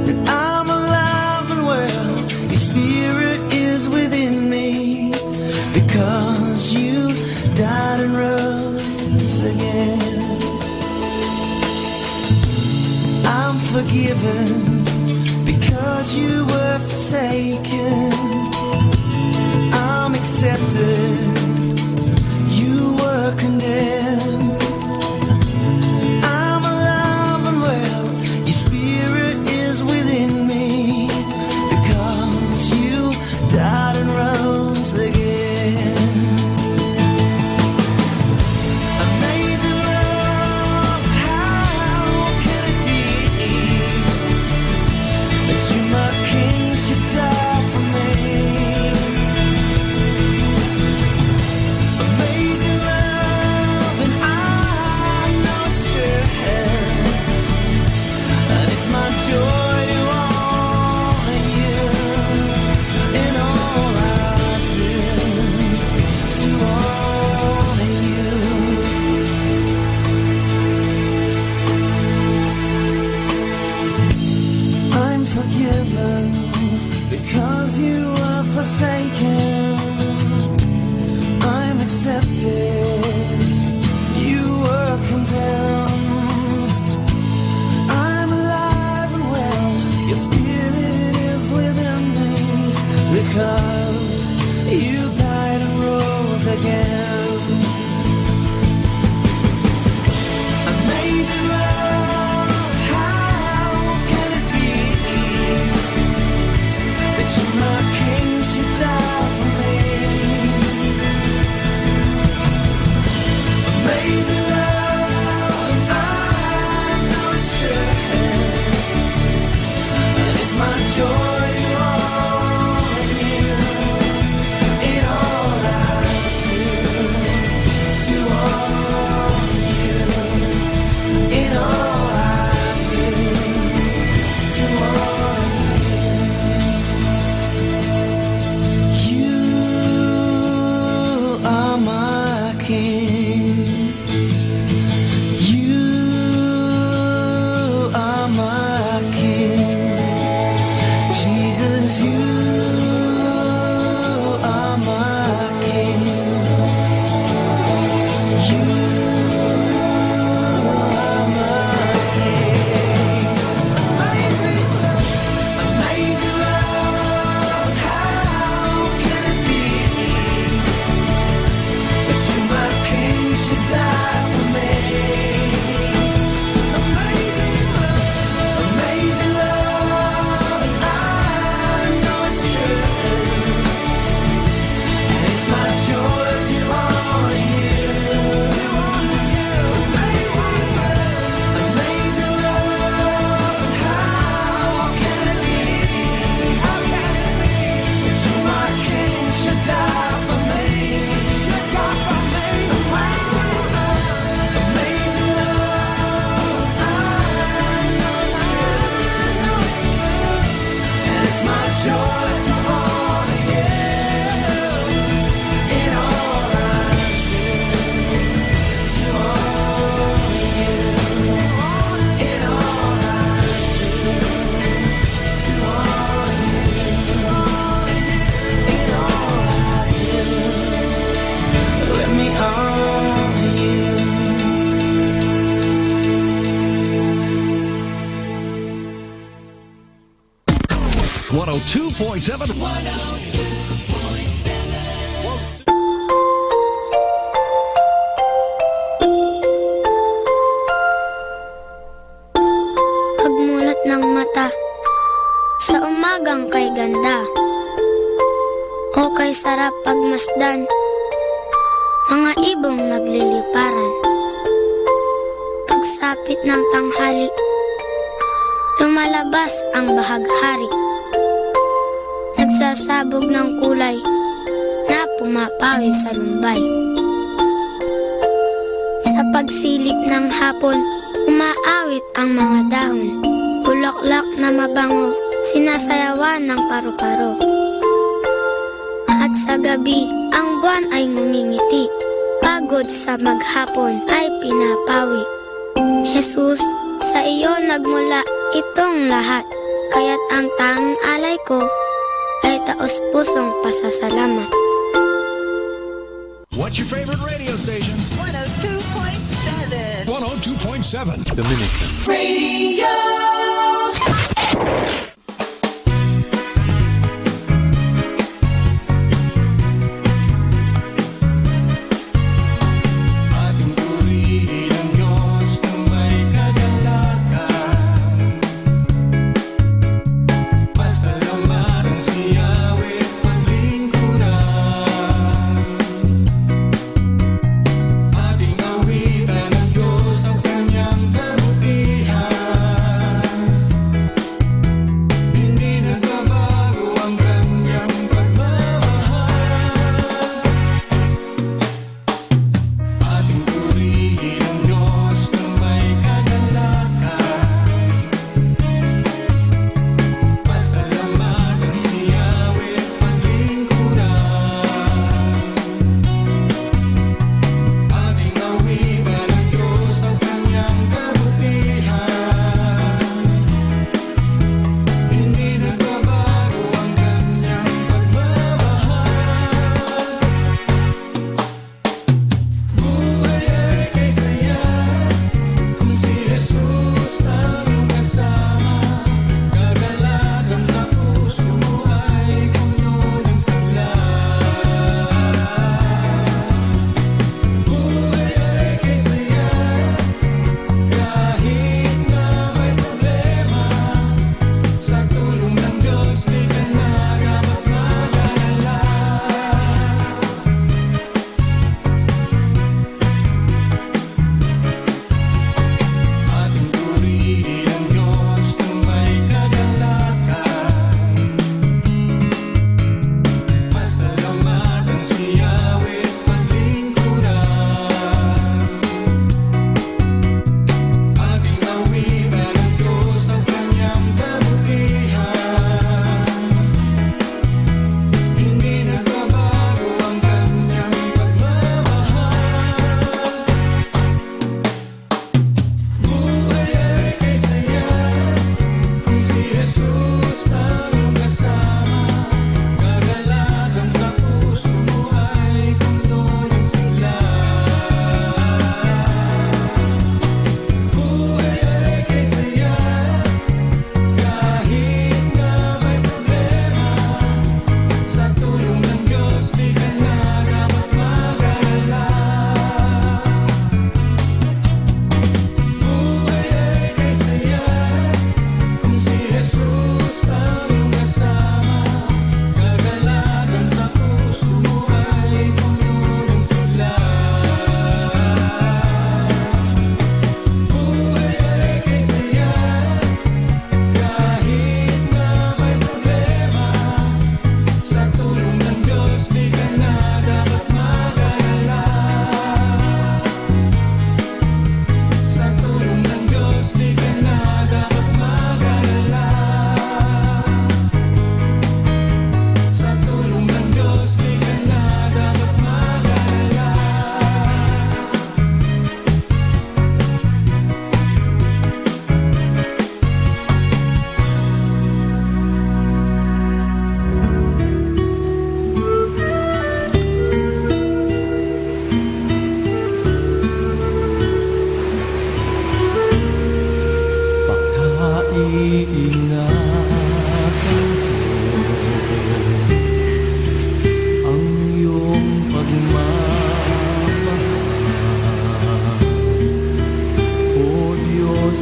C: And I'm alive and well, your spirit is within me, because you died and rose again. I'm forgiven because you were forsaken. I'm accepted, you were condemned. I'm alive and well, your spirit is within me, because you died and rose again. Amazing love, how can it be that you, my King, should die for me?
G: 102.7.
D: Pagmulat ng mata sa umagang kay ganda, o kay sarap pagmasdan, mga ibong nagliliparan. Pagsapit ng tanghali, lumalabas ang bahaghari, nagsasabog ng kulay na pumapawi sa lumbay. Sa pagsilip ng hapon, umaawit ang mga dahon, bulaklak na mabango, sinasayawan ng paru-paro. At sa gabi, ang buwan ay ngumingiti, pagod sa maghapon ay pinapawi. Jesus, sa iyo nagmula itong lahat, kaya't ang tanging alay ko ay taos-pusong pasasalamat.
G: What's your favorite radio station?
J: 102.7.
G: 102.7. Dominican
J: Radio.
C: Ating awitan ng Diyos ang kanyang kabutihan.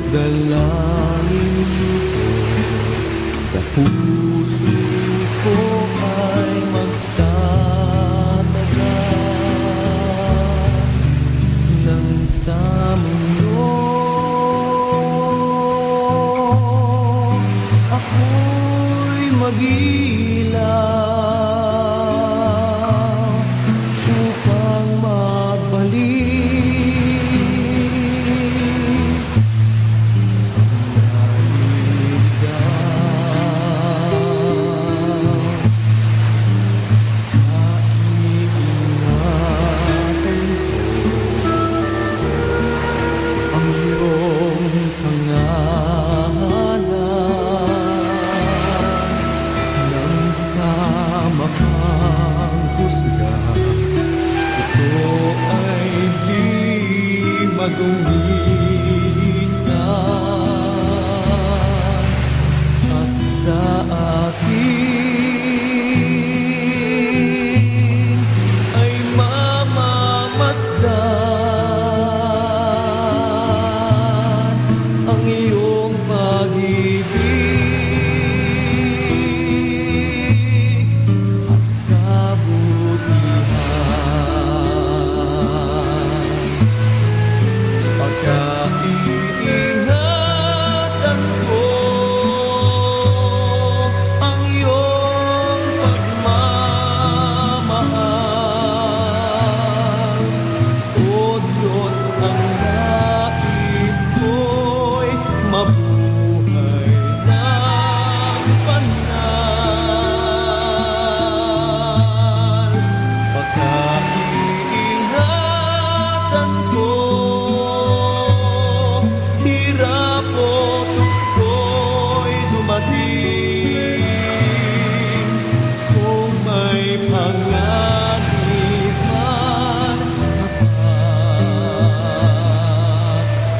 C: Dalangin ko sa puso ko ay magtatagal nang sa mundo ako'y mag-ilaw upang magbalik mag-umisan at sa akin ay mamamasdan ang iyong pag-ibig at kabutihan. Pagkaingatan ko ang iyong pagmamahal. O Diyos, ang nais ko'y mabuhay ng banal. Pagkaingatan ko hirap o tukso'y dumating, kung may panganiban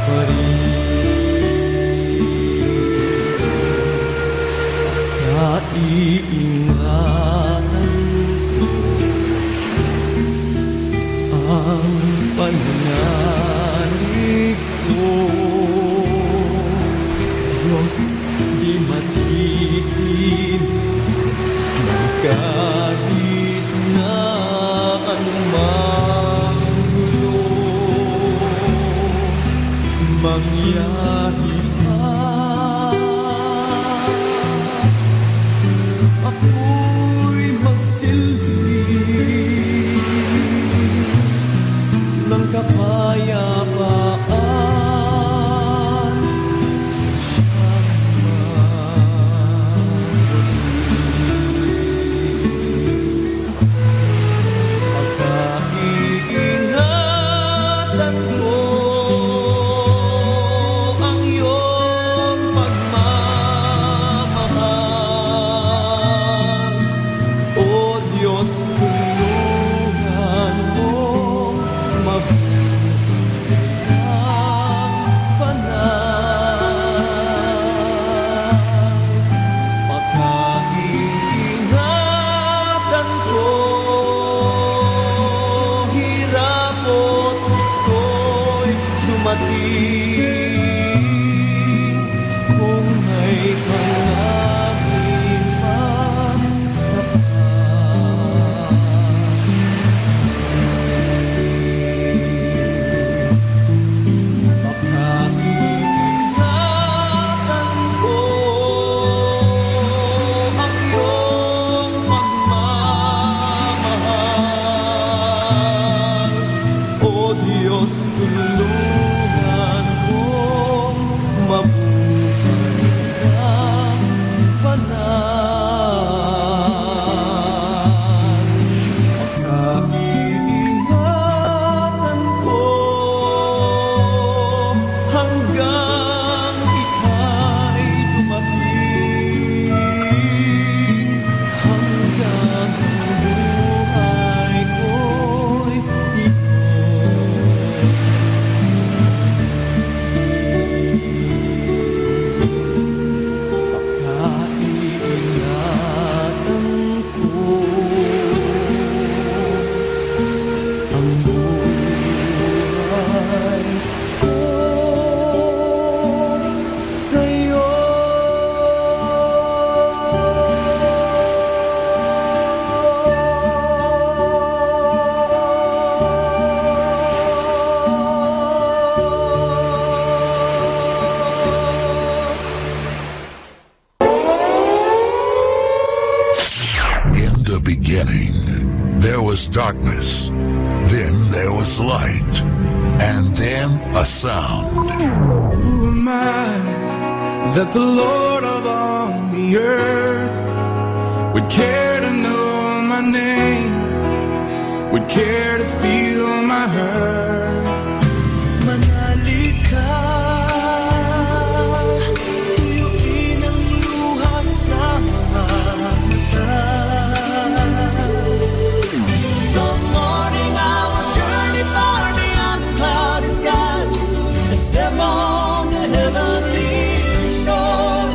C: pa rin. Naiingatan ko ang pananalig ko. Diyos, di matitin ng kahit na anumang gulo mangyari ako'y magsilbi ng kapayapaan. Pagkaingatan ko ang iyong
N: beginning, there was darkness. Then there was light. And then a sound.
C: Who am I that the Lord of all the earth would care to know my name, would care to feel my hurt? Manali ka, tuyuin ang luha sa mga mata. Some morning I will journey far beyond the cloudy sky and step on the heavenly shore.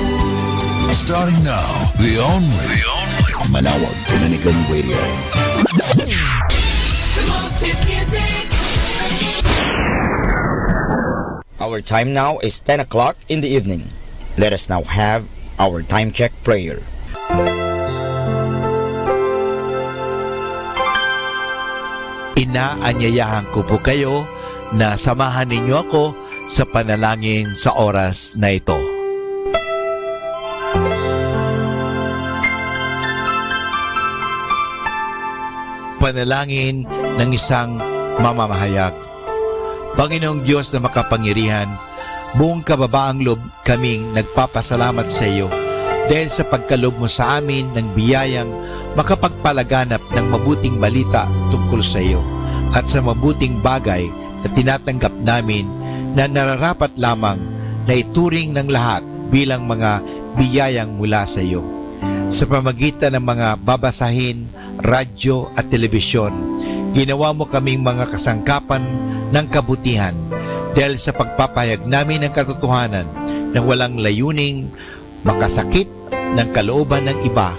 N: Starting now, the only
F: Manawag Dominican Radio.
H: Our time now is 10 o'clock in the evening. Let us now have our time check prayer.
K: Inaanyayahan ko po kayo na samahan ninyo ako sa panalangin sa oras na ito. Panalangin ng isang mamamahayag. Panginoong Diyos na makapangyarihan, buong kababaang loob kaming nagpapasalamat sa iyo dahil sa pagkaloob mo sa amin ng biyayang makapagpalaganap ng mabuting balita tungkol sa iyo at sa mabuting bagay na tinatanggap namin na nararapat lamang na ituring ng lahat bilang mga biyayang mula sa iyo. Sa pamagitan ng mga babasahin, radyo at telebisyon, ginawa mo kaming mga kasangkapan ng kabutihan dahil sa pagpapahayag namin ng katotohanan na walang layuning makasakit ng kalooban ng iba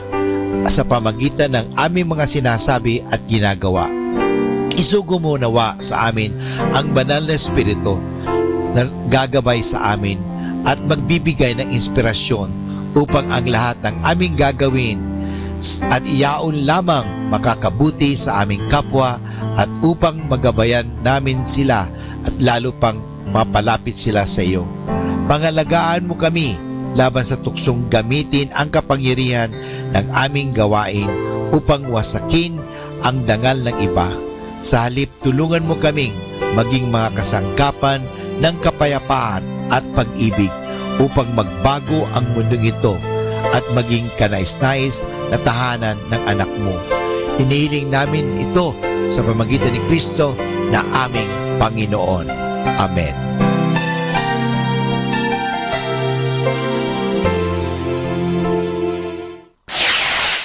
K: sa pamagitan ng aming mga sinasabi at ginagawa. Isugo mo nawa sa amin ang banal na Espiritu na gagabay sa amin at magbibigay ng inspirasyon upang ang lahat ng aming gagawin at iyaon lamang makakabuti sa aming kapwa at upang magabayan namin sila at lalo pang mapalapit sila sa iyo. Pangalagaan mo kami laban sa tuksong gamitin ang kapangyarihan ng aming gawain upang wasakin ang dangal ng iba. Sa halip, tulungan mo kaming maging mga kasangkapan ng kapayapaan at pag-ibig upang magbago ang mundong ito at maging kanais-nais na tahanan ng anak mo. Hinihiling namin ito sa pamamagitan ni Kristo na aming Panginoon. Amen.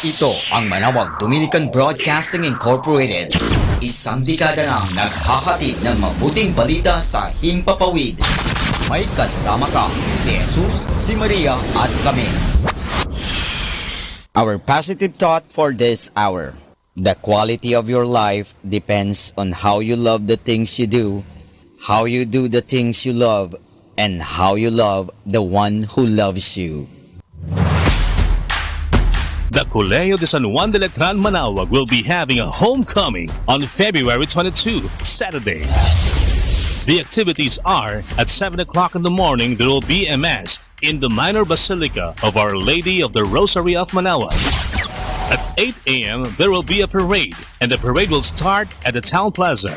H: Ito ang Manawag Dominican Broadcasting Incorporated. Isang dekada nang naghahatid ng mabuting balita sa himpapawid. May kasama ka si Jesus, si Maria at kami. Our positive thought for this hour. The quality of your life depends on how you love the things you do, how you do the things you love, and how you love the one who loves you.
J: The Colegio de San Juan de Letran Manawag will be having a homecoming on February 22, Saturday. The activities are at 7 o'clock in the morning. There will be a mass in the minor basilica of Our Lady of the Rosary of Manawag. At 8 a.m. there will be a parade, and the parade will start at the Town Plaza.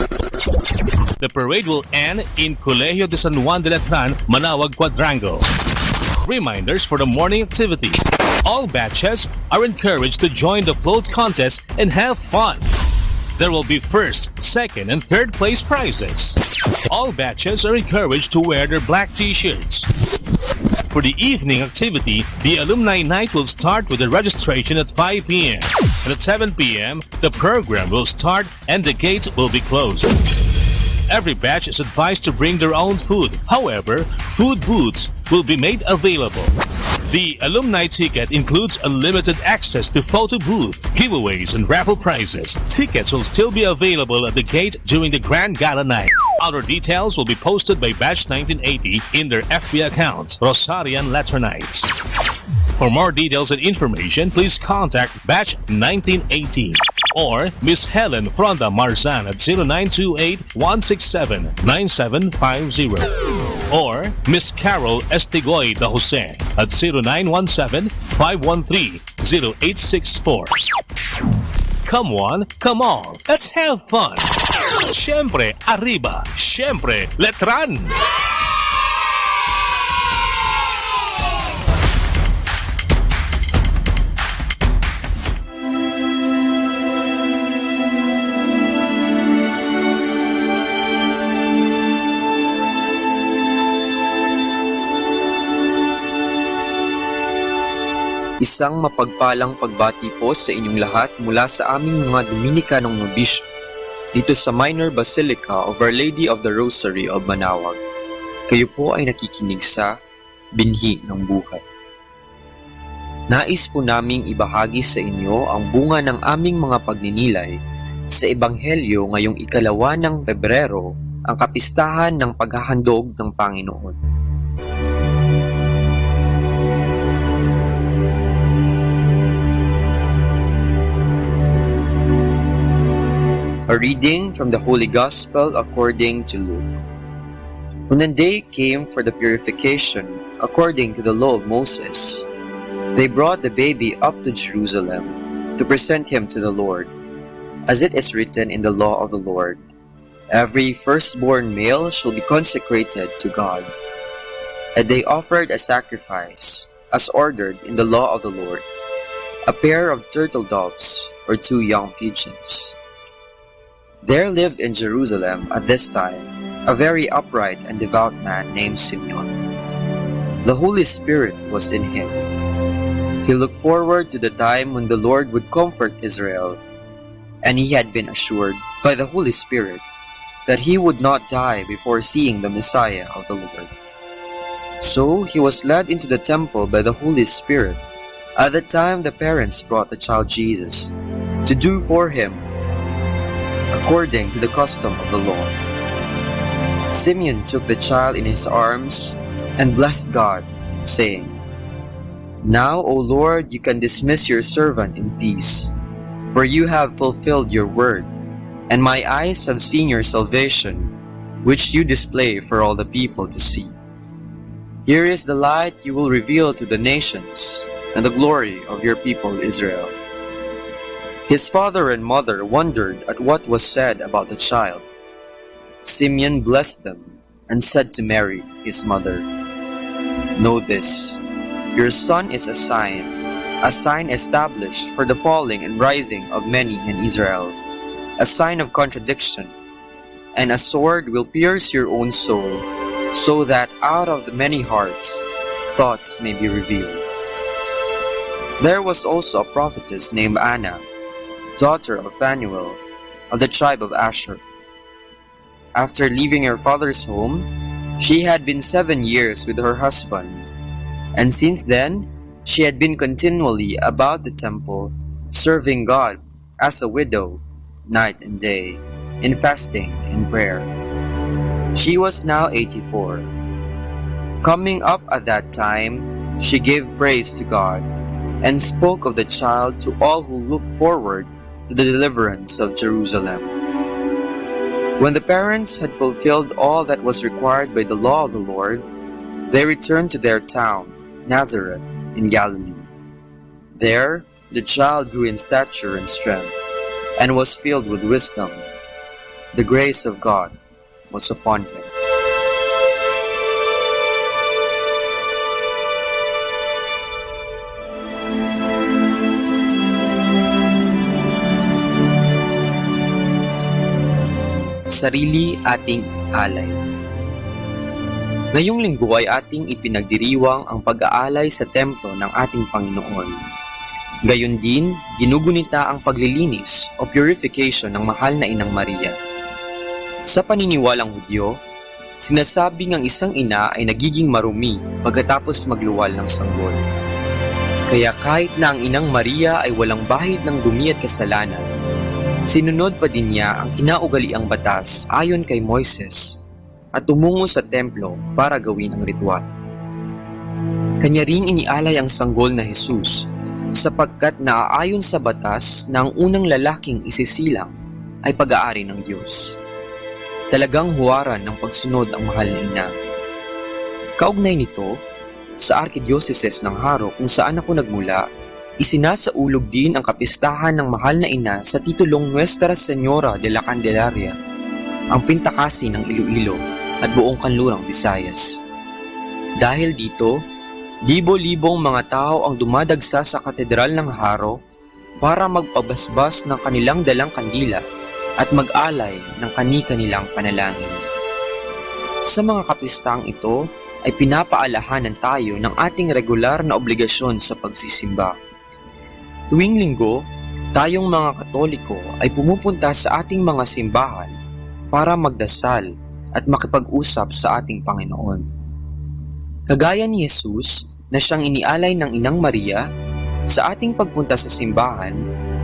J: The parade will end in Colegio de San Juan de Letran Manawag Quadrangle. Reminders for the morning activity. All batches are encouraged to join the float contest and have fun. There will be first, second, and third place prizes. All batches are encouraged to wear their black t-shirts. For the evening activity, the Alumni Night will start with the registration at 5 p.m. And at 7 p.m., the program will start and the gates will be closed. Every batch is advised to bring their own food. However, food booths will be made available. The alumni ticket includes unlimited access to photo booth, giveaways, and raffle prizes. Tickets will still be available at the gate during the Grand Gala night. Other details will be posted by Batch 1980 in their FB account, Rosarian Laternites. For more details and information, please contact Batch 1980 or Miss Helen Fronda Marzan at 0928-167-9750 or Miss Carol Estigoy da Jose at 0917-513-0864. Come one, come all. Let's have fun. Siyempre, arriba. Siyempre, letran.
O: Isang mapagpalang pagbati po sa inyong lahat mula sa aming mga Dominicanong nobisyo dito sa Minor Basilica of Our Lady of the Rosary of Manaoag. Kayo po ay nakikinig sa Binhi ng Buhay. Nais po naming ibahagi sa inyo ang bunga ng aming mga pagninilay sa Ebanghelyo ngayong 2 ng Pebrero, ang kapistahan ng paghahandog ng Panginoon. A reading from the Holy Gospel according to Luke. When the day came for the purification according to the law of Moses, they brought the baby up to Jerusalem to present him to the Lord. As it is written in the law of the Lord, every firstborn male shall be consecrated to God. And they offered a sacrifice, as ordered in the law of the Lord, a pair of turtle doves or 2 young pigeons. There lived in Jerusalem at this time a very upright and devout man named Simeon. The Holy Spirit was in him. He looked forward to the time when the Lord would comfort Israel, and he had been assured by the Holy Spirit that he would not die before seeing the Messiah of the Lord. So he was led into the temple by the Holy Spirit at the time the parents brought the child Jesus to do for him according to the custom of the law. Simeon took the child in his arms and blessed God, saying, Now, O Lord, you can dismiss your servant in peace, for you have fulfilled your word, and my eyes have seen your salvation, which you display for all the people to see. Here is the light you will reveal to the nations, and the glory of your people Israel. His father and mother wondered at what was said about the child. Simeon blessed them and said to Mary, his mother, Know this, your son is a sign established for the falling and rising of many in Israel, a sign of contradiction, and a sword will pierce your own soul, so that out of the many hearts thoughts may be revealed. There was also a prophetess named Anna, daughter of Phanuel, of the tribe of Asher. After leaving her father's home, she had been 7 years with her husband, and since then she had been continually about the temple, serving God as a widow, night and day, in fasting and prayer. She was now 84. Coming up at that time, she gave praise to God, and spoke of the child to all who looked forward to the deliverance of Jerusalem. When the parents had fulfilled all that was required by the law of the Lord, they returned to their town, Nazareth, in Galilee. There the child grew in stature and strength, and was filled with wisdom. The grace of God was upon him. Sarili ating alay. Ngayong linggo ay ating ipinagdiriwang ang pag-aalay sa templo ng ating Panginoon. Gayon din, ginugunita ang paglilinis o purification ng mahal na Inang Maria. Sa paniniwalang Hudyo, sinasabing ang isang ina ay nagiging marumi pagkatapos magluwal ng sanggol. Kaya kahit na ang Inang Maria ay walang bahid ng dumi at kasalanan, sinunod pa din niya ang kinaugaliang batas ayon kay Moises at tumungo sa templo para gawin ang ritual. Kanya ring inialay ang sanggol na Jesus sapagkat naaayon sa batas na ang unang lalaking isisilang ay pag-aari ng Diyos. Talagang huwaran ng pagsunod ang mahal na ina. Kaugnay nito, sa Arkidiocese ng Haro kung saan ako nagmula, Isinasaulog din ang kapistahan ng mahal na ina sa titulong Nuestra Señora de la Candelaria, ang pintakasi ng Iloilo at buong kanlurang Visayas. Dahil dito, libo-libong mga tao ang dumadagsa sa Katedral ng Haro para magpabasbas ng kanilang dalang kandila at mag-alay ng kani-kanilang panalangin. Sa mga kapistang ito ay pinapaalahanan tayo ng ating regular na obligasyon sa pagsisimba. Tuwing linggo, tayong mga Katoliko ay pumupunta sa ating mga simbahan para magdasal at makipag-usap sa ating Panginoon. Kagaya ni Jesus na siyang inialay ng Inang Maria, sa ating pagpunta sa simbahan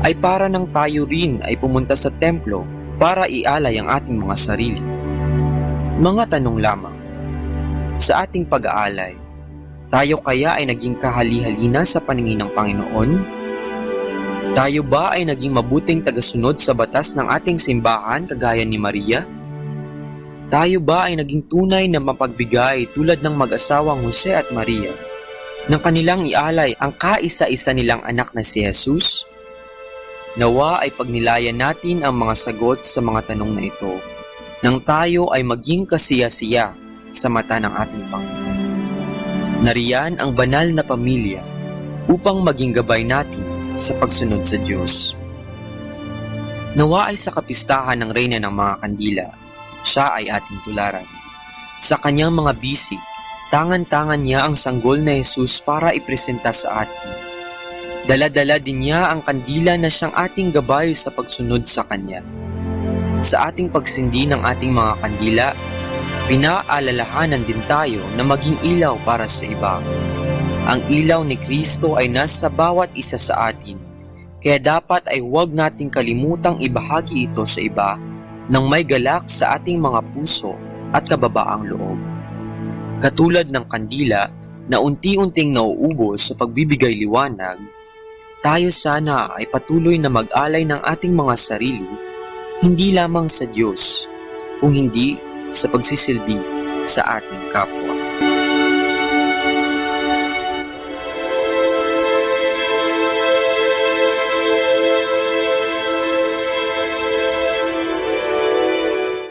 O: ay para nang tayo rin ay pumunta sa templo para ialay ang ating mga sarili. Mga tanong lamang. Sa ating pag-aalay, tayo kaya ay naging kahali-halina sa paningin ng Panginoon? Tayo ba ay naging mabuting tagasunod sa batas ng ating simbahan kagaya ni Maria? Tayo ba ay naging tunay na mapagbigay tulad ng mag-asawang Jose at Maria, nang kanilang ialay ang kaisa-isa nilang anak na si Jesus? Nawa ay pagnilayan natin ang mga sagot sa mga tanong na ito, nang tayo ay maging kasiya-siya sa mata ng ating Panginoon. Nariyan ang banal na pamilya upang maging gabay natin sa pagsunod sa Diyos. Nawa ay sa kapistahan ng Reyna ng mga Kandila, siya ay ating tularan. Sa kanyang mga bisig, tangan-tangan niya ang sanggol na Jesus para ipresenta sa atin. Dala-dala din niya ang kandila na siyang ating gabay sa pagsunod sa Kanya. Sa ating pagsindi ng ating mga kandila, pinaalalahanan din tayo na maging ilaw para sa iba. Ang ilaw ni Kristo ay nasa bawat isa sa atin, kaya dapat ay huwag nating kalimutang ibahagi ito sa iba nang may galak sa ating mga puso at kababaang loob. Katulad ng kandila na unti-unting nauubos sa pagbibigay liwanag, tayo sana ay patuloy na mag-alay ng ating mga sarili, hindi lamang sa Diyos, kung hindi sa pagsisilbi sa ating kapwa.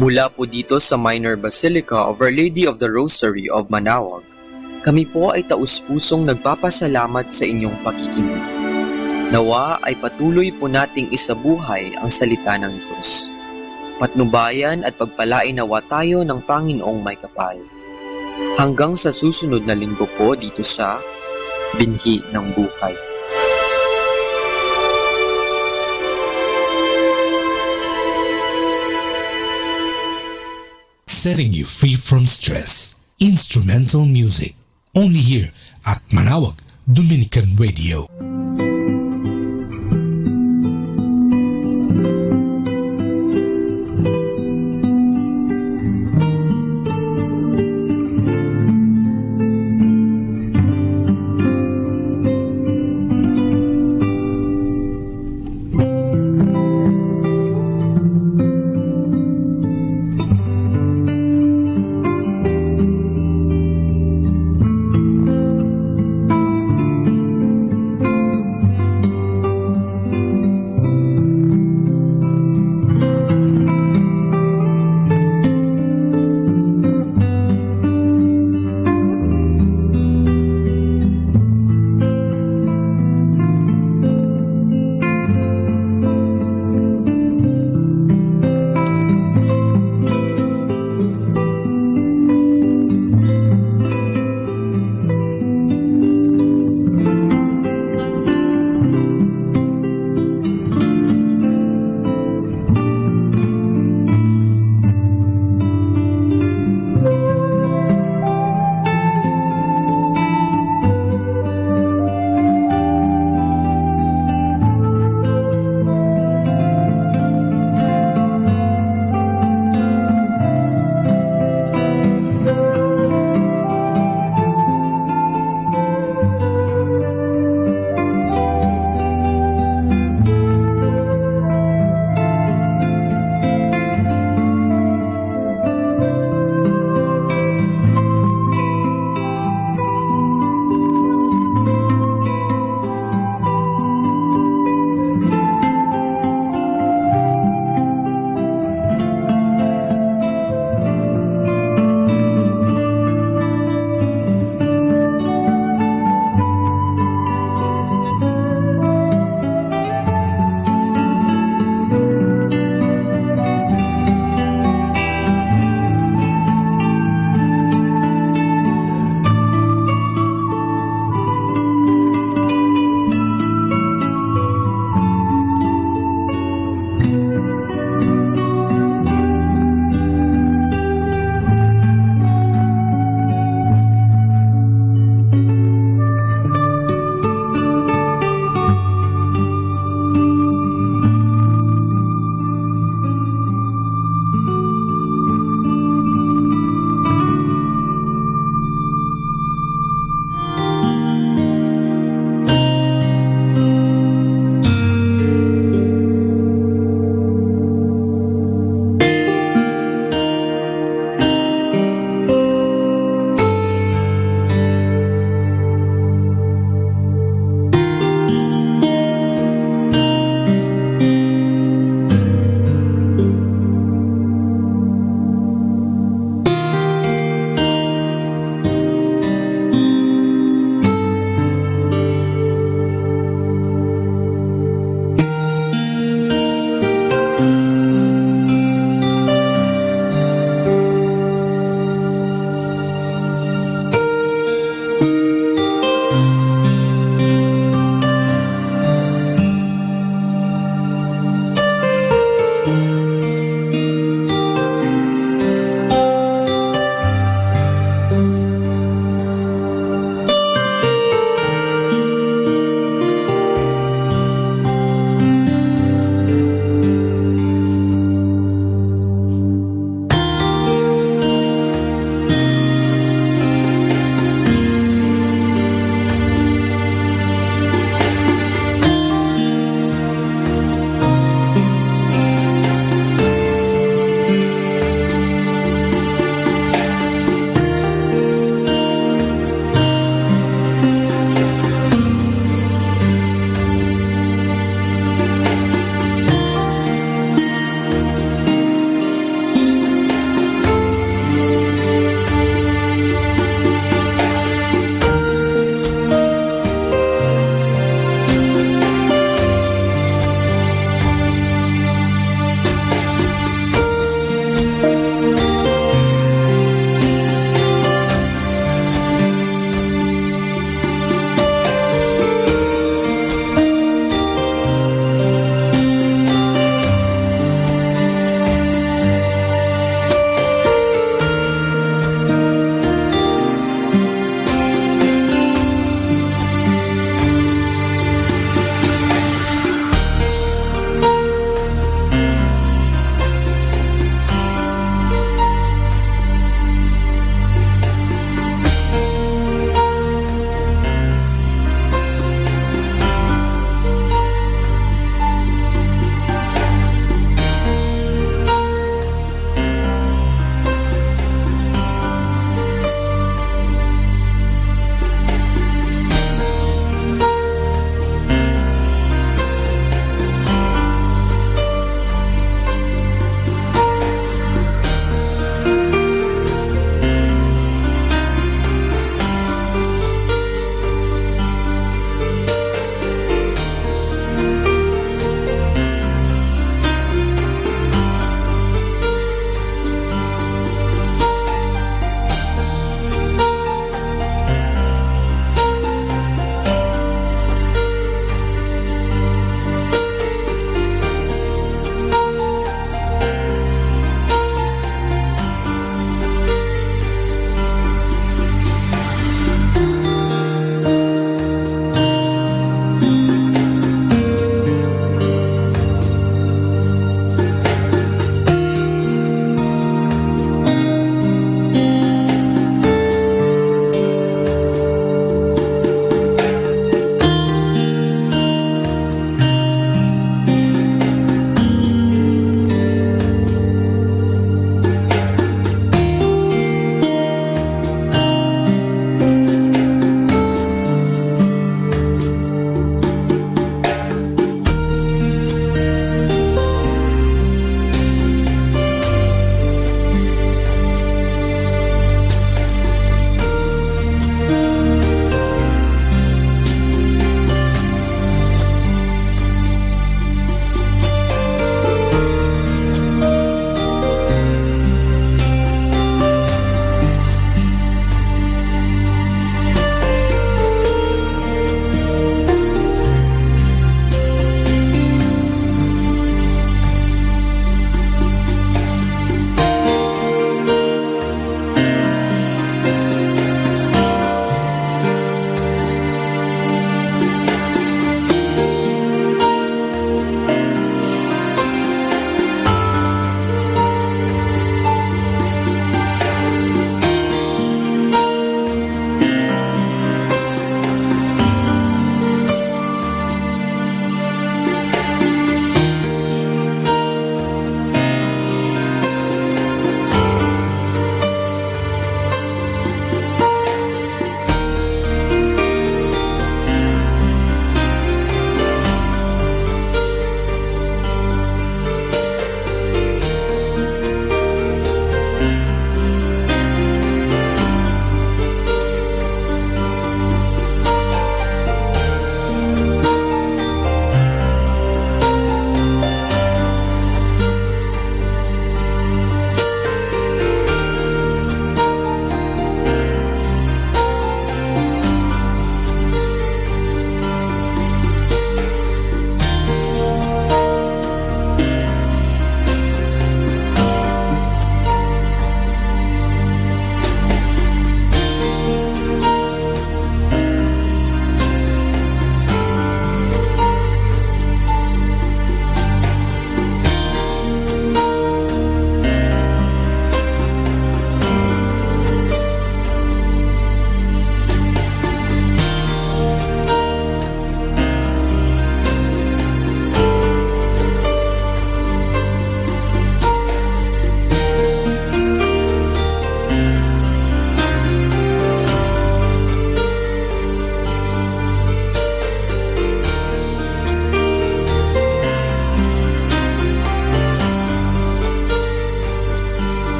O: Mula po dito sa Minor Basilica of Our Lady of the Rosary of Manaoag, kami po ay taus-pusong nagpapasalamat sa inyong pakikinig. Nawa ay patuloy po nating isabuhay ang salita ng Diyos. Patnubayan at pagpalain nawa tayo ng Panginoong may kapal. Hanggang sa susunod na linggo po dito sa Binhi ng Buhay.
U: Setting you free from stress. Instrumental music. Only here at Manaoag Dominican Radio.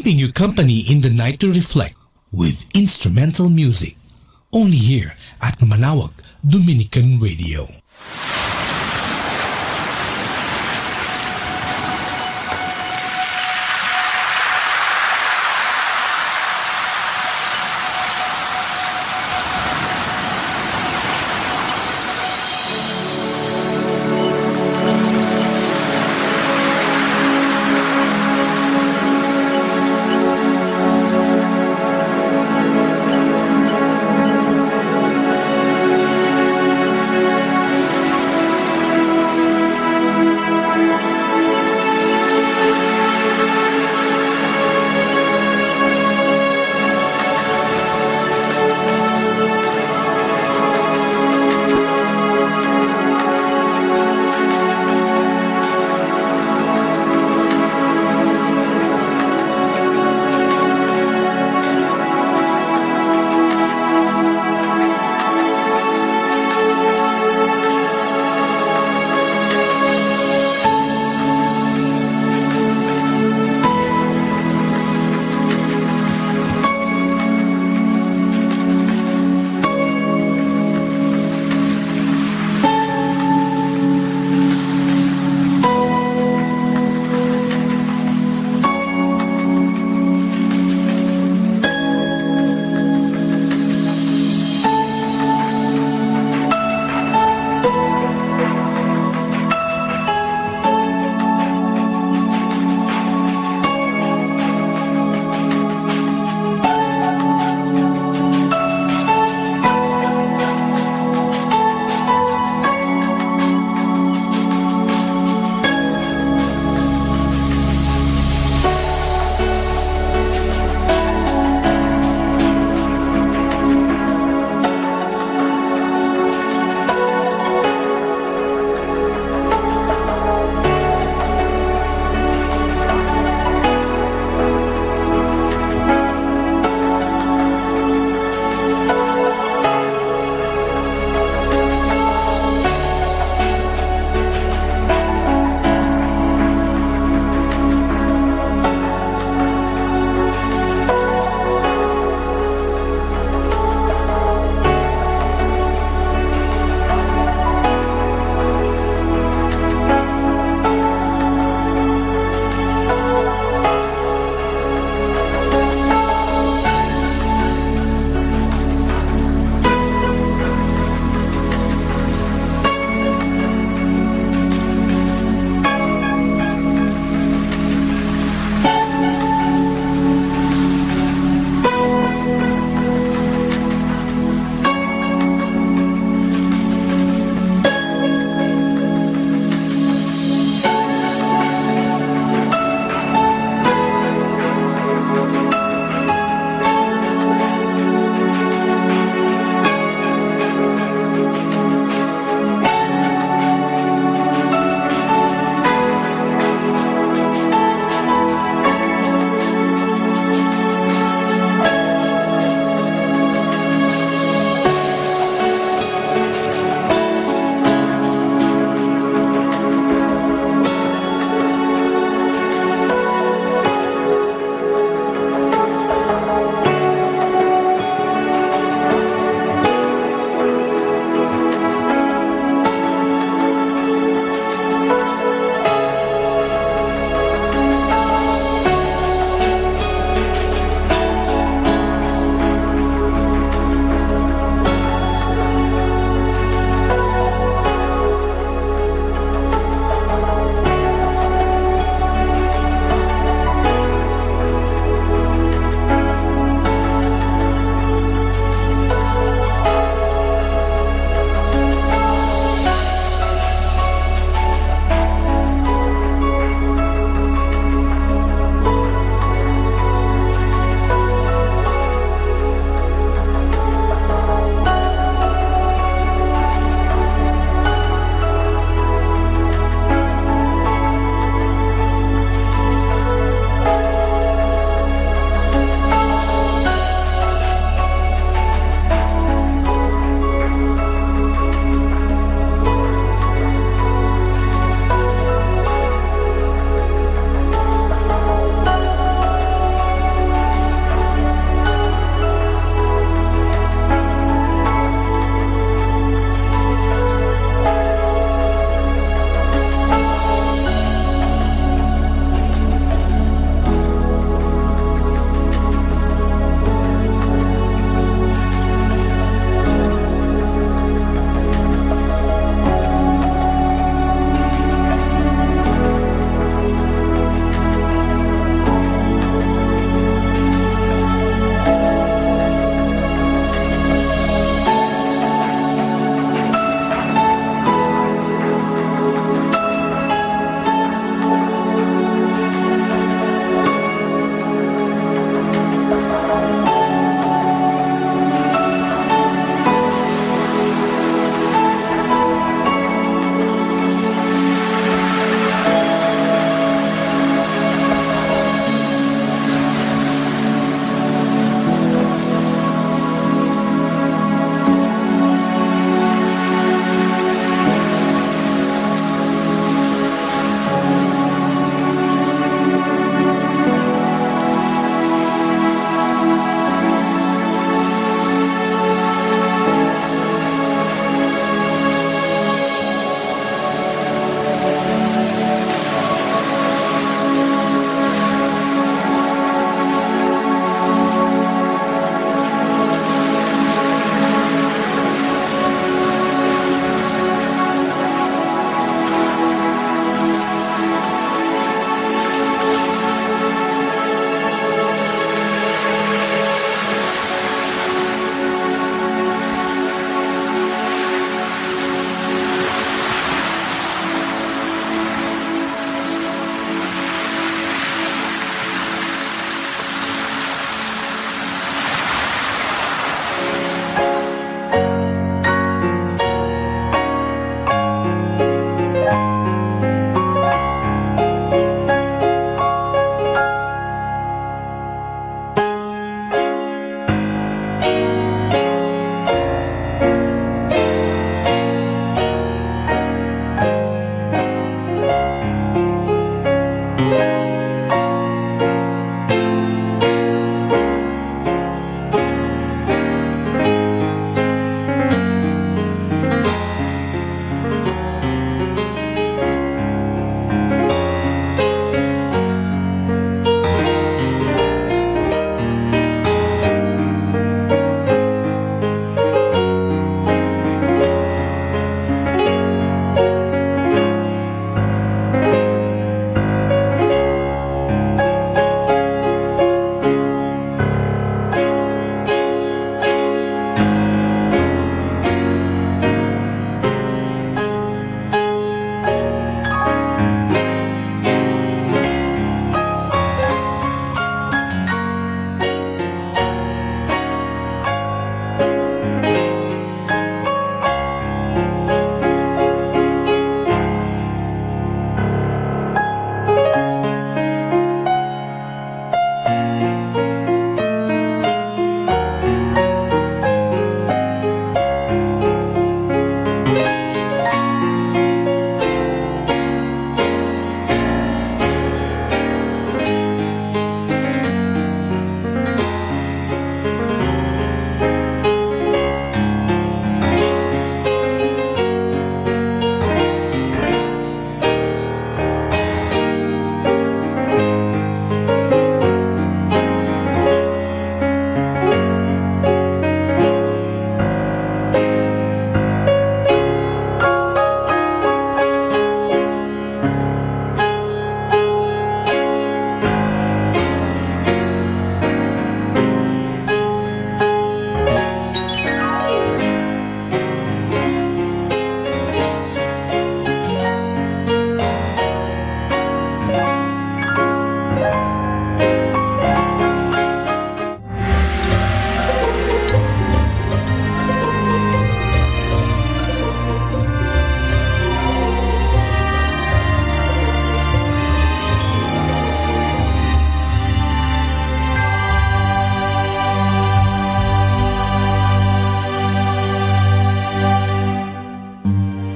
U: keeping you company in the night to reflect with instrumental music. Only here at Manawag Dominican Radio.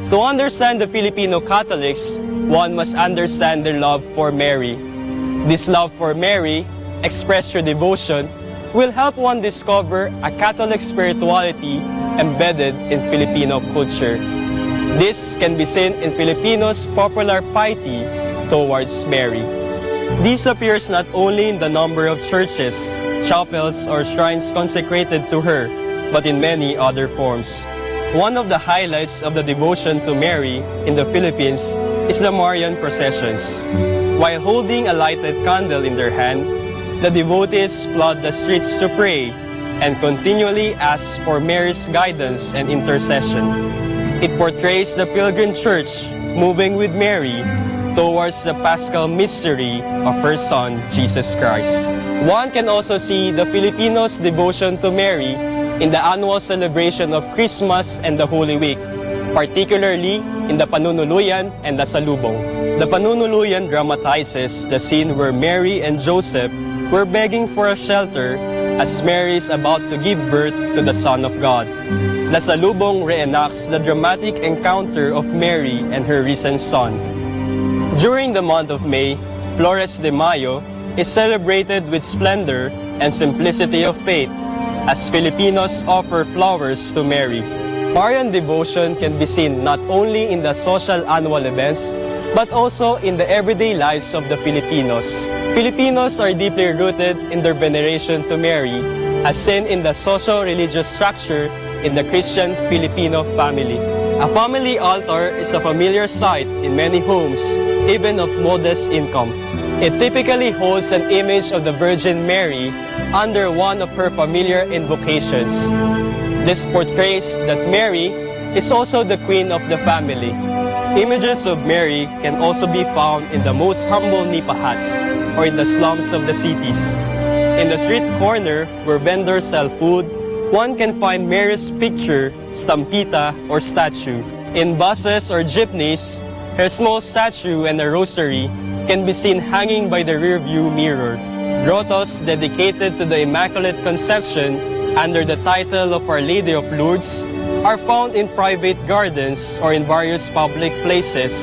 B: To understand the Filipino Catholics, one must understand their love for Mary. This love for Mary, expressed through devotion, will help one discover a Catholic spirituality embedded in Filipino culture. This can be seen in Filipinos' popular piety towards Mary. This appears not only in the number of churches, chapels, or shrines consecrated to her, but in many other forms. One of the highlights of the devotion to Mary in the Philippines is the Marian processions. While holding a lighted candle in their hand, the devotees flood the streets to pray and continually ask for Mary's guidance and intercession. It portrays the pilgrim church moving with Mary towards the Paschal mystery of her Son, Jesus Christ. One can also see the Filipinos' devotion to Mary in the annual celebration of Christmas and the Holy Week, particularly in the Panunuluyan and the Salubong. The Panunuluyan dramatizes the scene where Mary and Joseph were begging for a shelter as Mary is about to give birth to the Son of God. The Salubong reenacts the dramatic encounter of Mary and her risen Son. During the month of May, Flores de Mayo is celebrated with splendor and simplicity of faith, as Filipinos offer flowers to Mary. Marian devotion can be seen not only in the social annual events, but also in the everyday lives of the Filipinos. Filipinos are deeply rooted in their veneration to Mary, as seen in the social-religious structure in the Christian Filipino family. A family altar is a familiar sight in many homes, even of modest income. It typically holds an image of the Virgin Mary under one of her familiar invocations. This portrays that Mary is also the queen of the family. Images of Mary can also be found in the most humble nipa huts or in the slums of the cities. In the street corner where vendors sell food, one can find Mary's picture, stampita, or statue. In buses or jeepneys, her small statue and a rosary can be seen hanging by the rearview mirror. Grottos dedicated to the Immaculate Conception under the title of Our Lady of Lourdes are found in private gardens or in various public places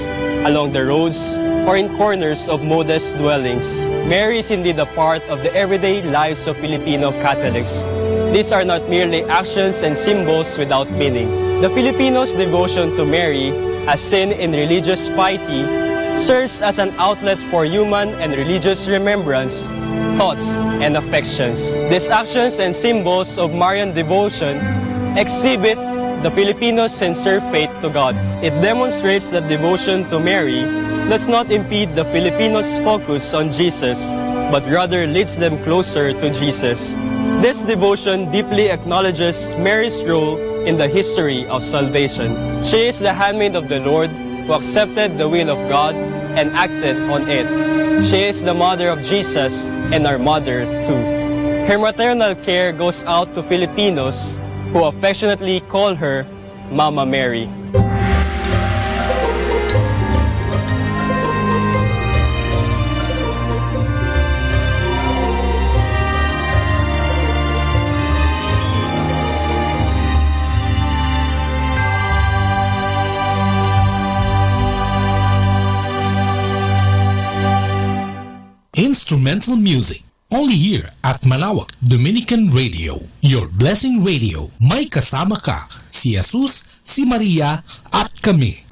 B: along the roads, or in corners of modest dwellings. Mary is indeed a part of the everyday lives of Filipino Catholics. These are not merely actions and symbols without meaning. The Filipinos' devotion to Mary, as seen in religious piety, serves as an outlet for human and religious remembrance, thoughts, and affections. These actions and symbols of Marian devotion exhibit the Filipinos' sincere faith to God. It demonstrates that devotion to Mary does not impede the Filipinos' focus on Jesus, but rather leads them closer to Jesus. This devotion deeply acknowledges Mary's role in the history of salvation. She is the handmaid of the Lord who accepted the will of God and acted on it. She is the mother of Jesus and our mother too. Her maternal care goes out to Filipinos who affectionately call her Mama Mary.
U: Instrumental music, only here at Malawak Dominican Radio, your blessing radio. May kasama ka, si Jesus, si Maria, at kami.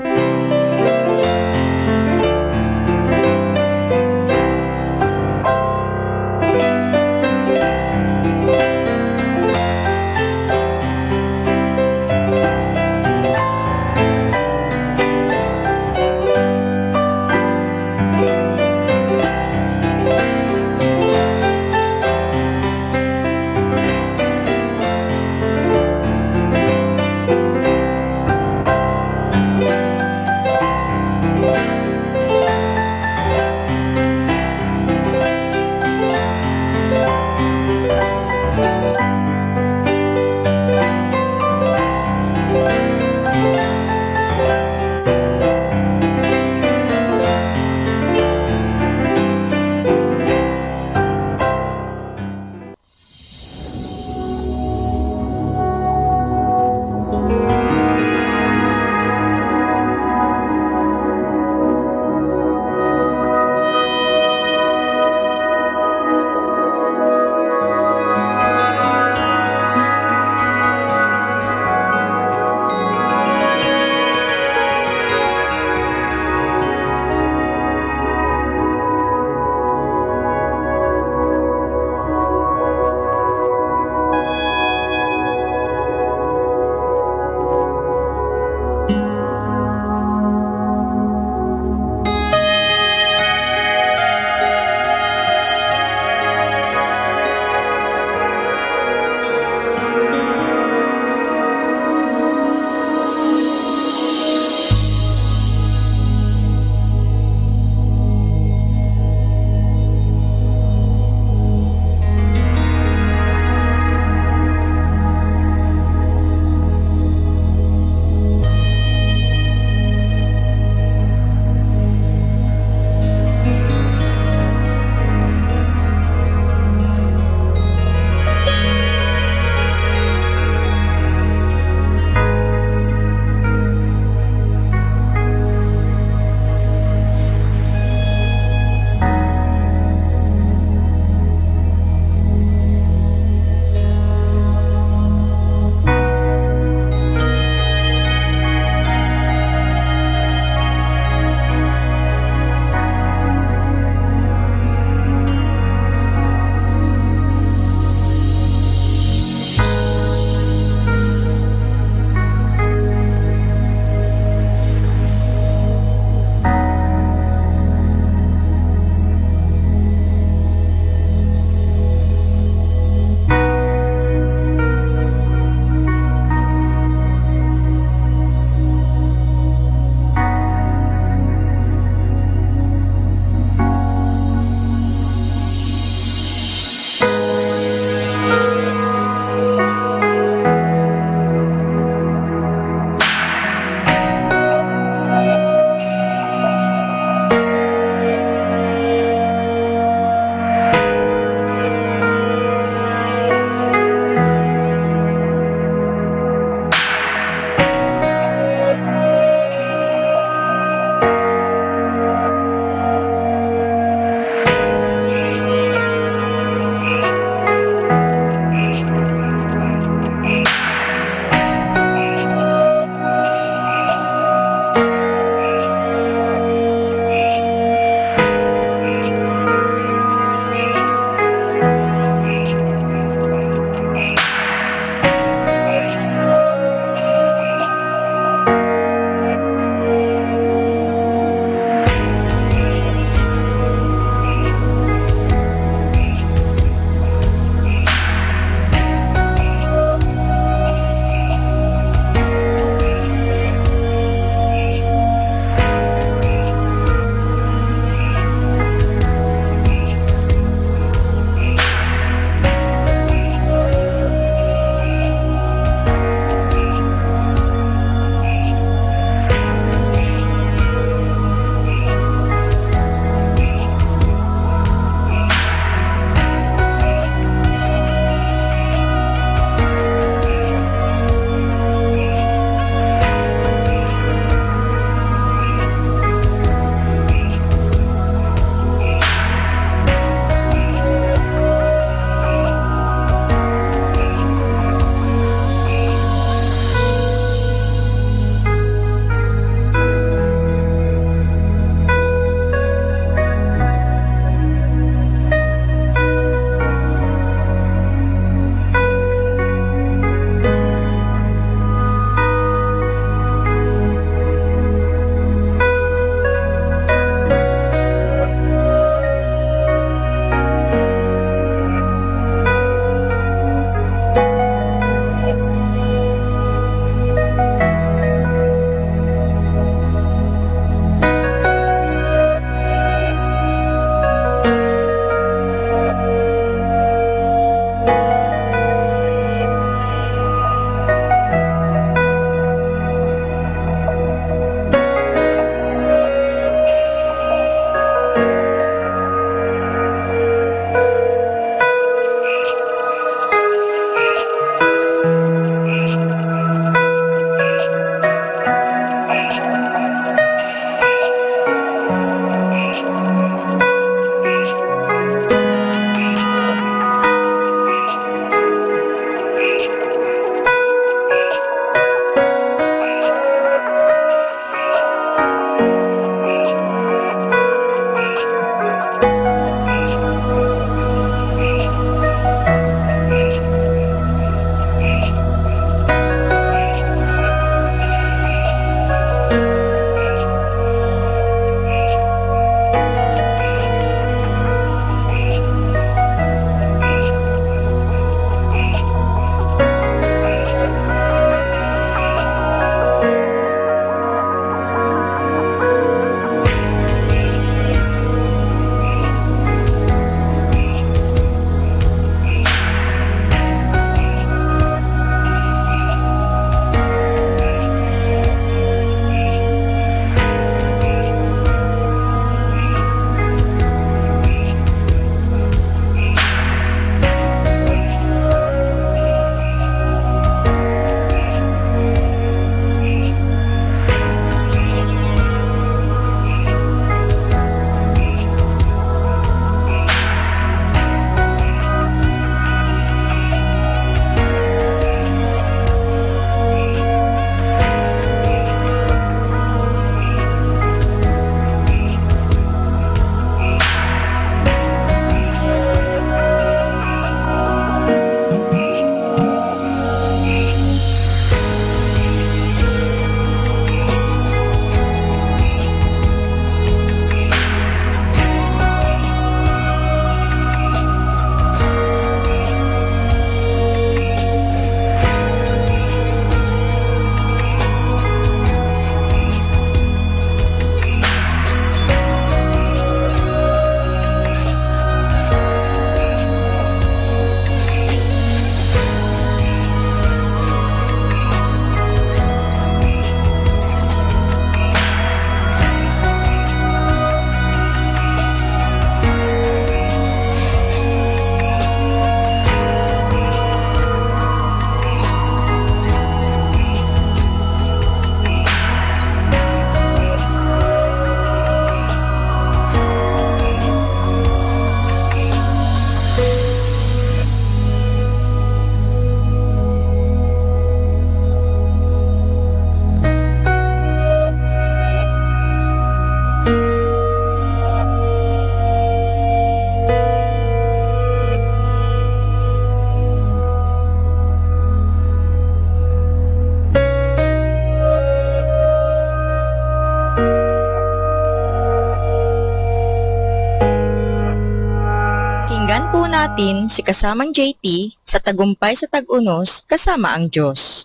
P: Pakinggan po natin si kasamang JT sa Tagumpay sa Tag-Unos kasama ang Diyos.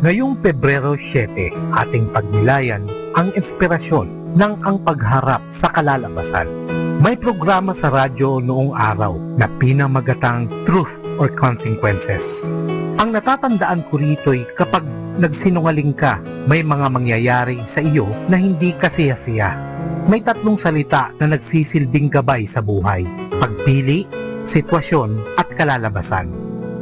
Q: Ngayong Pebrero 7, ating pagnilayan ang inspirasyon ng ang pagharap sa kalalabasan. May programa sa radyo noong araw na pinamagatang Truth or Consequences. Ang natatandaan ko rito'y kapag nagsinungaling ka, may mga mangyayari sa iyo na hindi kasiyasiya. May 3 salita na nagsisilbing gabay sa buhay: pagpili, sitwasyon, at kalalabasan.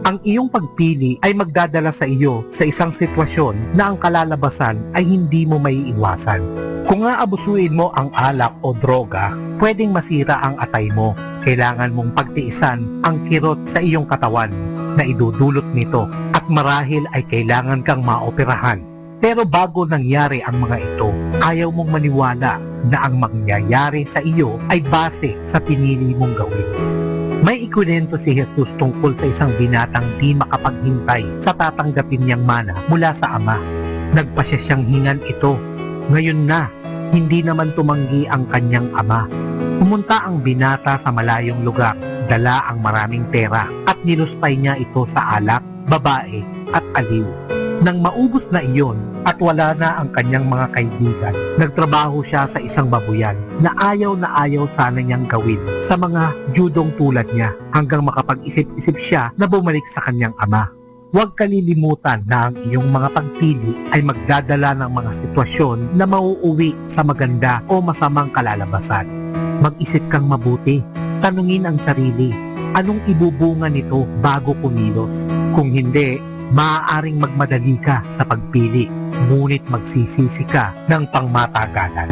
Q: Ang iyong pagpili ay magdadala sa iyo sa isang sitwasyon na ang kalalabasan ay hindi mo maiiwasan. Kung aabusuin mo ang alak o droga, pwedeng masira ang atay mo. Kailangan mong pagtiisan ang kirot sa iyong katawan na idudulot nito at marahil ay kailangan kang maoperahan. Pero bago nangyari ang mga ito, ayaw mong maniwala na ang mangyayari sa iyo ay base sa pinili mong gawin. May ikwento si Jesus tungkol sa isang binatang di makapaghintay sa tatanggapin niyang mana mula sa Ama. Nagpasya siyang hingan ito. Ngayon na, hindi naman tumanggi ang kanyang ama. Pumunta ang binata sa malayong lugar, dala ang maraming pera at nilustay niya ito sa alak, babae at aliw. Nang maubos na iyon at wala na ang kanyang mga kaibigan, nagtrabaho siya sa isang babuyan na ayaw sana niyang gawin sa mga judong tulad niya hanggang makapag-isip-isip siya na bumalik sa kanyang ama. Huwag kalilimutan na ang iyong mga pagpili ay magdadala ng mga sitwasyon na mauuwi sa maganda o masamang kalalabasan. Mag-isip kang mabuti, tanungin ang sarili, anong ibubunga nito bago kumilos? Kung hindi, maaaring magmadali ka sa pagpili, ngunit magsisisi ka ng pangmatagalan.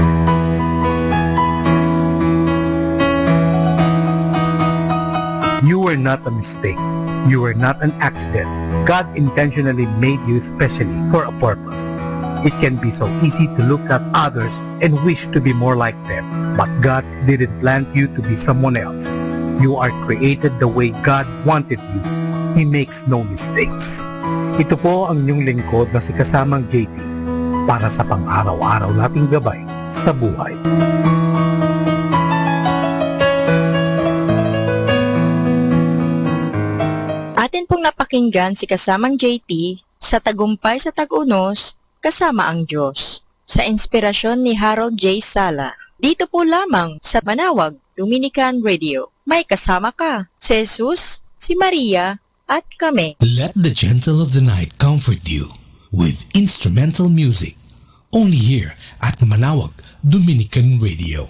Q: You were not a mistake. You were not an accident. God intentionally made you specially for a purpose. It can be so easy to look at others and wish to be more like them, but God didn't plan you to be someone else. You are created the way God wanted you. He makes no mistakes. Ito po ang inyong lingkod na si kasamang JT para sa pang-araw-araw nating gabay sa buhay.
P: Atin pong napakinggan si kasamang JT sa Tagumpay sa Tag-Unos kasama ang Diyos sa inspirasyon ni Harold J. Sala. Dito po lamang sa Manawag Dominican Radio. May kasama ka, si Jesus, si Maria, at kami.
U: Let the gentle of the night comfort you with instrumental music. Only here at Manawag Dominican Radio.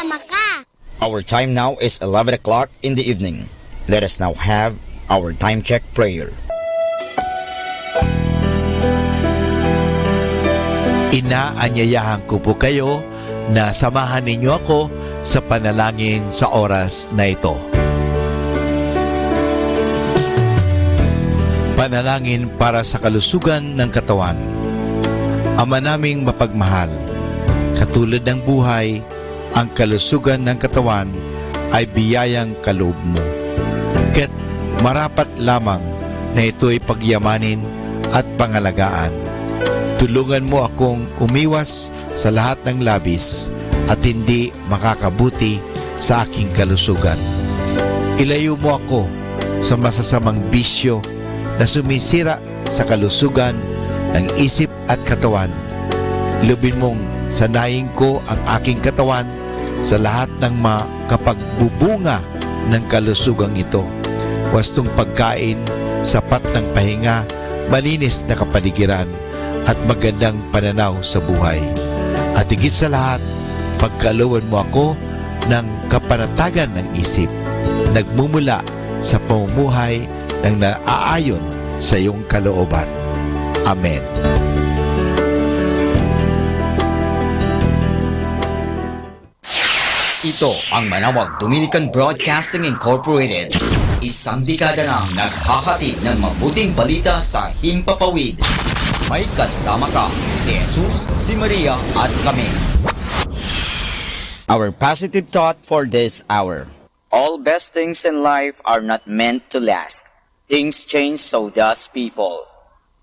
D: Sumama ka.
H: Our time now is 11 o'clock in the evening. Let us now have our time check prayer.
K: Inaanyayahan ko po kayo na samahan ninyo ako sa panalangin sa oras na ito. Panalangin para sa kalusugan ng katawan. Ama naming mapagmahal, katulad ng buhay, ang kalusugan ng katawan ay biyayang kaloob mo. Kaya't marapat lamang na ito'y pagyamanin at pangalagaan. Tulungan mo akong umiwas sa lahat ng labis at hindi makakabuti sa aking kalusugan. Ilayo mo ako sa masasamang bisyo na sumisira sa kalusugan ng isip at katawan. Lubin mong sanayin ko ang aking katawan sa lahat ng makapagbubunga ng kalusugang ito. Wastong pagkain, sapat ng pahinga, malinis na kapaligiran, at magandang pananaw sa buhay. At higit sa lahat, pagkalooban mo ako ng kapanatagan ng isip, nagmumula sa pamumuhay ng naaayon sa iyong kalooban. Amen.
H: Ito ang Manawag Dominican Broadcasting Incorporated. Isang dekada nang naghahatid ng mabuting balita sa himpapawid. May kasama ka, si Jesus, si Maria at kami. Our positive thought for this hour. All best things in life are not meant to last. Things change, so does people.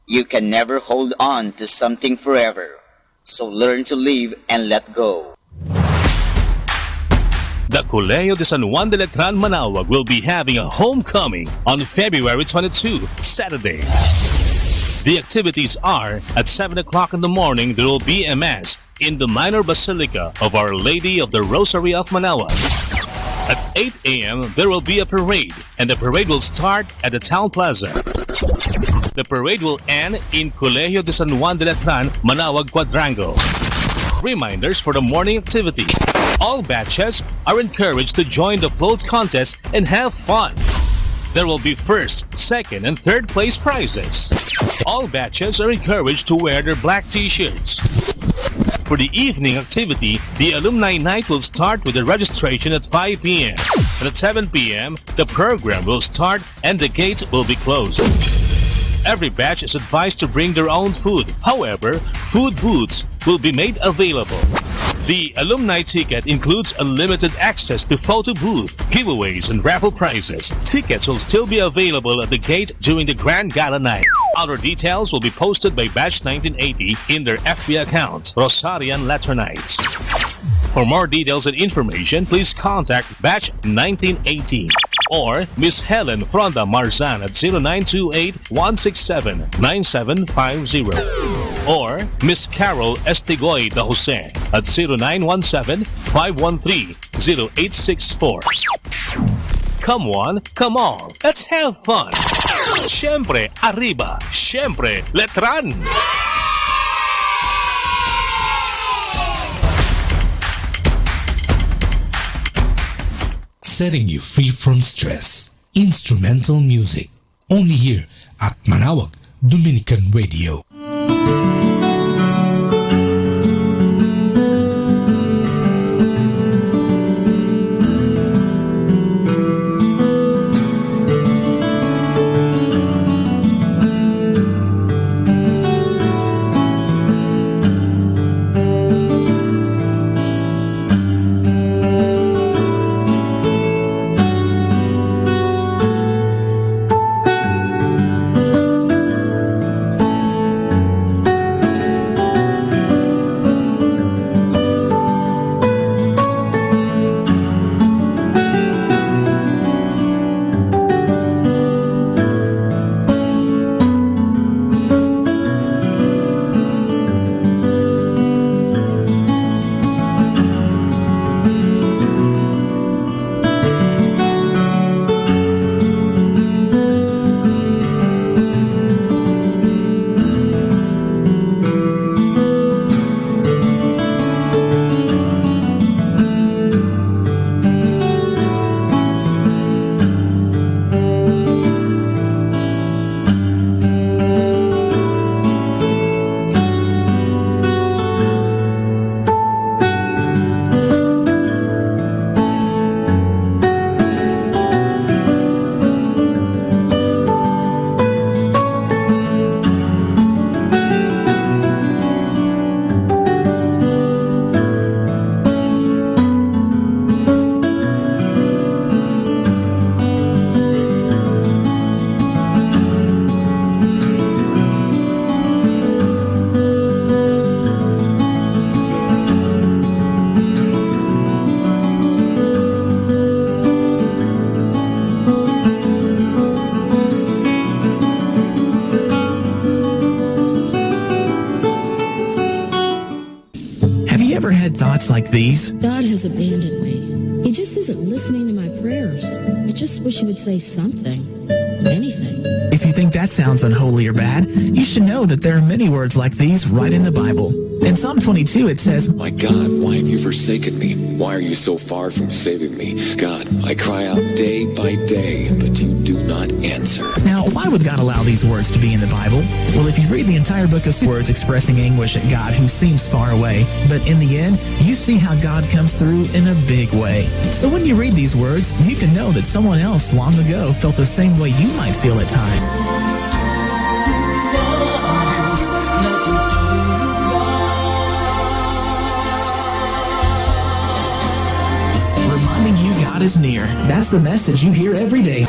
H: You can never hold on to something forever. So learn to live and let go.
J: The Colegio de San Juan de Letran Manawag will be having a homecoming on February 22, Saturday. The activities are at 7 o'clock in the morning. There will be a mass in the minor basilica of Our Lady of the Rosary of Manawag. At 8 a.m. there will be a parade, and the parade will start at the town plaza. The parade will end in Colegio de San Juan de Letran Manawag Quadrangle. Reminders for the morning activity. All batches are encouraged to join the float contest and have fun. There will be first, second, and third place prizes. All batches are encouraged to wear their black t-shirts. For the evening activity, the Alumni Night will start with the registration at 5 p.m. And at 7 p.m., the program will start and the gates will be closed. Every batch is advised to bring their own food. However, food booths will be made available. The alumni ticket includes unlimited access to photo booth, giveaways, and raffle prizes. Tickets will still be available at the gate during the Grand Gala night. Other details will be posted by Batch 1980 in their FB account, Rosarian Laternites. For more details and information, please contact Batch 1980 or Miss Helen Fronda Marzan at 0928-167-9750 or Miss Carol Estigoy de Jose at 0917-513-0864. Come on, come on, let's have fun! Siyempre, arriba! Siyempre, letran!
U: Setting you free from stress. Instrumental music. Only here at Manawag Dominican Radio.
I: you ever had thoughts like these?
L: God has abandoned me. He just isn't listening to my prayers. I just wish he would say something. Anything.
I: If you think that sounds unholy or bad, you should know that there are many words like these right in the Bible. In Psalm 22 it says,
M: My God, why have you forsaken me? Why are you so far from saving me? God, I cry out day by day, but you do not answer.
I: Now, why would God allow these words to be in the Bible? Well, if you read the entire book of words expressing anguish at God who seems far away, but in the end, you see how God comes through in a big way. So when you read these words, you can know that someone else long ago felt the same way you might feel at times. Reminding you God is near. That's the message you hear every day.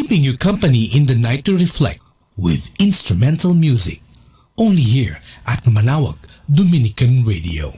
U: keeping you company in the night to reflect with instrumental music. Only here at Manawag Dominican Radio.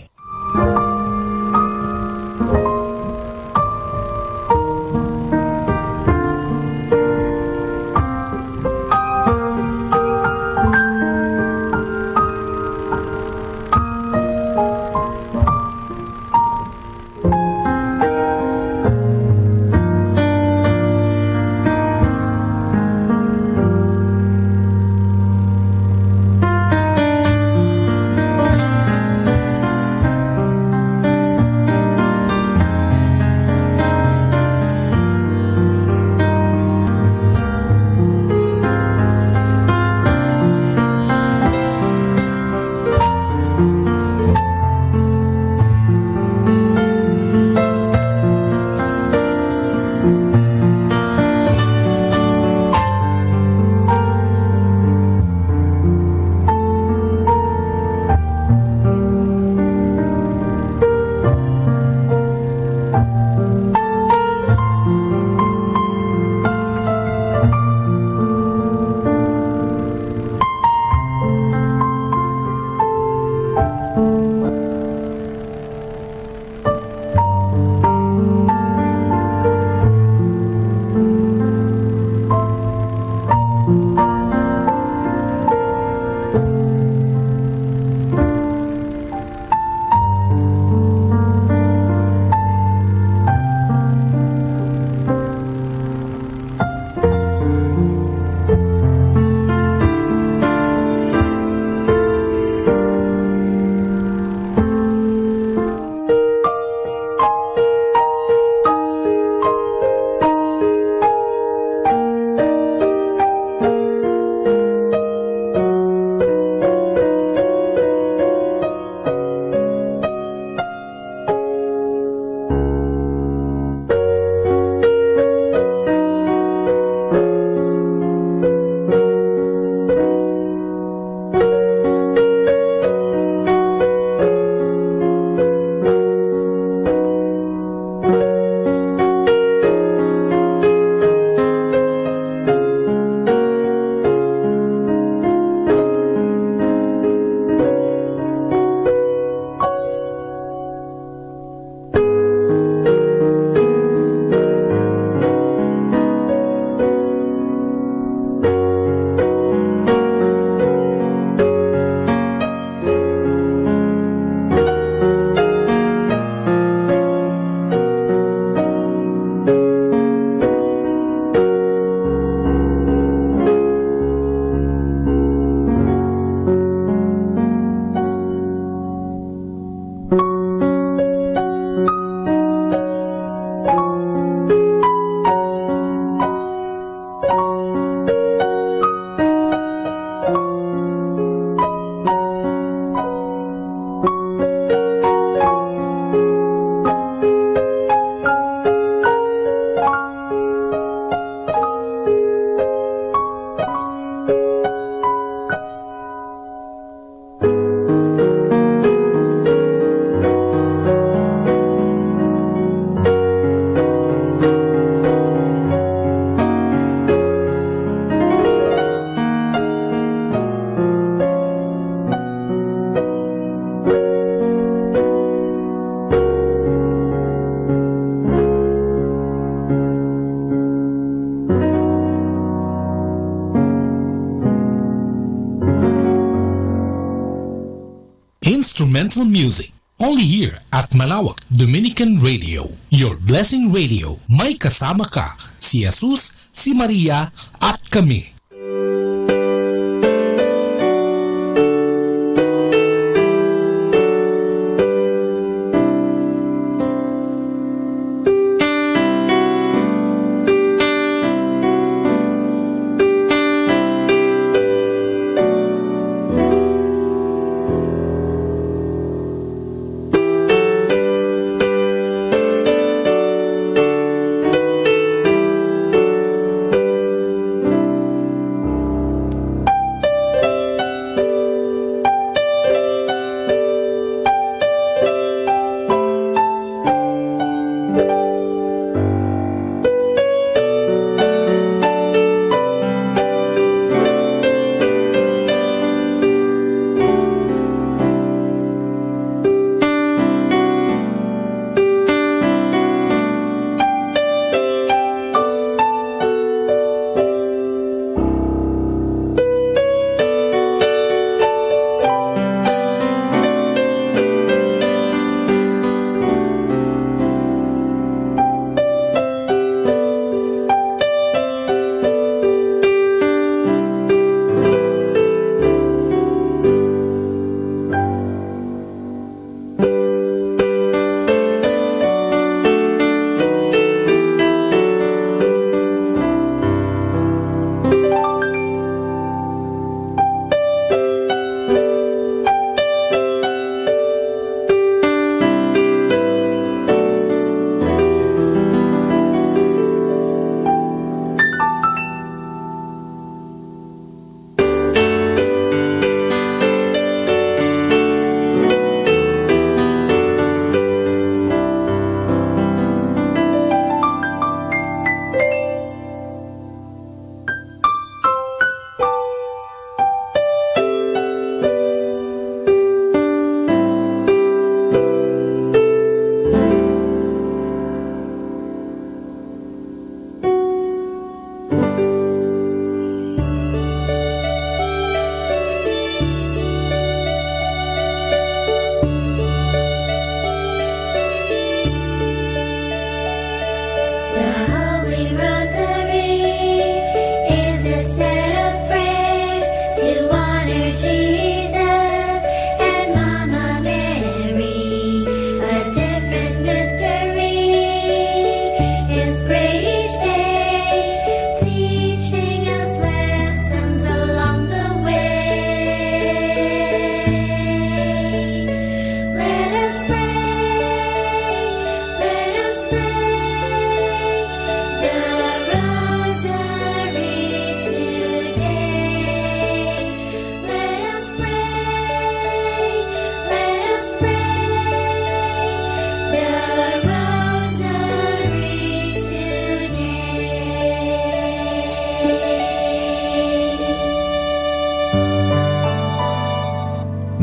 U: Instrumental music. Only here at Manawag Dominican Radio. Your blessing radio. May kasama ka, si Jesus, si Maria, at kami.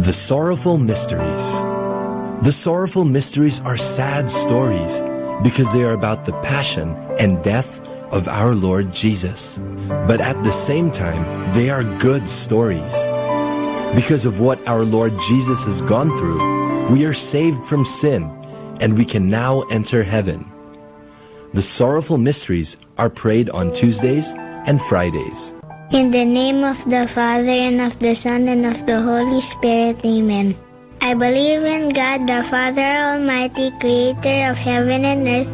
A: The Sorrowful Mysteries. The sorrowful mysteries are sad stories because they are about the passion and death of our Lord Jesus. But at the same time, they are good stories. Because of what our Lord Jesus has gone through, we are saved from sin and we can now enter heaven. The sorrowful mysteries are prayed on Tuesdays and Fridays.
D: In the name of the Father, and of the Son, and of the Holy Spirit, Amen. I believe in God, the Father Almighty, creator of heaven and earth.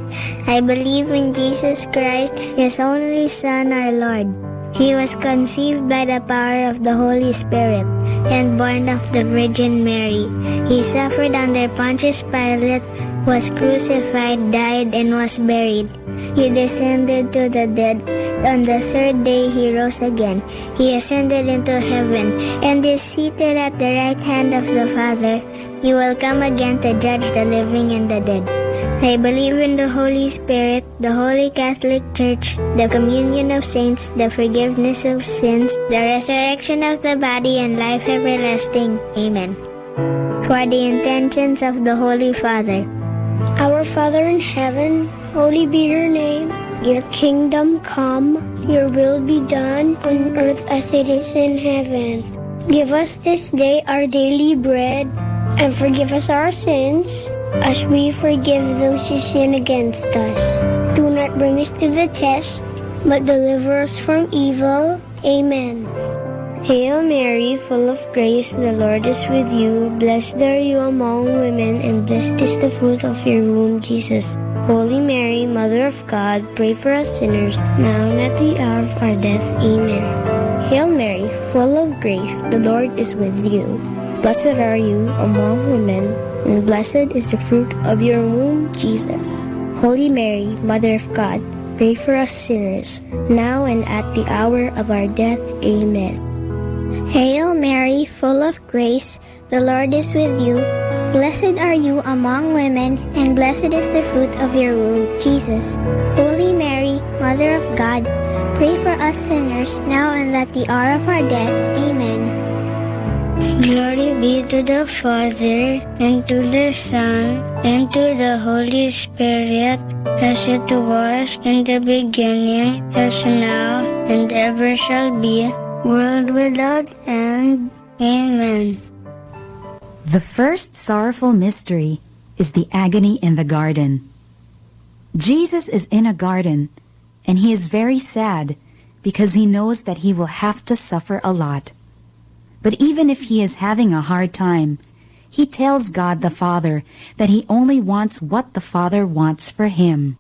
D: I believe in Jesus Christ, His only Son, our Lord. He was conceived by the power of the Holy Spirit and born of the Virgin Mary. He suffered under Pontius Pilate, was crucified, died, and was buried. He descended to the dead. On the third day he rose again. He ascended into heaven and is seated at the right hand of the Father. He will come again to judge the living and the dead. I believe in the Holy Spirit, the Holy Catholic Church, the communion of saints, the forgiveness of sins, the resurrection of the body, and life everlasting. Amen. For the intentions of the Holy Father.
S: Our Father in heaven, holy be your name. Your kingdom come, your will be done on earth as it is in heaven. Give us this day our daily bread, and forgive us our sins, as we forgive those who sin against us. Do not bring us to the test, but deliver us from evil. Amen.
D: Hail Mary, full of grace, the Lord is with you. Blessed are you among women, and blessed is the fruit of your womb, Jesus. Holy Mary, Mother of God, pray for us sinners, now and at the hour of our death. Amen. Hail Mary, full of grace, the Lord is with you. Blessed are you among women, and blessed is the fruit of your womb, Jesus. Holy Mary, Mother of God, pray for us sinners, now and at the hour of our death. Amen. Hail Mary, full of grace, the Lord is with you. Blessed are you among women, and blessed is the fruit of your womb, Jesus. Holy Mary, Mother of God, pray for us sinners, now and at the hour of our death. Amen. Glory be to the Father, and to the Son, and to the Holy Spirit, as it was in the beginning, as now, and ever shall be, world without end. Amen.
T: The first sorrowful mystery is the agony in the garden. Jesus is in a garden, and he is very sad because he knows that he will have to suffer a lot. But even if he is having a hard time, he tells God the Father that he only wants what the Father wants for him.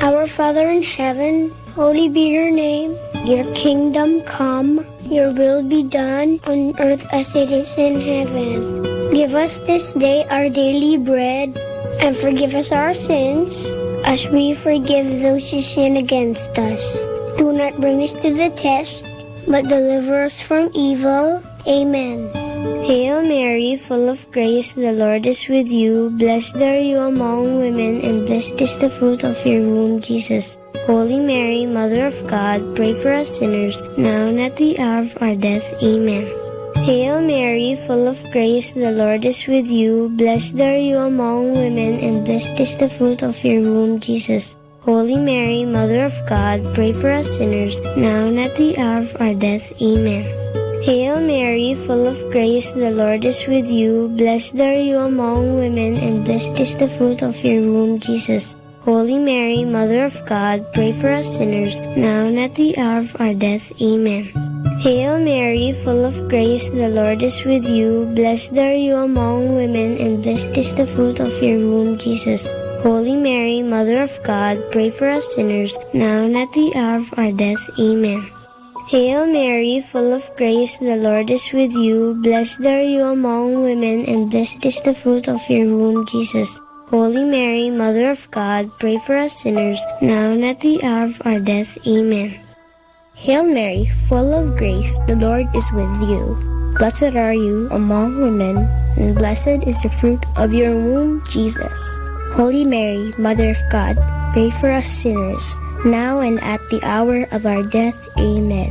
S: Our Father in heaven, holy be your name. Your kingdom come, your will be done on earth as it is in heaven. Give us this day our daily bread, and forgive us our sins, as we forgive those who sin against us. Do not bring us to the test, but deliver us from evil. Amen. Hail Mary, full of grace, the Lord is with you. Blessed are you among women, and blessed is the fruit of your womb, Jesus. Holy Mary, Mother of God, pray for us sinners, now and at the hour of our death. Amen. Hail Mary, full of grace, the Lord is with you. Blessed are you among women, and blessed is the fruit of your womb, Jesus. Holy Mary, Mother of God, pray for us sinners, now and at the hour of our death. Amen. Hail Mary, full of grace, the Lord is with you. Blessed are you among women, and blessed is the fruit of your womb, Jesus. Holy Mary, Mother of God, pray for us sinners, now and at the hour of our death. Amen. Hail Mary, full of grace, the Lord is with you. Blessed are you among women, and blessed is the fruit of your womb, Jesus. Holy Mary, Mother of God, pray for us sinners, now and at the hour of our death. Amen. Hail Mary, full of grace, the Lord is with you. Blessed are you among women, and blessed is the fruit of your womb, Jesus. Holy Mary, Mother of God, pray for us sinners, now and at the hour of our death. Amen. Hail Mary, full of grace, the Lord is with you. Blessed are you among women, and blessed is the fruit of your womb, Jesus. Holy Mary, Mother of God, pray for us sinners, now and at the hour of our death. Amen.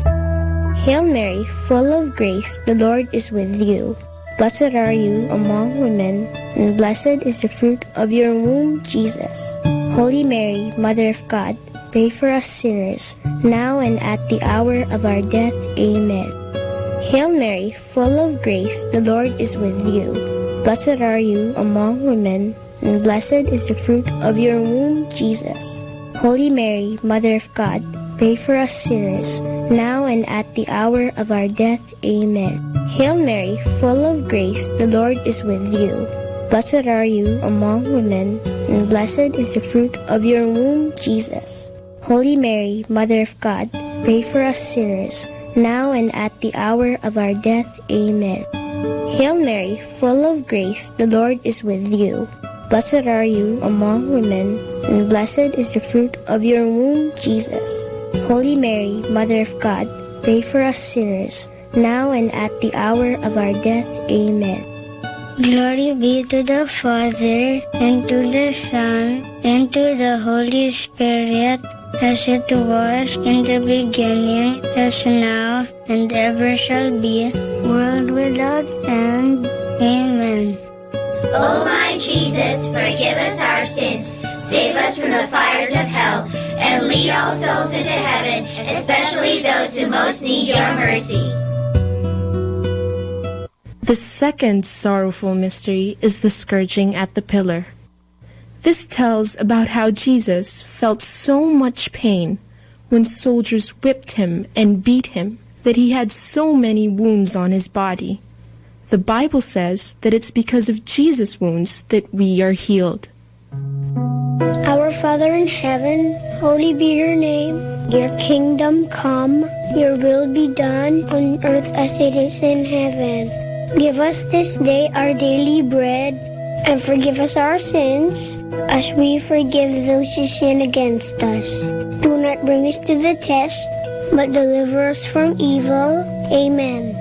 S: Hail Mary, full of grace, the Lord is with you. Blessed are you among women, and blessed is the fruit of your womb, Jesus. Holy Mary, Mother of God, pray for us sinners, now and at the hour of our death. Amen. Hail Mary, full of grace, the Lord is with you. Blessed are you among women, and blessed is the fruit of your womb, Jesus. Holy Mary, Mother of God, pray for us sinners, now and at the hour of our death. Amen. Hail Mary, full of grace, the Lord is with you. Blessed are you among women, and blessed is the fruit of your womb, Jesus. Holy Mary, Mother of God, pray for us sinners, now and at the hour of our death. Amen. Hail Mary, full of grace, the Lord is with you. Blessed are you among women, and blessed is the fruit of your womb, Jesus. Holy Mary, Mother of God, pray for us sinners, now and at the hour of our death. Amen.
E: Glory be to the Father, and to the Son, and to the Holy Spirit, as it was in the beginning, as now, and ever shall be, world without end. Amen.
V: O my Jesus, forgive us our sins, save us from the fires of hell, and lead all souls into heaven, especially those who most need your mercy.
W: The second sorrowful mystery is the scourging at the pillar. This tells about how Jesus felt so much pain when soldiers whipped him and beat him that he had so many wounds on his body. The Bible says that it's because of Jesus' wounds that we are healed.
S: Our Father in heaven, holy be your name. Your kingdom come, your will be done on earth as it is in heaven. Give us this day our daily bread, and forgive us our sins, as we forgive those who sin against us. Do not bring us to the test, but deliver us from evil. Amen.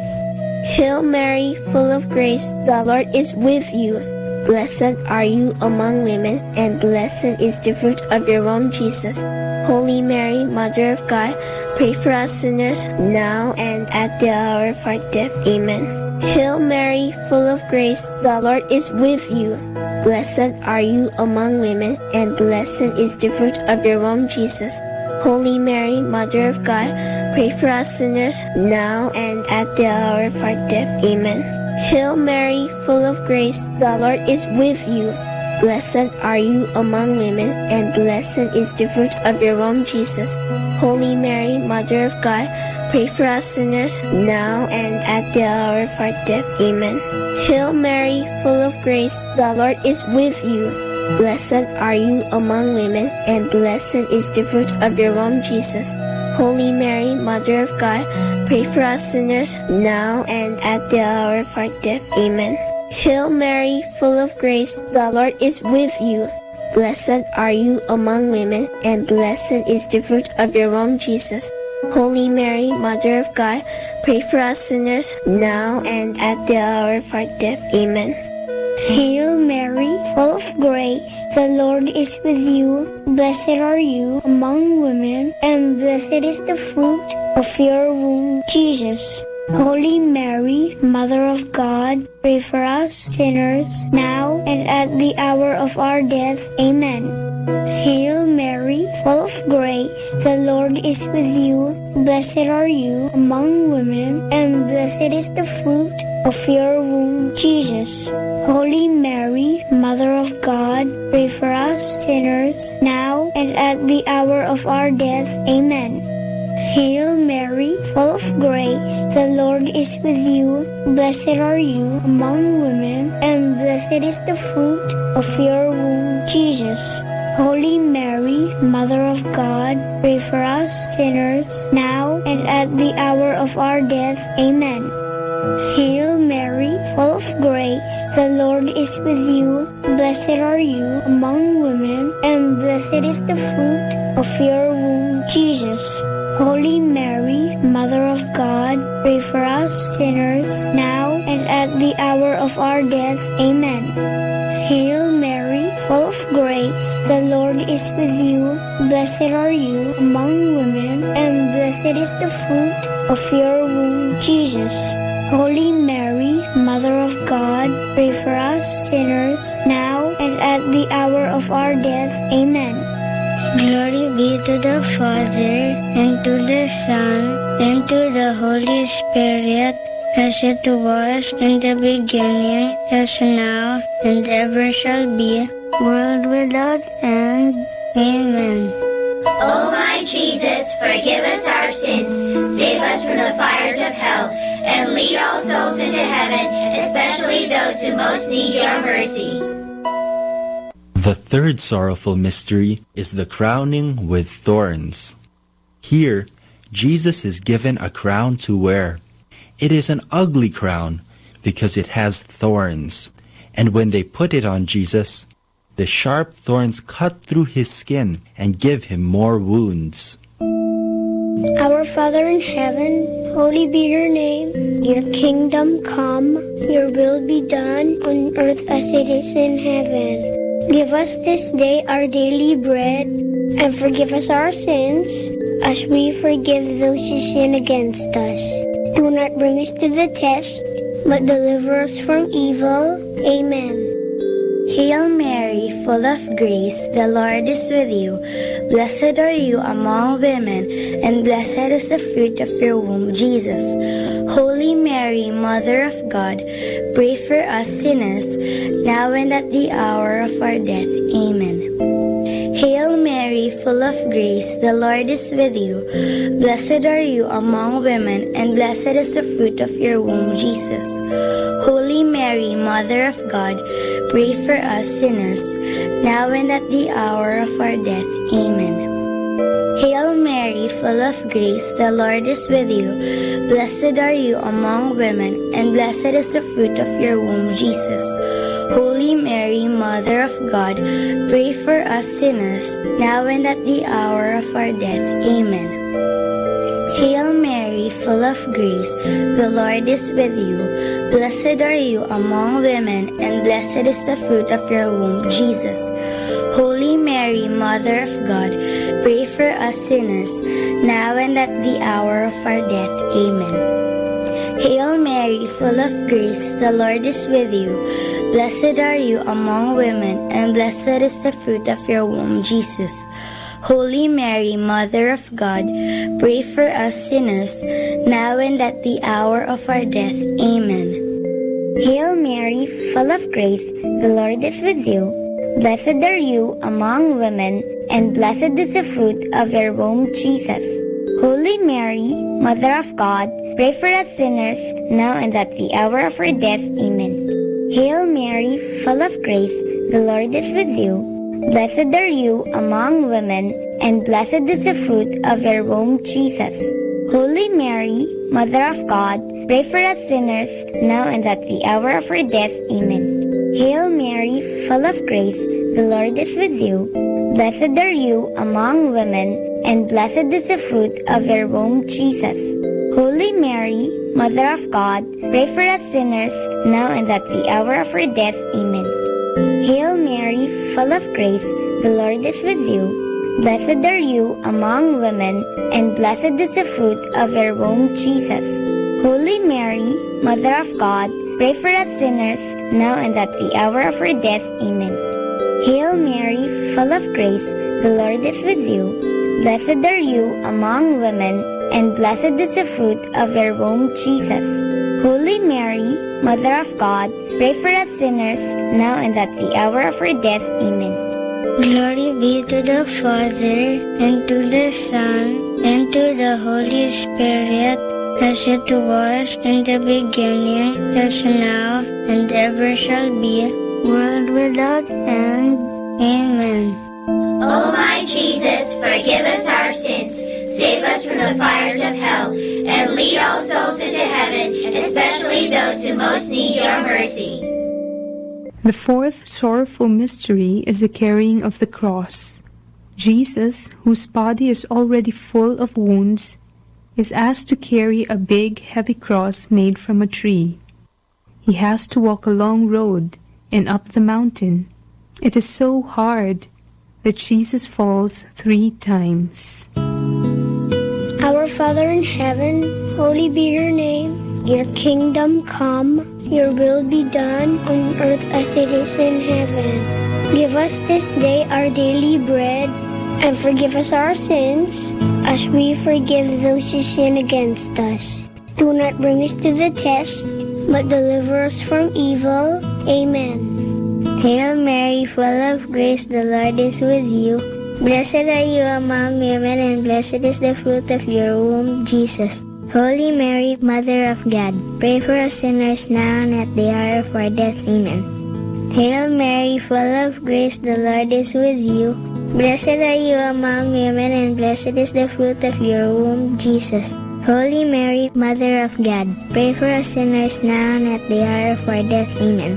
S: Hail Mary, full of grace, the Lord is with you. Blessed are you among women, and blessed is the fruit of your womb, Jesus. Holy Mary, Mother of God, pray for us sinners, now and at the hour of our death. Amen. Hail Mary, full of grace, the Lord is with you. Blessed are you among women, and blessed is the fruit of your womb, Jesus. Holy Mary, Mother of God, pray for us sinners, now and at the hour of our death. Amen. Hail Mary, full of grace, the Lord is with you. Blessed are you among women, and blessed is the fruit of your womb, Jesus. Holy Mary, Mother of God, pray for us sinners, now and at the hour of our death. Amen. Hail Mary, full of grace, the Lord is with you. Blessed are you among women, and blessed is the fruit of your womb, Jesus. Holy Mary, Mother of God, pray for us sinners, now and at the hour of our death. Amen. Hail Mary, full of grace, the Lord is with you. Blessed are you among women, and blessed is the fruit of your womb, Jesus. Holy Mary, Mother of God, pray for us sinners, now and at the hour of our death. Amen. Hail Mary, full of grace, the Lord is with you. Blessed are you among women, and blessed is the fruit of your womb, Jesus. Holy Mary, Mother of God, pray for us sinners, now and at the hour of our death. Amen. Hail Mary, full of grace, the Lord is with you. Blessed are you among women, and blessed is the fruit of your womb, Jesus. Holy Mary, Mother of God, pray for us sinners, now and at the hour of our death. Amen. Hail Mary, full of grace, the Lord is with you. Blessed are you among women, and blessed is the fruit of your womb, Jesus. Holy Mary, Mother of God, pray for us sinners, now and at the hour of our death. Amen. Hail Mary, full of grace, the Lord is with you. Blessed are you among women, and blessed is the fruit of your womb, Jesus. Holy Mary, Mother of God, pray for us sinners, now and at the hour of our death. Amen. Hail Mary, full of grace, the Lord is with you. Blessed are you among women, and blessed is the fruit of your womb, Jesus. Holy Mary, Mother of God, pray for us sinners, now and at the hour of our death. Amen.
E: Glory be to the Father, and to the Son, and to the Holy Spirit, as it was in the beginning, as now, and ever shall be, world without end. Amen.
V: O my Jesus, forgive us our sins, save us from the fires of hell, and lead all souls into heaven, especially those who most need your mercy.
A: The third sorrowful mystery is the crowning with thorns. Here, Jesus is given a crown to wear. It is an ugly crown because it has thorns, and when they put it on Jesus, the sharp thorns cut through his skin and give him more wounds.
S: Our Father in heaven, holy be your name. Your kingdom come, your will be done on earth as it is in heaven. Give us this day our daily bread, and forgive us our sins, as we forgive those who sin against us. Do not bring us to the test, but deliver us from evil. Amen.
E: Hail Mary, full of grace, the Lord is with you. Blessed are you among women, and blessed is the fruit of your womb, Jesus. Holy Mary, Mother of God, pray for us sinners, now and at the hour of our death. Amen. Hail Mary, full of grace, the Lord is with you. Blessed are you among women, and blessed is the fruit of your womb, Jesus. Holy Mary, Mother of God, pray for us sinners, now and at the hour of our death. Amen. Hail Mary, full of grace, the Lord is with you. Blessed are you among women, and blessed is the fruit of your womb, Jesus. Holy Mary, Mother of God, pray for us sinners, now and at the hour of our death. Amen. Hail Mary, full of grace, the Lord is with you. Blessed are you among women, and blessed is the fruit of your womb, Jesus. Holy Mary, Mother of God, pray for us sinners, now and at the hour of our death. Amen. Hail Mary, full of grace, the Lord is with you. Blessed are you among women, and blessed is the fruit of your womb, Jesus. Holy Mary, Mother of God, pray for us sinners, now and at the hour of our death. Amen.
C: Hail Mary, full of grace, the Lord is with you. Blessed are you among women, and blessed is the fruit of your womb, Jesus. Holy Mary, Mother of God, pray for us sinners, now and at the hour of our death. Amen. Hail Mary, full of grace, the Lord is with you. Blessed are you among women, and blessed is the fruit of your womb, Jesus. Holy Mary, Mother of God, pray for us sinners, now and at the hour of our death. Amen. Hail Mary, full of grace, the Lord is with you. Blessed are you among women, and blessed is the fruit of your womb, Jesus. Holy Mary, Mother of God, pray for us sinners, now and at the hour of our death. Amen. Hail Mary, full of grace, the Lord is with you. Blessed are you among women, and blessed is the fruit of your womb, Jesus. Holy Mary, Mother of God, pray for us sinners, now and at the hour of our death. Amen. Hail Mary, full of grace, the Lord is with you. Blessed are you among women, and blessed is the fruit of your womb, Jesus. Holy Mary, Mother of God, pray for us sinners, now and at the hour of our death. Amen.
E: Glory be to the Father, and to the Son, and to the Holy Spirit, as it was in the beginning, as now, and ever shall be, world without end. Amen.
V: O my Jesus, forgive us our sins, save us from the fires of hell, and lead all souls into heaven, especially those who most need your mercy.
G: The fourth sorrowful mystery is the carrying of the cross. Jesus, whose body is already full of wounds, is asked to carry a big, heavy cross made from a tree. He has to walk a long road and up the mountain, It is so hard that Jesus falls 3 times.
S: Our Father in heaven, holy be your name. Your kingdom come, your will be done on earth as it is in heaven. Give us this day our daily bread, and forgive us our sins, as we forgive those who sin against us. Do not bring us to the test, but deliver us from evil. Amen.
C: Hail Mary, full of grace, the Lord is with you. Blessed are you among women, and blessed is the fruit of your womb, Jesus. Holy Mary, Mother of God, pray for us sinners now and at the hour of our death. Amen. Hail Mary, full of grace, the Lord is with you. Blessed are you among women, and blessed is the fruit of your womb, Jesus. Holy Mary, Mother of God, pray for us sinners now and at the hour of our death. Amen.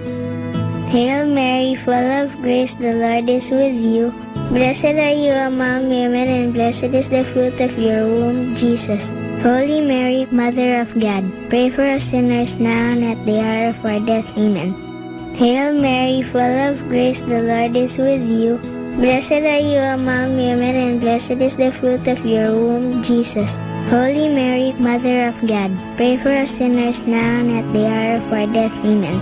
C: Hail Mary, full of grace, the Lord is with you. Blessed are you among women, and blessed is the fruit of your womb, Jesus. Holy Mary, Mother of God, pray for us sinners now and at the hour of our death. Amen. Hail Mary, full of grace, the Lord is with you. Blessed are you among women, and blessed is the fruit of your womb, Jesus. Holy Mary, Mother of God, pray for us sinners now and at the hour of our death. Amen.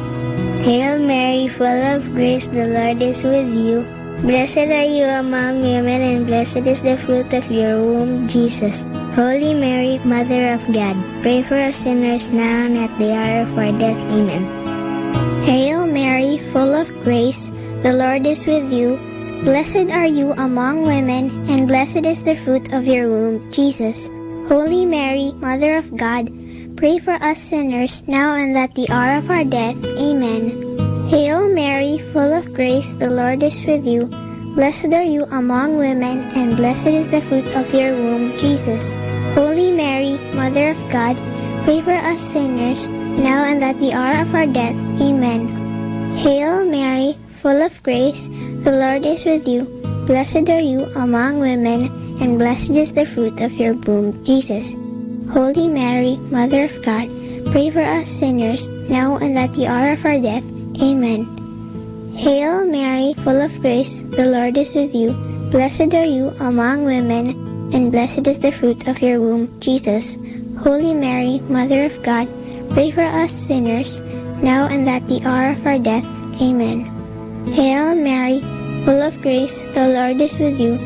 C: Hail Mary, full of grace, the Lord is with you. Blessed are you among women, and blessed is the fruit of your womb, Jesus. Holy Mary, Mother of God, pray for us sinners now and at the hour of our death. Amen.
S: Hail Mary, full of grace, the Lord is with you. Blessed are you among women, and blessed is the fruit of your womb, Jesus. Holy Mary, Mother of God, pray for us sinners now and at the hour of our death. Amen. Hail Mary, full of grace, the Lord is with you. Blessed are you among women, and blessed is the fruit of your womb, Jesus. Holy Mary, Mother of God, pray for us sinners, now and at the hour of our death. Amen. Hail Mary, full of grace, the Lord is with you. Blessed are you among women, and blessed is the fruit of your womb, Jesus. Holy Mary, Mother of God, pray for us sinners, now and at the hour of our death. Amen. Hail Mary, full of grace, the Lord is with you. Blessed are you among women, and blessed is the fruit of your womb, Jesus. Holy Mary, Mother of God, pray for us sinners, now and at the hour of our death. Amen. Hail Mary, full of grace, the Lord is with you.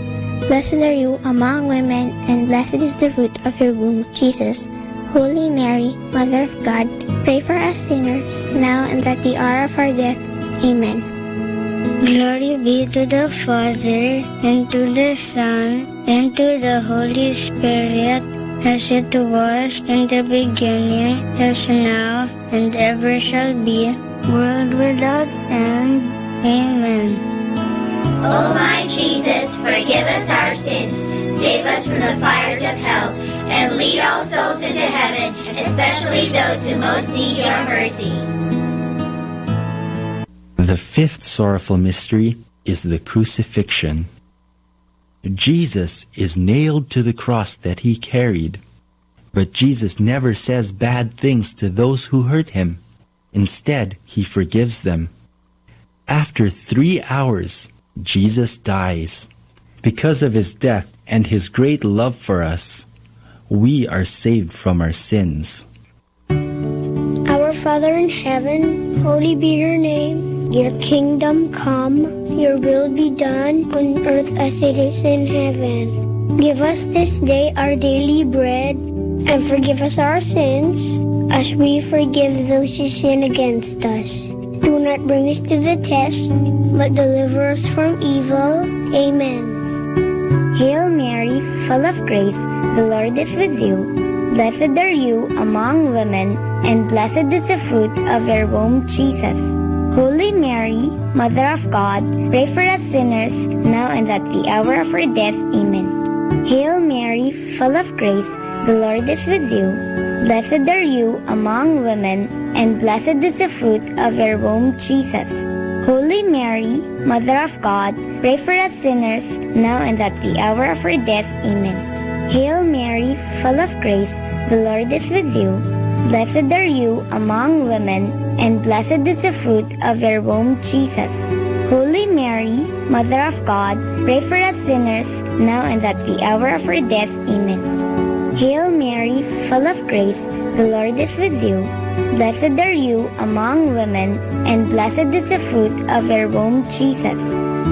S: Blessed are you among women, and blessed is the fruit of your womb, Jesus. Holy Mary, Mother of God, pray for us sinners, now and at the hour of our death. Amen.
E: Glory be to the Father, and to the Son, and to the Holy Spirit, as it was in the beginning, as now, and ever shall be, world without end. Amen.
V: O my Jesus, forgive us our sins, save us from the fires of hell, and lead all souls into heaven, especially those who most need your mercy.
A: The 5th sorrowful mystery is the crucifixion. Jesus is nailed to the cross that he carried, but Jesus never says bad things to those who hurt him. Instead, he forgives them. After 3 hours, Jesus dies. Because of his death and his great love for us, we are saved from our sins.
S: Our Father in heaven, holy be your name. Your kingdom come, your will be done on earth as it is in heaven. Give us this day our daily bread, and forgive us our sins, as we forgive those who sin against us. Do not bring us to the test, but deliver us from evil. Amen.
C: Hail Mary, full of grace, the Lord is with you. Blessed are you among women, and blessed is the fruit of your womb, Jesus. Holy Mary, Mother of God, pray for us sinners, now and at the hour of our death. Amen. Hail Mary, full of grace, the Lord is with you. Blessed are you among women, and blessed is the fruit of your womb, Jesus. Holy Mary, Mother of God, pray for us sinners, now and at the hour of our death. Amen. Hail Mary, full of grace, the Lord is with you. Blessed are you among women, and blessed is the fruit of your womb, Jesus. Holy Mary, Mother of God, pray for us sinners, now and at the hour of our death. Amen. Hail Mary, full of grace, the Lord is with you. Blessed are you among women, and blessed is the fruit of your womb, Jesus.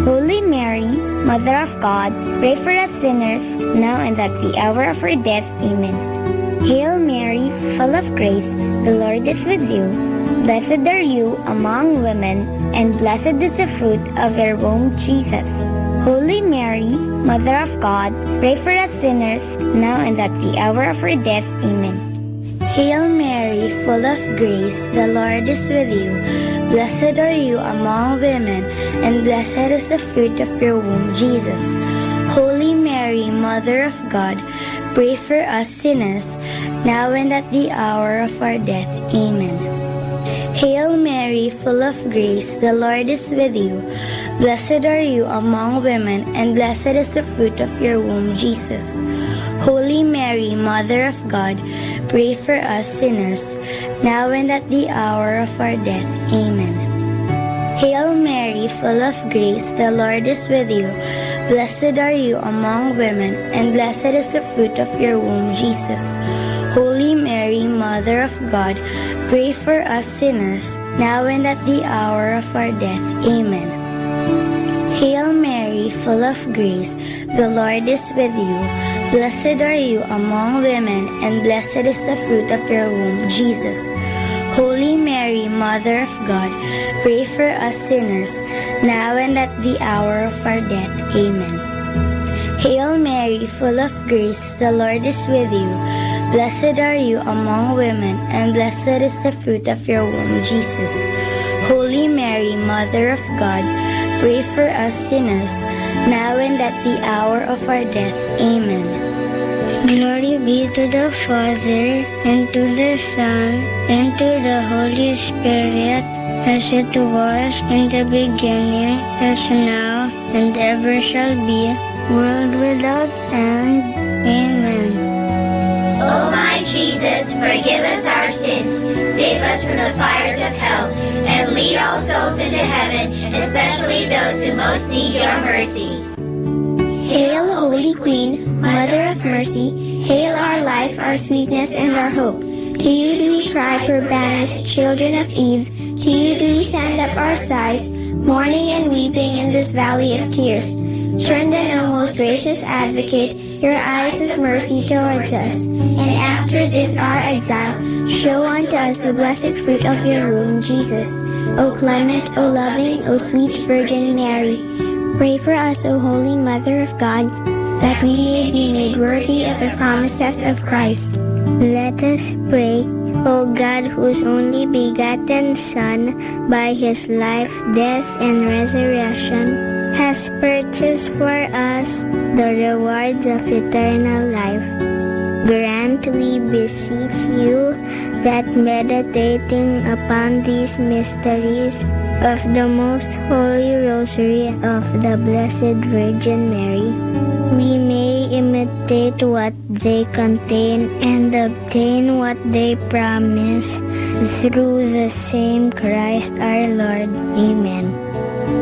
C: Holy Mary, Mother of God, pray for us sinners, now and at the hour of our death. Amen. Hail Mary, full of grace, the Lord is with you. Blessed are you among women, and blessed is the fruit of your womb, Jesus. Holy Mary, Mother of God, pray for us sinners, now and at the hour of our death. Amen.
E: Hail Mary, full of grace, the Lord is with you. Blessed are you among women, and blessed is the fruit of your womb, Jesus. Holy Mary, Mother of God, pray for us sinners, now and at the hour of our death. Amen. Hail Mary, full of grace, the Lord is with you. Blessed are you among women, and blessed is the fruit of your womb, Jesus. Holy Mary, Mother of God, pray for us sinners, now and at the hour of our death. Amen. Hail Mary, full of grace, the Lord is with you. Blessed are you among women, and blessed is the fruit of your womb, Jesus. Holy Mary, Mother of God, pray for us sinners, now and at the hour of our death. Amen. Hail Mary, full of grace, the Lord is with you. Blessed are you among women, and blessed is the fruit of your womb, Jesus. Holy Mary, Mother of God, pray for us sinners, now and at the hour of our death. Amen. Hail Mary, full of grace, the Lord is with you. Blessed are you among women, and blessed is the fruit of your womb, Jesus. Holy Mary, Mother of God, pray for us sinners, now and at the hour of our death. Amen. Glory be to the Father, and to the Son, and to the Holy Spirit, as it was in the beginning, as now, and ever shall be, world without end. Amen.
V: O my Jesus, forgive us our sins, save us from the fires of hell, and lead all souls into heaven, especially those who most need your mercy.
S: Hail, Holy Queen, Mother of Mercy, hail our life, our sweetness, and our hope. To you do we cry, poor banished children of Eve. To you do we send up our sighs, mourning and weeping in this valley of tears. Turn then, O most gracious Advocate, your eyes of mercy towards us, and after this our exile, show unto us the blessed fruit of your womb, Jesus. O clement, O loving, O sweet Virgin Mary, pray for us, O Holy Mother of God, that we may be made worthy of the promises of Christ.
E: Let us pray. O God, whose only begotten Son, by his life, death, and resurrection, has purchased for us the rewards of eternal life, grant, we beseech you, that meditating upon these mysteries of the most holy rosary of the Blessed Virgin Mary, we may imitate what they contain and obtain what they promise, through the same Christ our Lord. Amen.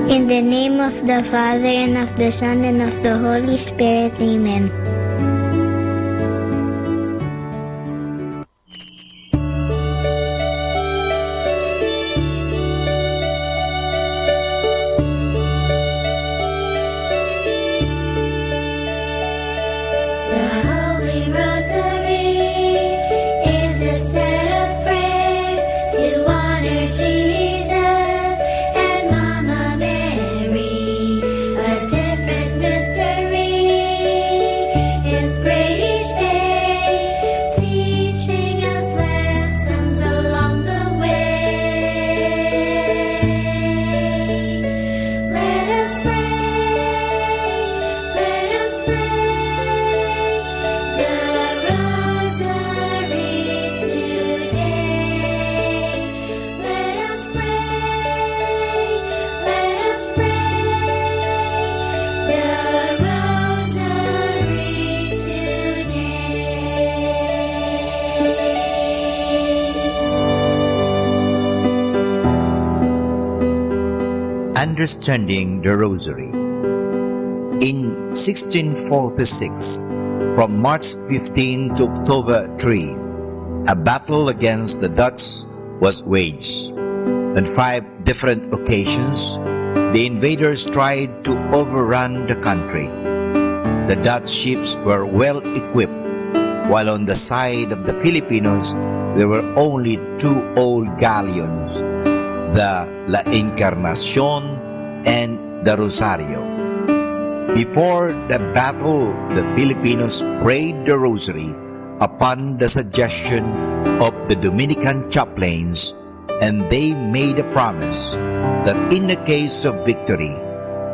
E: In the name of the Father, and of the Son, and of the Holy Spirit. Amen.
V: Mystery
K: Understanding the Rosary. In 1646, from March 15 to October 3, a battle against the Dutch was waged. On 5 different occasions, the invaders tried to overrun the country. The Dutch ships were well equipped, while on the side of the Filipinos, there were only 2 old galleons, the La Encarnacion and the Rosario. Before the battle, the Filipinos prayed the Rosary upon the suggestion of the Dominican chaplains, and they made a promise that in the case of victory,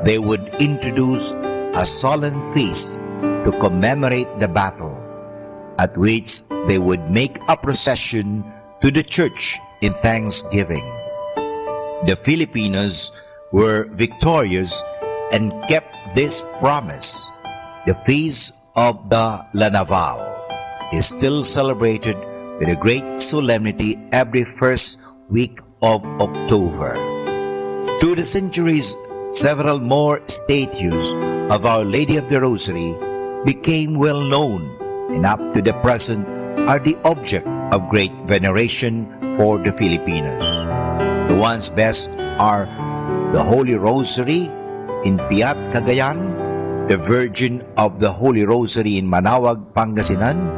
K: they would introduce a solemn feast to commemorate the battle, at which they would make a procession to the church in thanksgiving. The Filipinos were victorious and kept this promise. The feast of the La Naval is still celebrated with a great solemnity every first week of October. Through the centuries, several more statues of Our Lady of the Rosary became well known, and up to the present are the object of great veneration for the Filipinos. The ones best are the Holy Rosary in Piat, Cagayan, the Virgin of the Holy Rosary in Manaoag, Pangasinan,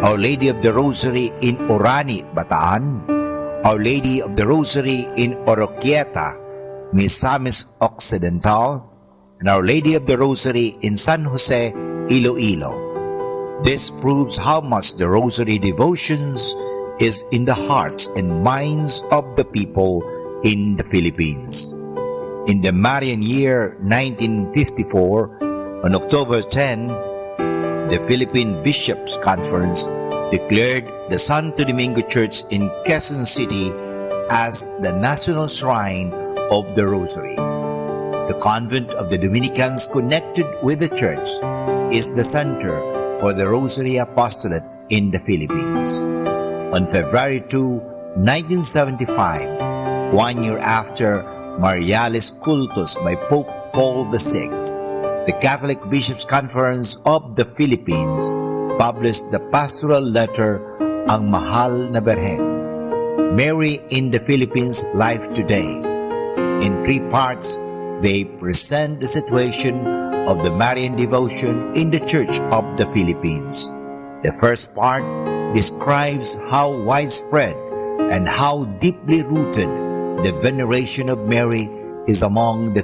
K: Our Lady of the Rosary in Orani, Bataan, Our Lady of the Rosary in Oroquieta, Misamis Occidental, and Our Lady of the Rosary in San Jose, Iloilo. This proves how much the Rosary devotions is in the hearts and minds of the people in the Philippines. In the Marian year 1954, on October 10, the Philippine Bishops' Conference declared the Santo Domingo Church in Quezon City as the national shrine of the Rosary. The convent of the Dominicans connected with the church is the center for the Rosary Apostolate in the Philippines. On February 2, 1975, 1 year after Marialis Cultus by Pope Paul VI, the Catholic Bishops' Conference of the Philippines published the pastoral letter Ang Mahal na Birhen, Mary in the Philippines Life Today. In 3 parts, they present the situation of the Marian devotion in the Church of the Philippines. The first part describes how widespread and how deeply rooted the veneration of Mary is among the